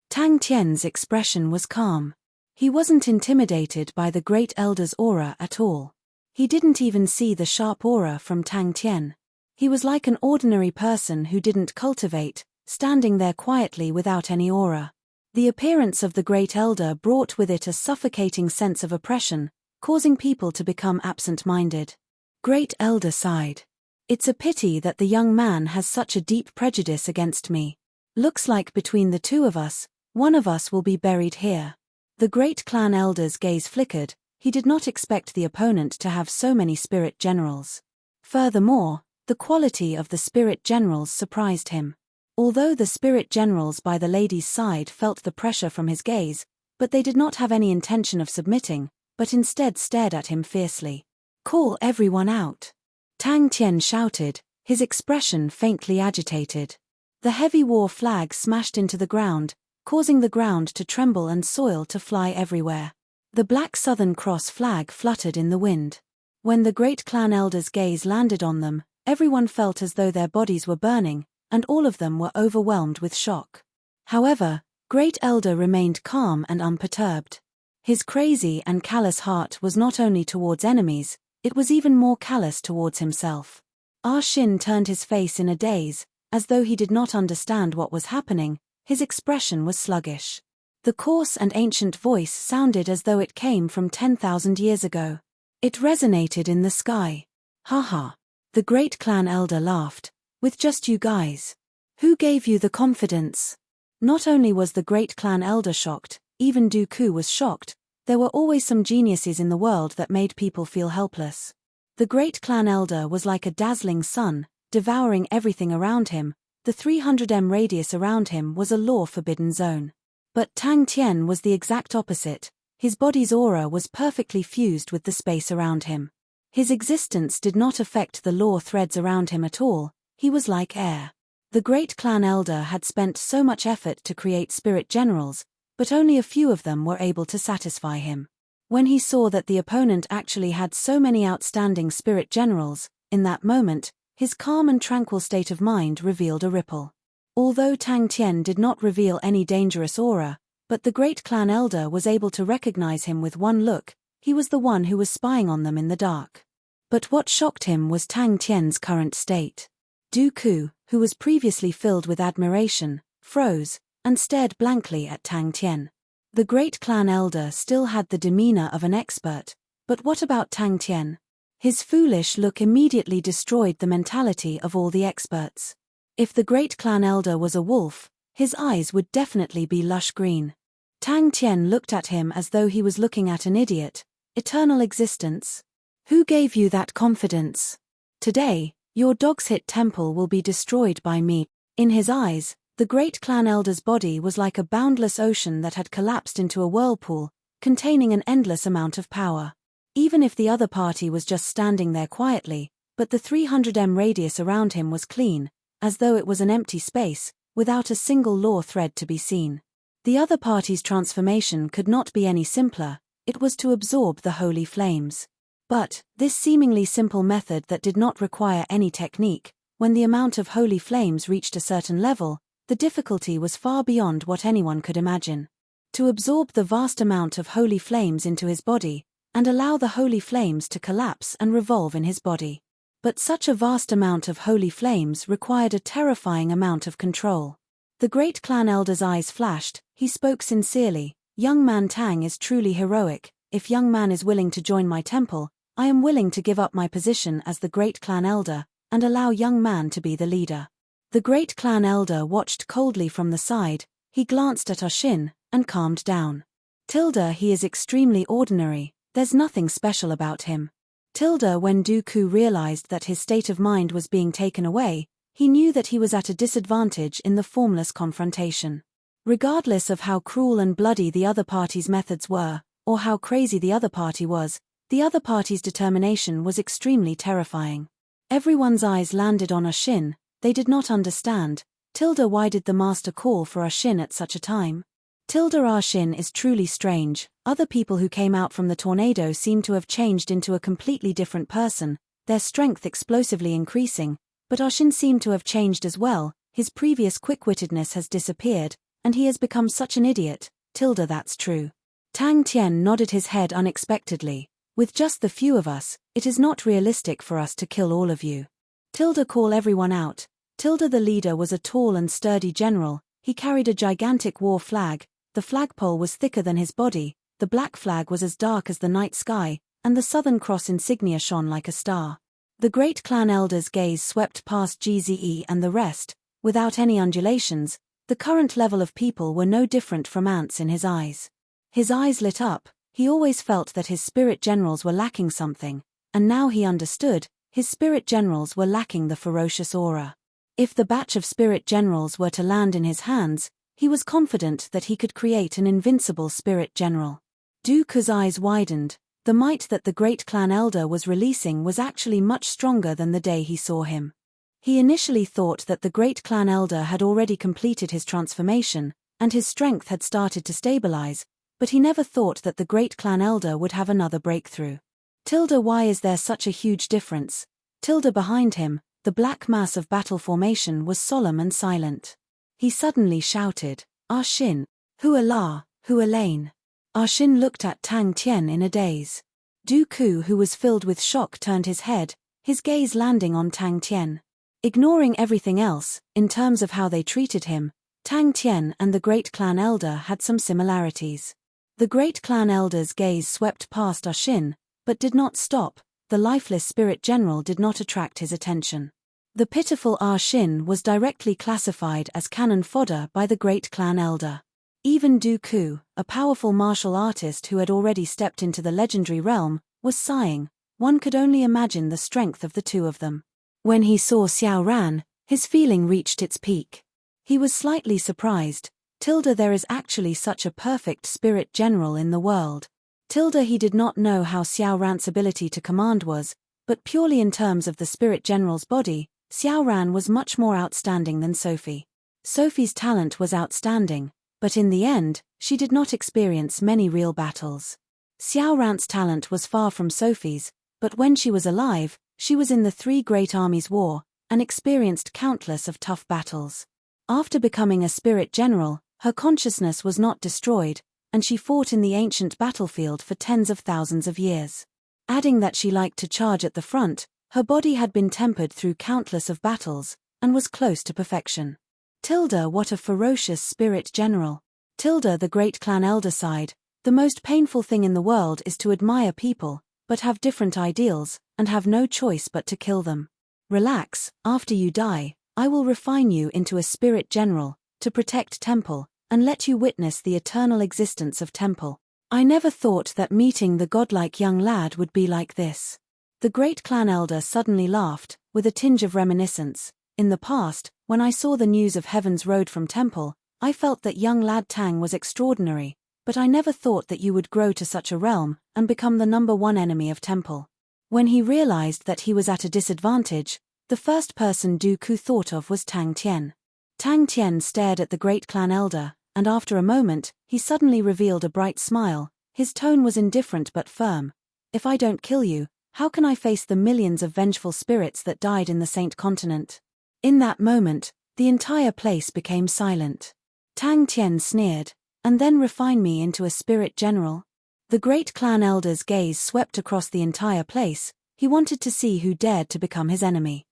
Tang Tian's expression was calm. He wasn't intimidated by the Great Elder's aura at all. He didn't even see the sharp aura from Tang Tian. He was like an ordinary person who didn't cultivate, standing there quietly without any aura. The appearance of the Great Elder brought with it a suffocating sense of oppression, causing people to become absent-minded. Great Elder sighed. It's a pity that the young man has such a deep prejudice against me. Looks like between the two of us, one of us will be buried here. The great clan elder's gaze flickered. He did not expect the opponent to have so many spirit generals. Furthermore, the quality of the spirit generals surprised him. Although the spirit generals by the lady's side felt the pressure from his gaze, but they did not have any intention of submitting, but instead stared at him fiercely. "Call everyone out!" Tang Tian shouted, his expression faintly agitated. The heavy war flag smashed into the ground, causing the ground to tremble and soil to fly everywhere. The black Southern Cross flag fluttered in the wind. When the great clan elder's gaze landed on them, everyone felt as though their bodies were burning, and all of them were overwhelmed with shock. However, Great Elder remained calm and unperturbed. His crazy and callous heart was not only towards enemies, it was even more callous towards himself. Ah Shin turned his face in a daze, as though he did not understand what was happening. His expression was sluggish. The coarse and ancient voice sounded as though it came from 10,000 years ago. It resonated in the sky. "Ha ha." The great clan elder laughed. "With just you guys. Who gave you the confidence?" Not only was the great clan elder shocked, even Dooku was shocked. There were always some geniuses in the world that made people feel helpless. The great clan elder was like a dazzling sun, devouring everything around him. The 300 radius around him was a law-forbidden zone. But Tang Tian was the exact opposite. His body's aura was perfectly fused with the space around him. His existence did not affect the law threads around him at all. He was like air. The great clan elder had spent so much effort to create spirit generals, but only a few of them were able to satisfy him. When he saw that the opponent actually had so many outstanding spirit generals, in that moment, his calm and tranquil state of mind revealed a ripple. Although Tang Tian did not reveal any dangerous aura, but the great clan elder was able to recognize him with one look. He was the one who was spying on them in the dark. But what shocked him was Tang Tian's current state. Dooku, who was previously filled with admiration, froze, and stared blankly at Tang Tian. The great clan elder still had the demeanor of an expert, but what about Tang Tian? His foolish look immediately destroyed the mentality of all the experts. If the great clan elder was a wolf, his eyes would definitely be lush green. Tang Tian looked at him as though he was looking at an idiot. Eternal existence? Who gave you that confidence? Today, your dog's hit temple will be destroyed by me. In his eyes, the great clan elder's body was like a boundless ocean that had collapsed into a whirlpool, containing an endless amount of power. Even if the other party was just standing there quietly, but the 300 radius around him was clean, as though it was an empty space, without a single law thread to be seen. The other party's transformation could not be any simpler. It was to absorb the holy flames. But, this seemingly simple method that did not require any technique, when the amount of holy flames reached a certain level, the difficulty was far beyond what anyone could imagine. To absorb the vast amount of holy flames into his body, and allow the holy flames to collapse and revolve in his body. But such a vast amount of holy flames required a terrifying amount of control. The great clan elder's eyes flashed. He spoke sincerely. "Young man Tang is truly heroic. If young man is willing to join my temple, I am willing to give up my position as the great clan elder, and allow young man to be the leader. The great clan elder watched coldly from the side. He glanced at Ashin, and calmed down. Tilda, he is extremely ordinary, there's nothing special about him. Tilda, when Dooku realized that his state of mind was being taken away, he knew that he was at a disadvantage in the formless confrontation. Regardless of how cruel and bloody the other party's methods were, or how crazy the other party was, the other party's determination was extremely terrifying. Everyone's eyes landed on Ashin. They did not understand. Tilda, why did the master call for Ashin at such a time? Tilda, Ashin is truly strange. Other people who came out from the tornado seem to have changed into a completely different person, their strength explosively increasing, but Ashin seemed to have changed as well. His previous quick-wittedness has disappeared, and he has become such an idiot. Tilda, that's true. Tang Tien nodded his head unexpectedly. With just the few of us, it is not realistic for us to kill all of you. Tilda, call everyone out. Tilda, the leader, was a tall and sturdy general. He carried a gigantic war flag. The flagpole was thicker than his body, the black flag was as dark as the night sky, and the Southern Cross insignia shone like a star. The great clan elder's gaze swept past Gze and the rest, without any undulations. The current level of people were no different from ants in his eyes. His eyes lit up. He always felt that his spirit generals were lacking something, and now he understood, his spirit generals were lacking the ferocious aura. If the batch of spirit generals were to land in his hands, he was confident that he could create an invincible spirit general. Dooku's eyes widened. The might that the great clan elder was releasing was actually much stronger than the day he saw him. He initially thought that the great clan elder had already completed his transformation, and his strength had started to stabilize, but he never thought that the great clan elder would have another breakthrough. Tilda, why is there such a huge difference? Tilda, behind him, the black mass of battle formation was solemn and silent. He suddenly shouted, Ashin, Huala, Hualain. Ashin looked at Tang Tien in a daze. Dooku, who was filled with shock, turned his head, his gaze landing on Tang Tien. Ignoring everything else, in terms of how they treated him, Tang Tien and the great clan elder had some similarities. The great clan elder's gaze swept past Ashin, but did not stop. The lifeless spirit general did not attract his attention. The pitiful Ashin was directly classified as cannon fodder by the great clan elder. Even Dooku, a powerful martial artist who had already stepped into the legendary realm, was sighing. One could only imagine the strength of the two of them. When he saw Xiao Ran, his feeling reached its peak. He was slightly surprised. Tilda, there is actually such a perfect spirit general in the world. Tilda, he did not know how Xiao Ran's ability to command was, but purely in terms of the spirit general's body, Xiao Ran was much more outstanding than Sophie. Sophie's talent was outstanding, but in the end, she did not experience many real battles. Xiao Ran's talent was far from Sophie's, but when she was alive, she was in the Three Great Armies War, and experienced countless of tough battles. After becoming a spirit general, her consciousness was not destroyed, and she fought in the ancient battlefield for tens of thousands of years. Adding that she liked to charge at the front, her body had been tempered through countless of battles, and was close to perfection. Tilda, what a ferocious spirit general. Tilda, the great clan elder sighed. The most painful thing in the world is to admire people, but have different ideals, and have no choice but to kill them. Relax, after you die, I will refine you into a spirit general, to protect Temple, and let you witness the eternal existence of Temple. I never thought that meeting the godlike young lad would be like this. The great clan elder suddenly laughed, with a tinge of reminiscence. In the past, when I saw the news of Heaven's Road from Temple, I felt that young lad Tang was extraordinary, but I never thought that you would grow to such a realm, and become the #1 enemy of Temple. When he realized that he was at a disadvantage, the first person Dooku thought of was Tang Tien. Tang Tien stared at the great clan elder, and after a moment, he suddenly revealed a bright smile. His tone was indifferent but firm. If I don't kill you, how can I face the millions of vengeful spirits that died in the Saint Continent? In that moment, the entire place became silent. Tang Tien sneered, and then refine me into a spirit general? The great clan elder's gaze swept across the entire place. He wanted to see who dared to become his enemy.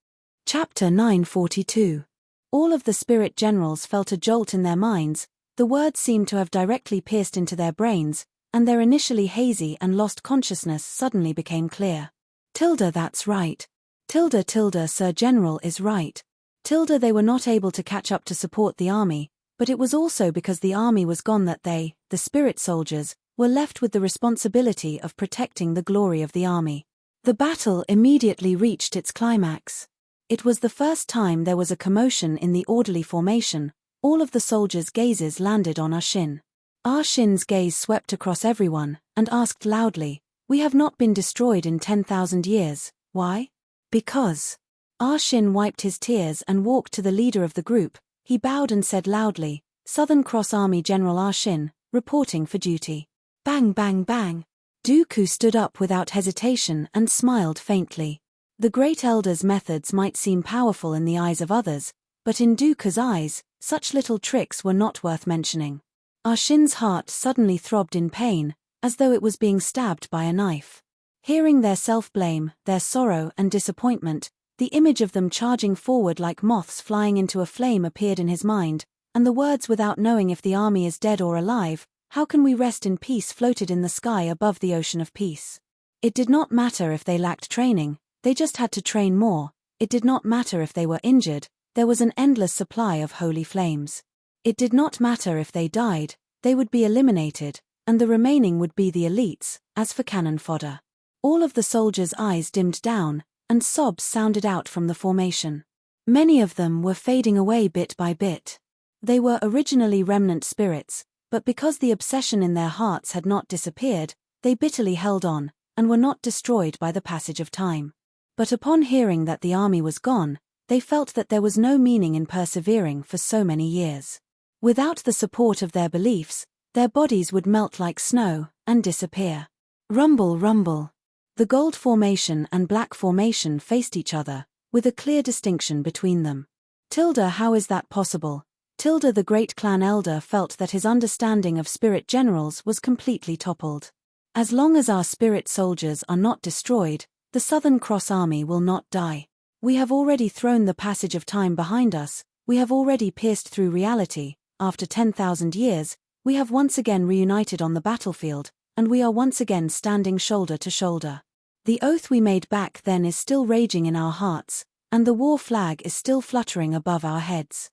Chapter 942. All of the spirit generals felt a jolt in their minds. The words seemed to have directly pierced into their brains, and their initially hazy and lost consciousness suddenly became clear. Tilda, that's right. Tilda, Sir General is right. Tilda, they were not able to catch up to support the army, but it was also because the army was gone that they, the spirit soldiers, were left with the responsibility of protecting the glory of the army. The battle immediately reached its climax. It was the first time there was a commotion in the orderly formation. All of the soldiers' gazes landed on Ah Shin. Ah Shin's gaze swept across everyone, and asked loudly, "We have not been destroyed in 10,000 years, why?" "Because." Ah Shin wiped his tears and walked to the leader of the group. He bowed and said loudly, "Southern Cross Army General Ah Shin, reporting for duty." Bang bang bang. Dooku stood up without hesitation and smiled faintly. The Great Elder's methods might seem powerful in the eyes of others, but in Dooku's eyes, such little tricks were not worth mentioning. Ah Shin's heart suddenly throbbed in pain, as though it was being stabbed by a knife. Hearing their self-blame, their sorrow and disappointment, the image of them charging forward like moths flying into a flame appeared in his mind, and the words "without knowing if the army is dead or alive, how can we rest in peace" floated in the sky above the ocean of peace. It did not matter if they lacked training, they just had to train more. It did not matter if they were injured, there was an endless supply of holy flames. It did not matter if they died, they would be eliminated, and the remaining would be the elites, as for cannon fodder. All of the soldiers' eyes dimmed down, and sobs sounded out from the formation. Many of them were fading away bit by bit. They were originally remnant spirits, but because the obsession in their hearts had not disappeared, they bitterly held on, and were not destroyed by the passage of time. But upon hearing that the army was gone, they felt that there was no meaning in persevering for so many years. Without the support of their beliefs, their bodies would melt like snow, and disappear. Rumble, rumble. The gold formation and black formation faced each other, with a clear distinction between them. Tilda, how is that possible? Tilda, the great clan elder, felt that his understanding of spirit generals was completely toppled. As long as our spirit soldiers are not destroyed, the Southern Cross Army will not die. We have already thrown the passage of time behind us, we have already pierced through reality. After 10,000 years, we have once again reunited on the battlefield, and we are once again standing shoulder to shoulder. The oath we made back then is still raging in our hearts, and the war flag is still fluttering above our heads.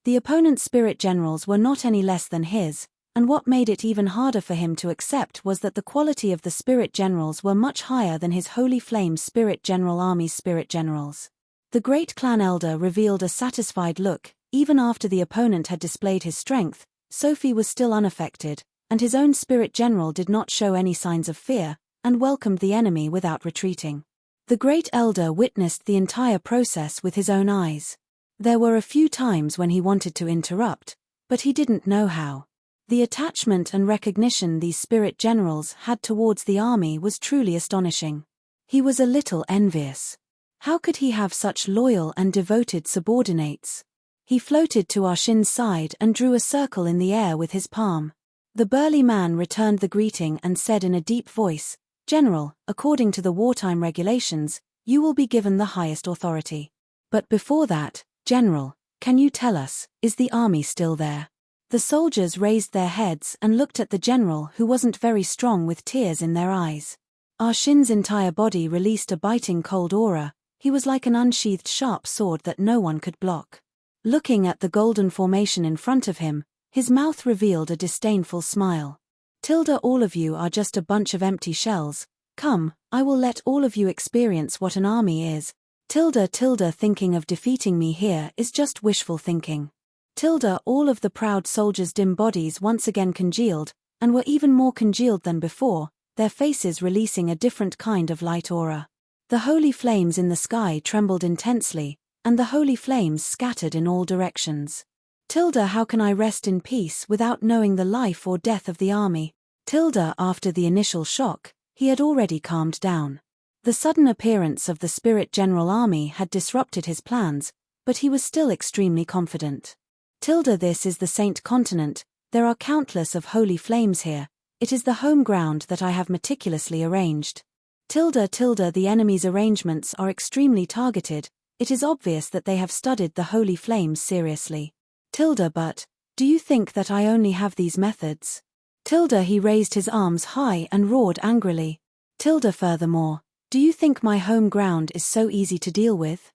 The opponent's spirit generals were not any less than his, and what made it even harder for him to accept was that the quality of the spirit generals were much higher than his Holy Flame Spirit General Army's spirit generals. The great clan elder revealed a satisfied look. Even after the opponent had displayed his strength, Sophie was still unaffected, and his own spirit general did not show any signs of fear, and welcomed the enemy without retreating. The great elder witnessed the entire process with his own eyes. There were a few times when he wanted to interrupt, but he didn't know how. The attachment and recognition these spirit generals had towards the army was truly astonishing. He was a little envious. How could he have such loyal and devoted subordinates? He floated to Ah Shin's side and drew a circle in the air with his palm. The burly man returned the greeting and said in a deep voice, "General, according to the wartime regulations, you will be given the highest authority. But before that, General, can you tell us, is the army still there?" The soldiers raised their heads and looked at the general, who wasn't very strong, with tears in their eyes. Ah Shin's entire body released a biting cold aura. He was like an unsheathed sharp sword that no one could block. Looking at the golden formation in front of him, his mouth revealed a disdainful smile. "Tilda, all of you are just a bunch of empty shells. Come, I will let all of you experience what an army is. Tilda, thinking of defeating me here is just wishful thinking." Tilda, all of the proud soldiers' dim bodies once again congealed, and were even more congealed than before, their faces releasing a different kind of light aura. The holy flames in the sky trembled intensely, and the holy flames scattered in all directions. "Tilda, how can I rest in peace without knowing the life or death of the army?" Tilda, after the initial shock, he had already calmed down. The sudden appearance of the Spirit General Army had disrupted his plans, but he was still extremely confident. "Tilda, this is the Saint Continent, there are countless of holy flames here, it is the home ground that I have meticulously arranged. Tilda, the enemy's arrangements are extremely targeted, it is obvious that they have studied the holy flames seriously. Tilda, but, do you think that I only have these methods?" Tilda, he raised his arms high and roared angrily. "Tilda, furthermore, Do you think my home ground is so easy to deal with?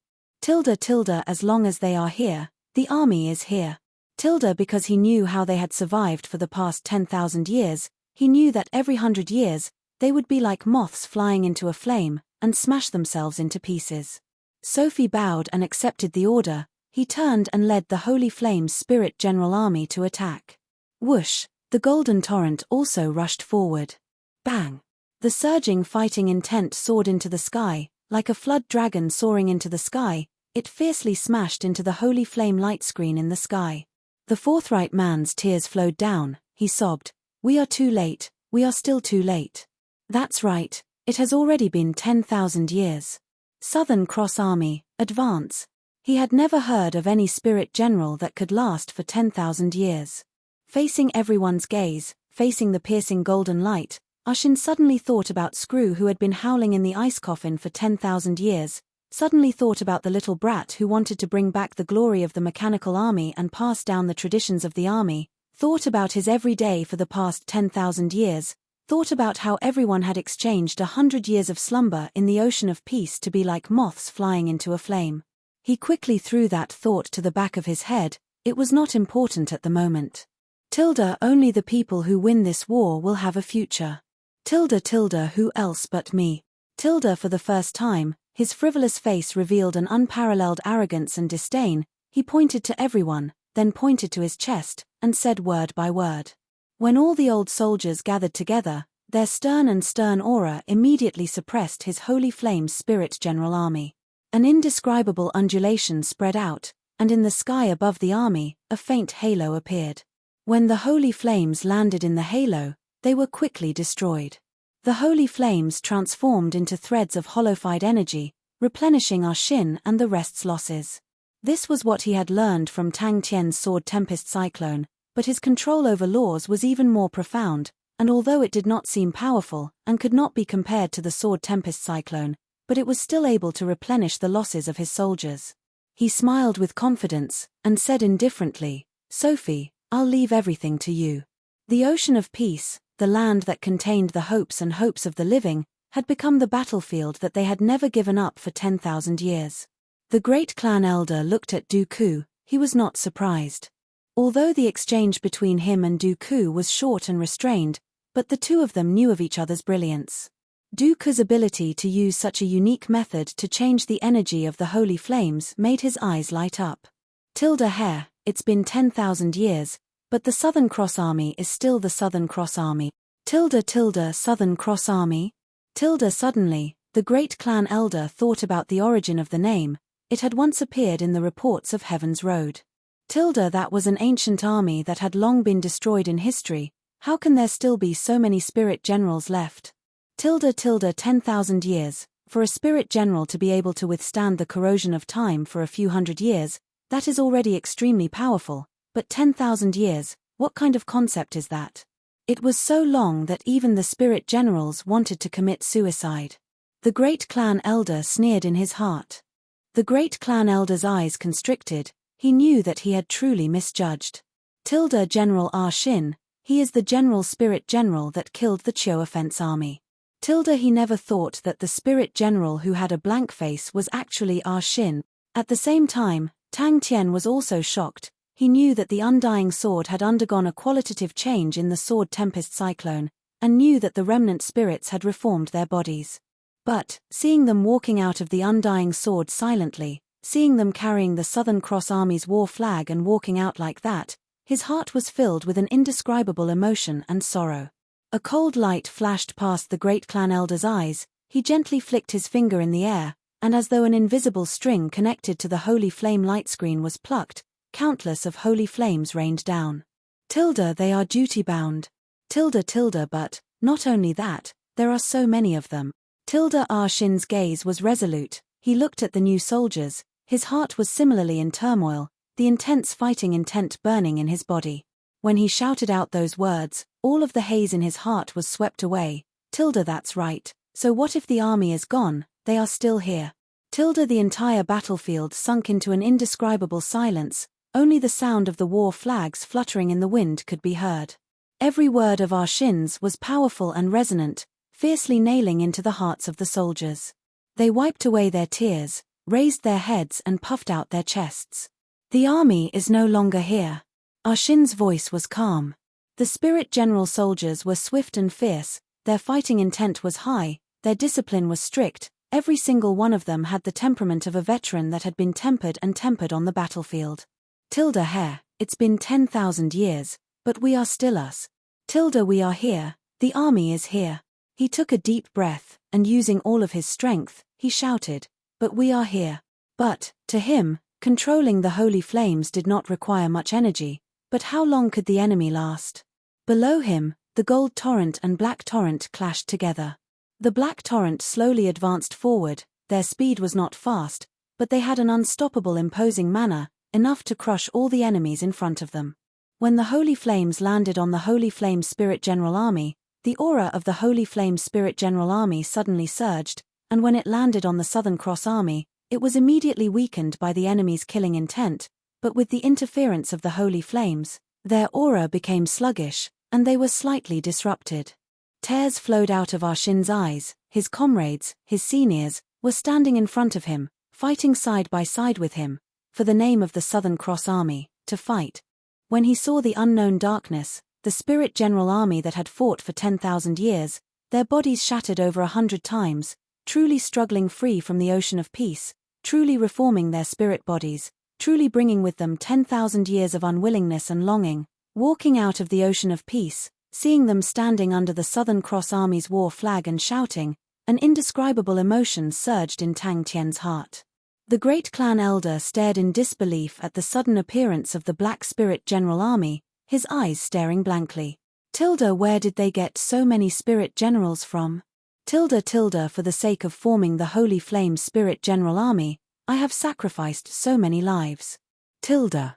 As long as they are here, the army is here. Because he knew how they had survived for the past 10,000 years, he knew that every 100 years, they would be like moths flying into a flame, and smash themselves into pieces. Sophie bowed and accepted the order. He turned and led the Holy Flame's Spirit General army to attack. Whoosh! The golden torrent also rushed forward. Bang! The surging fighting intent soared into the sky, like a flood dragon soaring into the sky. It fiercely smashed into the Holy Flame light screen in the sky. The forthright man's tears flowed down. He sobbed, "We are too late, we are still too late." That's right, it has already been 10,000 years. Southern Cross Army, advance. He had never heard of any spirit general that could last for 10,000 years. Facing everyone's gaze, facing the piercing golden light, Ushin suddenly thought about Screw, who had been howling in the ice coffin for 10,000 years, suddenly thought about the little brat who wanted to bring back the glory of the mechanical army and pass down the traditions of the army, thought about his every day for the past 10,000 years, thought about how everyone had exchanged 100 years of slumber in the ocean of peace to be like moths flying into a flame. He quickly threw that thought to the back of his head. It was not important at the moment. Only the people who win this war will have a future. Who else but me? For the first time, his frivolous face revealed an unparalleled arrogance and disdain. He pointed to everyone, then pointed to his chest, and said word by word. When all the old soldiers gathered together, their stern aura immediately suppressed his Holy Flame's Spirit General army. An indescribable undulation spread out, and in the sky above the army, a faint halo appeared. When the Holy Flames landed in the halo, they were quickly destroyed. The Holy Flames transformed into threads of hollowified energy, replenishing Ushin and the rest's losses. This was what he had learned from Tang Tian's Sword Tempest Cyclone, but his control over laws was even more profound, and although it did not seem powerful, and could not be compared to the Sword Tempest Cyclone, but it was still able to replenish the losses of his soldiers. He smiled with confidence, and said indifferently, "Sophie, I'll leave everything to you." The ocean of peace, the land that contained the hopes and hopes of the living, had become the battlefield that they had never given up for 10,000 years. The great clan elder looked at Dooku. He was not surprised. Although the exchange between him and Dooku was short and restrained, but the two of them knew of each other's brilliance. Dooku's ability to use such a unique method to change the energy of the Holy Flames made his eyes light up. Hair, it's been 10,000 years, but the Southern Cross Army is still the Southern Cross Army. Southern Cross Army? Suddenly, the great clan elder thought about the origin of the name. It had once appeared in the reports of Heaven's Road. That was an ancient army that had long been destroyed in history. How can there still be so many spirit generals left? 10,000 years. For a spirit general to be able to withstand the corrosion of time for a few hundred years, that is already extremely powerful, but 10,000 years, what kind of concept is that? It was so long that even the spirit generals wanted to commit suicide. The great clan elder sneered in his heart. The great clan elder's eyes constricted. He knew that he had truly misjudged. General Shin, he is the general spirit general that killed the Chiu offense army. He never thought that the spirit general who had a blank face was actually Shin. At the same time, Tang Tian was also shocked. He knew that the undying sword had undergone a qualitative change in the Sword Tempest Cyclone, and knew that the remnant spirits had reformed their bodies. But, seeing them walking out of the undying sword silently, seeing them carrying the Southern Cross Army's war flag and walking out like that, his heart was filled with an indescribable emotion and sorrow. A cold light flashed past the great clan elder's eyes. He gently flicked his finger in the air, and as though an invisible string connected to the Holy Flame light screen was plucked, countless of holy flames rained down. They are duty-bound. But, not only that, there are so many of them. Shin's gaze was resolute. He looked at the new soldiers. His heart was similarly in turmoil, the intense fighting intent burning in his body. When he shouted out those words, all of the haze in his heart was swept away. That's right. So what if the army is gone? They are still here. The entire battlefield sunk into an indescribable silence. Only the sound of the war flags fluttering in the wind could be heard. Every word of Shin's was powerful and resonant, fiercely nailing into the hearts of the soldiers. They wiped away their tears, raised their heads and puffed out their chests. The army is no longer here. Arshin's voice was calm. The Spirit General soldiers were swift and fierce, their fighting intent was high, their discipline was strict, every single one of them had the temperament of a veteran that had been tempered and tempered on the battlefield. Hair, it's been 10,000 years, but we are still us. We are here, the army is here. He took a deep breath, and using all of his strength, he shouted, but we are here. But, to him, controlling the holy flames did not require much energy, but how long could the enemy last? Below him, the gold torrent and black torrent clashed together. The black torrent slowly advanced forward, their speed was not fast, but they had an unstoppable imposing manner, enough to crush all the enemies in front of them. When the holy flames landed on the Holy Flame Spirit General Army, the aura of the Holy Flame Spirit General Army suddenly surged, and when it landed on the Southern Cross Army, it was immediately weakened by the enemy's killing intent, but with the interference of the Holy Flames, their aura became sluggish, and they were slightly disrupted. Tears flowed out of Arshin's eyes. His comrades, his seniors, were standing in front of him, fighting side by side with him, for the name of the Southern Cross Army, to fight. When he saw the unknown darkness, the Spirit General Army that had fought for 10,000 years, their bodies shattered over 100 times, truly struggling free from the ocean of peace, truly reforming their spirit bodies, truly bringing with them 10,000 years of unwillingness and longing, walking out of the ocean of peace, seeing them standing under the Southern Cross Army's war flag and shouting, an indescribable emotion surged in Tang Tian's heart. The great clan elder stared in disbelief at the sudden appearance of the Black Spirit General Army, his eyes staring blankly. Where did they get so many spirit generals from? For the sake of forming the Holy Flame Spirit General Army, I have sacrificed so many lives. Chapter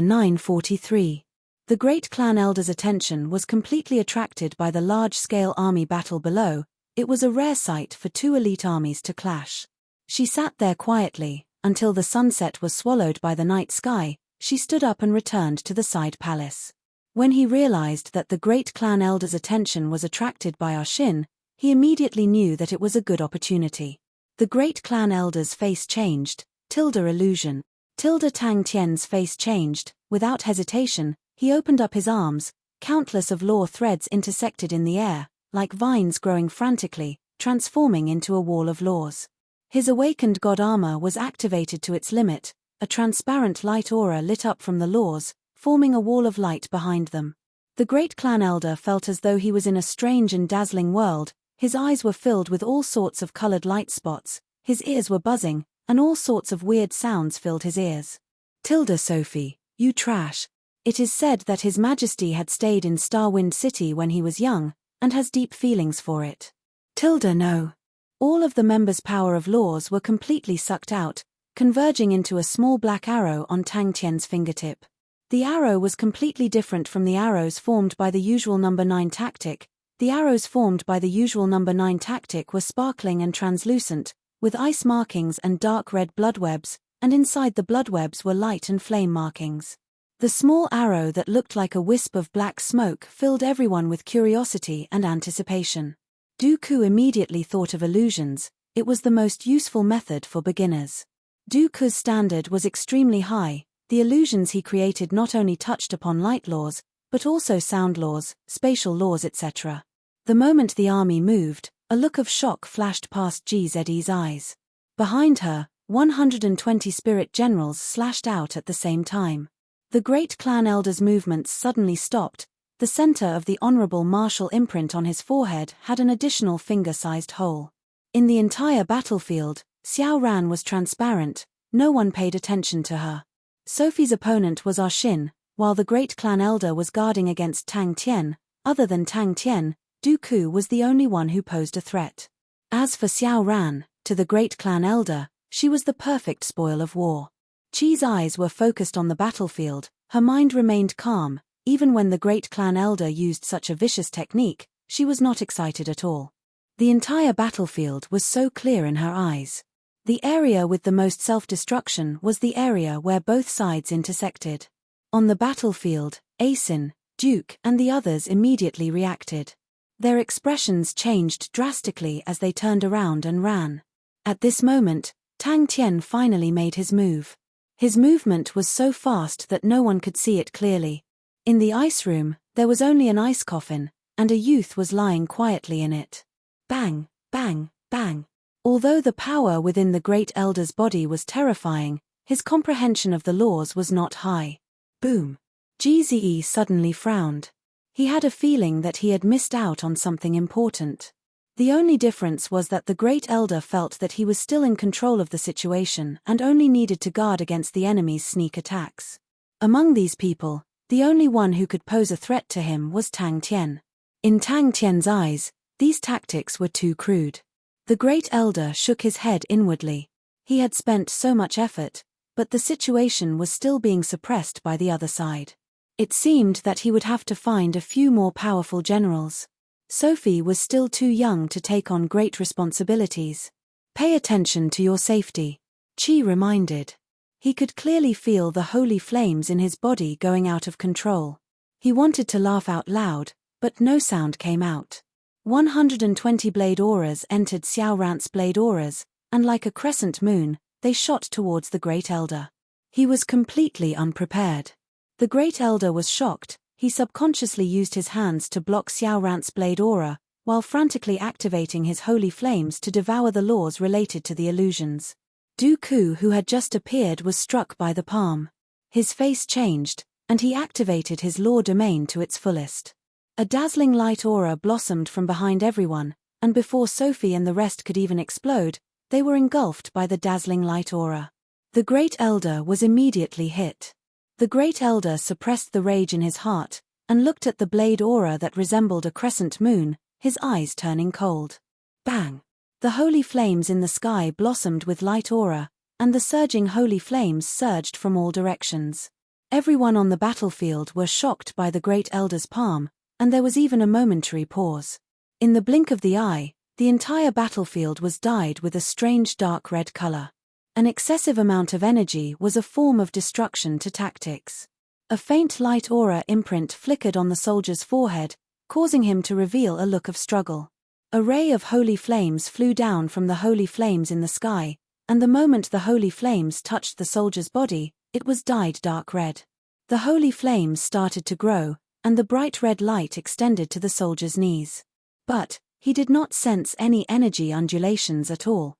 943. The great clan elder's attention was completely attracted by the large-scale army battle below. It was a rare sight for two elite armies to clash. She sat there quietly, until the sunset was swallowed by the night sky. She stood up and returned to the side palace. When he realized that the great clan elder's attention was attracted by Arshin, he immediately knew that it was a good opportunity. The great clan elder's face changed, illusion. Tang Tian's face changed, without hesitation, he opened up his arms, countless of law threads intersected in the air, like vines growing frantically, transforming into a wall of laws. His awakened god armor was activated to its limit, a transparent light aura lit up from the laws, forming a wall of light behind them. The great clan elder felt as though he was in a strange and dazzling world. His eyes were filled with all sorts of colored light spots, his ears were buzzing, and all sorts of weird sounds filled his ears. Sophie, you trash. It is said that His Majesty had stayed in Starwind City when he was young, and has deep feelings for it. No. All of the members' power of laws were completely sucked out, converging into a small black arrow on Tang Tian's fingertip. The arrow was completely different from the arrows formed by the usual number 9 tactic. The arrows formed by the usual number 9 tactic were sparkling and translucent, with ice markings and dark red bloodwebs, and inside the bloodwebs were light and flame markings. The small arrow that looked like a wisp of black smoke filled everyone with curiosity and anticipation. Dooku immediately thought of illusions. It was the most useful method for beginners. Dooku's standard was extremely high. The illusions he created not only touched upon light laws, but also sound laws, spatial laws, etc. The moment the army moved, a look of shock flashed past GZE's eyes. Behind her, 120 spirit generals slashed out at the same time. The great clan elder's movements suddenly stopped. The center of the honorable martial imprint on his forehead had an additional finger-sized hole. In the entire battlefield, Xiao Ran was transparent. No one paid attention to her. Sophie's opponent was Arshin, while the great clan elder was guarding against Tang Tian. Other than Tang Tian, Dooku was the only one who posed a threat. As for Xiao Ran, to the great clan elder, she was the perfect spoil of war. Chi's eyes were focused on the battlefield, her mind remained calm. Even when the great clan elder used such a vicious technique, she was not excited at all. The entire battlefield was so clear in her eyes. The area with the most self-destruction was the area where both sides intersected. On the battlefield, Asin, Duke, and the others immediately reacted. Their expressions changed drastically as they turned around and ran. At this moment, Tang Tian finally made his move. His movement was so fast that no one could see it clearly. In the ice room, there was only an ice coffin, and a youth was lying quietly in it. Bang, bang, bang. Although the power within the Great Elder's body was terrifying, his comprehension of the laws was not high. Boom. Gze suddenly frowned. He had a feeling that he had missed out on something important. The only difference was that the Great Elder felt that he was still in control of the situation and only needed to guard against the enemy's sneak attacks. Among these people, the only one who could pose a threat to him was Tang Tian. In Tang Tian's eyes, these tactics were too crude. The Great Elder shook his head inwardly. He had spent so much effort, but the situation was still being suppressed by the other side. It seemed that he would have to find a few more powerful generals. Sophie was still too young to take on great responsibilities. Pay attention to your safety, Qi reminded. He could clearly feel the holy flames in his body going out of control. He wanted to laugh out loud, but no sound came out. 120 blade auras entered Xiao Rant's blade auras, and like a crescent moon, they shot towards the Great Elder. He was completely unprepared. The Great Elder was shocked. He subconsciously used his hands to block Xiao Rant's blade aura, while frantically activating his holy flames to devour the laws related to the illusions. Dooku, who had just appeared, was struck by the palm. His face changed, and he activated his law domain to its fullest. A dazzling light aura blossomed from behind everyone, and before Sophie and the rest could even explode, they were engulfed by the dazzling light aura. The Great Elder was immediately hit. The Great Elder suppressed the rage in his heart, and looked at the blade aura that resembled a crescent moon, his eyes turning cold. Bang! The holy flames in the sky blossomed with light aura, and the surging holy flames surged from all directions. Everyone on the battlefield were shocked by the Great Elder's palm, and there was even a momentary pause. In the blink of the eye, the entire battlefield was dyed with a strange dark red color. An excessive amount of energy was a form of destruction to tactics. A faint light aura imprint flickered on the soldier's forehead, causing him to reveal a look of struggle. A ray of holy flames flew down from the holy flames in the sky, and the moment the holy flames touched the soldier's body, it was dyed dark red. The holy flames started to grow, and the bright red light extended to the soldier's knees. But he did not sense any energy undulations at all.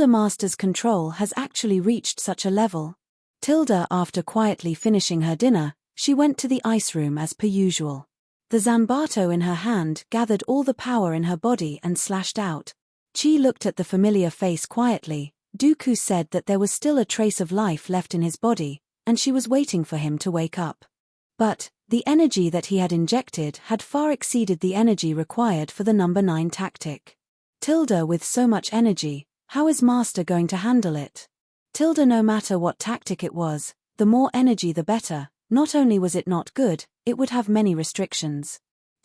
Master's control has actually reached such a level. After quietly finishing her dinner, she went to the ice room as per usual. The Zambato in her hand gathered all the power in her body and slashed out. Qi looked at the familiar face quietly. Dooku said that there was still a trace of life left in his body, and she was waiting for him to wake up. But the energy that he had injected had far exceeded the energy required for the number 9 tactic. With so much energy, how is Master going to handle it? No matter what tactic it was, the more energy the better. Not only was it not good, it would have many restrictions.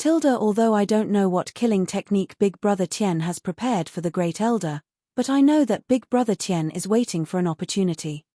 Although I don't know what killing technique Big Brother Tien has prepared for the Great Elder, but I know that Big Brother Tien is waiting for an opportunity.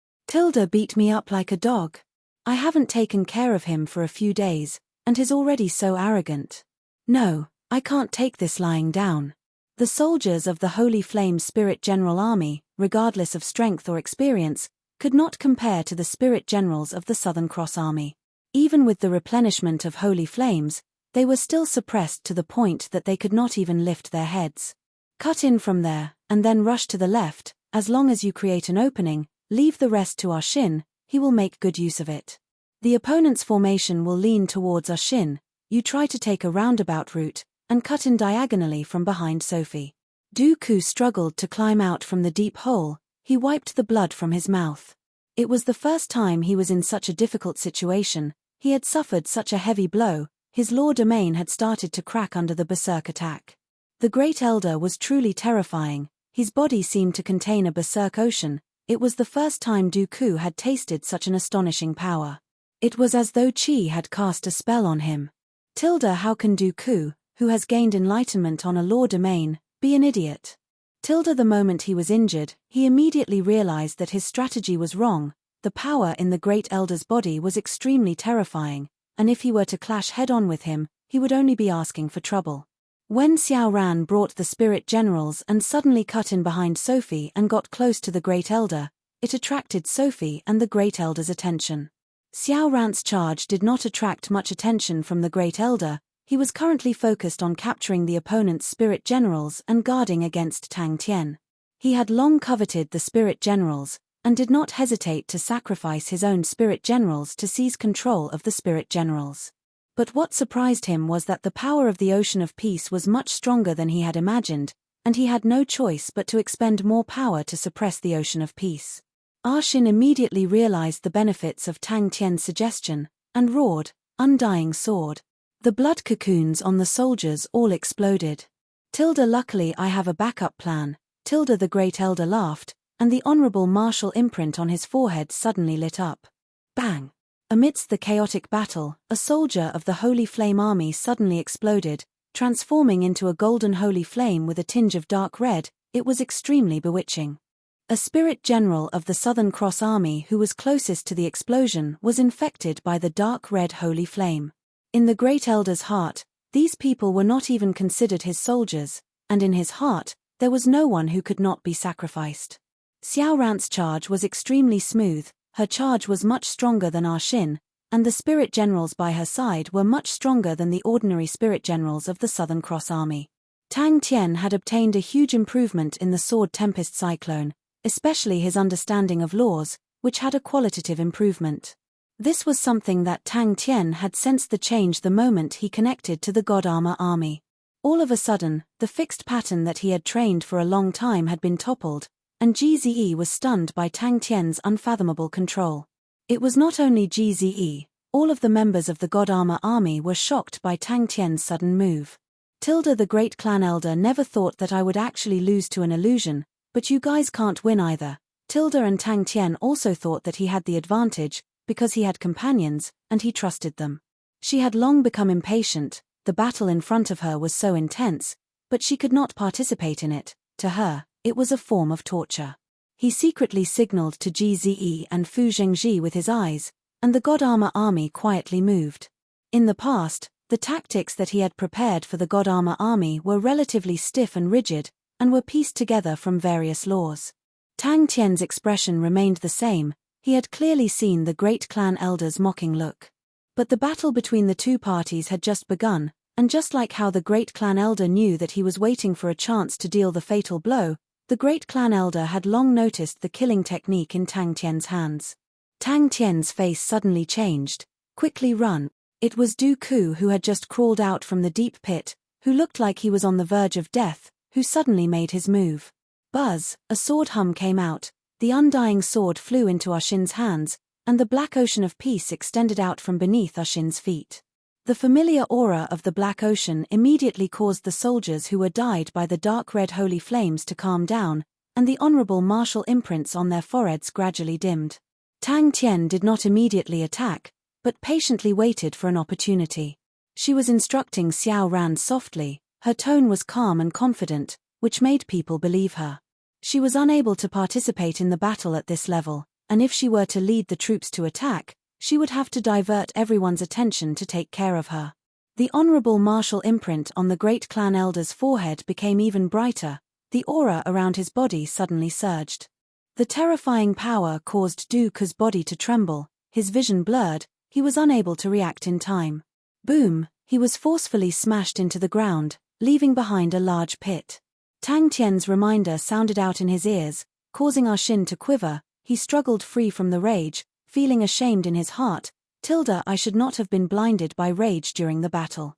Beat me up like a dog. I haven't taken care of him for a few days, and he's already so arrogant. No, I can't take this lying down. The soldiers of the Holy Flame Spirit General Army, regardless of strength or experience, could not compare to the Spirit Generals of the Southern Cross Army. Even with the replenishment of Holy Flames, they were still suppressed to the point that they could not even lift their heads. Cut in from there, and then rush to the left. As long as you create an opening, leave the rest to our Shin, he will make good use of it. The opponent's formation will lean towards our Shin, you try to take a roundabout route, and cut in diagonally from behind Sophie. Dooku struggled to climb out from the deep hole. He wiped the blood from his mouth. It was the first time he was in such a difficult situation. He had suffered such a heavy blow. His law domain had started to crack under the berserk attack. The Great Elder was truly terrifying. His body seemed to contain a berserk ocean. It was the first time Dooku had tasted such an astonishing power. It was as though Qi had cast a spell on him. How can Dooku, who has gained enlightenment on a law domain, be an idiot? The moment he was injured, he immediately realized that his strategy was wrong. The power in the Great Elder's body was extremely terrifying, and if he were to clash head-on with him, he would only be asking for trouble. When Xiao Ran brought the spirit generals and suddenly cut in behind Sophie and got close to the Great Elder, it attracted Sophie and the Great Elder's attention. Xiao Ran's charge did not attract much attention from the Great Elder. He was currently focused on capturing the opponent's spirit generals and guarding against Tang Tian. He had long coveted the spirit generals, and did not hesitate to sacrifice his own spirit generals to seize control of the spirit generals. But what surprised him was that the power of the Ocean of Peace was much stronger than he had imagined, and he had no choice but to expend more power to suppress the Ocean of Peace. Xin immediately realized the benefits of Tang Tian's suggestion, and roared, "Undying sword." The blood cocoons on the soldiers all exploded. Luckily I have a backup plan. The Great Elder laughed, and the honorable martial imprint on his forehead suddenly lit up. Bang! Amidst the chaotic battle, a soldier of the Holy Flame Army suddenly exploded, transforming into a golden holy flame with a tinge of dark red. It was extremely bewitching. A spirit general of the Southern Cross Army who was closest to the explosion was infected by the dark red holy flame. In the Great Elder's heart, these people were not even considered his soldiers, and in his heart, there was no one who could not be sacrificed. Xiao Ran's charge was extremely smooth. Her charge was much stronger than Xin, and the spirit generals by her side were much stronger than the ordinary spirit generals of the Southern Cross Army. Tang Tian had obtained a huge improvement in the Sword Tempest Cyclone, especially his understanding of laws, which had a qualitative improvement. This was something that Tang Tian had sensed the change the moment he connected to the God Armor Army. All of a sudden, the fixed pattern that he had trained for a long time had been toppled, and GZE was stunned by Tang Tian's unfathomable control. It was not only GZE, all of the members of the God Armor Army were shocked by Tang Tian's sudden move. The Great Clan Elder never thought that I would actually lose to an illusion, but you guys can't win either. And Tang Tian also thought that he had the advantage, because he had companions, and he trusted them. She had long become impatient, the battle in front of her was so intense, but she could not participate in it. To her, it was a form of torture. He secretly signaled to GZE and Fu Zhengji with his eyes, and the God Armor Army quietly moved. In the past, the tactics that he had prepared for the God Armor Army were relatively stiff and rigid, and were pieced together from various laws. Tang Tian's expression remained the same. He had clearly seen the Great Clan Elder's mocking look. But the battle between the two parties had just begun, and just like how the Great Clan Elder knew that he was waiting for a chance to deal the fatal blow, the Great Clan Elder had long noticed the killing technique in Tang Tian's hands. Tang Tian's face suddenly changed. "Quickly run." It was Du Ku who had just crawled out from the deep pit, who looked like he was on the verge of death, who suddenly made his move. Buzz, a sword hum came out, the undying sword flew into Xin's hands, and the black ocean of peace extended out from beneath Xin's feet. The familiar aura of the Black Ocean immediately caused the soldiers who were dyed by the dark red holy flames to calm down, and the honorable martial imprints on their foreheads gradually dimmed. Tang Tian did not immediately attack, but patiently waited for an opportunity. She was instructing Xiao Ran softly, her tone was calm and confident, which made people believe her. She was unable to participate in the battle at this level, and if she were to lead the troops to attack, she would have to divert everyone's attention to take care of her. The honorable martial imprint on the Great Clan Elder's forehead became even brighter, the aura around his body suddenly surged. The terrifying power caused Du Ku's body to tremble, his vision blurred, he was unable to react in time. Boom, he was forcefully smashed into the ground, leaving behind a large pit. Tang Tian's reminder sounded out in his ears, causing Xin to quiver. He struggled free from the rage, feeling ashamed in his heart. I should not have been blinded by rage during the battle.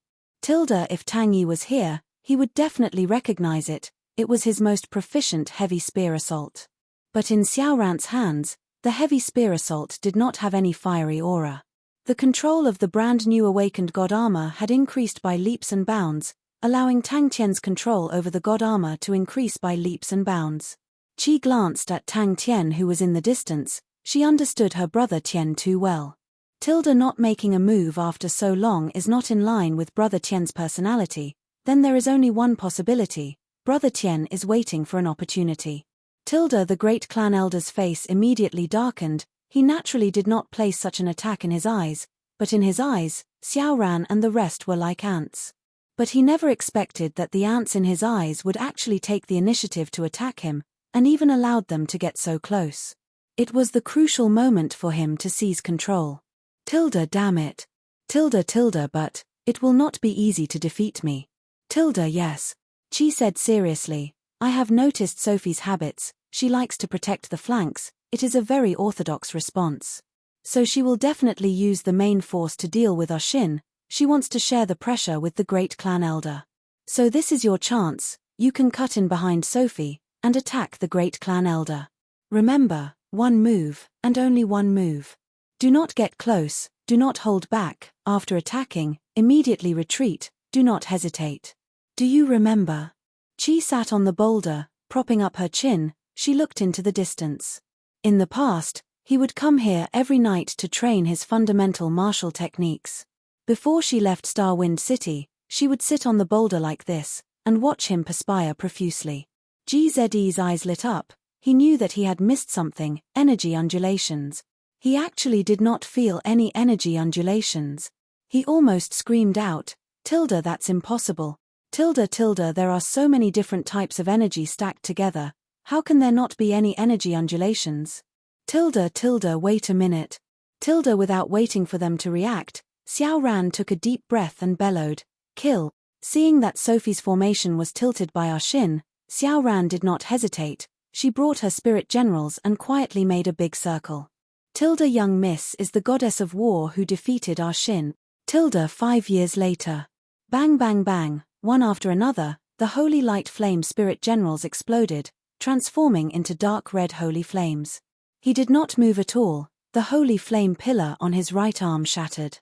If Tang Yi was here, he would definitely recognize it. It was his most proficient heavy spear assault. But in Xiao Ran's hands, the heavy spear assault did not have any fiery aura. The control of the brand new awakened God Armor had increased by leaps and bounds, allowing Tang Tian's control over the God Armor to increase by leaps and bounds. Qi glanced at Tang Tian who was in the distance. She understood her brother Tian too well. Not making a move after so long is not in line with brother Tian's personality, then there is only one possibility, brother Tian is waiting for an opportunity. The Great Clan Elder's face immediately darkened, he naturally did not place such an attack in his eyes, but in his eyes, Xiao Ran and the rest were like ants. But he never expected that the ants in his eyes would actually take the initiative to attack him, and even allowed them to get so close. It was the crucial moment for him to seize control. Damn it. But it will not be easy to defeat me. Yes. Qi said seriously. I have noticed Sophie's habits, she likes to protect the flanks, it is a very orthodox response. So she will definitely use the main force to deal with our Shin, she wants to share the pressure with the great clan elder. So this is your chance, you can cut in behind Sophie, and attack the great clan elder. Remember, one move, and only one move. Do not get close, do not hold back, after attacking, immediately retreat, do not hesitate. Do you remember? Qi sat on the boulder, propping up her chin, she looked into the distance. In the past, he would come here every night to train his fundamental martial techniques. Before she left Starwind City, she would sit on the boulder like this, and watch him perspire profusely. GZE's eyes lit up, he knew that he had missed something, energy undulations. He actually did not feel any energy undulations. He almost screamed out, that's impossible. There are so many different types of energy stacked together, how can there not be any energy undulations? Wait a minute. Without waiting for them to react, Xiao Ran took a deep breath and bellowed, kill. Seeing that Sophie's formation was tilted by our Shin, Xiao Ran did not hesitate, she brought her spirit generals and quietly made a big circle. Young Miss is the goddess of war who defeated our Shin. 5 years later. Bang bang bang, one after another, the holy light flame spirit generals exploded, transforming into dark red holy flames. He did not move at all, the holy flame pillar on his right arm shattered.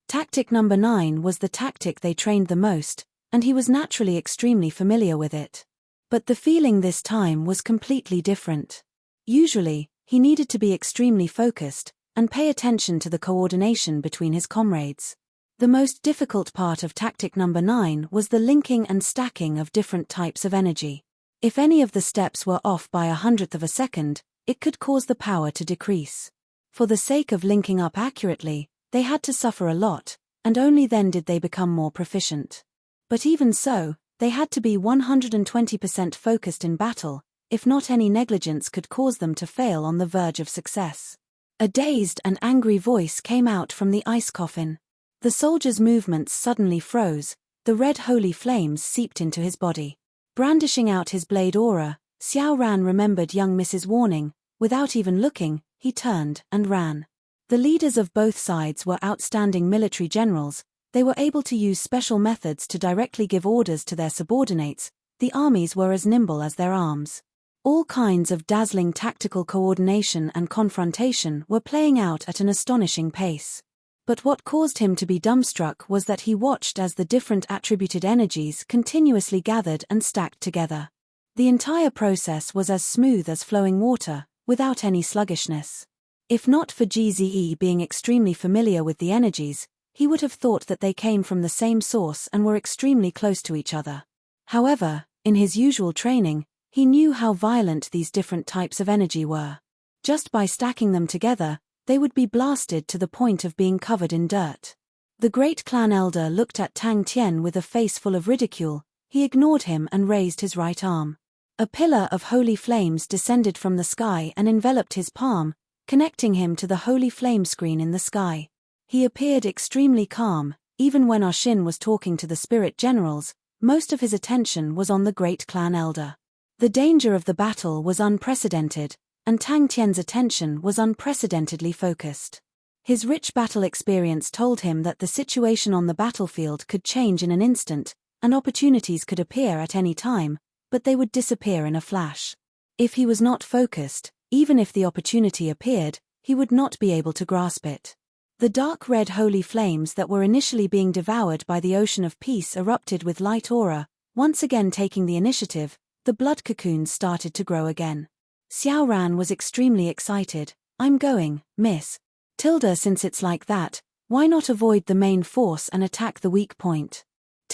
Tactic number 9 was the tactic they trained the most, and he was naturally extremely familiar with it. But the feeling this time was completely different. Usually, he needed to be extremely focused, and pay attention to the coordination between his comrades. The most difficult part of tactic number 9 was the linking and stacking of different types of energy. If any of the steps were off by 1/100th of a second, it could cause the power to decrease. For the sake of linking up accurately, they had to suffer a lot, and only then did they become more proficient. But even so, they had to be 120% focused in battle, if not any negligence could cause them to fail on the verge of success. A dazed and angry voice came out from the ice coffin. The soldier's movements suddenly froze, the red holy flames seeped into his body. Brandishing out his blade aura, Xiao Ran remembered young Miss's warning, without even looking, he turned and ran. The leaders of both sides were outstanding military generals, they were able to use special methods to directly give orders to their subordinates, the armies were as nimble as their arms. All kinds of dazzling tactical coordination and confrontation were playing out at an astonishing pace. But what caused him to be dumbstruck was that he watched as the different attributed energies continuously gathered and stacked together. The entire process was as smooth as flowing water, without any sluggishness. If not for GZE being extremely familiar with the energies, he would have thought that they came from the same source and were extremely close to each other. However, in his usual training, he knew how violent these different types of energy were. Just by stacking them together, they would be blasted to the point of being covered in dirt. The great clan elder looked at Tang Tian with a face full of ridicule, he ignored him and raised his right arm. A pillar of holy flames descended from the sky and enveloped his palm, connecting him to the holy flame screen in the sky. He appeared extremely calm, even when Shin was talking to the spirit generals, most of his attention was on the great clan elder. The danger of the battle was unprecedented, and Tang Tian's attention was unprecedentedly focused. His rich battle experience told him that the situation on the battlefield could change in an instant, and opportunities could appear at any time, but they would disappear in a flash. If he was not focused, even if the opportunity appeared, he would not be able to grasp it. The dark red holy flames that were initially being devoured by the ocean of peace erupted with light aura, once again taking the initiative, the blood cocoons started to grow again. Xiao Ran was extremely excited. I'm going, miss. Since it's like that, why not avoid the main force and attack the weak point?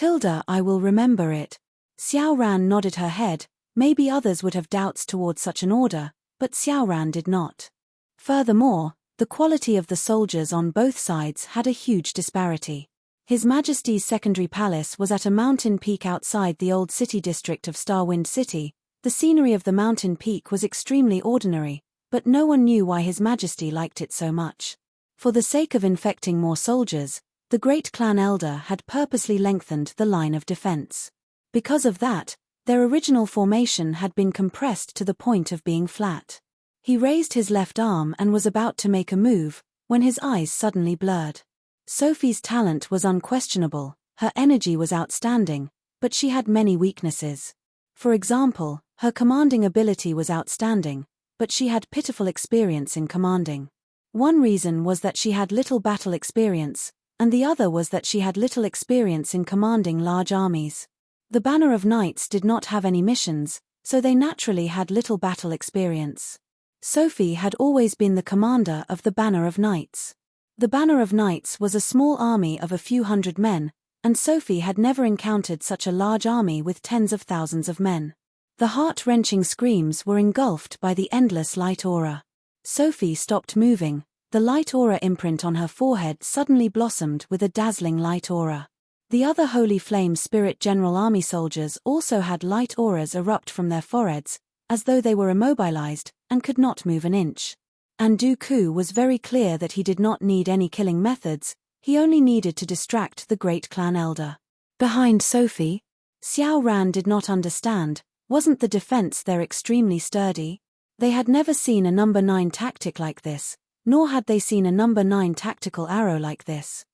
I will remember it. Xiao Ran nodded her head, maybe others would have doubts towards such an order, but Xiao Ran did not. Furthermore, the quality of the soldiers on both sides had a huge disparity. His Majesty's secondary palace was at a mountain peak outside the old city district of Starwind City. The scenery of the mountain peak was extremely ordinary, but no one knew why His Majesty liked it so much. For the sake of infecting more soldiers, the great clan elder had purposely lengthened the line of defense. Because of that, their original formation had been compressed to the point of being flat. He raised his left arm and was about to make a move, when his eyes suddenly blurred. Sophie's talent was unquestionable, her energy was outstanding, but she had many weaknesses. For example, her commanding ability was outstanding, but she had pitiful experience in commanding. One reason was that she had little battle experience, and the other was that she had little experience in commanding large armies. The Banner of Knights did not have any missions, so they naturally had little battle experience. Sophie had always been the commander of the Banner of Knights. The Banner of Knights was a small army of a few hundred men, and Sophie had never encountered such a large army with tens of thousands of men. The heart-wrenching screams were engulfed by the endless light aura. Sophie stopped moving, the light aura imprint on her forehead suddenly blossomed with a dazzling light aura. The other Holy Flame Spirit General Army soldiers also had light auras erupt from their foreheads, as though they were immobilized, and could not move an inch. And Dooku was very clear that he did not need any killing methods, he only needed to distract the great clan elder. Behind Sophie, Xiao Ran did not understand, wasn't the defense there extremely sturdy? They had never seen a number 9 tactic like this, nor had they seen a number 9 tactical arrow like this.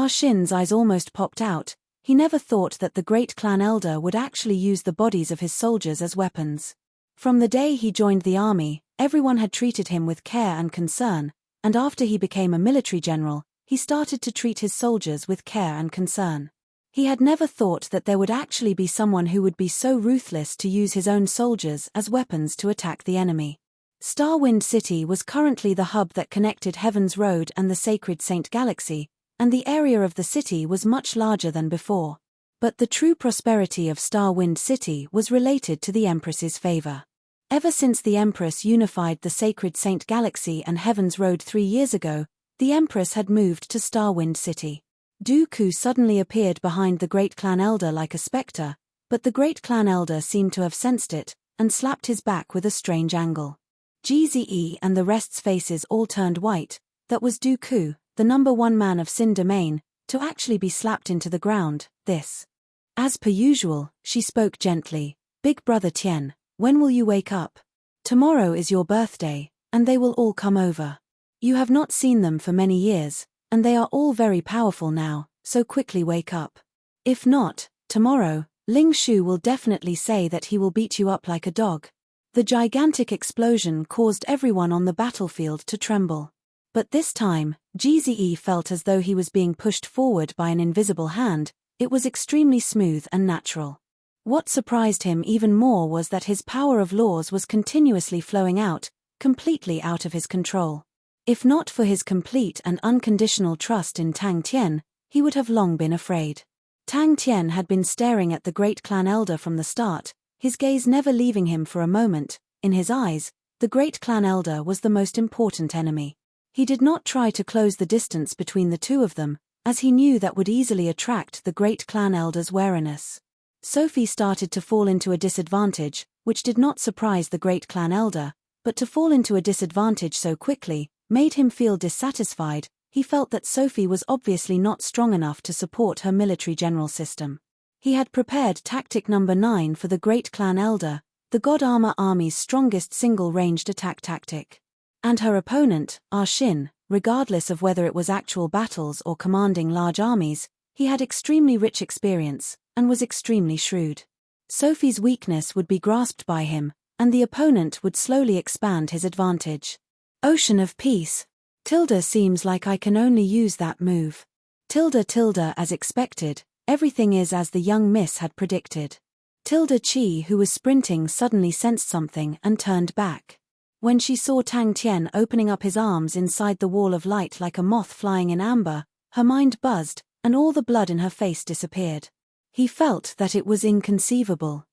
Shin's eyes almost popped out, he never thought that the great clan elder would actually use the bodies of his soldiers as weapons. From the day he joined the army, everyone had treated him with care and concern, and after he became a military general, he started to treat his soldiers with care and concern. He had never thought that there would actually be someone who would be so ruthless to use his own soldiers as weapons to attack the enemy. Starwind City was currently the hub that connected Heaven's Road and the Sacred Saint Galaxy, and the area of the city was much larger than before. But the true prosperity of Starwind City was related to the Empress's favor. Ever since the Empress unified the Sacred Saint Galaxy and Heaven's Road 3 years ago, the Empress had moved to Starwind City. Dooku suddenly appeared behind the great clan elder like a specter, but the great clan elder seemed to have sensed it, and slapped his back with a strange angle. GZE and the rest's faces all turned white. That was Dooku, the number 1 man of Sin Domain, to actually be slapped into the ground, this. As per usual, she spoke gently, "Big brother Tien, when will you wake up? Tomorrow is your birthday, and they will all come over. You have not seen them for many years, and they are all very powerful now, so quickly wake up. If not, tomorrow, Ling Shu will definitely say that he will beat you up like a dog." The gigantic explosion caused everyone on the battlefield to tremble. But this time, GZE felt as though he was being pushed forward by an invisible hand. It was extremely smooth and natural. What surprised him even more was that his power of laws was continuously flowing out, completely out of his control. If not for his complete and unconditional trust in Tang Tien, he would have long been afraid. Tang Tien had been staring at the great clan elder from the start, his gaze never leaving him for a moment. In his eyes, the great clan elder was the most important enemy. He did not try to close the distance between the two of them, as he knew that would easily attract the great clan elder's wariness. Sophie started to fall into a disadvantage, which did not surprise the great clan elder, but to fall into a disadvantage so quickly made him feel dissatisfied. He felt that Sophie was obviously not strong enough to support her military general system. He had prepared tactic number 9 for the great clan elder, the God Armor Army's strongest single-ranged attack tactic. And her opponent, Shin, regardless of whether it was actual battles or commanding large armies, he had extremely rich experience, and was extremely shrewd. Sophie's weakness would be grasped by him, and the opponent would slowly expand his advantage. Ocean of Peace. Tilda seems like I can only use that move. Tilda as expected, everything is as the young miss had predicted. Tilda Chi, who was sprinting, suddenly sensed something and turned back. When she saw Tang Tien opening up his arms inside the wall of light like a moth flying in amber, her mind buzzed, and all the blood in her face disappeared. He felt that it was inconceivable.